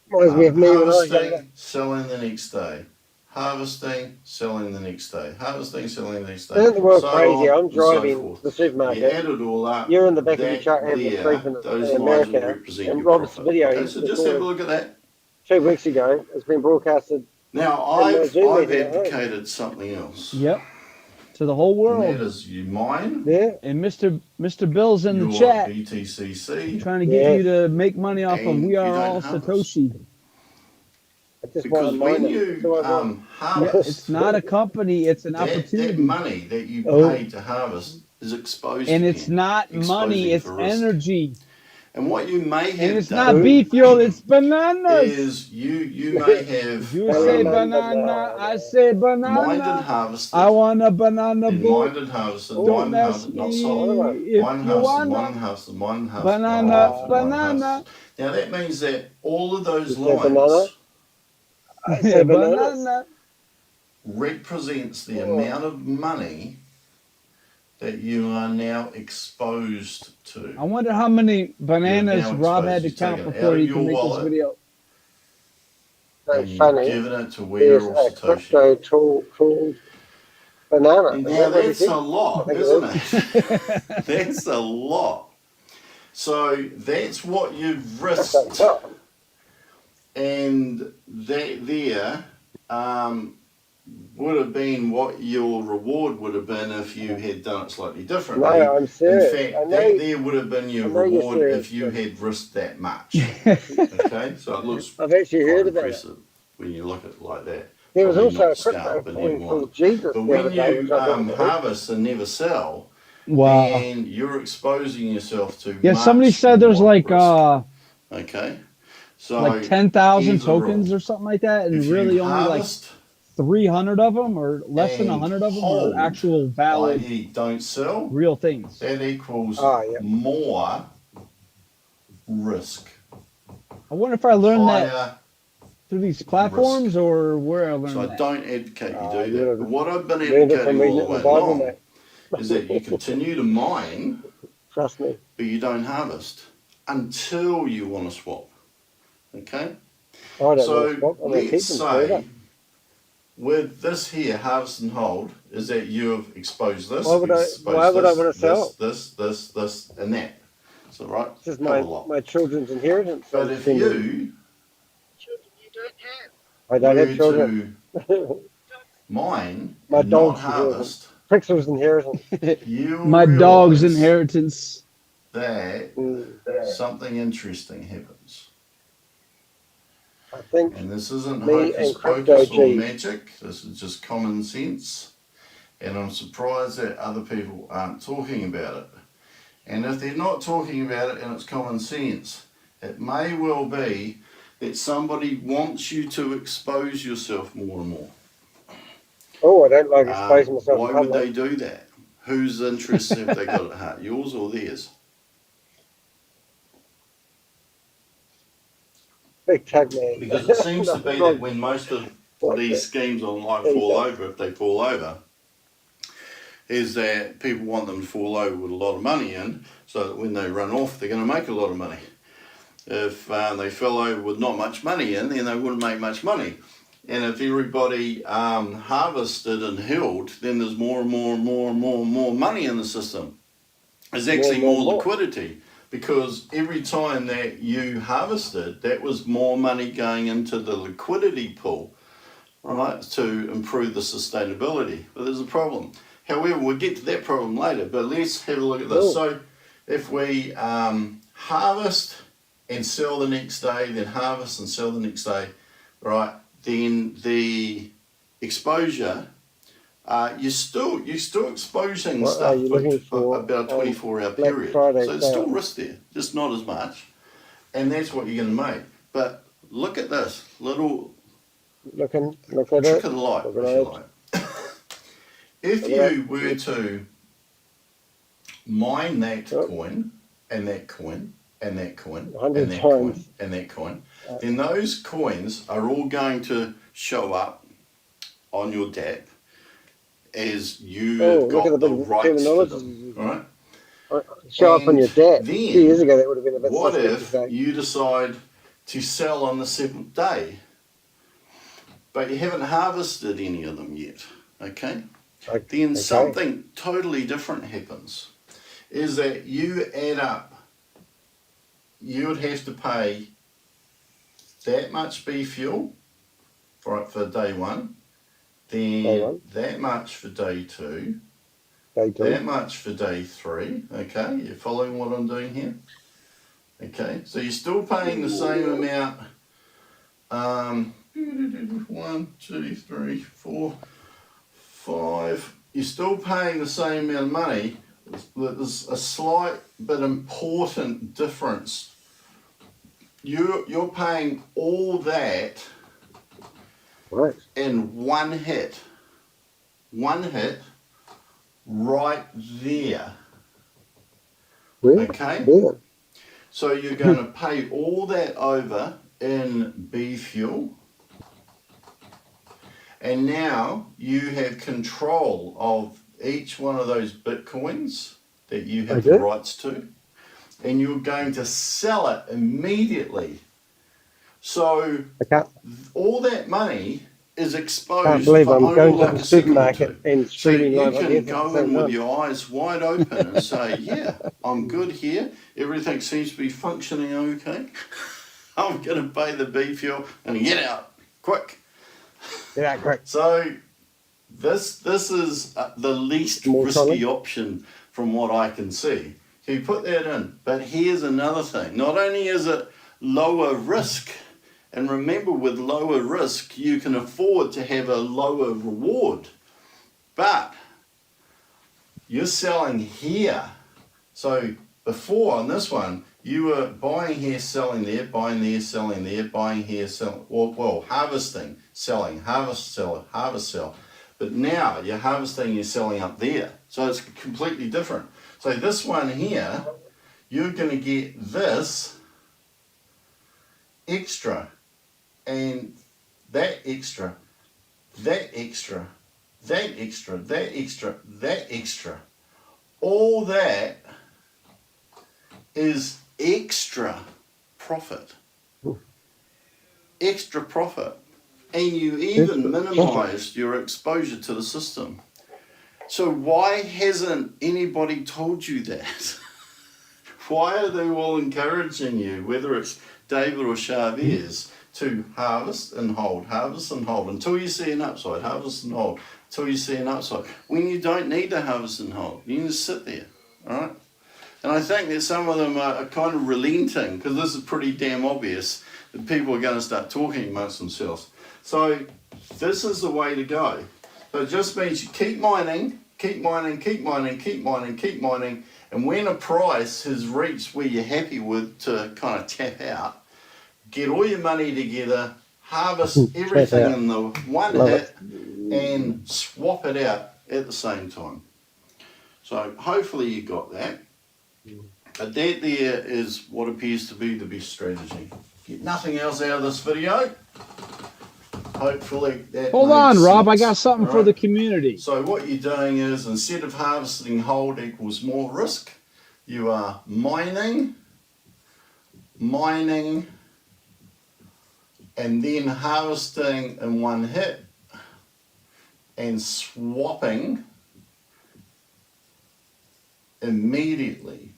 harvesting, selling the next day. Harvesting, selling the next day. Harvesting, selling the next day. Isn't the world so crazy? I'm on and so driving forth. the supermarket. You add it all up. You're in the back of your truck having there, a sleep in those lines America. will represent And your Rob's profit. video, Okay, so just have a look at that. 2 weeks ago, it's been broadcasted. Now, I've advocated something else. Yep. to the whole And world. that is you mine. Yeah. And Mr. Bill's in the your chat BTCC. trying to get you to make money off of And We you Are don't All harvest. Satoshi. I just want Because to mine when them. you So I want. harvest, It's not a company, it's an that opportunity. money that you Oh. paid to harvest is exposed And again, it's not money, exposing it's for risk. energy. And what you may have And it's done not beef fuel, it's bananas. is you may have You say banana, I say banana. I want a banana boat. mined and harvested, Don't mined and ask harvested, not me sold. if One you harvested, wanna. one harvested, one harvested, Banana, one banana. harvested. Now that means that all of those You say banana? lines I say bananas. Banana. represents the amount of money that you are now exposed to. I wonder how many bananas You're now Rob had to exposed. You've count taken it before out of he your could make this wallet video. So and you've funny. given it to We There's Are All a crypto Satoshi. tool called banana. And Is now that what he that's said? a lot, I think it isn't is. it? That's a lot. So that's what you've That's a risked. lot. And that there would have been what your reward would have been if you had done it slightly differently. No, I'm serious. In fact, I know that there would have been your I know you're reward serious, if you but- had risked that much. Okay, so it looks I've actually quite heard about it. impressive when you look at it like that. There was Probably also not a crypto scaled, but you coin want. called Jesus But the when other day, you which I thought was a hoot. harvest and never sell, Wow. then you're exposing yourself to Yeah, much somebody said there's more like risk. Okay, so like 10,000 here's the rule. tokens or something like that, and If really you only like harvest 300 of them or less than and 100 of them hold, are actual valid i.e. don't sell, real things. that equals yeah. more risk. I wonder if I learned that Higher through these platforms or where I learned So I that. don't advocate you do you that. But what I've been learned it from advocating reading all it the in way the Bible, along mate. is that you continue to mine, Trust me. but you don't harvest until you want to swap. Okay? I don't So want to swap. I'm going to keep let's them forever. say with this here, harvest and hold, is that you have exposed this, Why would I exposed want to sell? this, and that. So right, This is cover a lot. my children's inheritance. But I'm if sending. you I don't have were children. to mine My and not dog's harvest, inheritance. Pixel's inheritance. you My dog's realise inheritance. that something interesting happens. I think And this isn't me hocus and Crypto pocus or G. magic, this is just common sense. And I'm surprised that other people aren't talking about it. And if they're not talking about it and it's common sense, it may well be that somebody wants you to expose yourself more and more. Oh, I don't like exposing myself. Why in would public. they do that? Whose interests have they got at heart? Yours or theirs? Big tag man. Because it seems to be that when most of these schemes online fall over, if they fall over, is that people want them to fall over with a lot of money in, so that when they run off, they're going to make a lot of money. If they fell over with not much money in, then they wouldn't make much money. And if everybody harvested and held, then there's more and more and more and more and more money in the system. There's actually more liquidity, because every time that you harvested, that was more money going into the liquidity pool, right, to improve the sustainability. But there's a problem. However, we'll get to that problem later, but let's have a look at this. Cool. So if we harvest and sell the next day, then harvest and sell the next day, right, then the exposure, you're still exposing What stuff are you looking for for about a 24-hour Black period. Friday So there's still sale? risk there, just not as much. And that's what you're going to make. But look at this little Look at trick it. of the light, Look if at you it. like. If Look at you it. were to mine that coin and that coin and that coin 100 and that coin times. and that coin, then those coins are all going to show up on your DApp as you Oh, have look at got the the big rights to terminology. them, all right? Show up on your dad. Then, 2 years ago, that would have been a bit what suspect if to say. you decide to sell on the 7th day, but you haven't harvested any of them yet, okay? Then something totally different happens, is that you add up, you would have to pay that much beef fuel for day one, then that much for day 2, that much for day 3. Okay, you're following what I'm doing here? Okay, so you're still paying the same amount. 1, 2, 3, 4, 5. You're still paying the same amount of money. There's a slight but important difference. You're paying all that in one hit. One hit right there. Okay? So you're going to pay all that over in B fuel. And now you have control of each one of those Bitcoins that you have the rights to. And you're going to sell it immediately. So all that money is exposed. Can't believe I'm going to like the supermarket and so streaming you live on can the go in with your eyes wide open and say, yeah, I'm good here. Everything seems to be functioning okay. I'm going to pay the B fuel and get out quick. Yeah, quick. So this is the least risky option from what I can see. So you put that in. But here's another thing. Not only is it lower risk, and remember with lower risk, you can afford to have a lower reward. But you're selling here. So before on this one, you were buying here, selling there, buying there, selling there, buying here, selling, well, harvesting, selling, harvest, sell, harvest, sell. But now you're harvesting, you're selling up there. So it's completely different. So this one here, you're going to get this extra and that extra, that extra, that extra, that extra, that extra. All that is extra profit. Extra profit. And you even minimized your exposure to the system. So why hasn't anybody told you that? Why are they all encouraging you, whether it's David or ShaveZ, to harvest and hold until you see an upside, harvest and hold until you see an upside, when you don't need to harvest and hold? You can just sit there, all right? And I think that some of them are kind of relenting, because this is pretty damn obvious that people are going to start talking amongst themselves. So this is the way to go. So it just means you keep mining, keep mining, keep mining, keep mining, keep mining, and when a price has reached where you're happy with to kind of tap out, get all your money together, harvest everything in the one hit, and swap it out at the same time. So hopefully you got that. But that there is what appears to be the best strategy. Get nothing else out of this video. Hopefully that Hold on, Rob. sense. I got something for the community. So what you're doing is, instead of harvesting hold equals more risk, you are mining, and then harvesting in one hit, and swapping immediately.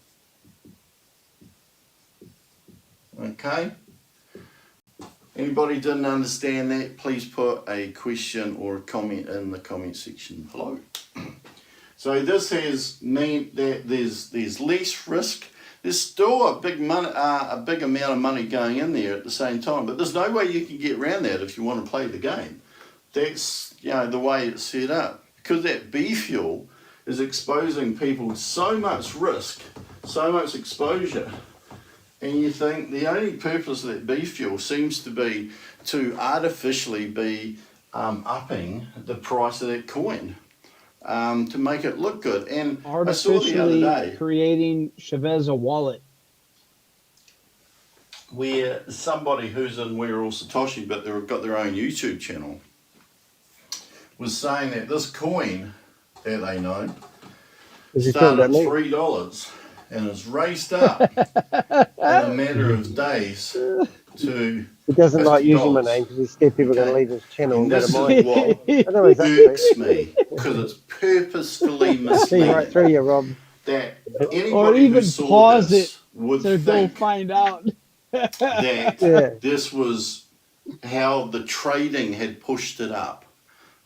Okay? Anybody didn't understand that, please put a question or a comment in the comment section below. So this has meant that there's less risk. There's still a big amount of money going in there at the same time, but there's no way you can get around that if you want to play the game. That's, you know, the way it's set up, because that B fuel is exposing people to so much risk, so much exposure. And you think the only purpose of that B fuel seems to be to artificially be upping the price of that coin to make it look good. And I saw the other day creating ShaveZ a wallet, where somebody who's in We Are All Satoshi, but they've got their own YouTube channel, was saying that this coin that they know started at $3 and has raced up in a matter of days to He doesn't like using my $50. name because he's scared people are going to leave his channel and go This to is mine. what I know exactly. irks me, because it's purposefully See misleading. right through you, Rob. That anybody or who even saw pause this it would to go think find out. that this was how the trading had pushed it up.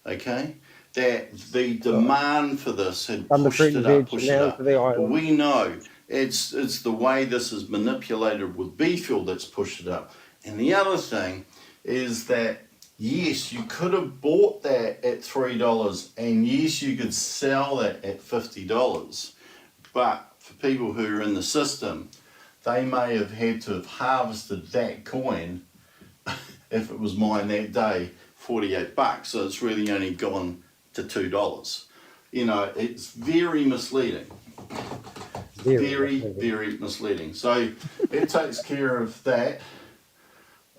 okay, that the demand for this had I'm the pushed it fruit up, pushed veg, it now up. to the But island. we know it's the way this is manipulated with B fuel that's pushed it up. And the other thing is that, yes, you could have bought that at $3, and yes, you could sell that at $50. But for people who are in the system, they may have had to have harvested that coin if it was mined that day, $48. So it's really only gone to $2. You know, it's very misleading. Very misleading. So it takes care of that.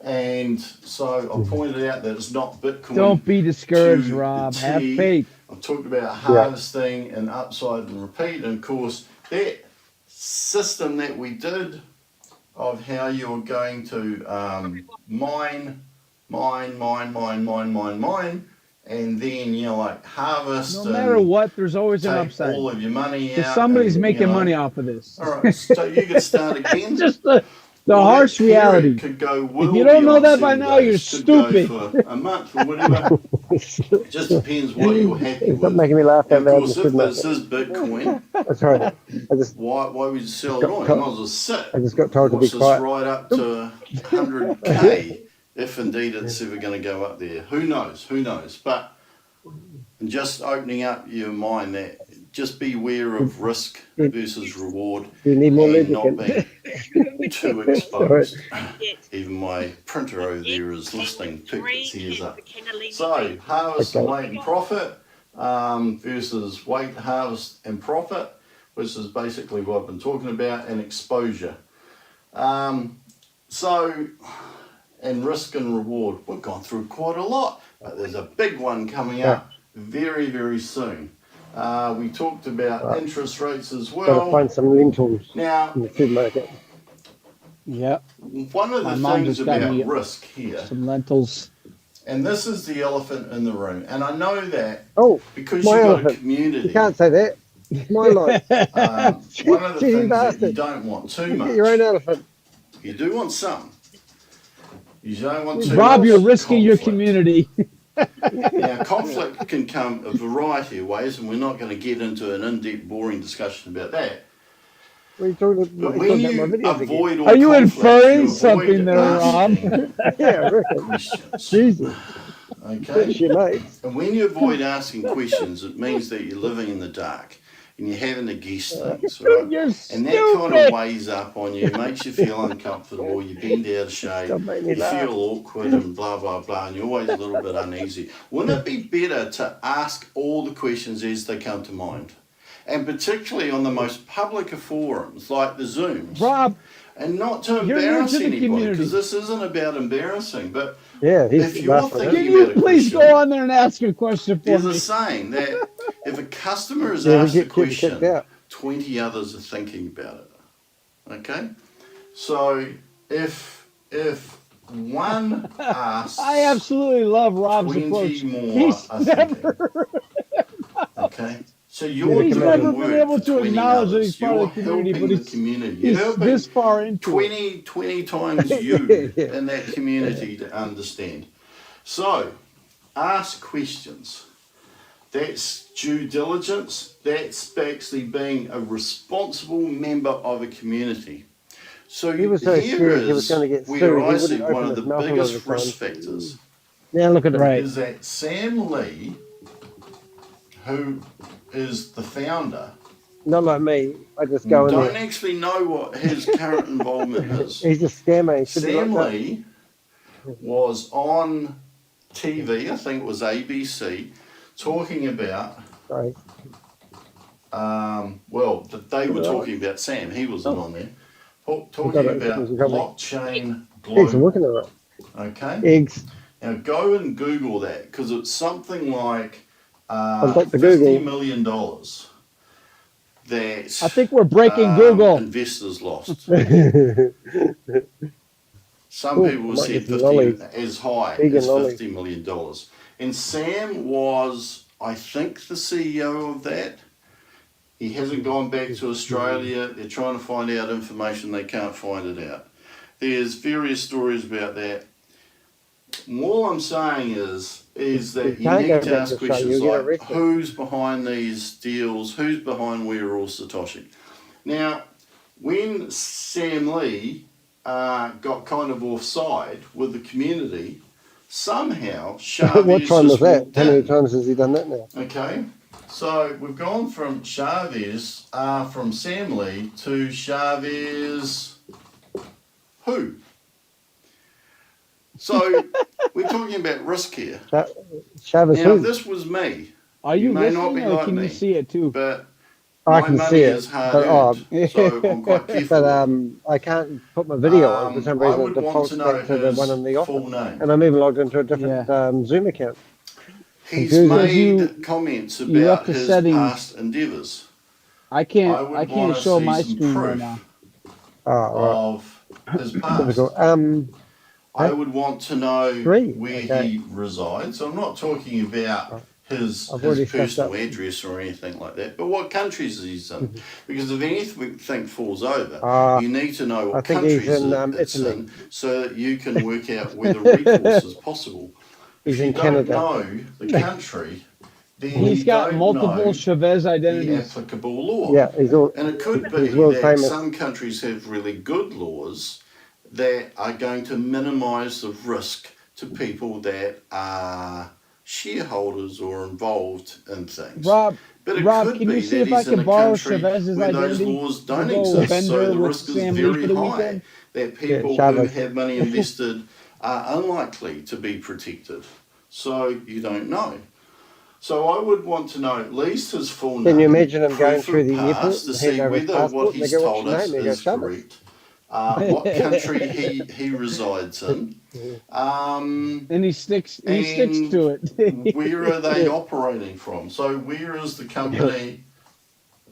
And so I pointed out that it's not Bitcoin. Don't be discouraged, Rob. Have faith. I've talked about harvesting and upside and repeat. And of course, that system that we did of how you're going to mine, and then, you know, like harvest. No matter what, there's always an take upside. all of your money Because out. somebody's and, making money off of this. All right, so you can start again. Just the harsh reality. Could go If you don't know that by now, you're stupid. For a month or whatever. It just depends what you're happy with. Stop making me laugh out Of loud. course, if this is Bitcoin, That's right. why would you sell it on? You might as well sit. I just got told to be Watch this quiet. right up to 100K, if indeed it's ever going to go up there. Who knows? Who knows? But just opening up your mind that just be aware of risk versus reward. You need more and not lubricant. being too exposed. Even my printer over there is listening, picked its ears up. So harvest and wait and profit versus wait, harvest and profit, which is basically what I've been talking about, and exposure. So, and risk and reward. We've gone through quite a lot, but there's a big one coming up very, very soon. We talked about interest rates as well. Got to find some lentils Now, in the supermarket. Yeah. One of the things about risk here, some lentils, and this is the elephant in the room, and I know that because my you've got elephant. a community. You can't say that. It's my life. One of the Cheeky things that you bastard. don't want too You much. get your own elephant. You do want some. You don't want too Rob, much you're risking your conflict. community. Now, conflict can come a variety of ways, and we're not going to get into an in-depth, boring discussion about that. What are you talking about? But when you avoid all Are you conflict, inferring you something avoid there, Rob? Yeah, I reckon. Jesus. Okay? That's your mate. And when you avoid asking questions, it means that you're living in the dark and you're having to guess things, right? You're And that kind of weighs up on you, makes you feel uncomfortable, you bend out of shape, Don't make me you laugh. feel awkward and blah, blah, blah, and you're always a little bit uneasy. Wouldn't it be better to ask all the questions as they come to mind? And particularly on the most public of forums, like the Zooms. Rob, and not to you're new embarrass to the anybody, community. because this isn't about embarrassing, but Yeah, if you're laughing. thinking Can you about a please question, go on there and ask a question for there's me? a saying that if a customer has Yeah, we asked a get kicked question, out. 20 others are thinking about it. Okay? So if one asks, I absolutely love Rob's 20 approach. more He's are never, okay? So you're he's doing never work been able for to 20 acknowledge that others. he's part You're of the community, helping but the community. You're he's helping this far into it. 20 times you in that community to understand. So, ask questions. That's due diligence. That's actually being a responsible member of a community. So He was so here scared he was is going to get where sued. He I see wouldn't one open of his the mouth a lot of biggest the time. risk factors Now look at it. is that Sam Lee, who is the founder, Not like me. I just go in don't there. actually know what his current involvement is. He's a scammer. He should be Sam locked up. Lee was on TV, I think it was ABC, talking about, Sorry. well, they were talking about Sam, he wasn't on there, talking about blockchain Eggs are global. working all right. Okay? Eggs. Now go and Google that, because it's something like I've got the $50 Google. million that I think we're breaking Google. investors lost. Some Some people said 50 as high Vegan as lollies. $50 million. And Sam was, I think, the CEO of that. He hasn't gone back to Australia. They're trying to find out information. They can't find it out. There's various stories about that. All I'm saying is is that you can't need go to back ask to Australia, questions you'll get like, arrested. who's behind these deals? Who's behind We Are All Satoshi? Now, when Sam Lee got kind of offside with the community, somehow What Chavez time was just that? walked How many in. times has he done that now? Okay, so we've gone from Chavez, from Sam Lee to Chavez who? So we're talking about risk here. Chavez Now, who? if this was me, Are you may not listening, be or like can me, you see it too? but I my can money see it, is hard but earned, so I'm quite careful. but I can't put my video on for some I reason. It would want to defaults know back to the one his in the office, full name. and I'm even logged into a different Zoom account. He's Confusing. made comments you left about the his settings. past endeavours. I can't would can't wanna show see my some screen right proof now. of his past. Difficult. I would want to know Three, where okay. he resides. I'm not talking about his I've already stuffed personal up. address or anything like that, but what countries he's in. Because if anything falls over, you need to know I what think he's countries in it's Italy. in so that you can work out whether recourse is possible. He's If you in don't Canada. know the country, then He's you got don't multiple know Chavez the identities. applicable law. Yeah, And it could be he's world that famous. some countries have really good laws that are going to minimise the risk to people that are shareholders or involved in things. Rob, But it Rob, could can be you see that if I he's in can a borrow country Chavez's where those identity? laws to don't go exist, so vendor the with risk is Sam Lee very for the high weekend? that people who Chavez. have money invested are unlikely to be protected. So you don't know. So I would want to know at least his full name. Can you imagine him going proof through of the airport past and to hand see over his whether what passport and they he's go, what's told your us name? And he goes, is Chavez. correct. What country he resides in. And he sticks and to it. where are they operating from? So where is the company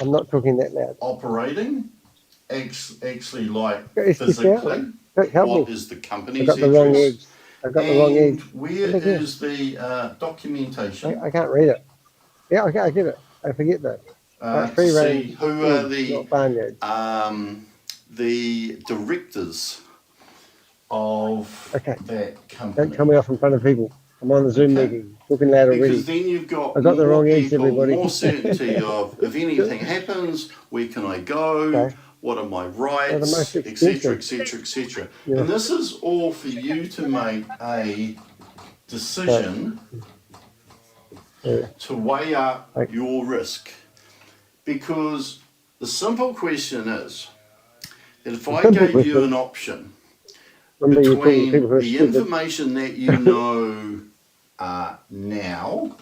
I'm not talking that loud. operating? Actually, like It's just out. physically, Quick, help what me. is the I company's got the wrong address? eggs. I got the wrong And eggs. where Look here. is the documentation I can't read it. Yeah, I get it. I forget that. Free to range see who are eggs, not barnyards. the directors of that company? Don't tell me off in front of people. I'm on the Zoom meeting, talking loud already. Because then you've got I got the more wrong eggs, people, everybody. more certainty of if anything happens, where can I go? Okay. What are my They're the rights, most etc., expensive. etc., etc. Yeah. And this is all for you to make a decision to weigh up your risk. Because the simple question is that if I gave you an option between the information that you know now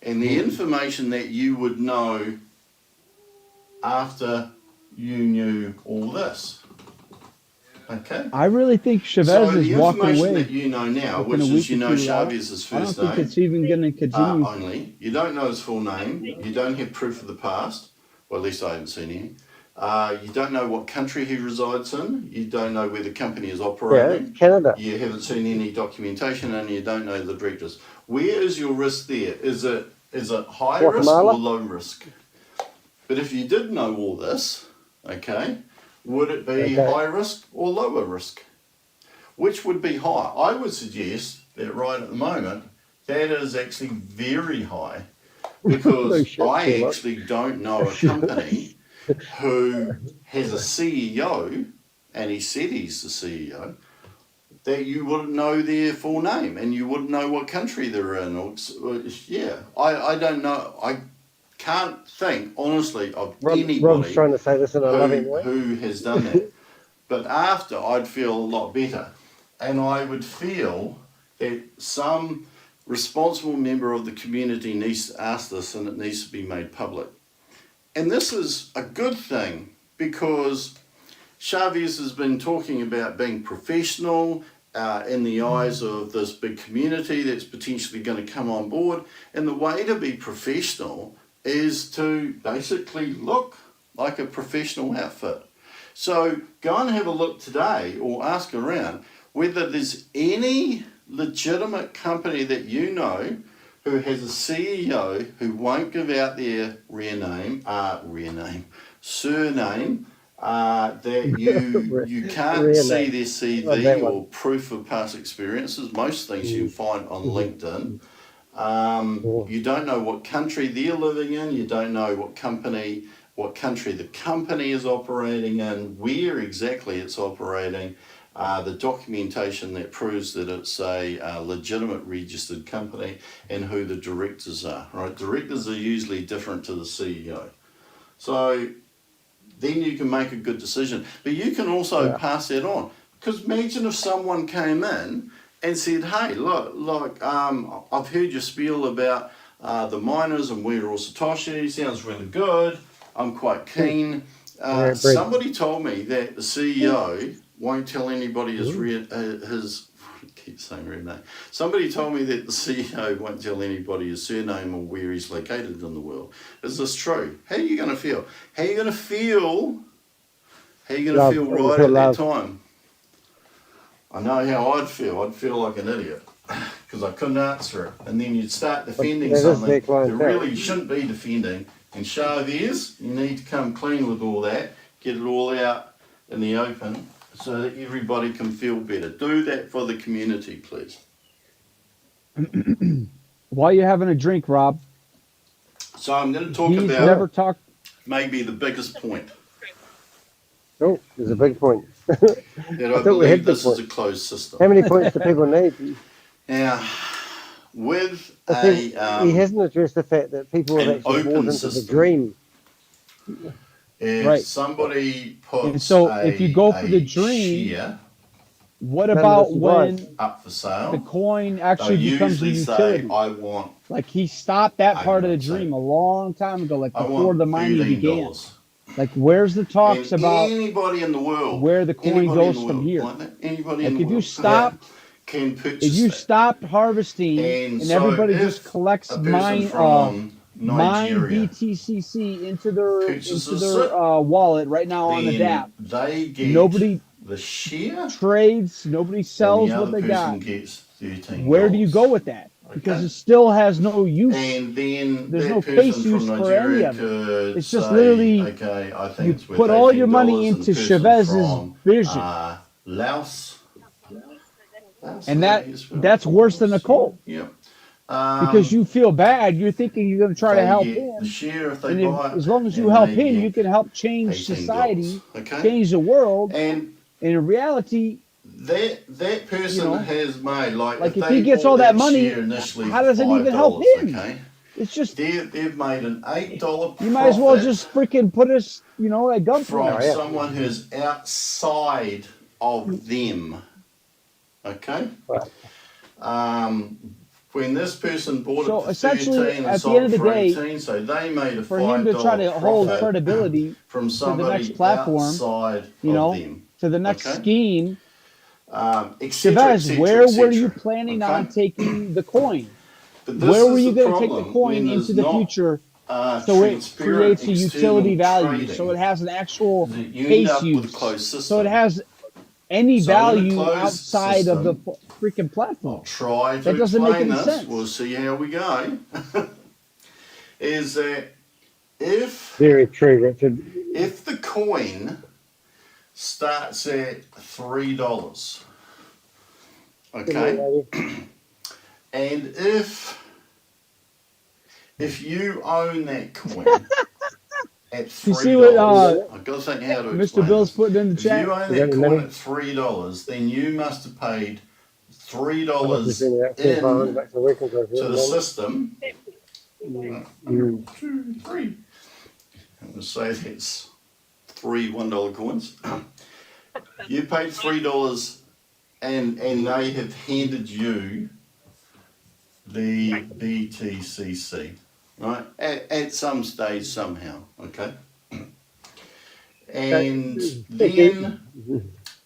and the information that you would know after you knew all this. Okay? I really think Chavez So is the walking information away. that you know now, within which a week is you or know two, Rob. Chavez's I don't first think name it's even going to continue. only, you don't know his full name, you don't have proof of the past, well at least I haven't seen any. You don't know what country he resides in, you don't know where the company is operating. Yeah, Canada. You haven't seen any documentation and you don't know the directors. Where is your risk there? Is it high risk Guatemala? or low risk? But if you did know all this, okay, would it be high risk or lower risk? Which would be high? I would suggest that right at the moment, that is actually very high because I actually don't know a company who has a CEO, and he said he's the CEO, that you wouldn't know their full name and you wouldn't know what country they're in. I don't know. I can't think, honestly, of anybody Rob's trying to say this in a loving way. who has done that. But after, I'd feel a lot better. And I would feel that some responsible member of the community needs to ask this and it needs to be made public. And this is a good thing because Chavez has been talking about being professional in the eyes of this big community that's potentially going to come on board. And the way to be professional is to basically look like a professional outfit. So go and have a look today or ask around whether there's any legitimate company that you know who has a CEO who won't give out their surname, that you can't see their CV or proof of past experiences. Most things you can find on LinkedIn. You don't know what country they're living in. You don't know what country the company is operating in, where exactly it's operating, the documentation that proves that it's a legitimate registered company, and who the directors are. Right? Directors are usually different to the CEO. So then you can make a good decision. But you can also pass that on. Because imagine if someone came in and said, hey, look, I've heard your spiel about the miners and We Are All Satoshi. Sounds really good. I'm quite keen. Somebody told me that the CEO won't tell anybody his I keep saying red name. Somebody told me that the CEO won't tell anybody his surname or where he's located in the world. Is this true? How are you going to feel? How are you going to feel? How are you going to feel right at that time? I know how I'd feel. I'd feel like an idiot because I couldn't answer it. And then you'd start defending something that really shouldn't be defending. And ShaveZ, you need to come clean with all that, get it all out in the open so that everybody can feel better. Do that for the community, please. While you're having a drink, Rob. So I'm going to talk about maybe the biggest point. Oh, there's a big point. That I believe this is a closed system. How many points do people need? Now, with he hasn't addressed the fact that people have actually bought into the dream. If somebody puts and so if you go for the dream, what about when up for sale, the coin actually becomes a utility? I want, like he stopped that part of the dream a long time ago, like before the mining began. Like where's the talks about anybody in the world where the coin goes from here? Anybody like in the if world you stopped, can purchase if you stopped harvesting and so everybody just collects mine BTCC into their wallet right now on the DApp, they get nobody the share trades, nobody sells what they got. Gets where do you go with that? Because it still has no use. And then there's no face use for any of it. It's just literally okay, I think you put all your money into ShaveZ's vision. Laos. And that's worse than a cult. Yep. Because you feel bad, you're thinking you're going to try to help him. As long as you help him, you can help change society, change the world. And in reality, that person has made like if he gets all that money, how does it even help him? Okay? It's just they've made an $8 profit. You might as well just freaking put us, at gunpoint from someone who's outside of them. Okay. When this person bought it for 13 and sold it for 18, so they made a $5 for him to try to hold credibility from to the somebody next platform, outside of them. to the next scheme. ShaveZ, where were you planning on taking the coin? Where were you going to take the coin into the future so it creates a utility value, so it has an actual face use, so it has any value outside of the freaking platform? I'll try to that doesn't make any this. sense. We'll see how we go. Is that if very true, Richard? If the coin starts at $3, okay, and if you own that coin at $3, you see what I've got to think how to Mr. Bill's putting in the if chat. you own that coin at $3, then you must have paid $3 into the system. 1, 2, 3. I'm going to say that's 3 $1 coins. You paid $3 and they have handed you the BTCC, right? At some stage somehow, okay? And then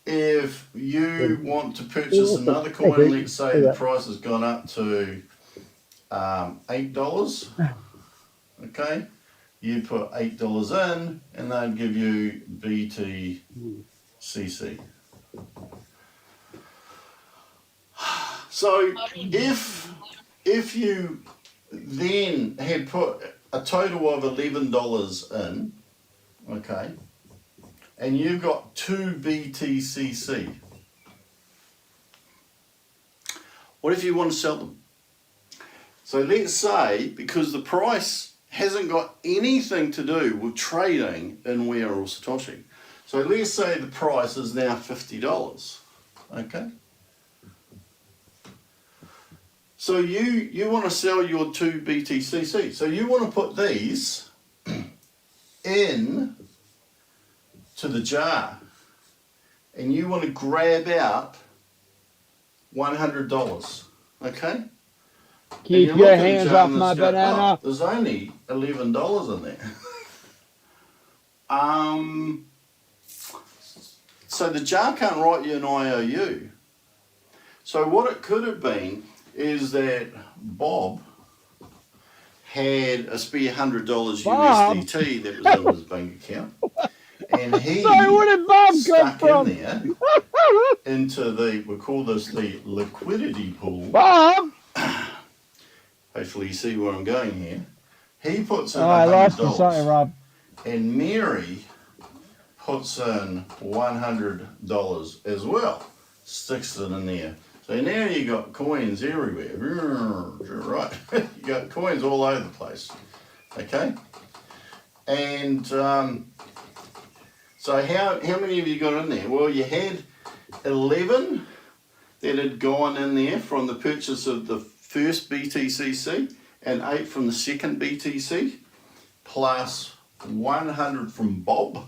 if you want to purchase another coin, let's say the price has gone up to $8, okay? You put $8 in and they'll give you BTCC. So if you then had put a total of $11 in, okay, and you've got 2 BTCC. What if you want to sell them? So let's say, because the price hasn't got anything to do with trading in We Are All Satoshi. So let's say the price is now $50, okay? So you want to sell your 2 BTCC. So you want to put these in to the jar, and you want to grab out $100, okay? Keep your hands off my banana. Oh, there's only $11 in there. So the jar can't write you an IOU. So what it could have been is that Bob had a spare $100 USDT that was in his bank account, and he Sorry, where did Bob come stuck from? in there into the, we call this the liquidity pool. Bob! Hopefully you see where I'm going here. He puts in I lost you. $100, Sorry, Rob. and Mary puts in $100 as well, sticks it in there. So now you got coins everywhere, right? You got coins all over the place, okay? And so how many have you got in there? Well, you had 11 that had gone in there from the purchase of the first BTCC and 8 from the second BTC, plus 100 from Bob.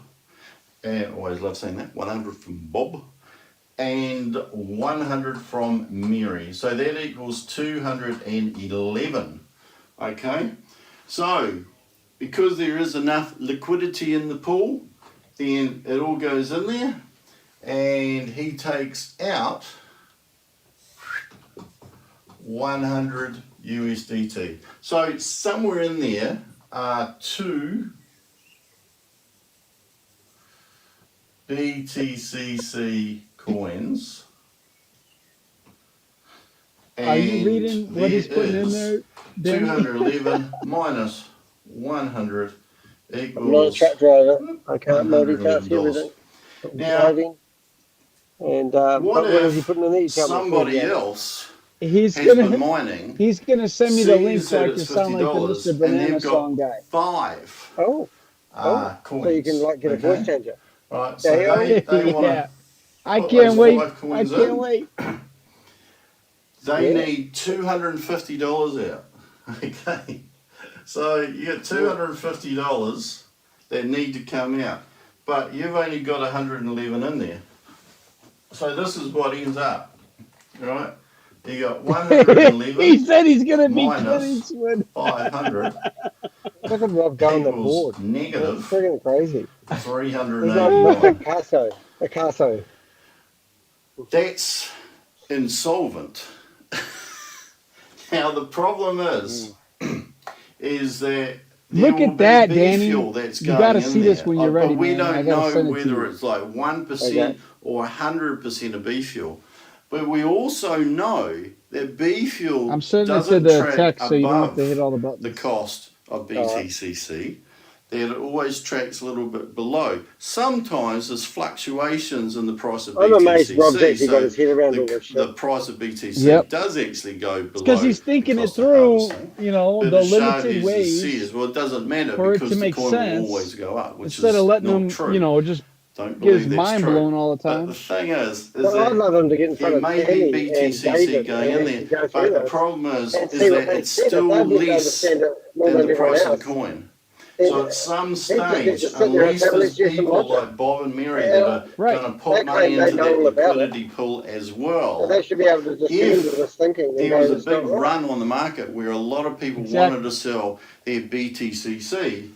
And always love saying that, 100 from Bob, and 100 from Mary. So that equals 211, okay? So, because there is enough liquidity in the pool, then it all goes in there, and he takes out 100 USDT. So somewhere in there are 2 BTCC coins. Are you reading what he's putting in there? 211 minus 100 equals I'm not a truck driver. I can't multitask everything. Now, Driving. And what is he putting in there? You tell me. somebody else He's has gonna been mining, he's gonna send me the link sees so I that can it's sound like the $50, Mr. and Banana they've got song guy. 5 So you can like get a voice changer. Right, so they want Yeah. to I put can't those wait. 5 I coins can't in. wait. They need $250 out. Okay, so you get $250 that need to come out, but you've only got 111 in there. So this is what ends up, right? You got 111. He said he's gonna be minus Clint Eastwood. 500 Look at Rob going the equals board. negative It's freaking crazy. It's like 389. Picasso. That's insolvent. Now the problem is that there Look will at that, be Danny. fuel that's You going gotta in see this there. when you're ready, But we man. I don't gotta know send it to whether you. it's like 1% Okay. or 100% of B fuel. But we also know that B fuel I'm sending it to doesn't the track text so you don't have above to hit all the the buttons. cost of BTCC. That it always tracks a little bit below. Sometimes there's fluctuations in the price of I'm BTCC. amazed Rob's actually got his head around all this shit. The price of BTC Yep. does actually go below. Because he's thinking the it cost of through, harvesting. you know, But the as limited Shaves ways says, well, it doesn't matter for it because to the make coin sense. will always go up, which Instead is of letting not him, true. you know, just Don't get his believe that's mind true. blown all the But time. the thing is Well, I'd love him to get in front there of may Danny be and BTCC David going and in actually there, go through but the this problem is and see what that they it's said. still They'd need to less understand it more than than the everyone price of the else. coin. Then So at some he just needs stage, to sit there and unless tell there's us just some people logic. like Bob and Mary Yeah, that are right. going to They put money claim they into know that all about it. liquidity pool as So well, they should be able to just get into this thinking and there go, was a it's not big right. run on the market where a lot of people Exactly. wanted to sell their BTCC,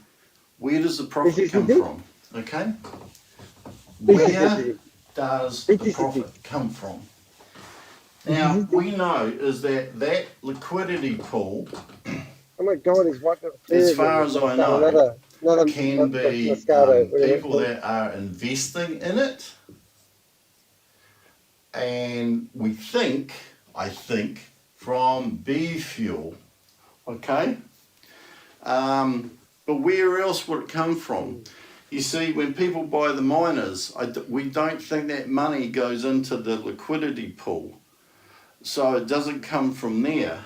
where does the profit come BTCC? from? Okay? Where does the profit come from? Now, we know is that that liquidity pool, Oh my God, he's wiped up as far as I know, another can be Moscato, whatever it's people called. that are investing in it. And I think, from B fuel, okay? But where else would it come from? You see, when people buy the miners, we don't think that money goes into the liquidity pool. So it doesn't come from there.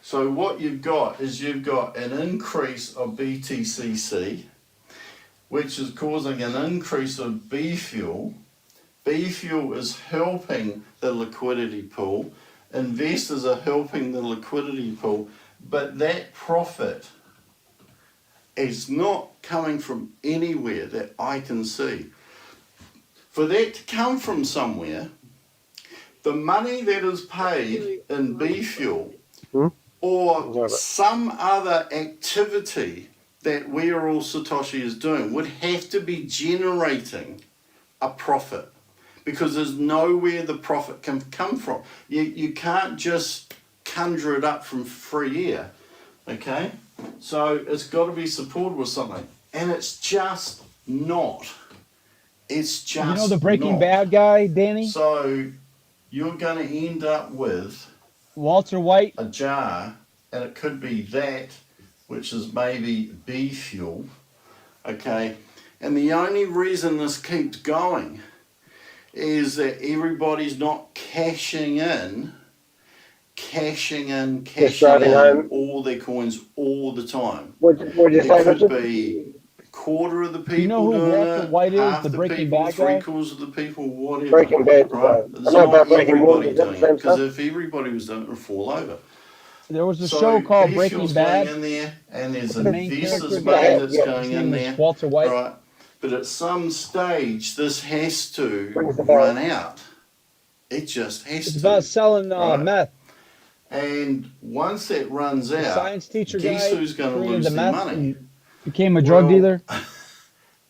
So what you've got is you've got an increase of BTCC, which is causing an increase of B fuel. B fuel is helping the liquidity pool. Investors are helping the liquidity pool, but that profit is not coming from anywhere that I can see. For that to come from somewhere, the money that is paid in B fuel or some other activity that We Are All Satoshi is doing would have to be generating a profit, because there's nowhere the profit can come from. You can't just conjure it up from free air, okay? So it's got to be supported with something, and it's just not. It's just You know the Breaking not. Bad guy, Danny? So you're going to end up with Walter White, a jar, and it could be that, which is maybe B fuel, okay? And the only reason this keeps going is that everybody's not cashing in all their coins all the time. What'd you say, It could Richard? be a quarter of the people you know who doing Walter it, White is, half the the Breaking people, Bad guy? 3/4 of the people, whatever. Breaking Bad. Right? I It's know not about Breaking Water. everybody Is that the doing same it, because stuff? if everybody was doing it, it would fall over. There was a So show called B Breaking fuel's Bad. going in there, and there's The main investors' character money guy, that's his going name in was there, Walter White. right? But at some stage, this has to Rings a run bell. out. It just has It's to. about selling right? meth. And once that runs The out, science teacher guess guy who's going to created lose the their meth money? and became a drug dealer.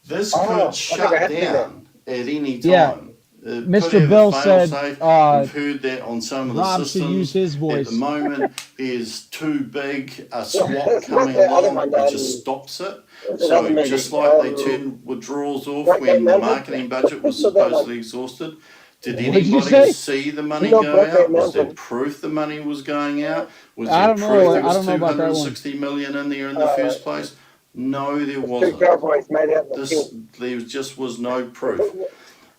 This Oh, I could think I shut have seen that. down at any time. Yeah. It Mr. could have Bill a said, fail-safe. We've heard that on some of the Rob should use systems. his At voice. the moment, there's too big a SWAT That's coming the other along. one, It just stops it. That's another So movie. just like they turn withdrawals off Black when the Mountain. marketing budget was What's that one? supposedly exhausted. Did What did you anybody say? see the money You know go Black out? Was there Mountain? proof the money was going out? Was I there don't proof know. there I was don't know about that one. 260 million in there in the first place? No, there Two wasn't. cowboys made out in the field. There just was no proof.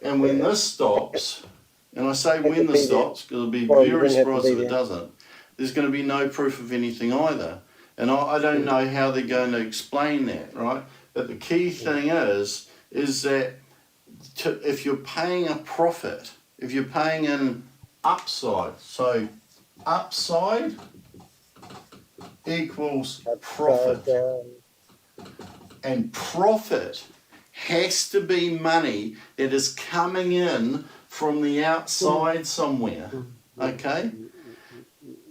And when this stops, and I say when this stops, because I'll be Well, you very didn't have to surprised be if it there. doesn't, there's going to be no proof of anything either. And I don't know how they're going to explain that, right? But the key thing is that if you're paying a profit, if you're paying an upside, so upside equals profit. And profit has to be money that is coming in from the outside somewhere, okay?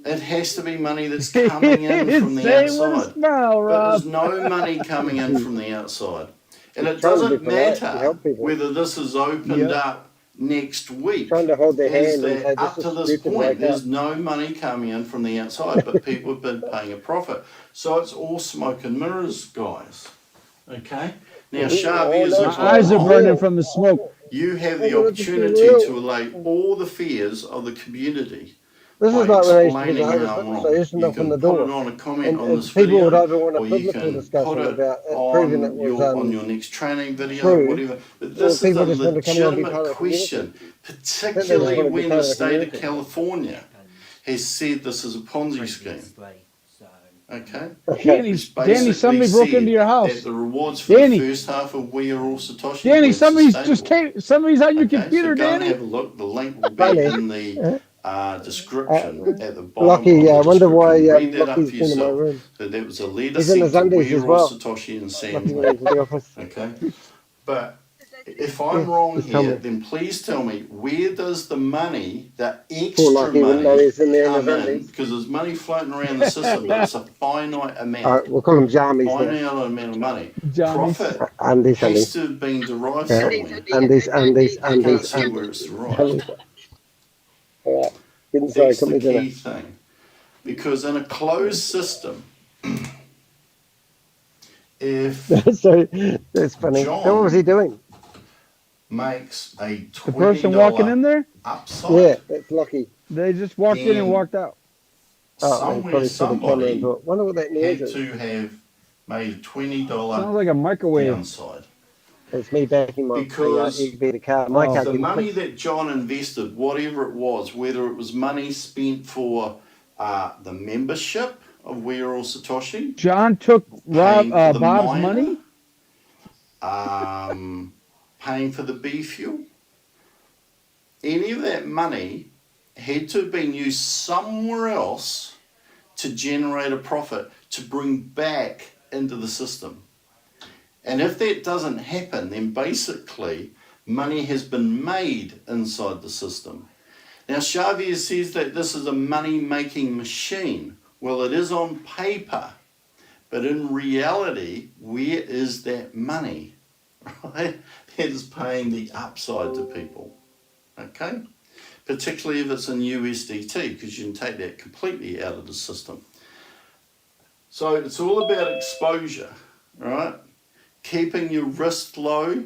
It has to be money that's coming in from the Say it with a outside. smile, But Rob. there's no money coming in from the outside. And it Trying to doesn't be polite to matter help people. whether this is opened up next week. Trying to hold their Is hand and say, that "This up is to this stupid, point, wake there's up." no money coming in from the outside, but people have been paying a profit. So it's all smoke and mirrors, guys. Okay? Now, sharp ears My are eyes are on. burning from the smoke. You have the opportunity to allay all the fears of the community. This by is like when I used to be explaining the how host, I'm so wrong. I used to You knock on can the put door. it on a comment on this people video, would either want a or you biblical can discussion put it about it, proving it was on your next training video, true, whatever. But or this is people a just want to come along and be part legitimate of the community. question, They particularly just want to be when part the of the state of community. California has said this is a Ponzi scheme. Okay? Danny, It's Danny, basically somebody broke said into your house. that the rewards for Danny. the first half of We Are All Satoshi Danny, were somebody's sustainable. just came. Somebody's on your Okay, computer, so go and Danny. have a look. The link will be in the description at the bottom Lucky, of I the wonder why description. Read that up Lucky's for been in my yourself. room. So there was a letter He's in sent his to undies We as Are All well. Satoshi and Sam. Lucky when he's in the office. Okay, but if I'm wrong just tell here, me. then please tell me, where does the money, the Poor extra Lucky wouldn't know money, he's in there in his come in? undies. Because there's money floating around the system, but it's a finite amount. All right, we'll call him Jammies now. Finite amount of money. Jammies. Profit Undies, has undies. to have been derived Yeah. somewhere. Undies, undies, I can't undies, see where undies. it's derived. All right. Didn't say That's the company dinner. key thing. Because in a closed system, if So that's funny. John So what was he doing? makes a The person walking in $20 there, upside, Yeah, that's Lucky. they just walked in and Then walked out. Oh, they somewhere probably saw the camera and somebody thought, wonder what that noise had is. to have made a $20 Sounds like a microwave. downside. It's me backing my Because the car. My car's the getting money fixed. that John invested, whatever it was, whether it was money spent for the membership of We Are All Satoshi, John took paying for the Bob's miner, money. Paying for the B fuel, any of that money had to have been used somewhere else to generate a profit to bring back into the system. And if that doesn't happen, then basically money has been made inside the system. Now, ShaveZ says that this is a money-making machine. Well, it is on paper, but in reality, where is that money? Right? That is paying the upside to people, okay? Particularly if it's in USDT, because you can take that completely out of the system. So it's all about exposure, right? Keeping your risk low,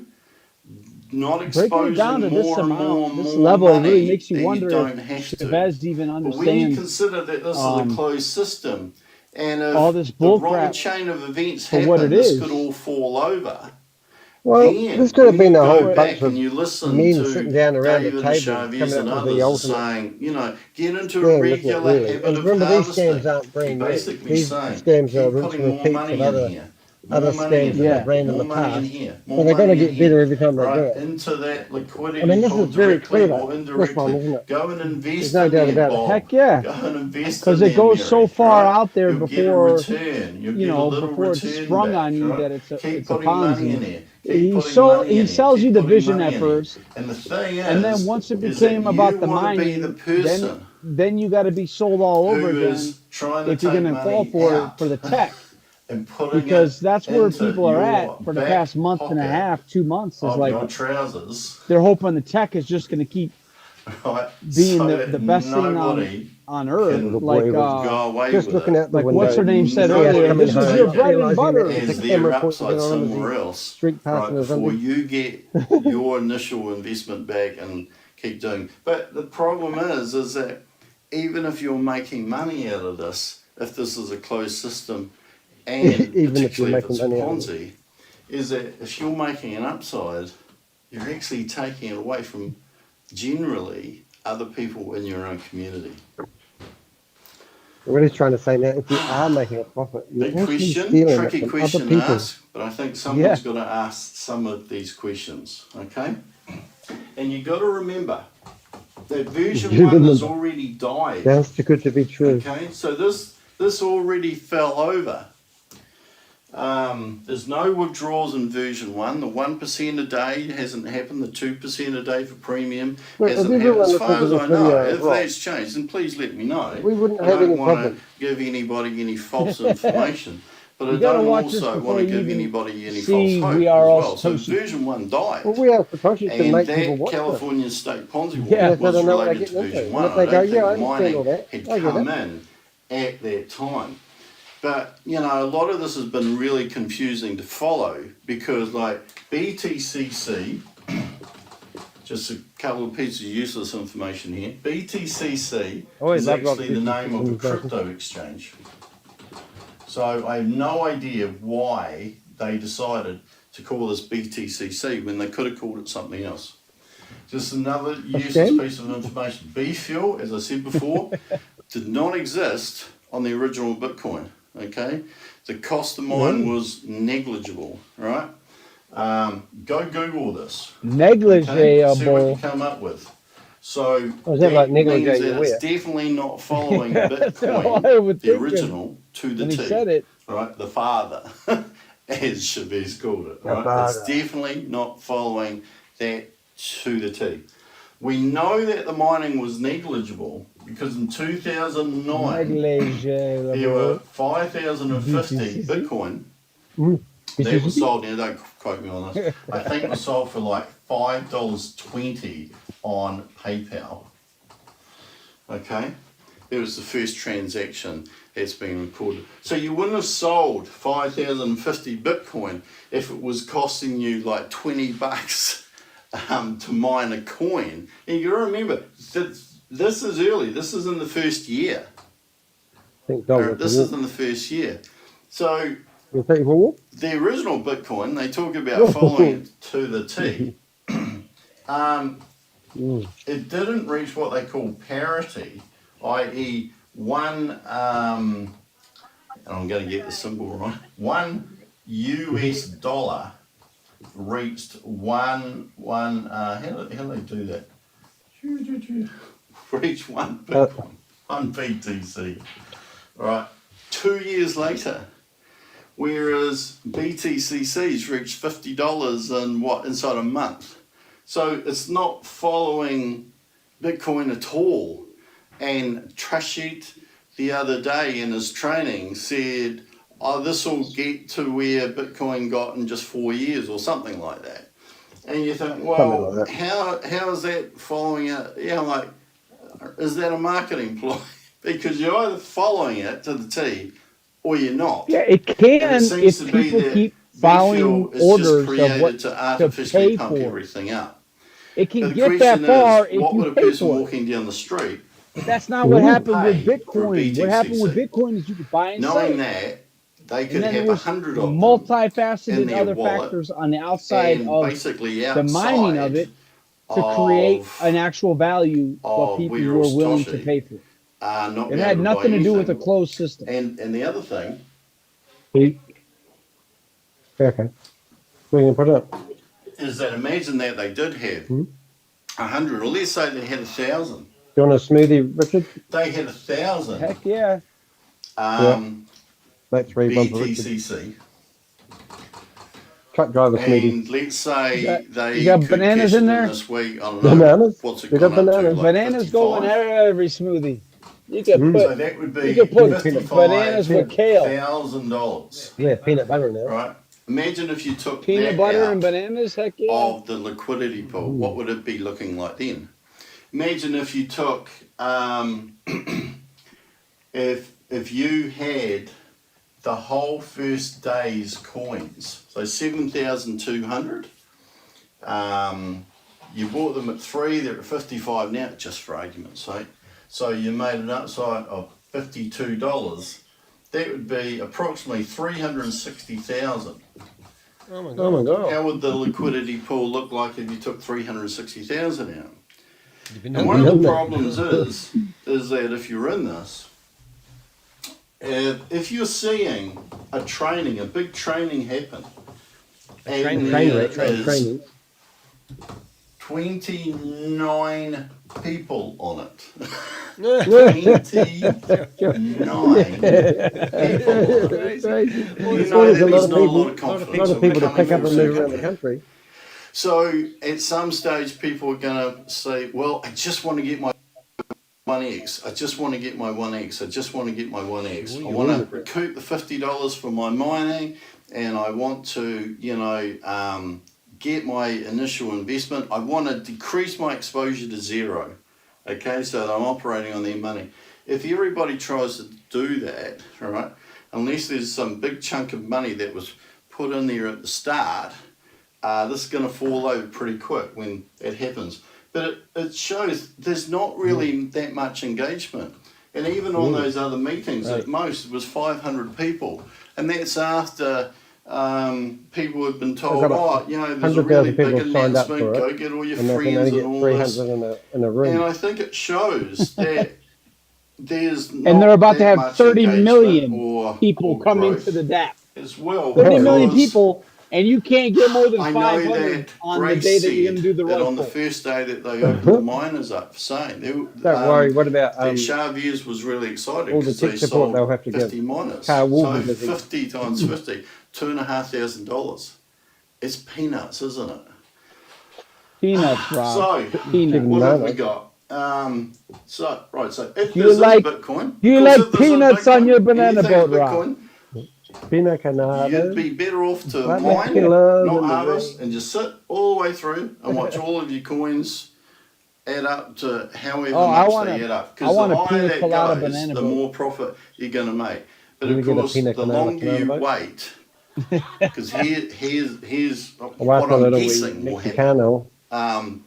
not exposing more and more and more level money really makes you that wonder you don't if have to. ShaveZ even But understands. when you consider that this is a closed system, and if all this the bull wrong crap chain of events for what happen, it this is. could all fall over. Well, Then, there's got to when be you a go whole back bunch of and you listen men to sitting down around David the and table ShaveZ coming and up with the others ultimate saying, you know, get into a scam, isn't it, regular really? habit And of remember, these scams harvesting. aren't brand new. Basically These saying, scams are keep rinse and putting more repeats money of in here. other More money in scams that here, they've ran in more the money in past. here, So more they're going money to in get better here, every time they do right? it. Into that I liquidity mean, this pool is very directly clever, or this indirectly. one, isn't it? Go and invest There's no in doubt there, about it. Bob. Heck yeah. Go and invest Because in it there, goes Mary, so far right? out there You'll get a before, return. You'll get a little before it's return sprung back, on you right? that it's Keep a putting money in Ponzi. there. Keep putting money in He there. sells you Keep the putting vision money at in there. first, And the thing and then once it became about the mining, then you got to be sold all over who again is trying to if you're take going to fall money for out the tech. and putting Because it that's where into people are your at for the back past month and a pocket half, 2 months. Is of like your trousers, they're hoping the tech is just going to keep right? being So the that best thing nobody on earth. can Like go away just with looking it. out the like window. what's her name said see us earlier, coming this is home, your bread and realising butter. that As there's a their camera pointing upside on them as somewhere we else, streak past right, them or before something. you get your initial investment back and keep doing. But the problem is that even if you're making money out of this, if this is a closed system, and Even if you're particularly if making it's a money out of it. Ponzi, is that if you're making an upside, you're actually taking it away from generally other people in your own community. What he's trying to say now, if you are making a profit, you're Big actually question, stealing tricky it from question other to people. ask, but I think someone's got to ask some of these questions, okay? And you got to remember that version 1 has already died. Sounds too good to be true. Okay, so this already fell over. There's no withdrawals in version 1. The 1% a day hasn't happened. The 2% a day for premium hasn't happened. As far as I know, if that's changed, then please let me know. We wouldn't I have don't any want problem. to give anybody any false information, but I You gotta don't watch this also before want to you give even anybody any see false hope We Are as All well. So Satoshi. version 1 died. Well, we are Satoshi to And make people that watch this. California State Ponzi War Yeah. was They don't know what they're related to getting version into. 1. And if I they go, don't yeah, I think understand all mining that, had I get come it. in at that time. But, you know, a lot of this has been really confusing to follow because, like, BTCC, just a couple of pieces of useless information here. BTCC is actually the name of a crypto exchange. So I have no idea why they decided to call this BTCC when they could have called it something else. Just another useless piece of information. B fuel, as I said before, did not exist on the original Bitcoin. Okay, the cost of mine was negligible. Right? Go Google this. Negligible. Okay? See what you come up with. So that means that it's definitely not following Bitcoin, the original, to the T. Said it. Right, the father, as ShaveZ called it. Right, it's definitely not following that to the T. We know that the mining was negligible because in 2009 there were 5,050 Bitcoin that was sold. Now don't quote me on this. I think it was sold for like $5.20 on PayPal. Okay, it was the first transaction that's been recorded. So you wouldn't have sold 5,050 Bitcoin if it was costing you like $20 to mine a coin. And you got to remember that this is early. This is in the first year. This is in the first year. So You take for a walk? the original Bitcoin, they talk about following it to the T. It didn't reach what they call parity, i.e., one. And I'm going to get the symbol right. $1 US reached one. How do they do that? Reached one Bitcoin, one BTC. All right. 2 years later. Whereas BTCC's reached $50 inside a month. So it's not following Bitcoin at all. And Trashit the other day in his training said, oh, this will get to where Bitcoin got in just 4 years or something like that. And you think, well, like how is that following it? You know, like, is that a marketing ploy? Because you're either following it to the T or you're not. Yeah, it can if people keep following orders of what to artificially pump for. everything up. It can get that far if what you would a pay person for walking down the street? But that's not what happened with Bitcoin. What happened with Bitcoin is you could buy and sell. Knowing that, they could have 100 of them multifaceted in other wallet, factors on the outside of basically the mining of it to create an actual value what people were willing to pay for. It had nothing to do with a closed system. And the other thing. Okay. We can put it up. Is that imagine that they did have 100, or let's say they had 1,000. You want a smoothie, Richard? They had 1,000. Heck yeah. Let's read one for BTCC. Truck driver smoothie. And let's say you got bananas in there? This week. I don't know. Bananas? What's it We got gone up to, bananas. like Bananas 55? go in every smoothie. You can put, So that would be you can put bananas with kale. $1,000. Yeah, peanut butter now. Right. Imagine if you took Peanut that butter out and bananas, heck yeah. of the liquidity pool. What would it be looking like then? Imagine if you took if you had the whole first day's coins, so 7,200. You bought them at 3, they're at 55 now, just for argument's sake. So you made an upside of $52. That would be approximately 360,000. Oh my God. How would the liquidity pool look like if you took 360,000 out? And one of the problems is that if you're in this, if you're seeing a big training happen, and there is 29 people on it. 29 people. You know, that is not a lot of confidence. A lot of people to pick up and move around the country. So at some stage, people are going to say, well, I just want to get my 1x. I just want to get my 1x. I just want to get my 1x. I want to recoup the $50 for my mining, and I want to, get my initial investment. I want to decrease my exposure to zero. Okay, so that I'm operating on their money. If everybody tries to do that, all right, unless there's some big chunk of money that was put in there at the start, this is going to fall over pretty quick when it happens. But it shows there's not really that much engagement. And even on those other meetings, at most, it was 500 people. And that's after people have been told, there's a really big announcement, go get all your friends and all this. In a room. And I think it shows that there's not and they're about to that have much 30 engagement million people or come growth into the DApp. as well. 30 million because people, and you can't get more than I know 500 that on the Grace day that you're going to do the that road on the poll. first day that they opened the miners up for saying, Don't worry, what about that ShaveZ was really excited all the because they tech support sold they'll have to 50 give? miners. Carl will So be busy. 50 times 50, $2,500. It's peanuts, isn't it? Peanuts, Rob. So, Peanuts. what have we got? So if You this like- is Bitcoin, You because like if this is peanuts on Bitcoin, your banana anything is boat, Rob. Bitcoin, Pina colada. you'd be better off to What mine, tequila not in the harvest, and just sit all the way through and watch all of your coins add up to however Oh, I much want they a- add up. I Because the want a higher pina that colada goes, banana the boat. more profit you're going to make. But You of get a course, pina the colada longer banana you boat? wait, because here's A what little I'm guessing will happen. Mexicano.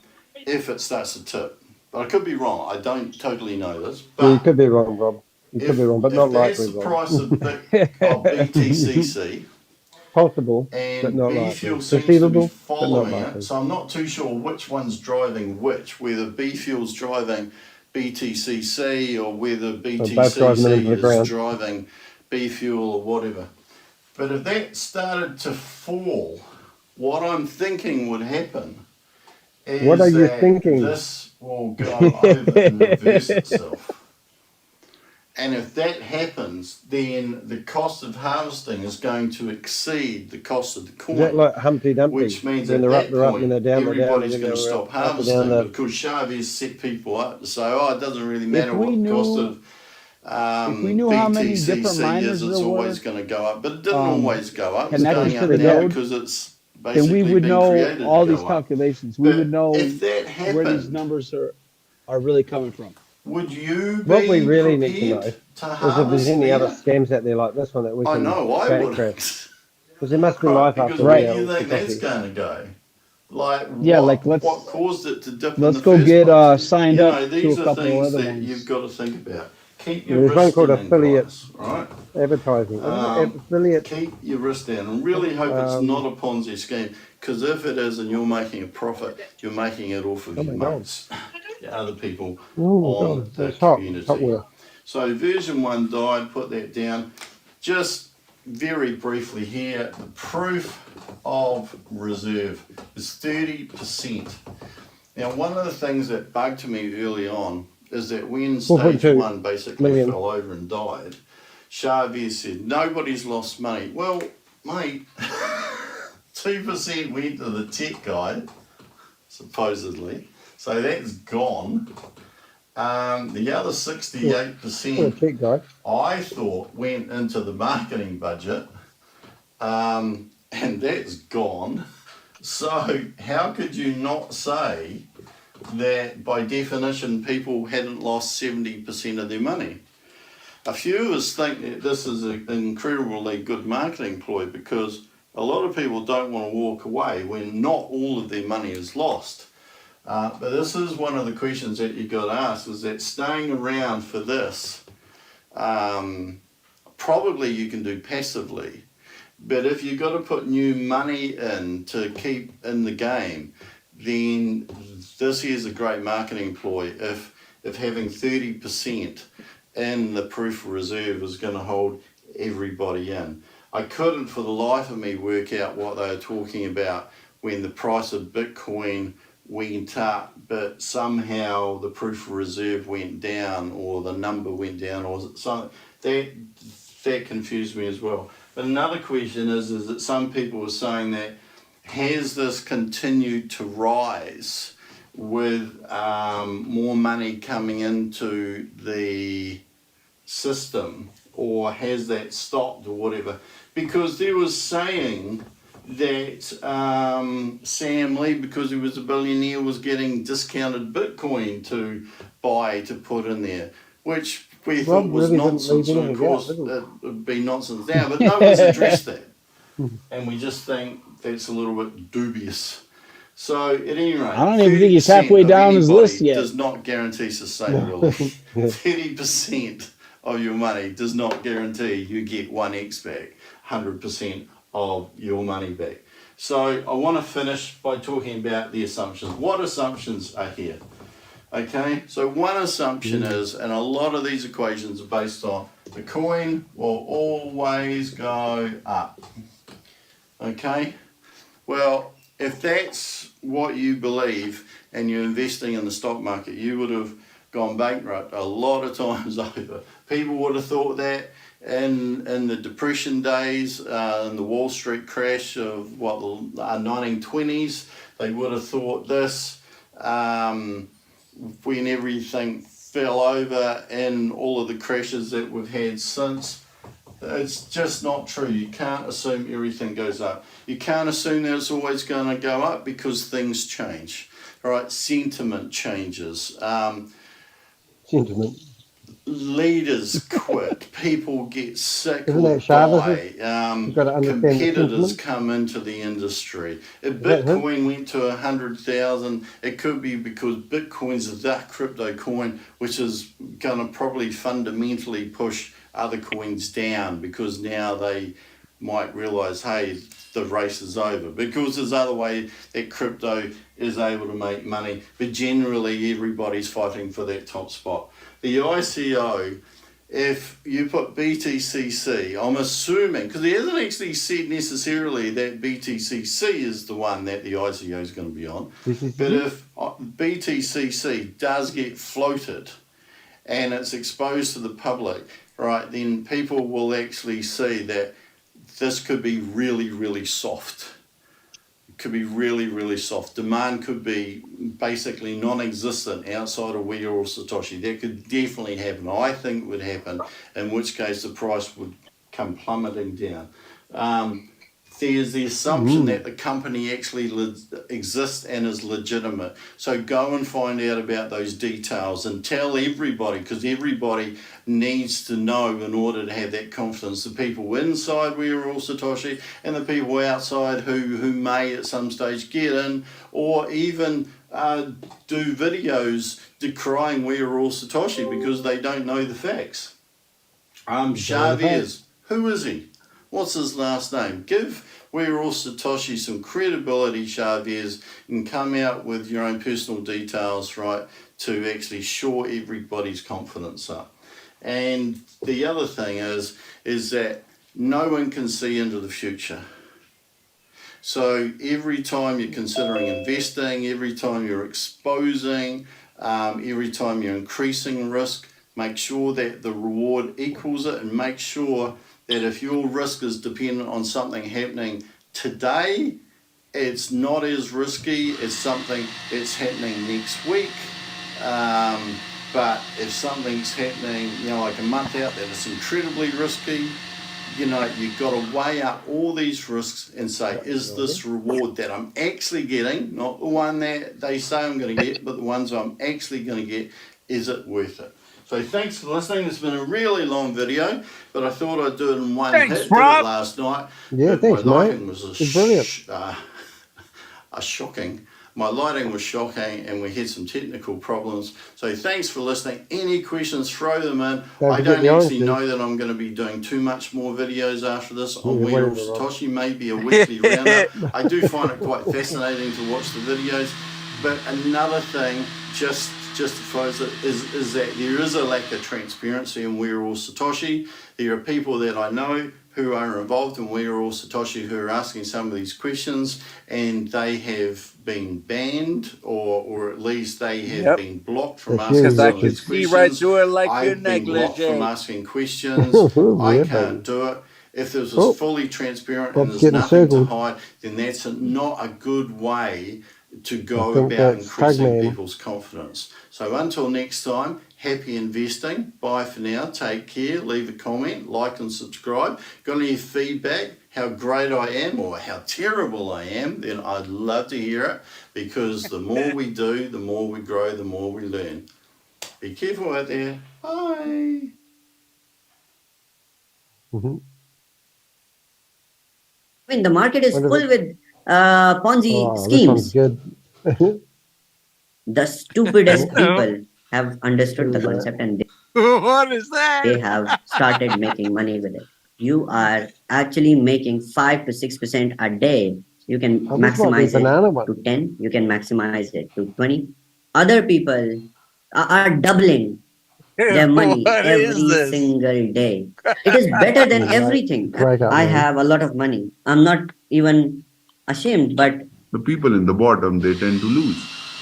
If it starts to tip. But I could be wrong. I don't totally know this. Yeah, you But could be wrong, Rob. You could be wrong, but not if that's likely, the Rob. price of BTCC, possible, but and not B likely. Fuel seems to be Perceivable, but not following likely. it. So I'm not too sure which one's driving which, whether B Fuel's driving BTCC or whether both driving them into BTCC the is ground. driving B Fuel or whatever. But if that started to fall, what I'm thinking would happen is What are you that thinking? this will go over and reverse itself. And if that happens, then the cost of harvesting is going to exceed the cost of the coin. Is that like Humpty Dumpty? Which means when at they're up, that they're up, point, and they're down, everybody's and then going to they're stop up and harvesting down the... because ShaveZ set people up to say, oh, it doesn't really matter what we the cost knew- of if we knew how many different BTCC miners is, it's there always were, going to go up. But it didn't always go up. It's connected going to up the now node, because it's then basically we would been know created all to these go up. calculations. We But would know if that where these happened, numbers are really coming from. would you be What we really need to know prepared to is if harvest there's any other there? scams out there like this one that we I can know, I back would. crash. Because there must be Right, life because after where We do Are you All think that's Satoshi. going to go? Like, Yeah, what, like, let's- what caused it to dip in Let's the go first get place? signed You up know, to these a are couple things other that ones. you've got to think about. Keep Yeah, your there's one wrist called down, affiliate guys, right? advertising. Affiliate. Keep your wrist down and really hope it's not a Ponzi scheme, because if it is and you're making a profit, you're making it off of Oh your my God. mates, the other people Oh, on God, the it's hot. community. Hot water. So version 1 died, put that down. Just very briefly here, the proof of reserve is 30%. Now, one of the things that bugged me early on is that when stage 4.2 1 basically million. fell over and died, ShaveZ said, nobody's lost money. Well, mate, 2% went to the tech guy, supposedly. So that's gone. The other 68%, Tech guy. I thought, went into the marketing budget, and that's gone. So how could you not say that by definition people hadn't lost 70% of their money? A few of us think that this is an incredibly good marketing ploy because a lot of people don't want to walk away when not all of their money is lost. But this is one of the questions that you got asked, is that staying around for this, probably you can do passively. But if you've got to put new money in to keep in the game, then this is a great marketing ploy if having 30% in the proof of reserve is going to hold everybody in. I couldn't for the life of me work out what they were talking about when the price of Bitcoin went up, but somehow the proof of reserve went down, or the number went down, or something. That confused me as well. But another question is that some people are saying that has this continued to rise with more money coming into the system, or has that stopped or whatever? Because there was saying that Sam Lee, because he was a billionaire, was getting discounted Bitcoin to buy to put in there, which we thought was really nonsense, didn't and leave of course anything out, it would be nonsense now, but no one's addressed that. And we just think that's a little bit dubious. So at any rate, I don't even think he's halfway down his list yet. Does not guarantee sustainability. 30% of your money does not guarantee you get 1x back, 100% of your money back. So I want to finish by talking about the assumptions. What assumptions are here? Okay, so one assumption is, and a lot of these equations are based on, the coin will always go up. Okay, well, if that's what you believe and you're investing in the stock market, you would have gone bankrupt a lot of times over. People would have thought that in the Depression days, in the Wall Street crash of the 1920s, they would have thought this. When everything fell over and all of the crashes that we've had since, it's just not true. You can't assume everything goes up. You can't assume that it's always going to go up because things change. All right, sentiment changes. Sentiment. Leaders quit. People get sick Isn't or that Chavez? die. You've got to understand the Competitors sentiment. come into the industry. If that him? Bitcoin went to 100,000, it could be because Bitcoin's the crypto coin, which is going to probably fundamentally push other coins down because now they might realize, hey, the race is over, because there's other way that crypto is able to make money, but generally everybody's fighting for that top spot. The ICO, if you put BTCC, I'm assuming, because he hasn't actually said necessarily that BTCC is the one that the ICO is going to be on, but if BTCC does get floated and it's exposed to the public, right, then people will actually see that this could be really, really soft. It could be really, really soft. Demand could be basically non-existent outside of We Are All Satoshi. That could definitely happen. I think it would happen, in which case the price would come plummeting down. There's the assumption that the company actually exists and is legitimate. So go and find out about those details and tell everybody, because everybody needs to know in order to have that confidence. The people inside We Are All Satoshi and the people outside who may at some stage get in, or even do videos decrying We Are All Satoshi because they don't know the facts. ShaveZ, who is he? What's his last name? Give We Are All Satoshi some credibility, ShaveZ, and come out with your own personal details, right, to actually shore everybody's confidence up. And the other thing is that no one can see into the future. So every time you're considering investing, every time you're exposing, every time you're increasing risk, make sure that the reward equals it, and make sure that if your risk is dependent on something happening today, it's not as risky as something that's happening next week. But if something's happening, like a month out, that is incredibly risky, you've got to weigh up all these risks and say, is this reward that I'm actually getting, not the one that they say I'm going to get, but the ones I'm actually going to get, is it worth it? So thanks for listening. It's been a really long video, but I thought I'd do it in one hit. Did it last night. Yeah, thanks, my mate. lighting was Brilliant. shocking. My lighting was shocking, and we had some technical problems. So thanks for listening. Any questions, throw them in. I don't actually know that I'm going to be doing too much more videos after this on We Are All Satoshi, maybe a weekly roundup. I do find it quite fascinating to watch the videos. But another thing, just to close it, is that there is a lack of transparency in We Are All Satoshi. There are people that I know who are involved in We Are All Satoshi who are asking some of these questions, and they have been banned, or at least they have been blocked from asking some of these questions. Right through it like I've been blocked from asking questions. I can't do it. If this was fully transparent and there's nothing to hide, then that's not a good way to go about increasing people's confidence. So until next time, happy investing. Bye for now. Take care. Leave a comment, like and subscribe. Got any feedback, how great I am or how terrible I am, then I'd love to hear it, because the more we do, the more we grow, the more we learn. Be careful out there. Bye. I mean, the market is full with Ponzi schemes. Good. The stupidest people have understood the concept, and What is that? they have started making money with it. You are actually making 5 to 6% a day. You can maximize it to 10. You can maximize it to 20. Other people are doubling their money every single day. It is better than everything. I have a lot of money. I'm not even ashamed, but the people in the bottom, they tend to lose.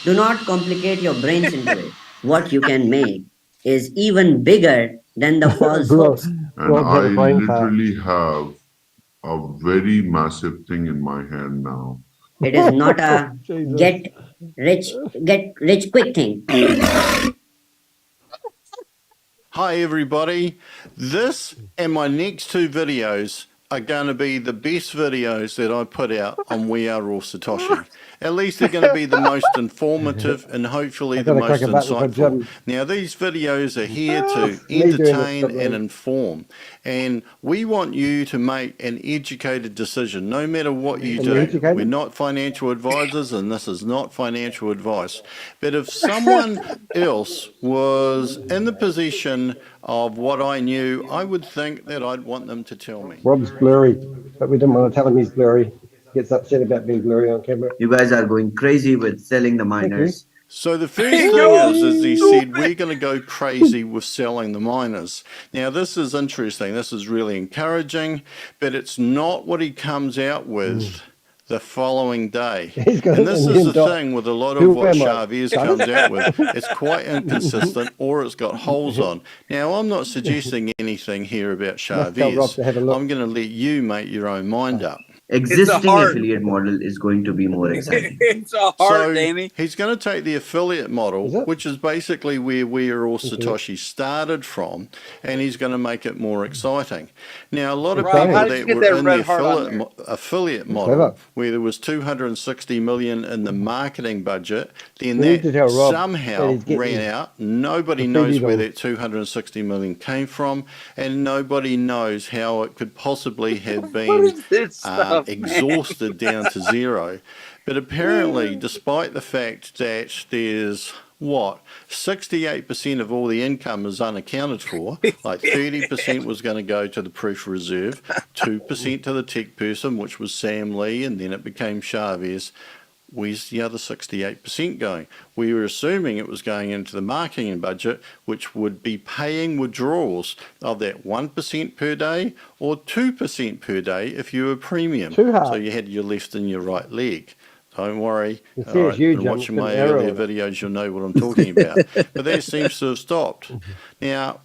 Do not complicate your brains into it. What you can make is even bigger than the false hopes. And I literally have a very massive thing in my hand now. It is not a get rich quick thing. Hi everybody. This and my next two videos are going to be the best videos that I put out on We Are All Satoshi. At least they're going to be the most informative and hopefully the most insightful. Now these videos are here to entertain and inform, and we want you to make an educated decision no matter what you do. We're not financial advisors and this is not financial advice. But if someone else was in the position of what I knew, I would think that I'd want them to tell me. blurry, but we didn't want to tell him he's blurry. He gets upset about being blurry on camera. You guys are going crazy with selling the miners. So the first thing is he said, we're going to go crazy with selling the miners. Now, this is interesting. This is really encouraging, but it's not what he comes out with the following day. And this is the thing with a lot of what ShaveZ comes out with. It's quite inconsistent, or it's got holes on. Now, I'm not suggesting anything here about ShaveZ. I'm going to let you make your own mind up. Existing affiliate model is going to be more exciting. It's a heart, Danny. He's going to take the affiliate model, which is basically where We Are All Satoshi started from, and he's going to make it more exciting. Now, a lot of people that were in the affiliate model, where there was 260 million in the marketing budget, then that somehow ran out. Nobody knows where that 260 million came from, and nobody knows how it could possibly have been exhausted down to zero. But apparently, despite the fact that there's 68% of all the income is unaccounted for, like 30% was going to go to the proof reserve, 2% to the tech person, which was Sam Lee, and then it became ShaveZ. Where's the other 68% going? We were assuming it was going into the marketing budget, which would be paying withdrawals of that 1% per day or 2% per day if you were premium. So you had your left and your right leg. Don't worry. Watching my earlier videos, you'll know what I'm talking about. But that seems to have stopped. Now,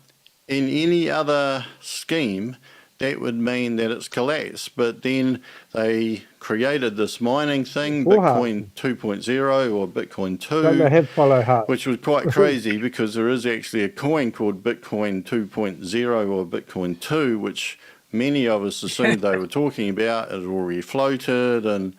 in any other scheme, that would mean that it's collapsed. But then they created this mining thing, Bitcoin 2.0 or Bitcoin 2, which was quite crazy because there is actually a coin called Bitcoin 2.0 or Bitcoin 2, which many of us assumed they were talking about. It already floated, and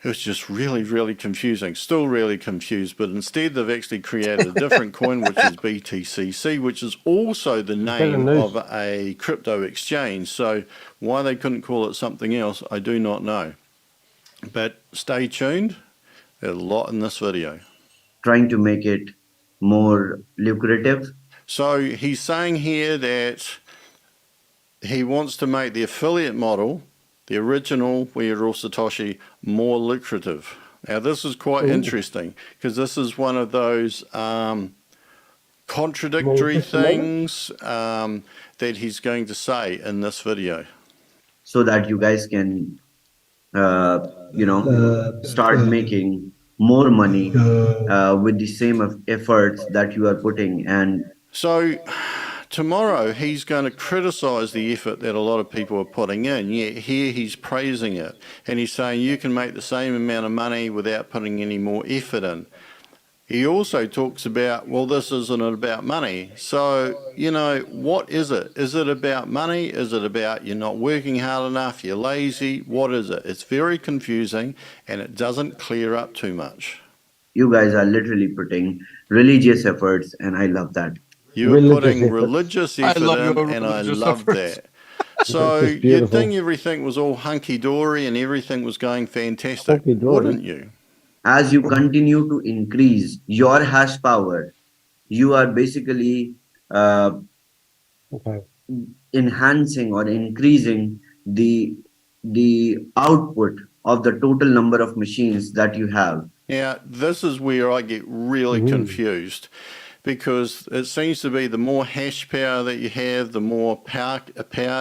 it was just really, really confusing. Still really confused, but instead they've actually created a different coin, which is BTCC, which is also the name of a crypto exchange. So why they couldn't call it something else, I do not know. But stay tuned. There's a lot in this video. Trying to make it more lucrative. So he's saying here that he wants to make the affiliate model, the original We Are All Satoshi, more lucrative. Now, this is quite interesting because this is one of those contradictory things that he's going to say in this video. So that you guys can, start making more money with the same efforts that you are putting. And so tomorrow he's going to criticize the effort that a lot of people are putting in, yet here he's praising it. And he's saying you can make the same amount of money without putting any more effort in. He also talks about, well, this isn't about money. So, what is it? Is it about money? Is it about you're not working hard enough, you're lazy? What is it? It's very confusing and it doesn't clear up too much. You guys are literally putting religious efforts, and I love that. You're putting religious effort in, and I love that. So you'd think everything was all hunky-dory and everything was going fantastic, wouldn't you? As you continue to increase your hash power, you are basically enhancing or increasing the output of the total number of machines that you have. Now, this is where I get really confused, because it seems to be the more hash power that you have, the more power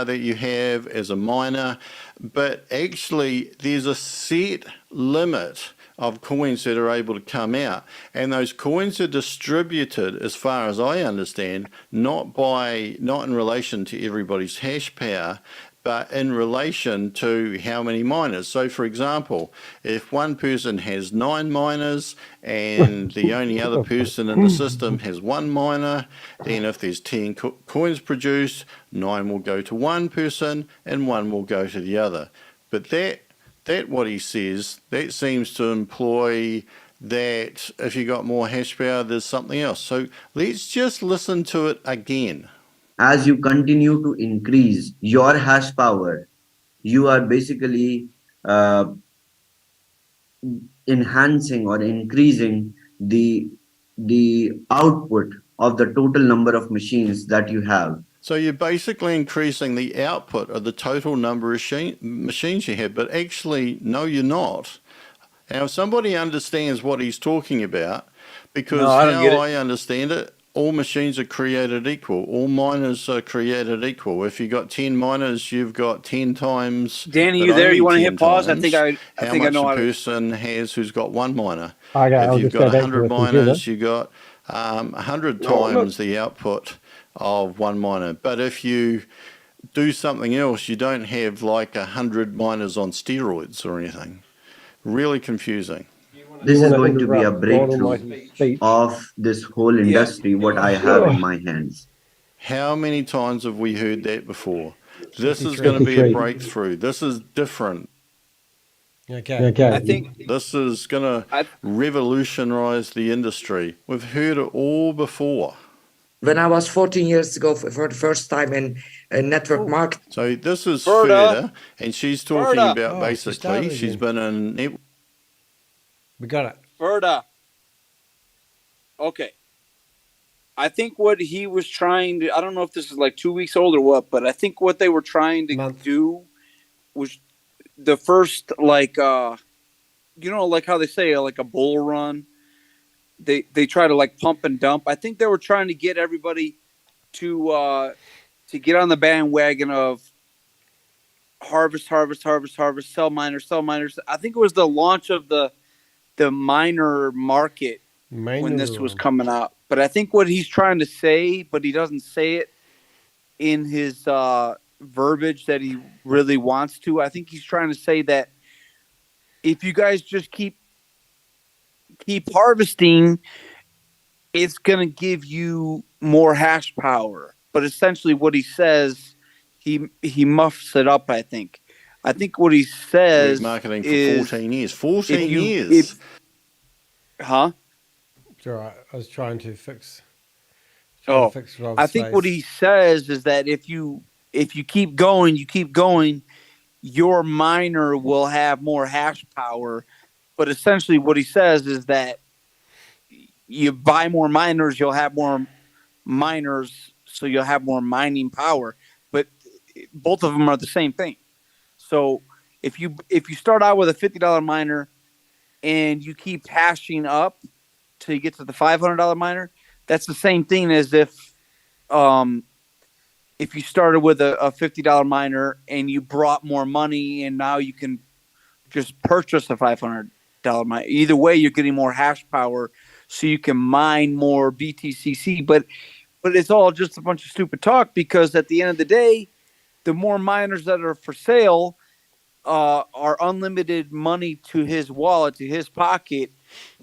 that you have as a miner. But actually, there's a set limit of coins that are able to come out. And those coins are distributed, as far as I understand, not in relation to everybody's hash power, but in relation to how many miners. So, for example, if one person has 9 miners and the only other person in the system has 1 miner, then if there's 10 coins produced, 9 will go to one person and 1 will go to the other. But that what he says, that seems to employ that if you got more hash power, there's something else. So let's just listen to it again. As you continue to increase your hash power, you are basically enhancing or increasing the output of the total number of machines that you have. So you're basically increasing the output of the total number of machines you have, but actually, no, you're not. Now, if somebody understands what he's talking about, because I don't how get it. I understand it, all machines are created equal. All miners are created equal. If you've got 10 miners, you've got 10 times. Danny, but you there? only You want to 10 hit pause? I think times I how think I much know a how to. person has who's got one miner. Okay, If I'll you've just go got back to 100 the computer. miners, you've got 100 times the output of one miner. But if you do something else, you don't have like 100 miners on steroids or anything. Really confusing. This is going to be a interrupt God breakthrough Almighty's speech? of this whole industry, what I have in my hands. How many times have we heard that before? This is going to be a breakthrough. This is different. Okay. I think This is going to revolutionize the industry. We've heard it all before. When I was 14 years ago for the first time in network marketing. So this is Ferda. further, and she's talking Ferda. about basically she's been in. We got it. Ferda. Okay. I think what he was trying to, I don't know if this is like 2 weeks old or what, but I think what they were trying to do was the first, like, like how they say, like a bull run. They try to like pump and dump. I think they were trying to get everybody to get on the bandwagon of harvest, sell miners. I think it was the launch of the miner market when this was coming out. But I think what he's trying to say, but he doesn't say it in his verbiage that he really wants to. I think he's trying to say that if you guys just keep harvesting, it's going to give you more hash power. But essentially what he says, he muffs it up, I think. I think what he says marketing for is 14 years. 14 years. It's all right. I was trying to fix. Fix Rob's I think face. what he says is that if you keep going, your miner will have more hash power. But essentially what he says is that you buy more miners, you'll have more miners, so you'll have more mining power. But both of them are the same thing. So if you start out with a $50 miner and you keep hashing up till you get to the $500 miner, that's the same thing as if you started with a $50 miner and you brought more money and now you can just purchase a $500 miner. Either way, you're getting more hash power, so you can mine more BTCC. But it's all just a bunch of stupid talk, because at the end of the day, the more miners that are for sale are unlimited money to his wallet, to his pocket.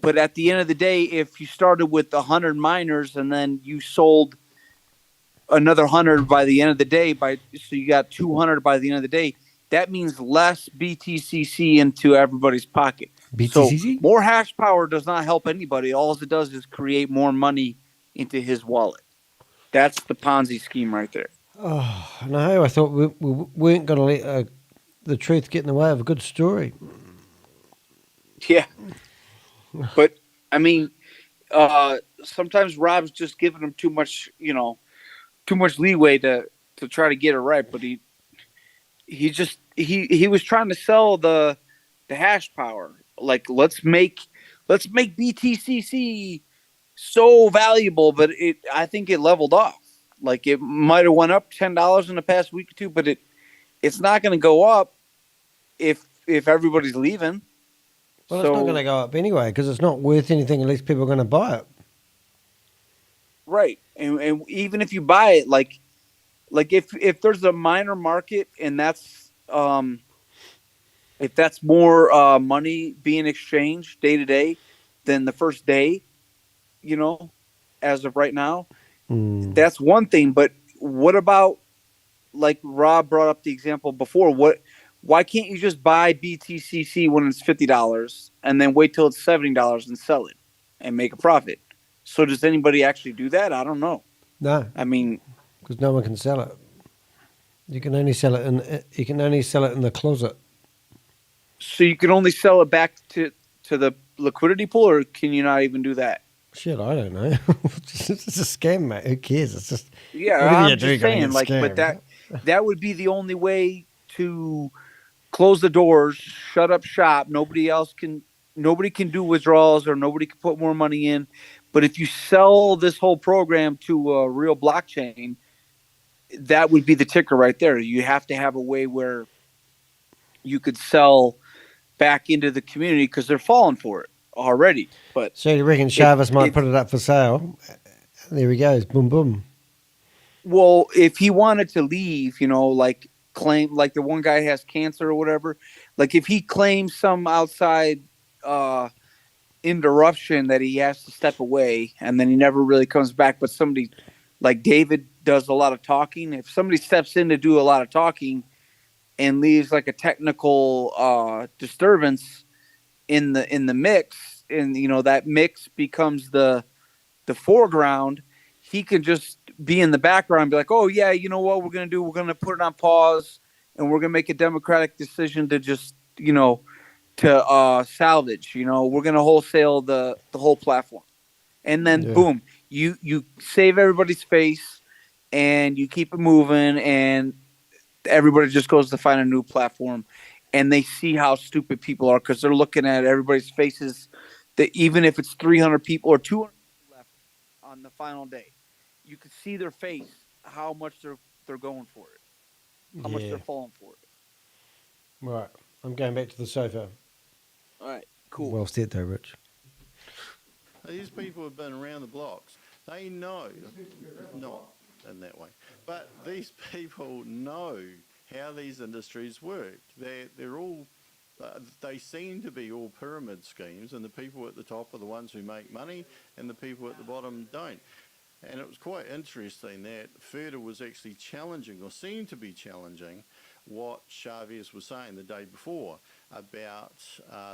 But at the end of the day, if you started with 100 miners and then you sold another 100 by the end of the day, so you got 200 by the end of the day, that means less BTCC into everybody's pocket. BTCC? So more hash power does not help anybody. All it does is create more money into his wallet. That's the Ponzi scheme right there. Oh, no, I thought we weren't going to let the truth get in the way of a good story. Yeah. But, I mean, sometimes Rob's just giving him too much leeway to try to get it right. But he was trying to sell the hash power. Like, let's make BTCC so valuable, but I think it leveled off. Like, it might have went up $10 in the past week or two, but it's not going to go up if everybody's leaving. Well, it's not going to go up anyway, because it's not worth anything unless people are going to buy it. Right. And even if you buy it, like if there's a minor market and that's if that's more money being exchanged day to day than the first day, as of right now, that's one thing. But what about, like Rob brought up the example before, why can't you just buy BTCC when it's $50 and then wait till it's $70 and sell it and make a profit? So does anybody actually do that? I don't know. No. I mean, because no one can sell it. You can only sell it in the closet. So you can only sell it back to the liquidity pool, or can you not even do that? Shit, I don't know. It's a scam, mate. Who cares? It's just Yeah, whatever you I'm do, just gonna saying, get like, but scammed. that would be the only way to close the doors, shut up shop. Nobody can do withdrawals or nobody can put more money in. But if you sell this whole program to a real blockchain, that would be the ticker right there. You have to have a way where you could sell back into the community because they're falling for it already. But So you reckon ShaveZ might put it up for sale? There he goes. Boom, boom. well, if he wanted to leave, like claim, like the one guy has cancer or whatever, like if he claims some outside interruption that he has to step away and then he never really comes back, but somebody like David does a lot of talking. If somebody steps in to do a lot of talking and leaves like a technical disturbance in the mix, and that mix becomes the foreground, he can just be in the background and be like, oh yeah, you know what we're going to do? We're going to put it on pause and we're going to make a democratic decision to just, to salvage, we're going to wholesale the whole platform. And then boom, you save everybody's face and you keep it moving and everybody just goes to find a new platform and they see how stupid people are because they're looking at everybody's faces, that even if it's 300 people or 200 people left on the final day, you could see their face, how much they're going for it, how much they're falling for it. Right. I'm going back to the sofa. All right, cool. Well said, though, Rich. These people have been around the blocks. They know, not in that way, but these people know how these industries work. They're all, they seem to be all pyramid schemes, and the people at the top are the ones who make money, and the people at the bottom don't. And it was quite interesting that Furter was actually challenging, or seemed to be challenging, what ShaveZ was saying the day before about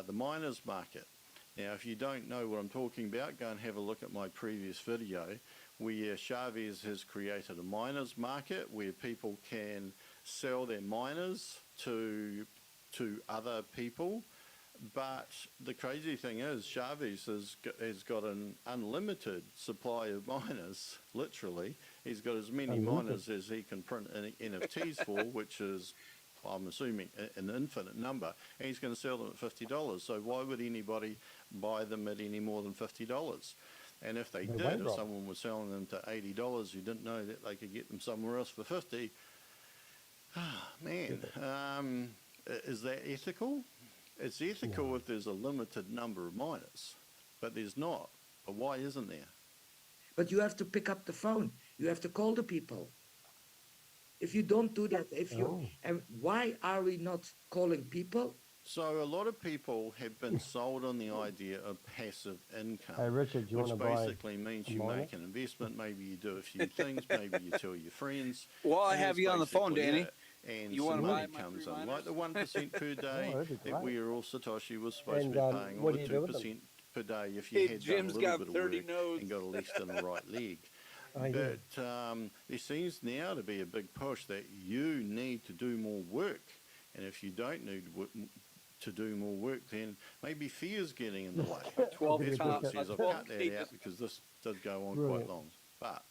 the miners market. Now, if you don't know what I'm talking about, go and have a look at my previous video where ShaveZ has created a miners market where people can sell their miners to other people. But the crazy thing is ShaveZ has got an unlimited supply of miners, literally. He's got as many miners as he can print NFTs for, which is, I'm assuming, an infinite number, and he's going to sell them at $50. So why would anybody buy them at any more than $50? And if they did, if someone was selling them to $80 who didn't know that they could get them somewhere else for $50, man, is that ethical? It's ethical if there's a limited number of miners, but there's not. But why isn't there? But you have to pick up the phone. You have to call the people. If you don't do that, and why are we not calling people? So a lot of people have been sold on the idea of passive income, Hey, Richard, do you which want to buy basically means you make an investment, maybe you do a few things, maybe you tell your friends. Well, I have you on the phone, Danny. And you some want to money buy comes in, miners? like the 1% per day that We Are All Satoshi was supposed to be paying, what or the do you do with 2% per day if you had done a little bit of work and got at least in the right leg. But there seems now to be a big push that you need to do more work, and if you don't need to do more work, then maybe fear's getting in the way. 12 That's what it times. says. I've cut that out because this does go on quite long, but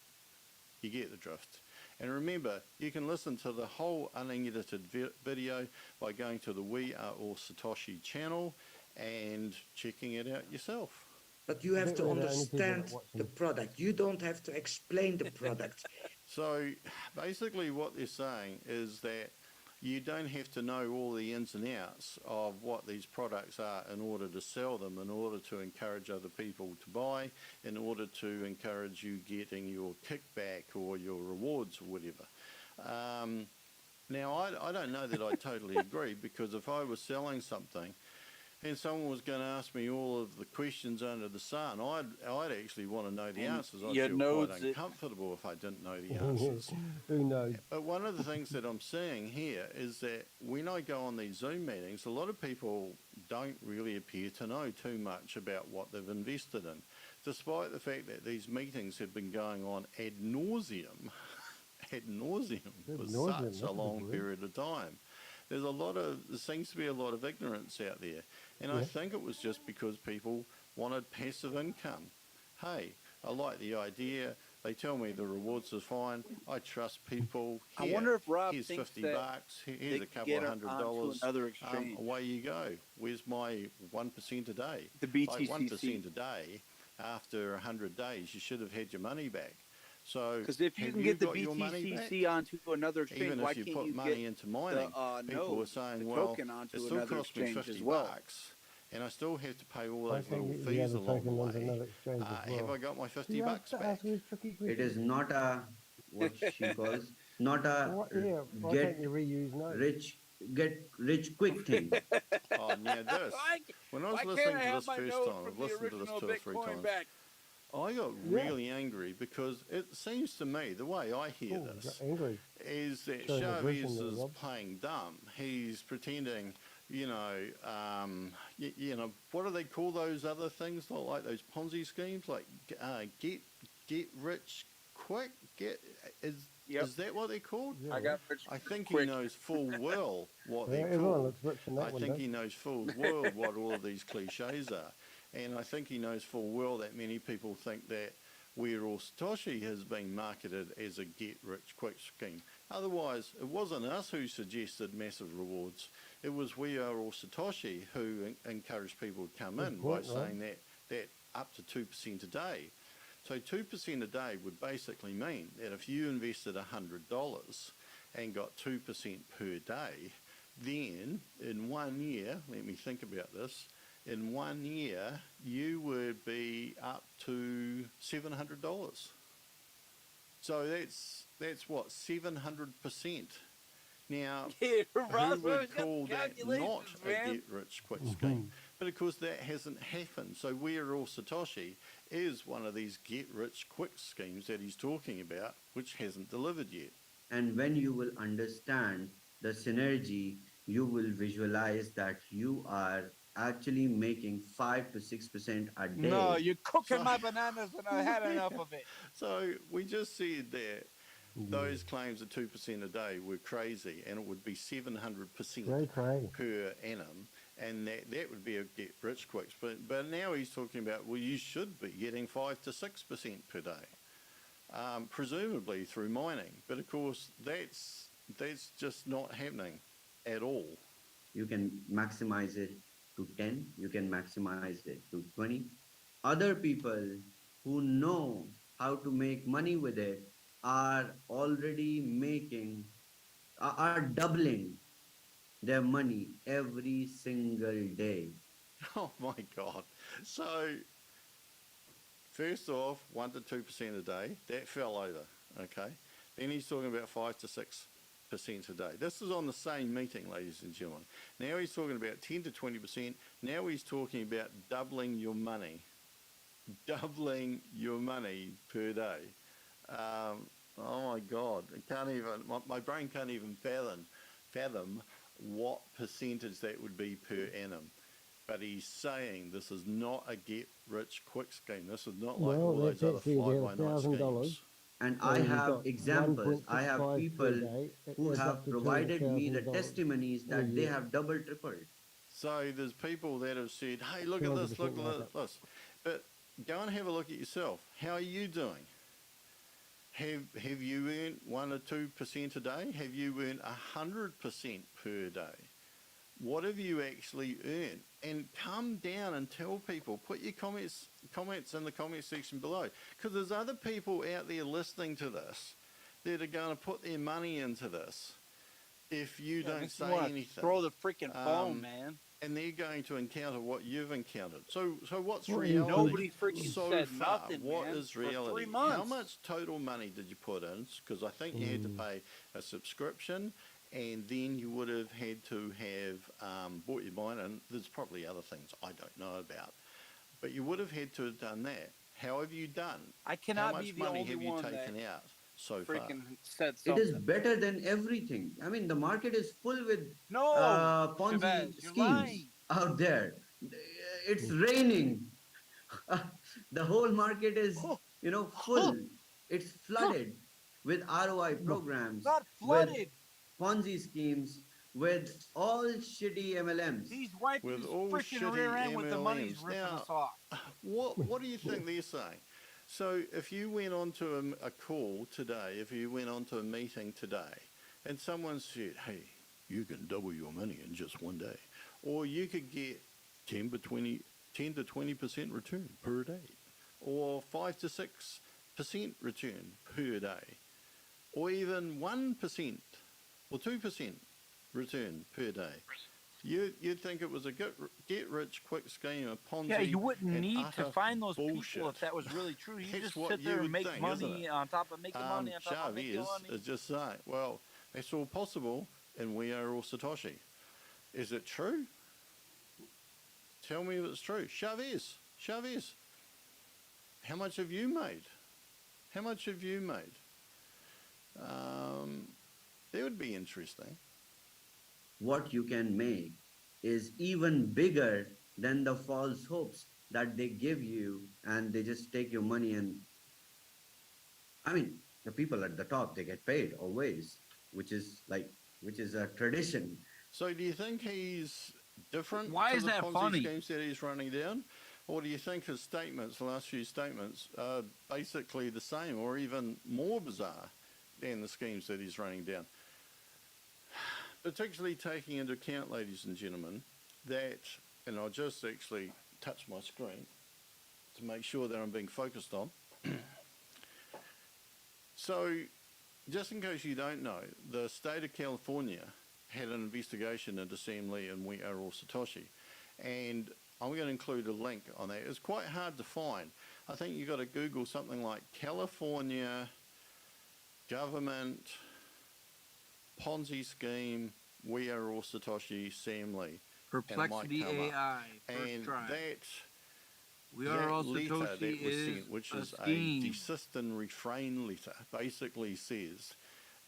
you get the drift. And remember, you can listen to the whole unedited video by going to the We Are All Satoshi channel and checking it out yourself. But you have to understand the product. You don't have to explain the product. So basically what they're saying is that you don't have to know all the ins and outs of what these products are in order to sell them, in order to encourage other people to buy, in order to encourage you getting your kickback or your rewards or whatever. Now, I don't know that I totally agree, because if I was selling something and someone was going to ask me all of the questions under the sun, I'd actually want to know the answers. I'd feel quite uncomfortable if I didn't know the answers. Who knows? But one of the things that I'm seeing here is that when I go on these Zoom meetings, a lot of people don't really appear to know too much about what they've invested in, despite the fact that these meetings have been going on ad nauseum for such a long period of time. There seems to be a lot of ignorance out there. And I think it was just because people wanted passive income. hey, I like the idea. They tell me the rewards is fine. I trust people. I Here, wonder if Rob here's thinks $50. that Here's they a can couple get of onto $100. another exchange. Away you go. Where's my 1% a day? The Like BTCC. 1% a day after 100 days, you should have had your money back. So Because if you have can you get the got your money back? BTCC onto another exchange, Even why if you can't put you money get into mining, the people were node, saying, the well, token it onto still another cost me exchange as $50, well? and I still have to pay all Why those can't little you get the fees other along the token onto way. another exchange as well? Have I got my $50 to back? ask these tricky It questions. is not a, what she calls, not a Why get can't you reuse nodes? rich quick thing. Oh, now this. When I was Why listening can't I to have this my first node time, from I've the listened to this original 2 or 3 Bitcoin times. back? I got really angry because it seems to me, the way I hear this, is that Showing aggression Chavez there, is Rob. playing dumb. He's pretending, you know, what do they call those other things? Not like those Ponzi schemes, like get rich quick. Is that what they're called? I got rich I think quick. he knows full well what Yeah, they're everyone called. looks rich in that I one, think don't he knows full well what all of these cliches are. And I think he knows full well that many people think that We Are All Satoshi has been marketed as a get-rich-quick scheme. Otherwise, it wasn't us who suggested massive rewards. It was We Are All Satoshi who encouraged people to come in by saying that up to 2% a day. So 2% a day would basically mean that if you invested $100 and got 2% per day, then in 1 year, let me think about this, in 1 year you would be up to $700. So that's what, 700%. Now, who would call that not a get-rich-quick scheme? But of course that hasn't happened. So We Are All Satoshi is one of these get-rich-quick schemes that he's talking about, which hasn't delivered yet. And when you will understand the synergy, you will visualize that you are actually making 5 to 6% a day. No, you're cooking my bananas and I had enough of it. So we just said that those claims of 2% a day were crazy, and it would be 700% per annum, and that would be a get rich quick. But now he's talking about, well, you should be getting 5 to 6% per day, presumably through mining. But of course, that's just not happening at all. You can maximize it to 10, you can maximize it to 20. Other people who know how to make money with it are already are doubling their money every single day. Oh my God. So first off, 1 to 2% a day, that fell over, okay? Then he's talking about 5 to 6% a day. This is on the same meeting, ladies and gentlemen. Now he's talking about 10 to 20%. Now he's talking about doubling your money. Doubling your money per day. Oh my God, my brain can't even fathom what percentage that would be per annum. But he's saying this is not a get-rich-quick scheme. This is not like all those other fly-by-night schemes. And I have examples. I have people who have provided me the testimonies that they have double, tripled. So there's people that have said, hey, look at this, look at this. But go and have a look at yourself. How are you doing? Have you earned 1 or 2% a day? Have you earned 100% per day? What have you actually earned? And come down and tell people. Put your comments in the comment section below. Because there's other people out there listening to this that are going to put their money into this if you don't say anything. Throw the freaking phone, man. And they're going to encounter what you've encountered. So what's reality? Nobody freaking so said far, nothing, what man, is for reality? 3 months. How much total money did you put in? Because I think you had to pay a subscription, and then you would have had to have bought your mine, and there's probably other things I don't know about. But you would have had to have done that. How have you done? I cannot How be much the money only have you one taken that out so far? freaking said It something. is better than everything. I mean, the market is full with Ponzi Shabazz, you're schemes lying. out there. It's raining. The whole market is, full. It's flooded with ROI programs, Not with flooded. Ponzi schemes, with all shitty MLMs. He's wiping With his all freaking shitty rear end with the money he's MLMs. ripping Now, us off. what do you think they're saying? So if you went onto a call today, if you went onto a meeting today, and someone said, hey, you can double your money in just one day, or you could get 10 to 20% return per day, or 5 to 6% return per day, or even 1% or 2% return per day. You'd think it was a get-rich-quick scheme, a Ponzi. Yeah, you wouldn't and need to utter find those bullshit. people if that was really true. You That's just what sit there you and would make think, isn't money it? on top of making money on top of making ShaveZ money. is just saying, well, it's all possible and We Are All Satoshi. Is it true? Tell me if it's true. ShaveZ. How much have you made? How much have you made? That would be interesting. What you can make is even bigger than the false hopes that they give you, and they just take your money. And I mean, the people at the top, they get paid always, which is a tradition. So do you think he's different Why to is the that Ponzi funny? schemes that he's running down? Or do you think his statements, the last few statements, are basically the same or even more bizarre than the schemes that he's running down? Particularly taking into account, ladies and gentlemen, that, and I'll just actually touch my screen to make sure that I'm being focused on. So, just in case you don't know, the state of California had an investigation into Sam Lee and We Are All Satoshi. And I'm going to include a link on that. It's quite hard to find. I think you've got to Google something like California government Ponzi scheme, We Are All Satoshi, Sam Lee. Perplexity AI, first try. We Are All Satoshi is sent, which a is scheme. a desist and refrain letter, basically says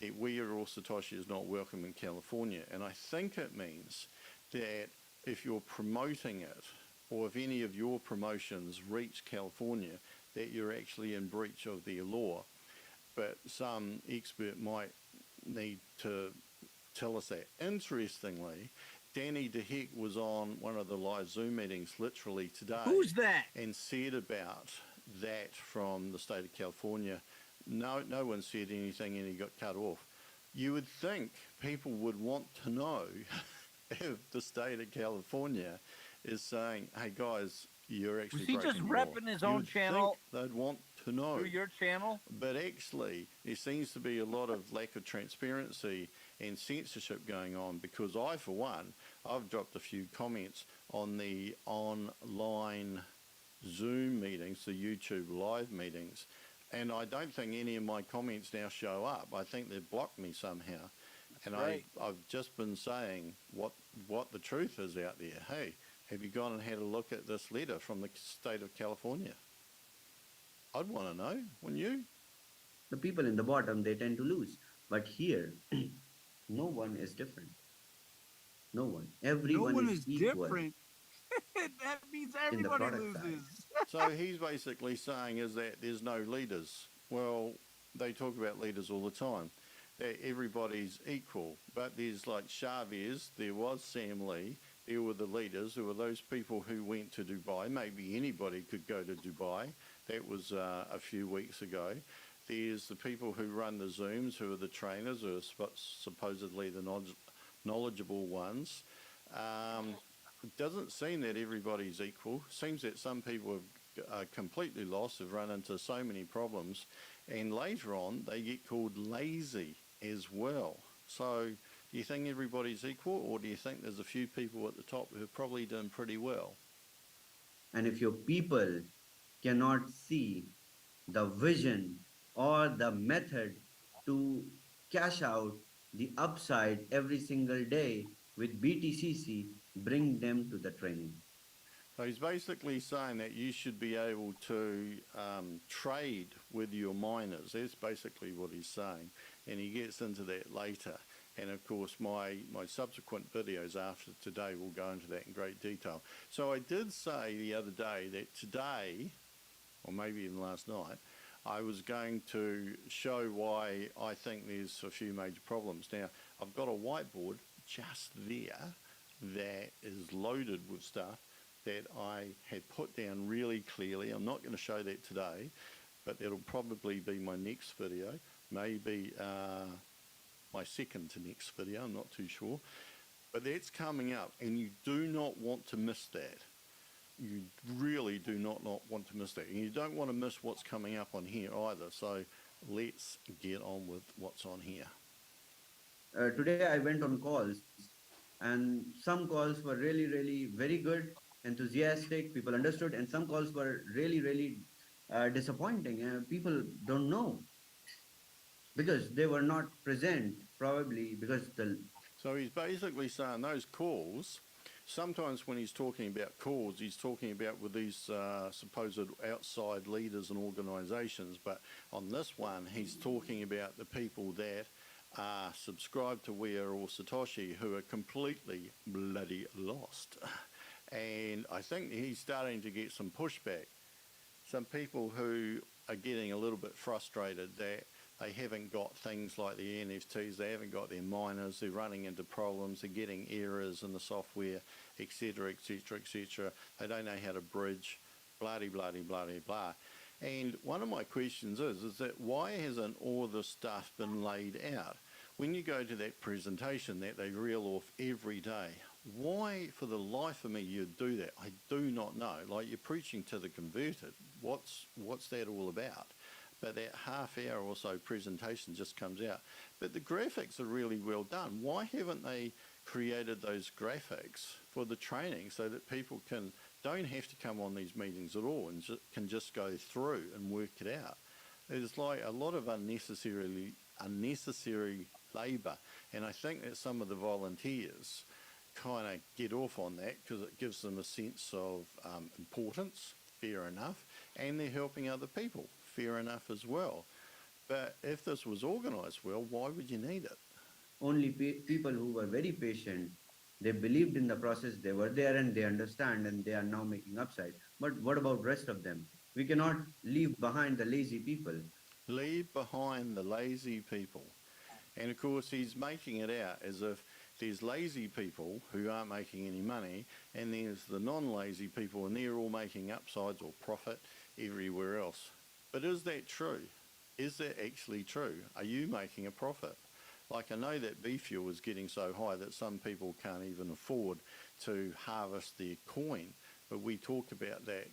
that We Are All Satoshi is not welcome in California. And I think it means that if you're promoting it, or if any of your promotions reach California, that you're actually in breach of their law. But some expert might need to tell us that. Interestingly, Danny de Hek was on one of the live Zoom meetings literally today. Who's that? And said about that from the state of California. No one said anything and he got cut off. You would think people would want to know if the state of California is saying, hey guys, you're actually breaking the law. Was he just repping his own channel? They'd want to know. Through your channel? But actually, there seems to be a lot of lack of transparency and censorship going on, because I, for one, I've dropped a few comments on the online Zoom meetings, the YouTube live meetings, and I don't think any of my comments now show up. I think they've blocked me somehow. And right. I've just been saying what the truth is out there. Hey, have you gone and had a look at this letter from the state of California? I'd want to know, wouldn't you? The people in the bottom, they tend to lose. But here, no one is different. No one. Everyone is equal. Different. That means everybody loses. So he's basically saying is that there's no leaders. Well, they talk about leaders all the time. That everybody's equal. But there's like ShaveZ, there was Sam Lee, there were the leaders, there were those people who went to Dubai. Maybe anybody could go to Dubai. That was a few weeks ago. There's the people who run the Zooms, who are the trainers, who are supposedly the knowledgeable ones. It doesn't seem that everybody's equal. It seems that some people are completely lost, have run into so many problems, and later on they get called lazy as well. So do you think everybody's equal, or do you think there's a few people at the top who have probably done pretty well? And if your people cannot see the vision or the method to cash out the upside every single day with BTCC, bring them to the training. So he's basically saying that you should be able to trade with your miners. That's basically what he's saying. And he gets into that later. And of course, my subsequent videos after today will go into that in great detail. So I did say the other day that today, or maybe even last night, I was going to show why I think there's a few major problems. Now, I've got a whiteboard just there that is loaded with stuff that I had put down really clearly. I'm not going to show that today, but it'll probably be my next video, maybe my second to next video, I'm not too sure. But that's coming up, and you do not want to miss that. You really do not want to miss that. And you don't want to miss what's coming up on here either. So let's get on with what's on here. Today I went on calls, and some calls were really very good, enthusiastic, people understood, and some calls were really disappointing. People don't know because they were not present, probably because the... So he's basically saying those calls, sometimes when he's talking about calls, he's talking about with these supposed outside leaders and organisations, but on this one, he's talking about the people that are subscribed to We Are All Satoshi who are completely bloody lost. And I think he's starting to get some pushback. Some people who are getting a little bit frustrated that they haven't got things like the NFTs, they haven't got their miners, they're running into problems, they're getting errors in the software, etc., etc., etc. They don't know how to bridge, blah, blah, blah, blah, blah. And one of my questions is that why hasn't all this stuff been laid out? When you go to that presentation that they reel off every day, why for the life of me you'd do that? I do not know. Like, you're preaching to the converted. What's that all about? But that half hour or so presentation just comes out. But the graphics are really well done. Why haven't they created those graphics for the training so that people don't have to come on these meetings at all and can just go through and work it out? There's like a lot of unnecessary labour, and I think that some of the volunteers kind of get off on that because it gives them a sense of importance, fair enough, and they're helping other people, fair enough as well. But if this was organised well, why would you need it? Only people who were very patient, they believed in the process, they were there and they understand, and they are now making upside. But what about rest of them? We cannot leave behind the lazy people. Leave behind the lazy people. And of course he's making it out as if there's lazy people who aren't making any money, and there's the non-lazy people, and they're all making upsides or profit everywhere else. But is that true? Is that actually true? Are you making a profit? Like, I know that beef fuel is getting so high that some people can't even afford to harvest their coin, but we talked about that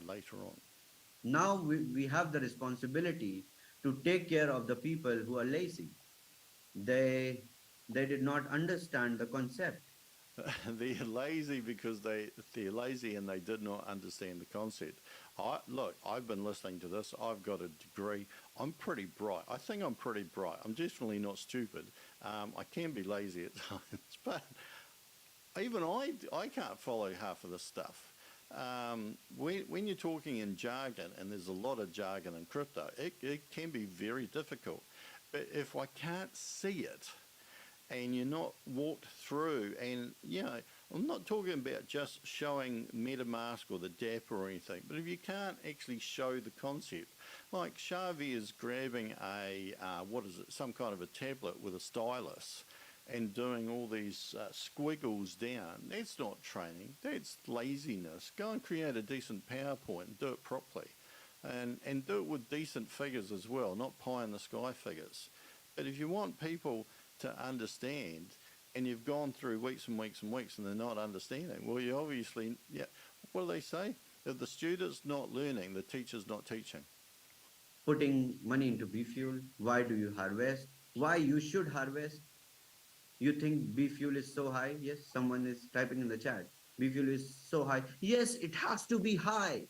later on. Now we have the responsibility to take care of the people who are lazy. They did not understand the concept. They're lazy because they're lazy and they did not understand the concept. Look, I've been listening to this. I've got a degree. I'm pretty bright. I think I'm pretty bright. I'm definitely not stupid. I can be lazy at times, but even I can't follow half of this stuff. When you're talking in jargon, and there's a lot of jargon in crypto, it can be very difficult. But if I can't see it, and you're not walked through, and I'm not talking about just showing MetaMask or the DApp or anything, but if you can't actually show the concept, like ShaveZ is grabbing some kind of a tablet with a stylus and doing all these squiggles down, that's not training, that's laziness. Go and create a decent PowerPoint and do it properly, and do it with decent figures as well, not pie in the sky figures. But if you want people to understand, and you've gone through weeks and weeks and weeks and they're not understanding, well, you obviously, what do they say? If the student's not learning, the teacher's not teaching. Putting money into beef fuel, why do you harvest? Why you should harvest? You think beef fuel is so high? Yes, someone is typing in the chat. Beef fuel is so high. Yes, it has to be high.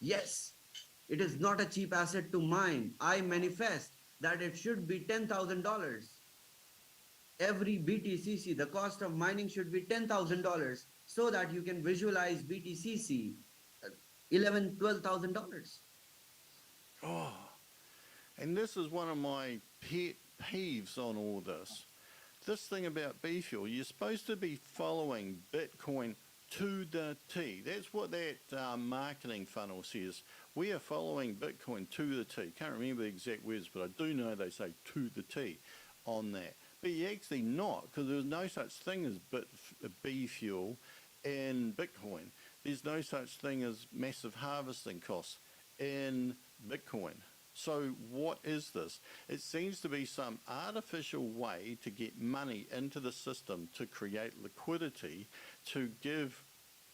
Yes, it is not a cheap asset to mine. I manifest that it should be $10,000. Every BTCC, the cost of mining should be $10,000 so that you can visualize BTCC, $11,000, $12,000. Oh, and this is one of my pet peeves on all this. This thing about beef fuel, you're supposed to be following Bitcoin to the T. That's what that marketing funnel says. We are following Bitcoin to the T. Can't remember the exact words, but I do know they say to the T on that. But you're actually not, because there's no such thing as B fuel in Bitcoin. There's no such thing as massive harvesting costs in Bitcoin. So what is this? It seems to be some artificial way to get money into the system to create liquidity, to give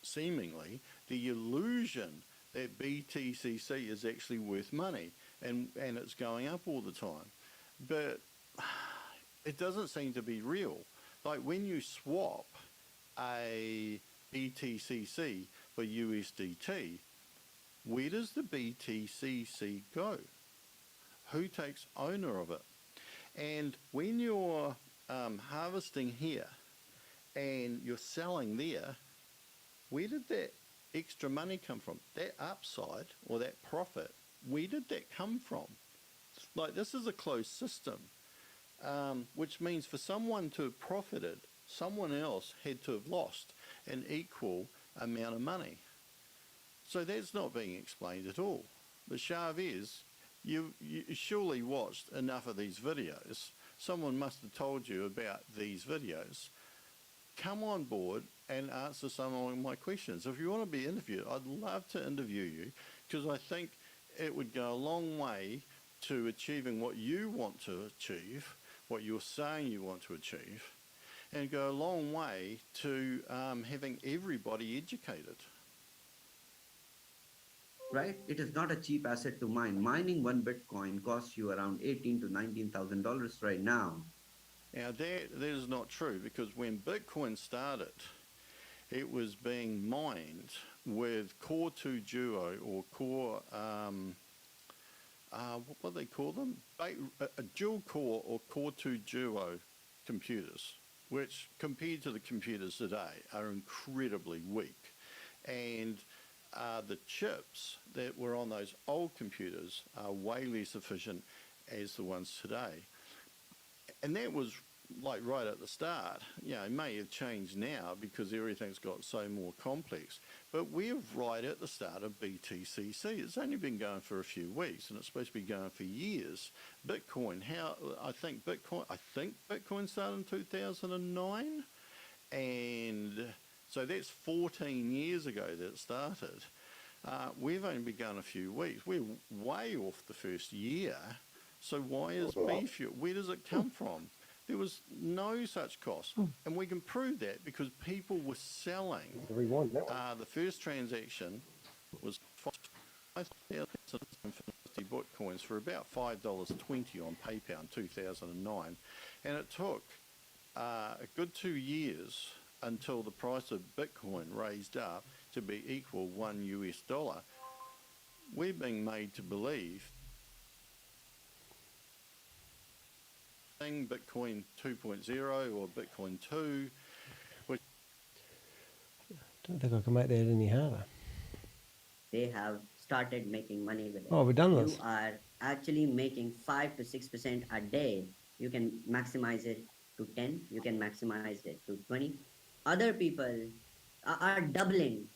seemingly the illusion that BTCC is actually worth money and it's going up all the time. But it doesn't seem to be real. Like when you swap a BTCC for USDT, where does the BTCC go? Who takes owner of it? And when you're harvesting here and you're selling there, where did that extra money come from? That upside or that profit, where did that come from? Like, this is a closed system, which means for someone to have profited, someone else had to have lost an equal amount of money. So that's not being explained at all. But ShaveZ, you surely watched enough of these videos. Someone must have told you about these videos. Come on board and answer some of my questions. If you want to be interviewed, I'd love to interview you, because I think it would go a long way to achieving what you want to achieve, what you're saying you want to achieve, and go a long way to having everybody educated. Right? It is not a cheap asset to mine. Mining one Bitcoin costs you around $18,000 to $19,000 right now. Now that is not true, because when Bitcoin started, it was being mined with Core 2 Duo or Core, what do they call them? A dual core or Core 2 Duo computers, which compared to the computers today are incredibly weak. And the chips that were on those old computers are way less efficient as the ones today. And that was like right at the start. You know, it may have changed now because everything's got so more complex. But we're right at the start of BTCC. It's only been going for a few weeks, and it's supposed to be going for years. Bitcoin, I think Bitcoin started in 2009, and so that's 14 years ago that it started. We've only been going a few weeks. We're way off the first year. So why is B fuel? Where does it come from? There was no such cost. And we can prove that because people were selling. The first transaction was 5,050 Bitcoins for about $5.20 on PayPal in 2009. And it took a good 2 years until the price of Bitcoin raised up to be equal $1. We're being made to believe Bitcoin 2.0 or Bitcoin 2. Which don't think I can make that any harder. They have started making money with it. Oh, we've done this. You are actually making 5 to 6% a day. You can maximize it to 10. You can maximize it to 20. Other people are doubling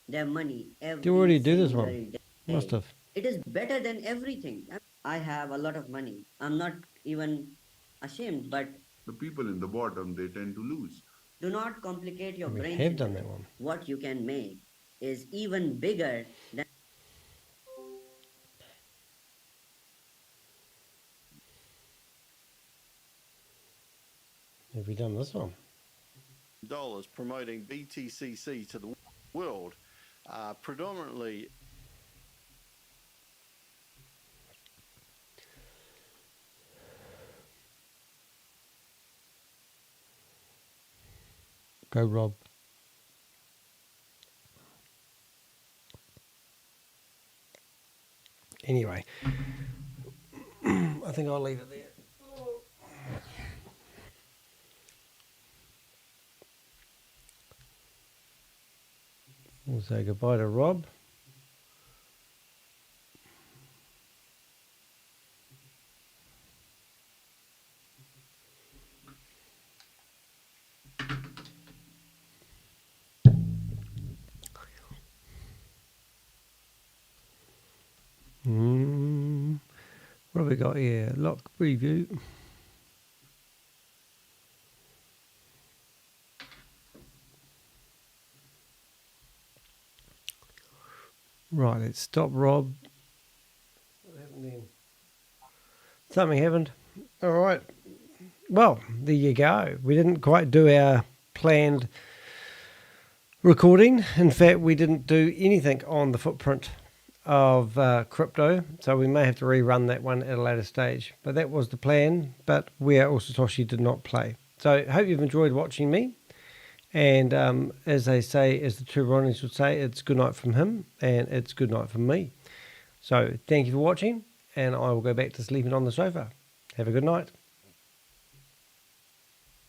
their money every You already do this one. day. Must have. It is better than everything. I have a lot of money. I'm not even ashamed, but the people in the bottom, they tend to lose. Do not complicate your brain. We have done that one. What you can make is even bigger than. Have we done this one? Dollars promoting BTCC to the world, predominantly. Go, Rob. Anyway, I think I'll leave it there. We'll say goodbye to Rob. What have we got here? Lock review. Right, let's stop Rob. What happened then? Something happened. All right. Well, there you go. We didn't quite do our planned recording. In fact, we didn't do anything on the footprint of crypto, so we may have to rerun that one at a later stage. But that was the plan, but We Are All Satoshi did not play. So I hope you've enjoyed watching me. And as they say, as the two Ronnies would say, it's good night from him and it's good night from me. So thank you for watching, and I will go back to sleeping on the sofa. Have a good night.